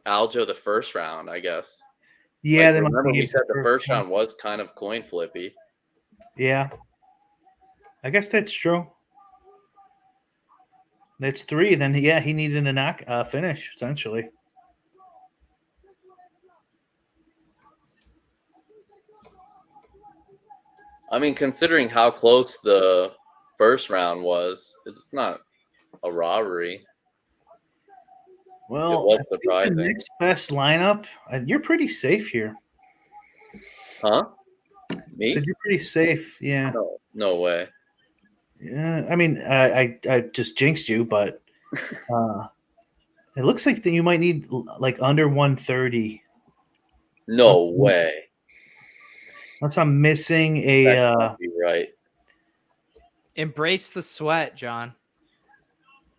Aljo the first round, I guess. Yeah, like, they remember we said the first round. round was kind of coin flippy. Yeah, I guess that's true. That's 3. Then he needed a finish essentially. I mean, considering how close the first round was, it's not a robbery. Well, it was I think surprising. the next best lineup. You're pretty safe here. Huh? Me? So you're pretty safe. Yeah. No way. Yeah. I mean, I just jinxed you, but it looks like that you might need like under 130. No way. Unless I'm missing a. That can't be right. Embrace the sweat, John.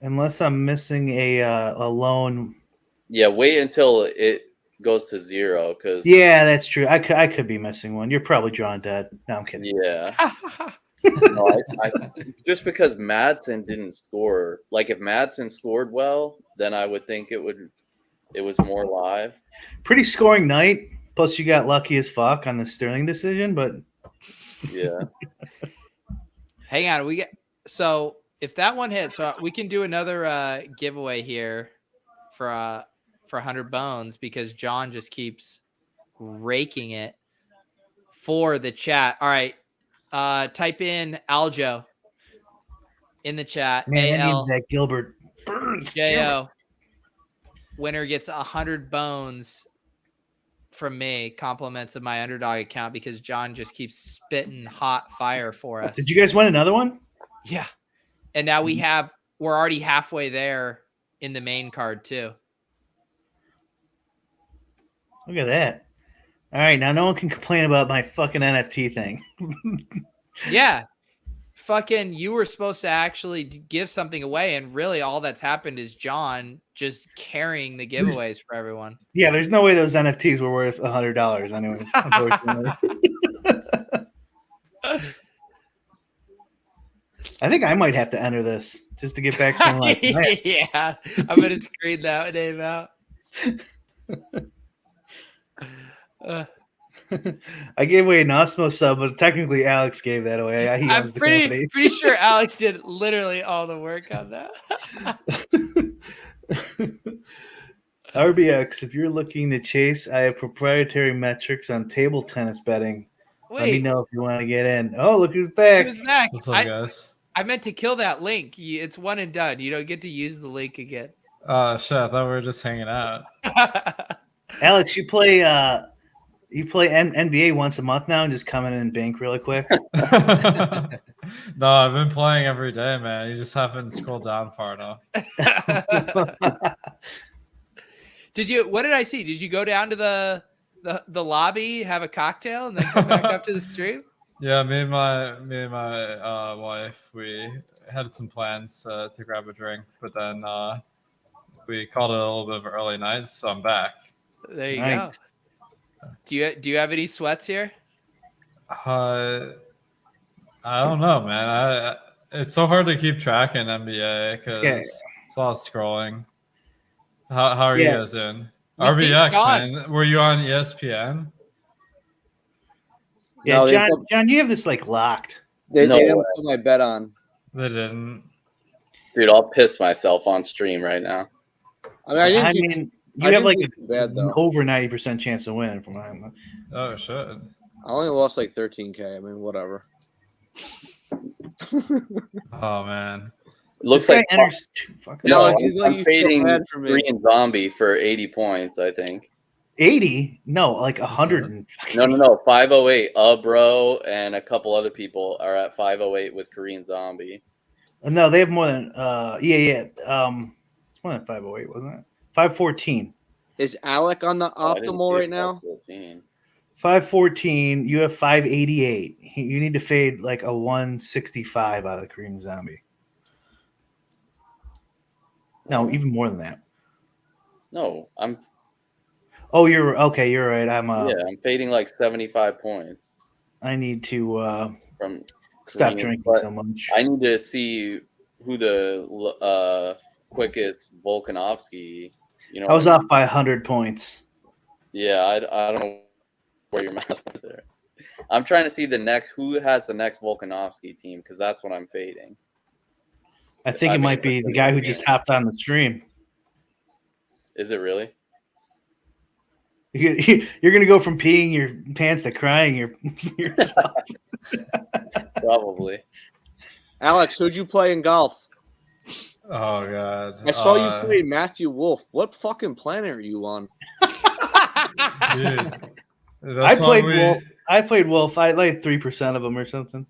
Unless I'm missing a loan. Yeah, wait until it goes to 0 because. Yeah, that's true. I could be missing one. You're probably drawing dead. No, I'm kidding. Yeah. No, I just because Madsen didn't score. Like if Madsen scored well, then I would think it was more live. Pretty scoring night. Plus, you got lucky as fuck on the Sterling decision, but yeah. Hang on, so if that one hits, so we can do another giveaway here for 100 bones because John just keeps raking it for the chat. All right, type in Aljo in the chat. man, I AL need that Gilbert Burns. JO. Winner gets 100 bones from me, compliments of my underdog account because John just keeps spitting hot fire for us. Did you guys win another one? Yeah. And now we're already halfway there in the main card too. Look at that. All right, now no one can complain about my fucking NFT thing. Yeah. Fucking, you were supposed to actually give something away, and really all that's happened is John just carrying the giveaways for everyone. Yeah, there's no way those NFTs were worth $100 anyways, unfortunately. I think I might have to enter this just to get back some like Yeah, I'm going to screen that name out. I gave away an Awesemo sub, but technically Alex gave that away. He I'm owns the company. pretty sure Alex did literally all the work on that. RBX, if you're looking to chase, I have proprietary metrics on table tennis betting. Let me Wait, know if you want to get in. Oh, look who's back. who's back? What's up, guys? I meant to kill that link. It's one and done. You don't get to use the link again. Shit, I thought we were just hanging out. Alex, you play NBA once a month now and just come in and bank really quick? No, I've been playing every day, man. You just haven't scrolled down far enough. What did I see? Did you go down to the lobby, have a cocktail, and then come back up to the stream? Yeah, me and my wife, we had some plans to grab a drink, but then we called it a little bit of an early night, so I'm back. There you go. Do you have any sweats here? I don't know, man. It's so hard to keep track in NBA because it's a lot of scrolling. How are you guys doing? RBX, man. Were you on ESPN? Yeah, no, John, you have this like locked. They didn't put my bet on. They didn't. Dude, I'll piss myself on stream right now. I mean, you have like an over 90% chance of winning from that. Oh shit! I only lost like 13K. I mean, whatever. Oh man. Looks like I'm fading Korean Zombie for 80 points, I think. 80? No, like 100. No. 508. Bro, and a couple other people are at 508 with Korean Zombie. No, they have more than it's more than 508, wasn't it? 514. Is Alec on the optimal right now? 514. You have 588. You need to fade like a 165 out of the Korean Zombie. No, even more than that. No, I'm. Oh, you're okay. You're right. I'm fading like 75 points. I need to from stop drinking so much. I need to see who the quickest Volkanovski. I was off by 100 points. Yeah, I don't know where your math was there. I'm trying to see who has the next Volkanovski team because that's what I'm fading. I think it might be the guy who just hopped on the stream. Is it really? You're gonna go from peeing your pants to crying yourself. Probably. Alex, who'd you play in golf? Oh god! I saw you play Matthew Wolf. What fucking planet are you on? Dude, I played Wolf. I like 3% of them or something.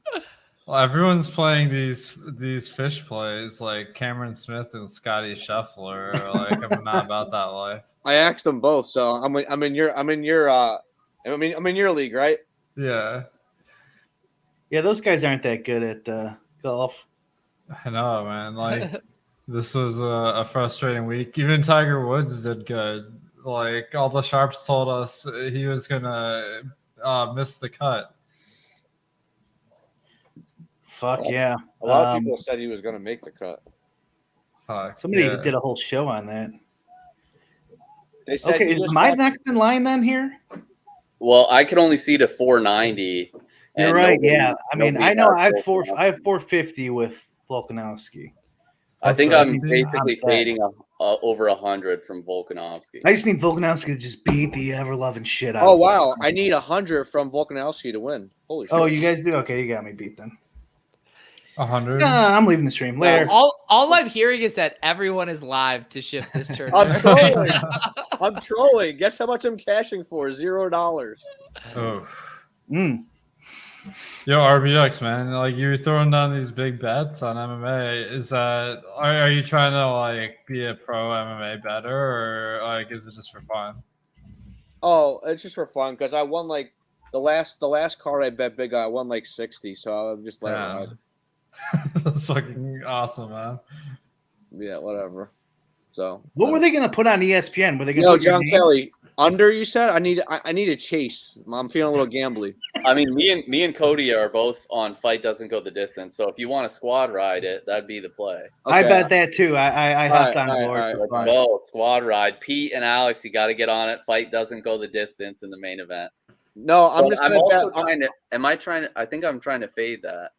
Well, everyone's playing these fish plays like Cameron Smith and Scotty Scheffler. Like I'm not about that life. I asked them both, so I'm in your league, right? Yeah. Yeah, those guys aren't that good at golf. I know, man. Like this was a frustrating week. Even Tiger Woods did good. Like all the sharps told us he was gonna miss the cut. Fuck yeah! A lot of people said he was gonna make the cut. Somebody did a whole show on that. They said, okay, am I next in line then here? Well, I can only see to 490. You're right. Yeah, I mean, I know I have 450 with Volkanovski. I think I'm basically fading over 100 from Volkanovski. I just need Volkanovski to just beat the ever-loving shit out. Oh wow, I need 100 from Volkanovski to win. Holy shit! Oh, you guys do? Okay, you got me beat then. 100. I'm leaving the stream later. All I'm hearing is that everyone is live to ship this tournament. I'm trolling. I'm trolling. Guess how much I'm cashing for? $0. Oh. Yo, RBX, man. Like you're throwing down these big bets on MMA. Is that are you trying to like be a pro MMA bettor or like is it just for fun? Oh, it's just for fun because I won like the last card I bet big. I won like 60, so I'm just letting it ride. That's fucking awesome, man. Yeah, whatever. So, what were they going to put on ESPN? Were they going to put Jon Kelly under? You said I need a chase. I'm feeling a little gambly. I mean, me and Cody are both on Fight Doesn't Go the Distance. So if you want to squad ride it, that'd be the play. Okay. I bet that too. I hopped on board. Let's go squad ride. Pete and Alex, you got to get on it. Fight Doesn't Go the Distance in the main event. No, I'm just I'm gonna also bet. trying to. Am I trying to? I think I'm trying to fade that.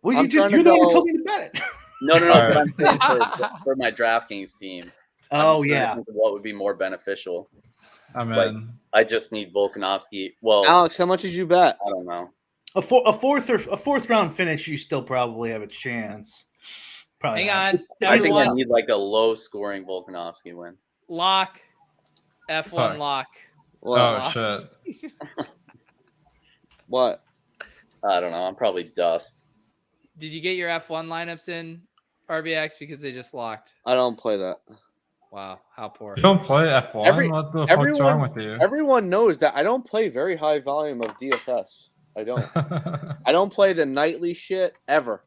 Well, I'm you just trying to you're the one who go- told me to bet it. No. All But right. I'm saying for my DraftKings team. Oh I'm trying to yeah. think of what would be more beneficial? I'm Like, in. I just need Volkanovski. Well, Alex, how much did you bet? I don't know. A fourth round finish, you still probably have a chance. Probably. Hang not. on, I think I everyone. need like a low scoring Volkanovski win. Lock. F1 Fuck. lock. What? Oh Lock. shit. What? I don't know. I'm probably dust. Did you get your F1 lineups in RBX because they just locked? I don't play that. Wow, how poor. You don't play F1? What the fuck's wrong with you? Everyone knows that I don't play very high volume of DFS. I don't. I don't play the nightly shit ever.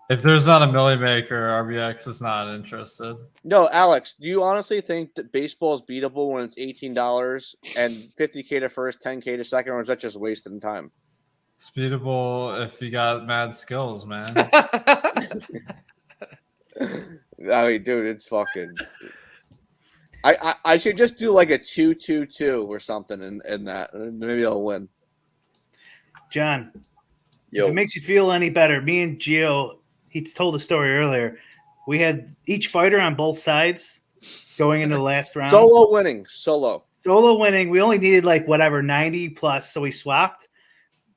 If there's not a milli maker, RBX is not interested. No, Alex, do you honestly think that baseball is beatable when it's $18 and $50K to first, $10K to second, or is that just wasting time? It's beatable if you got mad skills, man. I mean, dude, it's fucking. I should just do like a 2-2-2 or something in that. Maybe I'll win. John, Yo. if it makes you feel any better, me and Gio, he told a story earlier. We had each fighter on both sides going into the last round. Solo winning. Solo winning. We only needed like whatever 90 plus, so we swapped,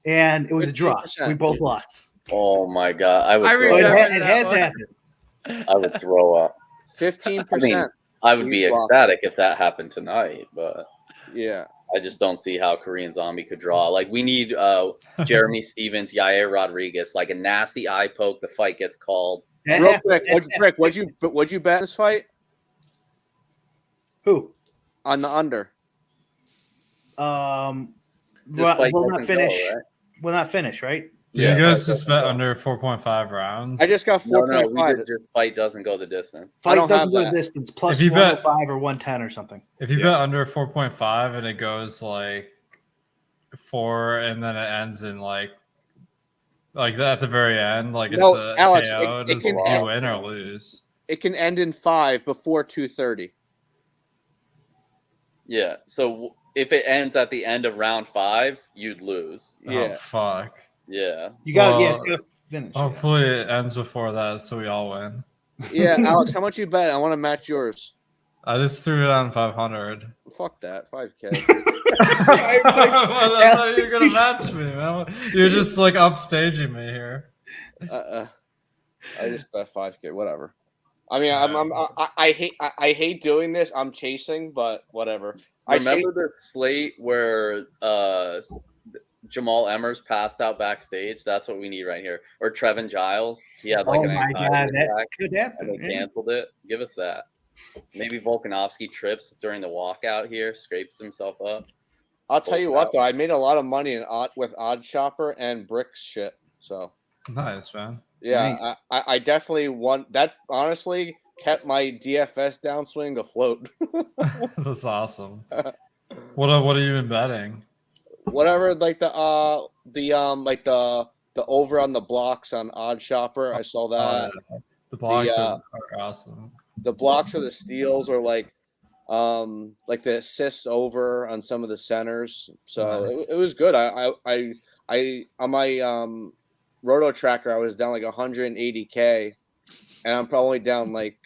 and it was a draw. 15%. We both lost. Oh my god, I would. I throw remember up. It that has one. happened. I would throw up. 15%. I would be You swap. ecstatic if that happened tonight, but Yeah. I just don't see how Korean Zombie could draw. Like we need Jeremy Stevens, Yair Rodriguez, like a nasty eye poke. The fight gets called. Real quick, what'd you bet in this fight Who? on the under? This fight Will doesn't not finish. go, right? Will not finish, right? Do you guys just bet under 4.5 rounds? I just got No, 4.5. we did just fight doesn't go the distance. I Fight don't doesn't have go that. the distance. Plus If you bet- 105 or 110 or something. If you bet under 4.5 and it goes like 4 and then it ends in like that at the very end, like No, it's a Alex, KO, it does can you end- win or lose? It can end in 5 before 2:30. Yeah. So if it ends at the end of round 5, you'd lose. Oh Yeah. fuck. Yeah. You got Well, it's gonna finish. Hopefully it ends before that so we all win. Yeah, Alex, how much you bet? I want to match yours. I just threw it on 500. Fuck that, 5K. I thought you were gonna match me, man. You're just like upstaging me here. I just bet 5K, whatever. I mean, I hate doing this. I'm chasing, but whatever. Remember the slate where Jamal Emmers passed out backstage? That's what we need right here. Or Trevin Giles. He had like Oh an my anxiety God, that attack could happen. and they yeah. canceled it. Give us that. Maybe Volkanovski trips during the walkout here, scrapes himself up. I'll tell you what, though, I made a lot of money with Odd Shopper and Bricks shit. So Nice, man. yeah, Nice. I definitely won. That honestly kept my DFS downswing afloat. That's awesome. What have you been betting? Whatever, like the over on the blocks on Odd Shopper. I saw that. The blocks are awesome. The blocks or the steals or like the assists over on some of the centers. So Nice. it was good. I on my Roto Tracker I was down like 180K, and I'm probably down like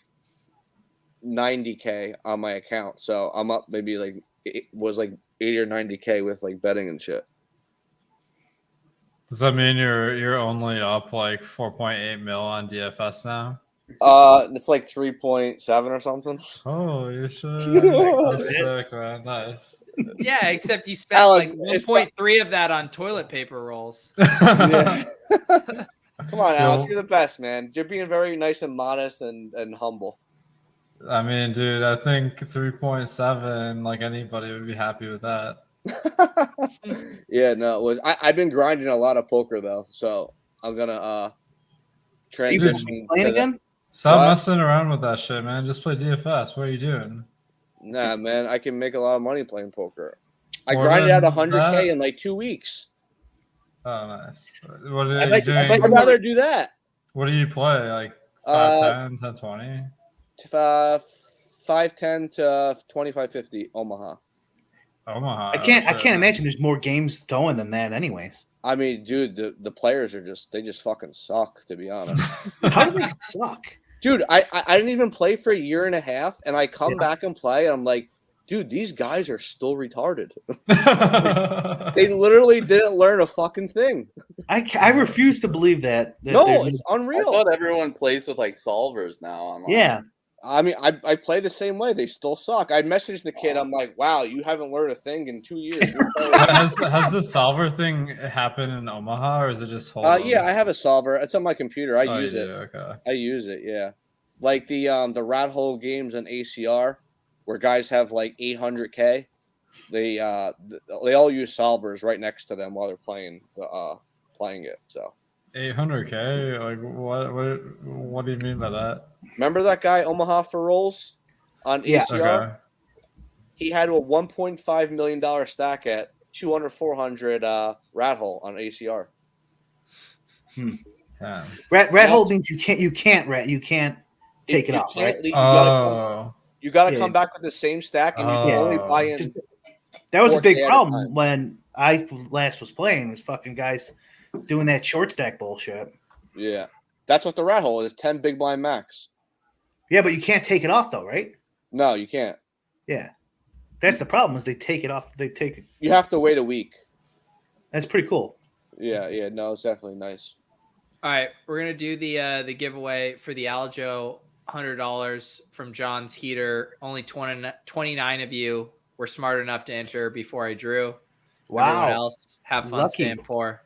90K on my account. So I'm up maybe like it was like 80 or 90K with like betting and shit. Does that mean you're only up like 4.8 mil on DFS now? It's like 3.7 or something. Oh, you should. That's sick, man. Nice. Yeah, except you spent Alex, like it's 1.3 of that on toilet paper rolls. Yeah. Come on, Alex, Yo. you're the best, man. You're being very nice and modest and humble. I mean, dude, I think 3.7, like anybody would be happy with that. Yeah, no, it was. I've been grinding a lot of poker though, so I'm gonna transition. Playing to again? Stop What? messing around with that shit, man. Just play DFS. What are you doing? Nah, man, I can make a lot of money playing poker. I More grinded than out 100K that? in like 2 weeks. Oh, nice. What are I'd you like- doing? I'd like I'd rather do that. What do you play? Like Uh, 510, 1020? 510 to 2550 Omaha. Omaha. I can't imagine there's more games going than that, anyways. I mean, dude, the players are they just fucking suck, to be honest. How do they suck? Dude, I didn't even play for a year and a half, and I come back and play, and I'm like, dude, these guys are still retarded. They literally didn't learn a fucking thing. I refuse to believe that. No, it's unreal. I thought everyone plays with like solvers now online. Yeah. I mean, I play the same way. They still suck. I messaged the kid. I'm like, wow, you haven't learned a thing in 2 years. Has the solver thing happened in Omaha, or is it just hold? Yeah, I have a solver. It's on my computer. I use it. Okay. I use it. Yeah, like the rat hole games on ACR, where guys have like 800K. They all use solvers right next to them while they're playing it. So 800K. Like what do you mean by that? remember that guy Omaha for rolls on ACR? Okay. He had a $1.5 million stack at 200, 400 rat hole on ACR. Yeah. Rat hole means you can't take it off, right? You got to come back with the same stack, and you can only buy in. That was a big problem when I last was playing. Was fucking guys doing that short stack bullshit. Yeah, that's what the rat hole is. 10 big blind max. Yeah, but you can't take it off though, right? No, you can't. Yeah, that's the problem. Is they take it off. They take it. You have to wait a week. That's pretty cool. Yeah. No, it's definitely nice. All right, we're gonna do the giveaway for the Aljo $100 from John's heater. Only 29 of you were smart enough to enter before I drew. Wow. Everyone else, have fun staying poor.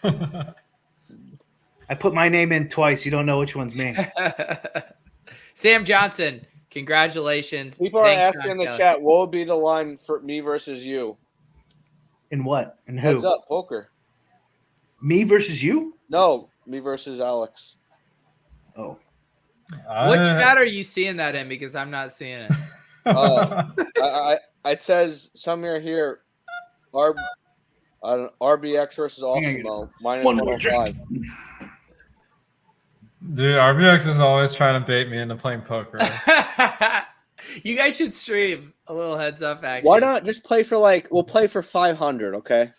I put my name in twice. You don't know which one's me. Sam Johnson, congratulations. People are asking in the chat, what would be the line for me versus you? In what? And who? Heads up, poker. Me versus you? No, me versus Alex. Oh. Which chat are you seeing that in? Because I'm not seeing it. It says somewhere here, RBX versus Awesemo, minus 105. Dude, RBX is always trying to bait me into playing poker. You guys should stream a little heads up action. Why not just play for we'll play for 500, okay?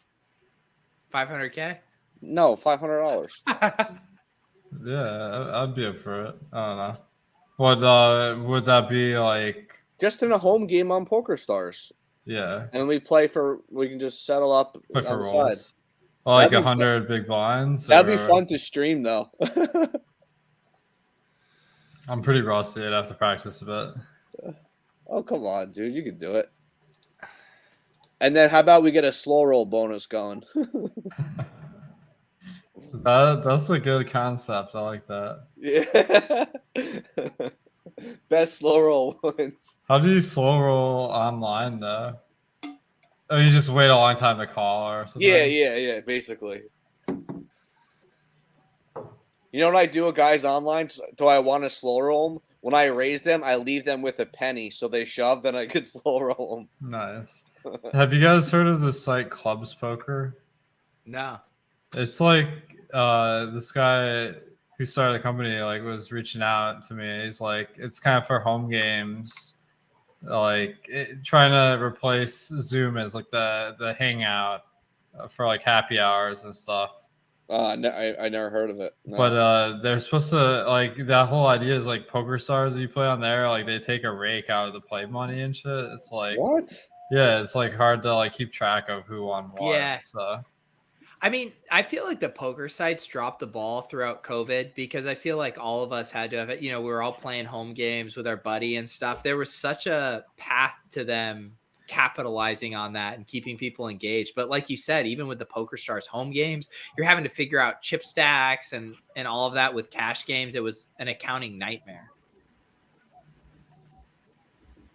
500K? No, $500. Yeah, I'd be up for it. I don't know. Would that be like just in a home game on PokerStars? Yeah. And we can just settle up on the side. Well, like 100 big blinds? That'd be fun to stream though. I'm pretty rusty. I'd have to practice a bit. Oh, come on, dude. You can do it. And then how about we get a slow roll bonus going? That's a good concept. I like that. Yeah. Best slow roll wins. How do you slow roll online though? Oh, you just wait a long time to call or something? Yeah, basically. You know what I do with guys online? Do I want to slow roll them? When I raise them, I leave them with a penny. So they shove, then I can slow roll them. Nice. Have you guys heard of the site Clubs Poker? No. It's like this guy who started the company was reaching out to me. He's like, it's kind of for home games, trying to replace Zoom as the hangout for happy hours and stuff. I never heard of it. No. But they're supposed to that whole idea is poker stars you play on there, they take a rake out of the play money and shit. It's what? Yeah, it's hard to keep track of who won what. Yeah. So. I mean, I feel like the poker sites dropped the ball throughout COVID because I feel like all of us had to have it. We were all playing home games with our buddy and stuff. There was such a path to them capitalizing on that and keeping people engaged. But like you said, even with the PokerStars home games, you're having to figure out chip stacks and all of that with cash games. It was an accounting nightmare.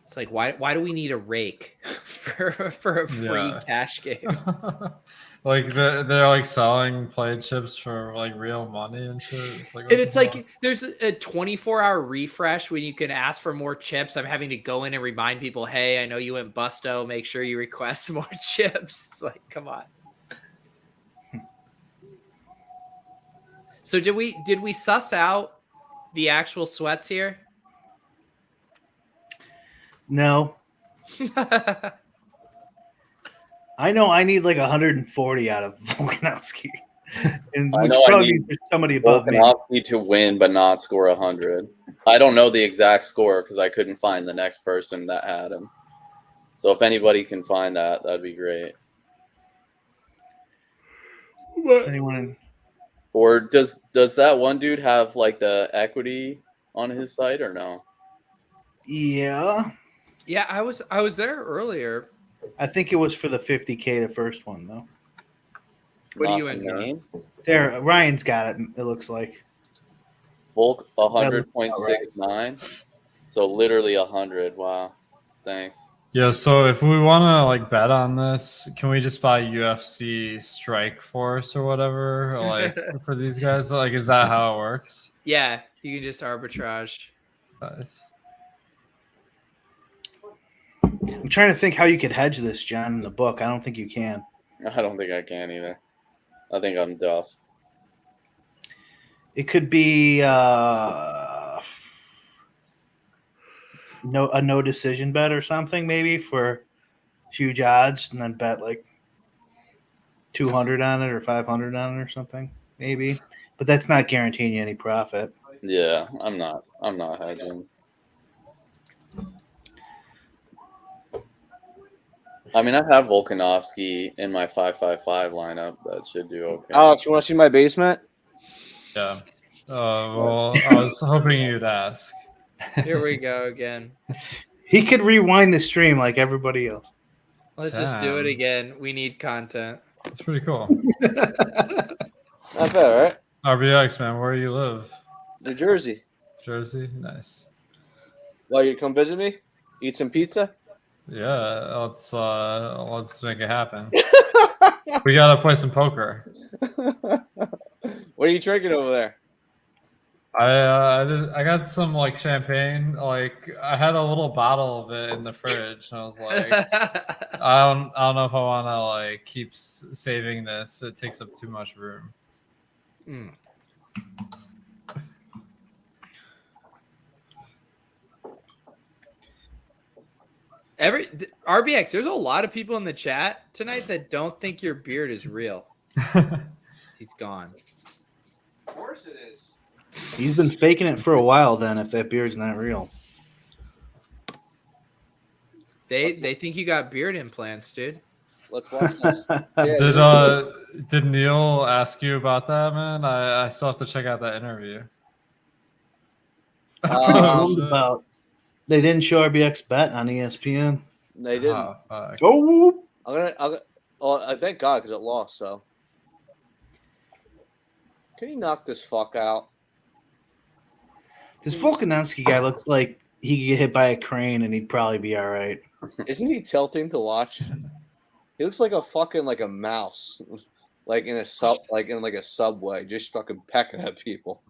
It's why do we need a rake for a free cash game? They're selling play chips for real money and shit. It's there's a 24-hour refresh when you can ask for more chips. I'm having to go in and remind people, hey, I know you went busto. Make sure you request some more chips. It's come on. So did we suss out the actual sweats here? No. I know I need like 140 out of Volkanovski, and I which know I probably need means there's somebody above me. Volkanovski to win but not score 100. I don't know the exact score because I couldn't find the next person that had him. So if anybody can find that, that'd be great. Anyone? Or does that one dude have like the equity on his site or no? Yeah, Yeah, I was there earlier. I think it was for the 50K, the first one though. What are Not you the in, John? main? There, Ryan's got it. It looks like Volk 100.69. So literally 100. Wow. Thanks. Yeah, so if we want to like bet on this, can we just buy UFC Strike Force or whatever, or, like for these guys? Like, is that how it works? Yeah, you can just arbitrage. Nice. I'm trying to think how you could hedge this, John, in the book. I don't think you can. I don't think I can either. I think I'm dust. It could be no decision bet or something, maybe for huge odds, and then bet like 200 on it or 500 on it or something, maybe. But that's not guaranteeing you any profit. Yeah, I'm not hedging. I mean, I have Volkanovski in my 5-5-5 lineup. That should do okay. Alex, you want to see my basement? Yeah. Well, I was hoping you'd ask. Here we go again. He could rewind the stream like everybody else. Let's just do it Damn. again. We need content. That's pretty cool. Not bad, right? RBX, man, where do you live? New Jersey. Jersey? Nice. Well, you come visit me? Eat some pizza? Yeah, let's make it happen. We gotta play some poker. What are you drinking over there? I got some like champagne. Like I had a little bottle of it in the fridge, and I was like, I don't know if I want to like keep saving this. It takes up too much room. Mm. RBX, there's a lot of people in the chat tonight that don't think your beard is real. He's gone. Of course it is. He's been faking it for a while then if that beard's not real. They think you got beard implants, dude. Let's watch this. Did Neil ask you about that, man? I still have to check out that interview. About they didn't show RBX bet on ESPN. They didn't. Oh, fuck. Oh, I thank God because it lost. So, can you knock this fuck out? this Volkanovski guy looks like he could get hit by a crane and he'd probably be all right. Isn't he tilting to watch? He looks like a fucking like a mouse, like in a subway, just fucking pecking at people.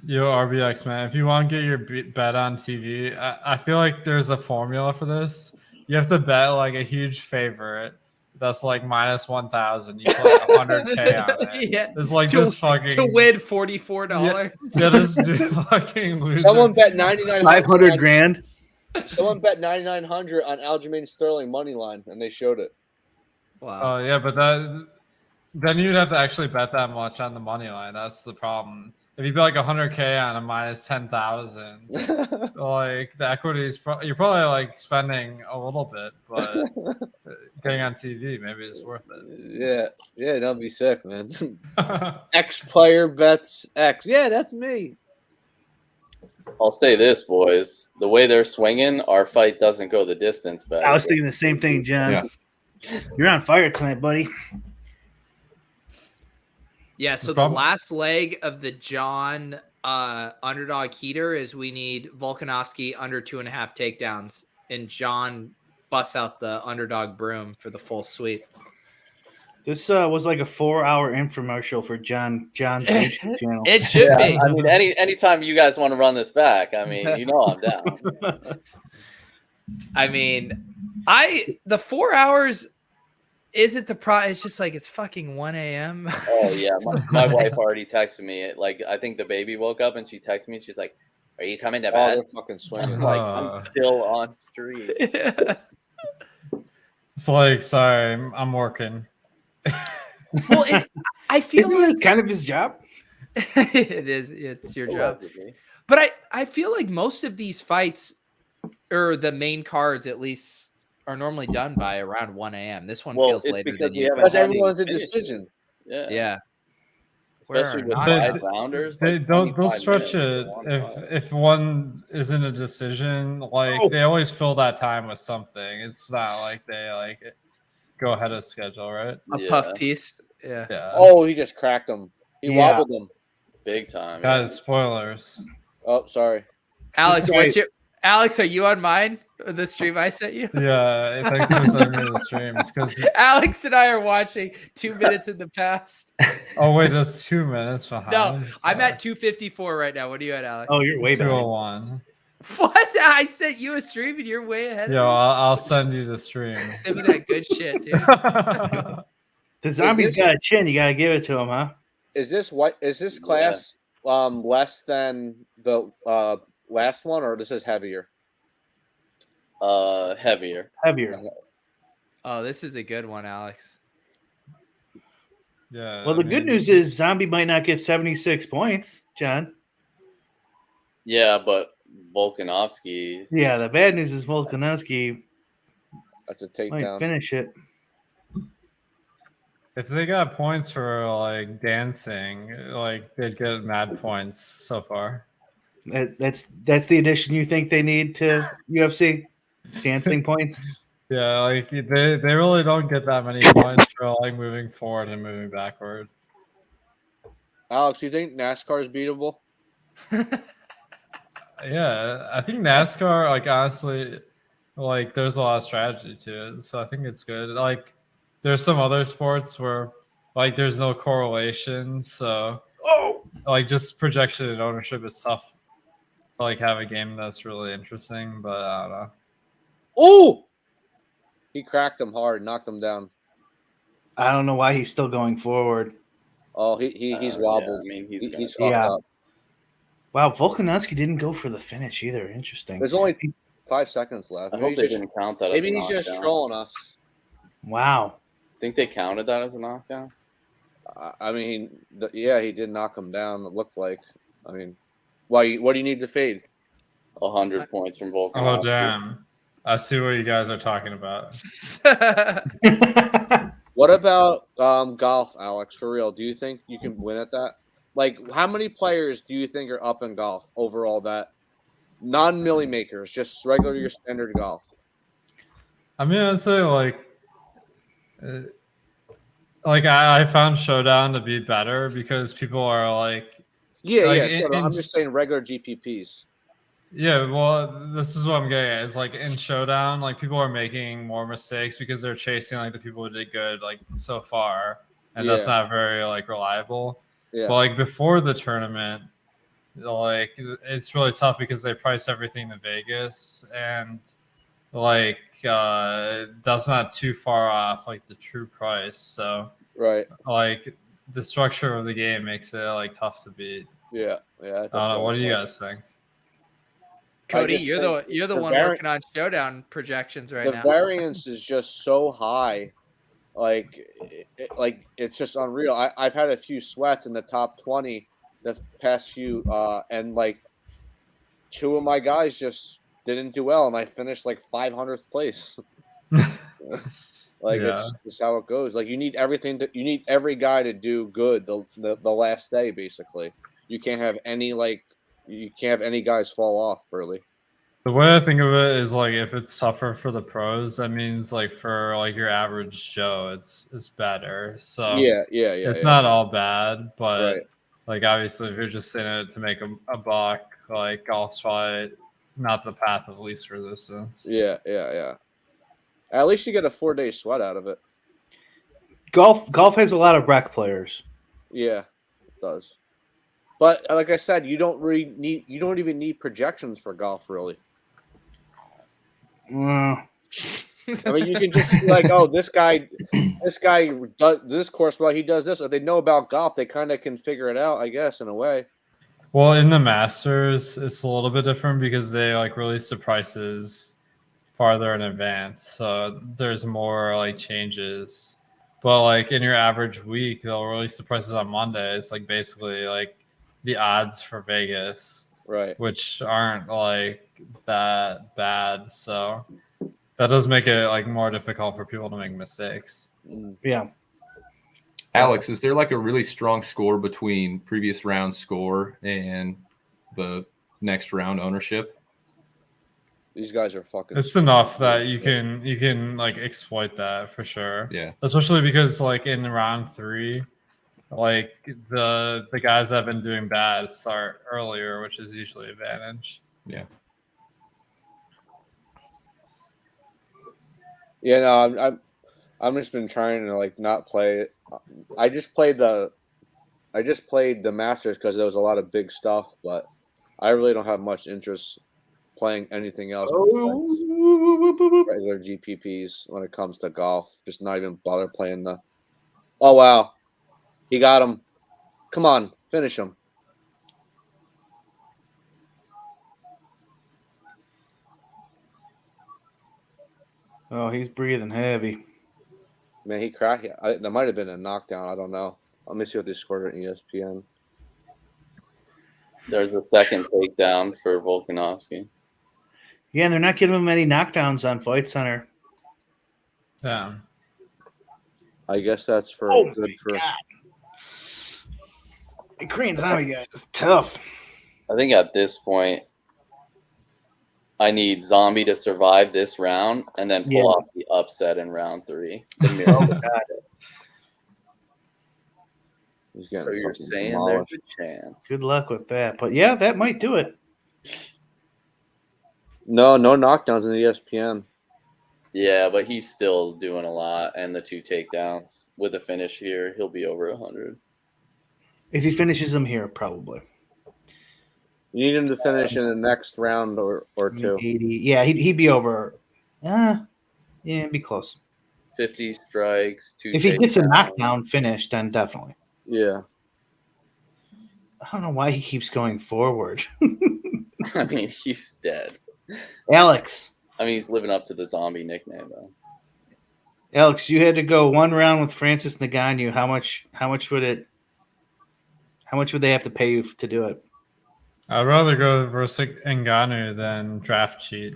Yo, RBX, man, if you want to get your bet on TV, I feel like there's a formula for this. You have to bet like a huge favorite that's like minus 1,000. You put 100K on it. Yeah. It's like to, this fucking to win $44. Yeah, this dude fucking loser. Someone bet 99 500 grand. Someone bet 9,900 on Aljamain Sterling money line, and they showed it. Wow. Oh yeah, but then you'd have to actually bet that much on the money line. That's the problem. If you bet like 100K on a minus 10,000, like the equity is you're probably like spending a little bit, but getting on TV maybe it's worth it. Yeah, that'd be sick, man. X player bets X. Yeah, that's me. I'll say this, boys. The way they're swinging, our fight doesn't go the distance. But I was thinking the same thing, John. Yeah. You're on fire tonight, buddy. Yeah, so the last leg of the John underdog heater is we need Volkanovski under 2.5 takedowns, and John busts out the underdog broom for the full sweep. This was like a 4-hour infomercial for John's YouTube channel. It should be. I mean, anytime you guys want to run this back, I mean, you know I'm down. I mean, the 4 hours isn't the it's just like it's fucking 1 a.m. Oh yeah, my wife already texted me. Like I think the baby woke up and she texted me. She's like, "Are you coming to bed?" They're fucking swinging. Like I'm still on stream. Yeah. It's like, sorry, I'm working. Well, I feel Isn't like it kind of his job? it is. It's your job. But I feel like most of these fights, or the main cards at least, are normally done by around 1 a.m. This one feels it's later because than we usual. haven't Because had any everyone's a finishes. decision. Yeah. Especially with They- 5 rounders. They like don't 25 stretch minutes it for one fight. if one isn't a decision. Like they always fill that time with something. It's not like they like go ahead of schedule, right? A puff piece. Yeah. Oh, he just cracked him. He wobbled him. Big time. Guys, spoilers. Oh, sorry. Alex, Alex, are you on mine? The stream I sent you? Yeah, thanks for sending me the streams. Because Alex and I are watching 2 minutes in the past. oh wait, that's 2 minutes behind. No, I'm at 254 right now. What are you at, Alex? Oh, you're way behind. 201. What? I sent you a stream and you're way ahead. Yo, of me? I'll send you the stream. Send me that good shit, dude. The zombie's got a chin. You got to give it to him, huh? Is this class less than the last one, or this is heavier? Heavier. Oh, this is a good one, Alex. Yeah. Well, the good news is Zombie might not get 76 points, John. Yeah, but Volkanovski. Yeah, the bad news is Volkanovski That's a might takedown. finish it. If they got points for like dancing, like they'd get mad points so far. That's the addition you think they need to UFC? Dancing points? Yeah, like they really don't get that many points for like moving forward and moving backward. Alex, you think NASCAR is beatable? Yeah, I think NASCAR, like honestly, like there's a lot of strategy to it, so I think it's good. Like there's some other sports where like there's no correlation, so like just projection and ownership is tough to like have a game that's really interesting, but I don't know. Oh, he cracked him hard, knocked him down. I don't know why he's still going forward. Oh, he's wobbled. Yeah, I mean, he's fucked up. Wow, Volkanovski didn't go for the finish either. Interesting. There's only 5 seconds left. I hope they didn't count that. As Maybe a he's just knockdown. trolling us. Wow. Think they counted that as a knockdown? I mean, he did knock him down. It looked like. I mean, what do you need to fade? 100 points from Volkanovski. Oh damn! I see what you guys are talking about. What about golf, Alex? For real, do you think you can win at that? Like, how many players do you think are up in golf overall? That non-milli makers, just regular your standard golf. I mean, I'd say like I found Showdown to be better because people are like, Sure. I'm just saying regular GPPs. Yeah, well, this is what I'm getting at. Is like in Showdown, like people are making more mistakes because they're chasing like the people who did good like so far, and that's not very like reliable. Yeah. But like before the tournament, like it's really tough because they price everything to Vegas, and like that's not too far off like the true price. So right, like the structure of the game makes it like tough to beat. Yeah. I don't know. What do you guys think? Cody, you're the one working on Showdown projections right now. The variance is just so high, like it's just unreal. I've had a few sweats in the top 20 the past few, and like 2 of my guys just didn't do well, and I finished like 500th place. It's how it goes. Like you need every guy to do good the last day. Basically, you can't have any guys fall off really. The way I think of it is like if it's tougher for the pros, that means like for like your average Joe, it's better. So it's not all bad, but like obviously if you're just in it to make a buck, like golf's probably not the path of least resistance. Yeah. At least you get a 4-day sweat out of it. Golf has a lot of rec players. Yeah, it does. But like I said, you don't even need projections for golf, really. I mean, you can just be like, oh, this guy does this course well. He does this. If they know about golf, they kind of can figure it out, I guess, in a way. Well, in the Masters, it's a little bit different because they like release the prices farther in advance, so there's more like changes. But like in your average week, they'll release the prices on Monday. It's like basically like the odds for Vegas, Right. which aren't like that bad. So that does make it like more difficult for people to make mistakes. Yeah. Alex, is there like a really strong score between previous round score and the next round ownership? These guys are fucking. It's enough that you can like exploit that for sure. Yeah. Especially because like in round 3, like the guys that have been doing bad start earlier, which is usually advantage. Yeah. Yeah, no, I'm just been trying to like not play it. I just played the Masters because there was a lot of big stuff, but I really don't have much interest playing anything else besides regular GPPs when it comes to golf. Just not even bother playing the. Oh wow, he got him! Come on, finish him. Oh, he's breathing heavy. Man, he cracked. That might have been a knockdown. I don't know. Let me see what they scored at ESPN. There's a second takedown for Volkanovski. Yeah, and they're not giving him any knockdowns on Fight Center. Yeah. I guess that's for good for. God. The Korean zombie guy is tough. I think at this point, I need Zombie to survive this round and then pull off the upset in round 3. So you're saying there's a chance. Good luck with that. But yeah, that might do it. No knockdowns in the ESPN. Yeah, but he's still doing a lot, and the 2 takedowns with a finish here, he'll be over 100. If he finishes them here, probably. You need him to finish in the next round or 2. 80. Yeah, he'd be over. Yeah, it'd be close. 50 strikes, 2 If he gets a takedowns. knockdown finish, then definitely. Yeah. I don't know why he keeps going forward. I mean, he's dead. Alex. I mean, he's living up to the Zombie nickname, though. Alex, you had to go one round with Francis Ngannou. How much would they have to pay you to do it? I'd rather go versus Ngannou than draft cheat.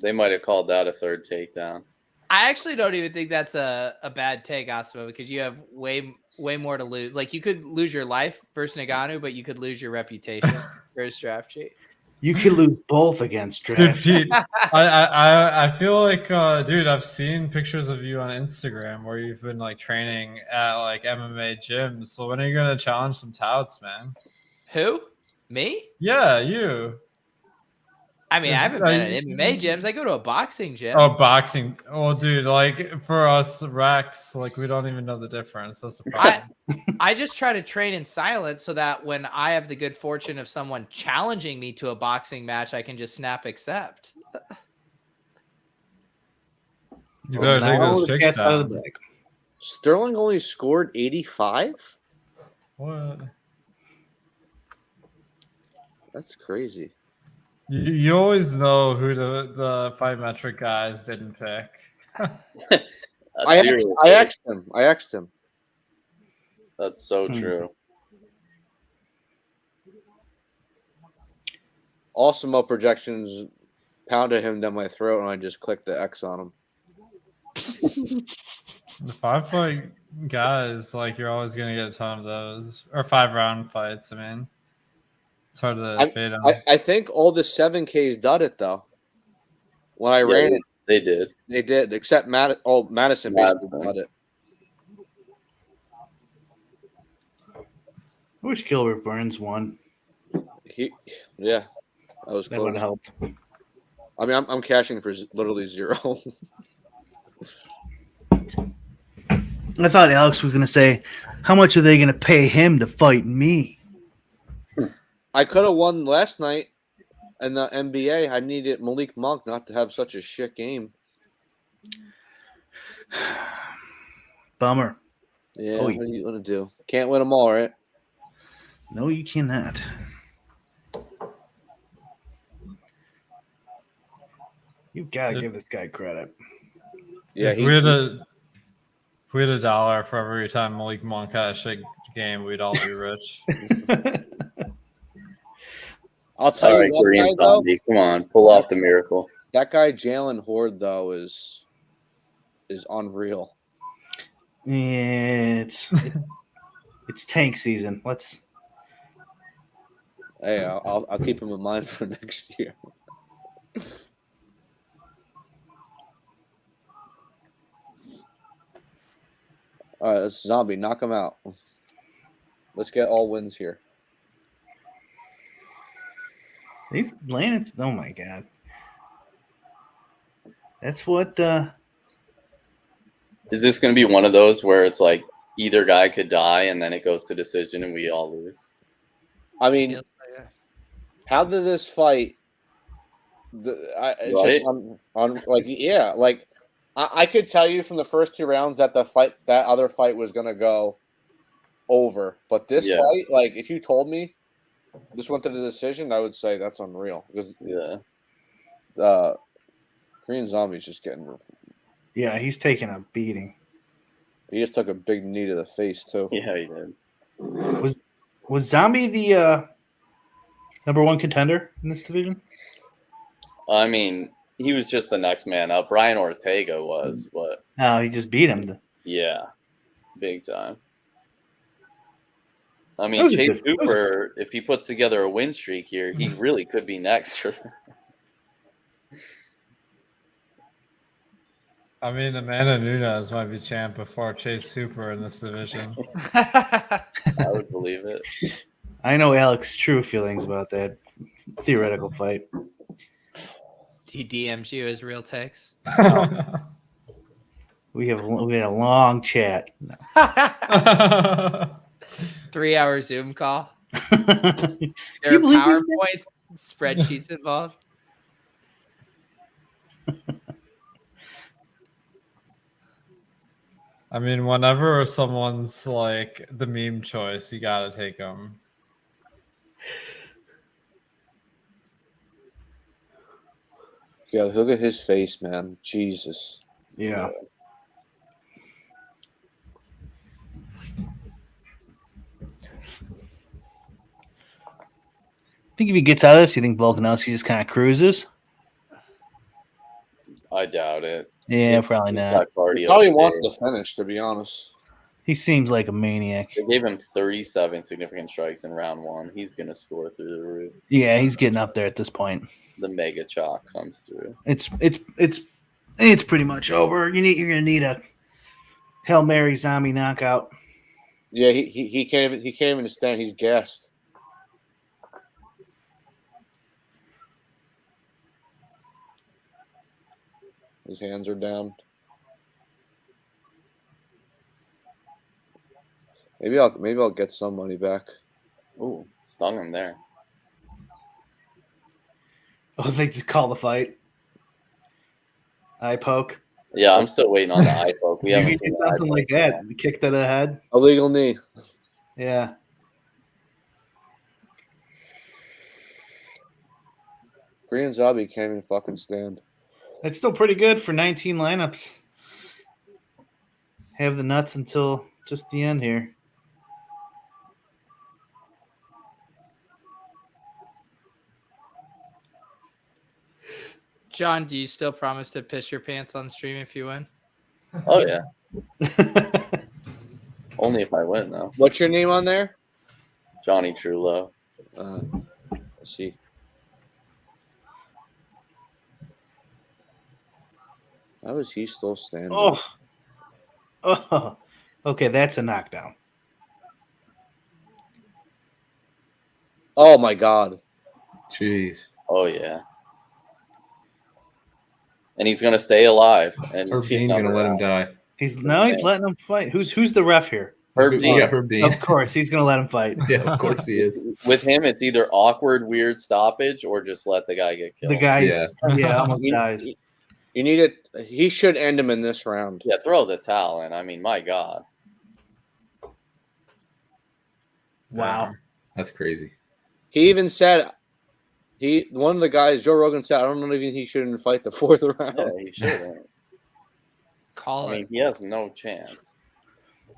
They might have called that a 3rd takedown. I actually don't even think that's a bad take, Awesemo, because you have way more to lose. Like, you could lose your life versus Ngannou, but you could lose your reputation versus draft cheat. You could lose both against draft. Dude, Pete, I feel like, dude, I've seen pictures of you on Instagram where you've been like training at like MMA gyms. So when are you gonna challenge some touts, man? Who? Me? Yeah, you. I mean, I haven't been at MMA gyms. I go to a boxing gym. Oh, boxing. Well, dude, like for us Rex, like we don't even know the difference. That's the problem. I just try to train in silence so that when I have the good fortune of someone challenging me to a boxing match, I can just snap accept. You better take those picks down. Sterling only scored 85? What? That's crazy. You always know who the fight metric guys didn't pick. I asked him. That's so true. Awesemo projections pounded him down my throat, and I just clicked the X on him. The 5-fight guys, like you're always gonna get a ton of those, or 5-round fights. I mean, it's hard to fade on. I think all the 7Ks done it though. When I ran it, they did. They did, except Madison basically done it. I wish Gilbert Burns won. That was close. That would have helped. I mean, I'm cashing for literally 0. I thought Alex was going to say, how much are they going to pay him to fight me? I could have won last night in the NBA. I needed Malik Monk not to have such a shit game. Bummer. Yeah, what are you going to do? Can't win them all, right? No, you cannot. You gotta give this guy credit. Yeah, if we had a dollar for every time Malik Monk had a shit game, we'd all be rich. I'll tell All you right, what, Korean guy, though, Zombie, come on, pull off the miracle. that guy Jalen Horde though is unreal. It's tank season. Hey, I'll keep him in mind for next year. All right, let's Zombie, knock him out. Let's get all wins here. These Lance. Oh my god. That's what. Is this going to be one of those where it's like either guy could die and then it goes to decision and we all lose? I mean, how did this fight? It's just I could tell you from the first 2 rounds that that other fight was gonna go over, but this fight, like, if you told me this went to the decision, I would say that's unreal because Korean Zombie's just getting. Yeah, he's taking a beating. He just took a big knee to the face too. Yeah, he did. Was Zombie the number 1 contender in this division? I mean, he was just the next man up. Brian Ortega was, but he just beat him. Yeah, big time. I mean, Chase Hooper, if he puts together a win streak here, he really could be next for them. I mean, Amanda Nunes might be champ before Chase Hooper in this division. I would believe it. I know Alex's true feelings about that theoretical fight. He DMs you his real takes. We had a long chat. 3-hour Zoom call. Can There you are believe these PowerPoints, spreadsheets involved. I mean, whenever someone's like the meme choice, you gotta take them. Yeah, look at his face, man. Jesus. Yeah. I think if he gets out of this, you think Volkanovski just kind of cruises? I doubt it. Yeah, probably not. He probably wants to finish, to be honest. He seems like a maniac. They gave him 37 significant strikes in round 1. He's going to score through the roof. Yeah, he's getting up there at this point. The mega chalk comes through. It's pretty much over. You're gonna need a Hail Mary Zombie knockout. Yeah, he can't even stand. He's gassed. His hands are down. Maybe I'll get some money back. Ooh, stung him there. Oh, they just call the fight. Eye poke. Yeah, I'm still waiting on the eye poke. We You haven't can seen do the eye something poke like that. Kick to the head. Illegal knee. Yeah. Korean Zombie can't even fucking stand. That's still pretty good for 19 lineups. Have the nuts until just the end here. John, do you still promise to piss your pants on stream if you win? Oh, yeah. Only if I win, though. What's your name on there? Johnny Trullo. Let's see. How is he still standing? Oh. Okay, that's a knockdown. Oh my God. Jeez. Oh, yeah. And he's going to stay alive. And Herb Dean going to let him die. He's letting him fight. Who's the ref here? Herb Dean. Yeah, Herb Dean. Of course, he's going to let him fight. Yeah, of course he is. With him, it's either awkward, weird stoppage or just let the guy get killed. The guy, Yeah. almost dies. You need it. He should end him in this round. Yeah, throw the towel in. I mean, my God. Wow. That's crazy. He even said One of the guys, Joe Rogan said, I don't know if he shouldn't fight the 4th round. Yeah, he shouldn't. Call I it. mean, he has no chance.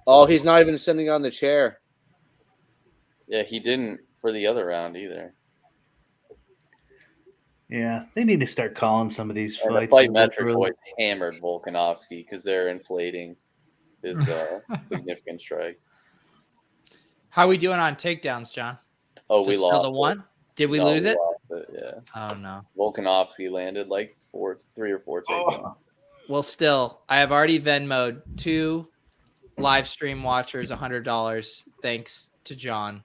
Oh, he's not even sitting on the chair. Yeah, he didn't for the other round either. Yeah, they need to start calling some of these And the fights. Fight Metric boys hammered Volkanovski because they're inflating his significant strikes. How are we doing on takedowns, John? Oh, we Just lost still the one? Did we No, lose it? lost it? Yeah. Oh no. Volkanovski landed like 3 or 4 takedowns. Well, still, I have already Venmo'd 2 live stream watchers $100. Thanks to John.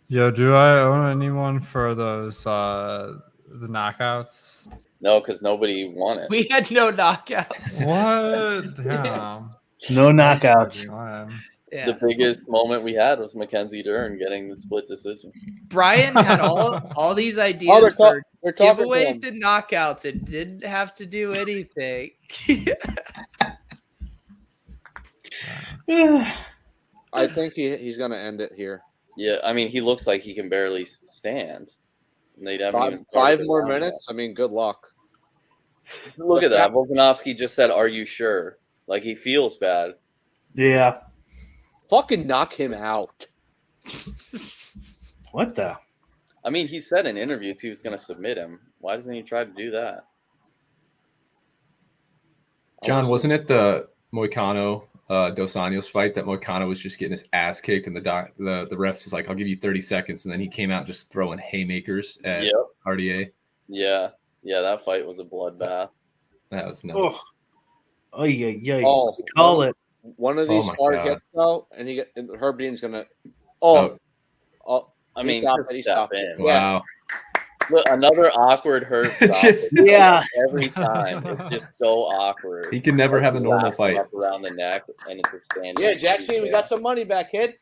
Yo, do I own anyone for those the knockouts? No, because nobody won it. We had no knockouts. What? Damn. No knockouts. Yeah. The biggest moment we had was Mackenzie Dern getting the split decision. Brian had all these ideas for they're talking to giveaways him. and knockouts and didn't have to do anything. I think he's going to end it here. Yeah, I mean, he looks like he can barely stand. And they haven't even Five started more the round minutes? I mean, good luck. yet. Look at that. Volkanovski just said, "Are you sure?" Like he feels bad. Yeah. Fucking knock him out. What the? I mean, he said in interviews he was going to submit him. Why doesn't he try to do that? John, wasn't it the Moicano Dos Anjos fight that Moicano was just getting his ass kicked and the ref was like, I'll give you 30 seconds. And then he came out just throwing haymakers at RDA. Yeah. Yeah, that fight was a bloodbath. That was nuts. Oh, yeah. Oh, Call it. One of these my hard God. hits out, and Herb Dean's going to. I mean, he step stopped in. it. Wow. Look, another awkward hurt. Yeah. Every time. It's just so awkward. He can never have a normal Wraps him fight. up around the neck, and it's a standing. Yeah, Jackson, we got some money back, kid.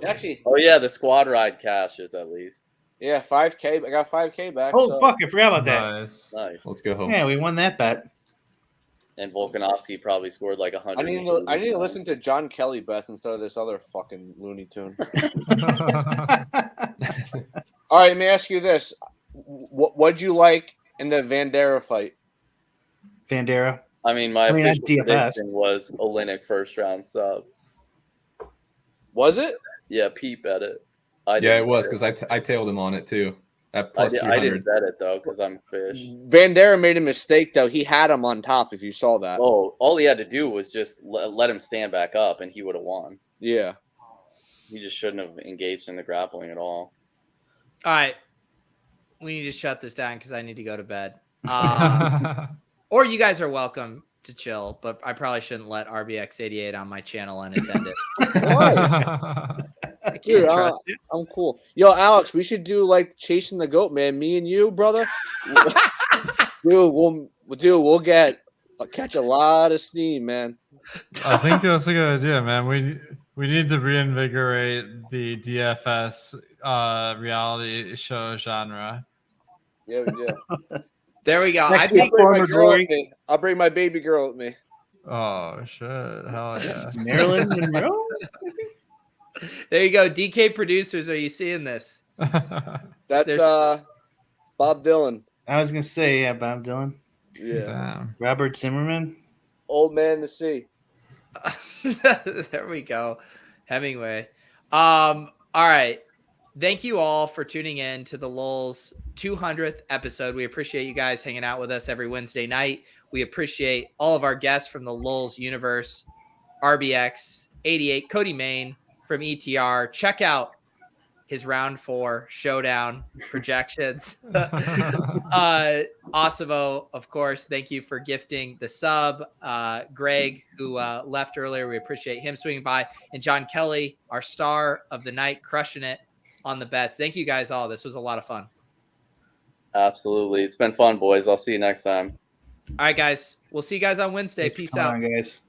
Jackson. Oh, yeah, the squad ride cashes at least. Yeah, 5K. I got 5K back. Oh, so. fuck. I forgot about that. Nice. Nice. Let's go home. Yeah, we won that bet. And Volkanovski probably scored like 100. I need to listen to Jon Kelly Beth instead of this other fucking Looney Tune. All right, let me ask you this: what'd you like in the Vandera fight? Vandera. I mean, my I official DFS. prediction was Olynyk first round sub. Was it? Yeah, Pete bet it. Yeah, it was because I tailed him on it too. At plus I 300. didn't bet it though because I'm fish. Vandera made a mistake though. He had him on top. If you saw that. Oh, all he had to do was just let him stand back up, and he would have won. Yeah. He just shouldn't have engaged in the grappling at all. All right. We need to shut this down because I need to go to bed. Or you guys are welcome to chill, but I probably shouldn't let RBX88 on my channel unattended. I can't Dude, trust you. I'm cool. Yo, Alex, we should do like chasing the goat, man. Me and you, brother. We'll catch a lot of steam, man. I think that's a good idea, man. We need to reinvigorate the DFS reality show genre. Yeah, yeah. There we go. Next I think I'll bring my baby girl with me. Oh shit! Hell yeah! Marilyn Monroe. there you go. DK producers, are you seeing this? That's There's- Bob Dylan. I was gonna say, yeah, Bob Dylan. Yeah. Damn. Robert Zimmerman. Old Man to See. There we go. Hemingway. All right. Thank you all for tuning in to the LOLz 200th episode. We appreciate you guys hanging out with us every Wednesday night. We appreciate all of our guests from the LOLz universe, RBX, 88, Cody Main from ETR. Check out his round 4 showdown projections. Awesemo, of course. Thank you for gifting the sub. Greg, who left earlier, we appreciate him swinging by. And Jon Kelly, our star of the night, crushing it on the bets. Thank you guys all. This was a lot of fun. Absolutely. It's been fun, boys. I'll see you next time. All right, guys. We'll see you guys on Wednesday. Peace Come out. on, guys.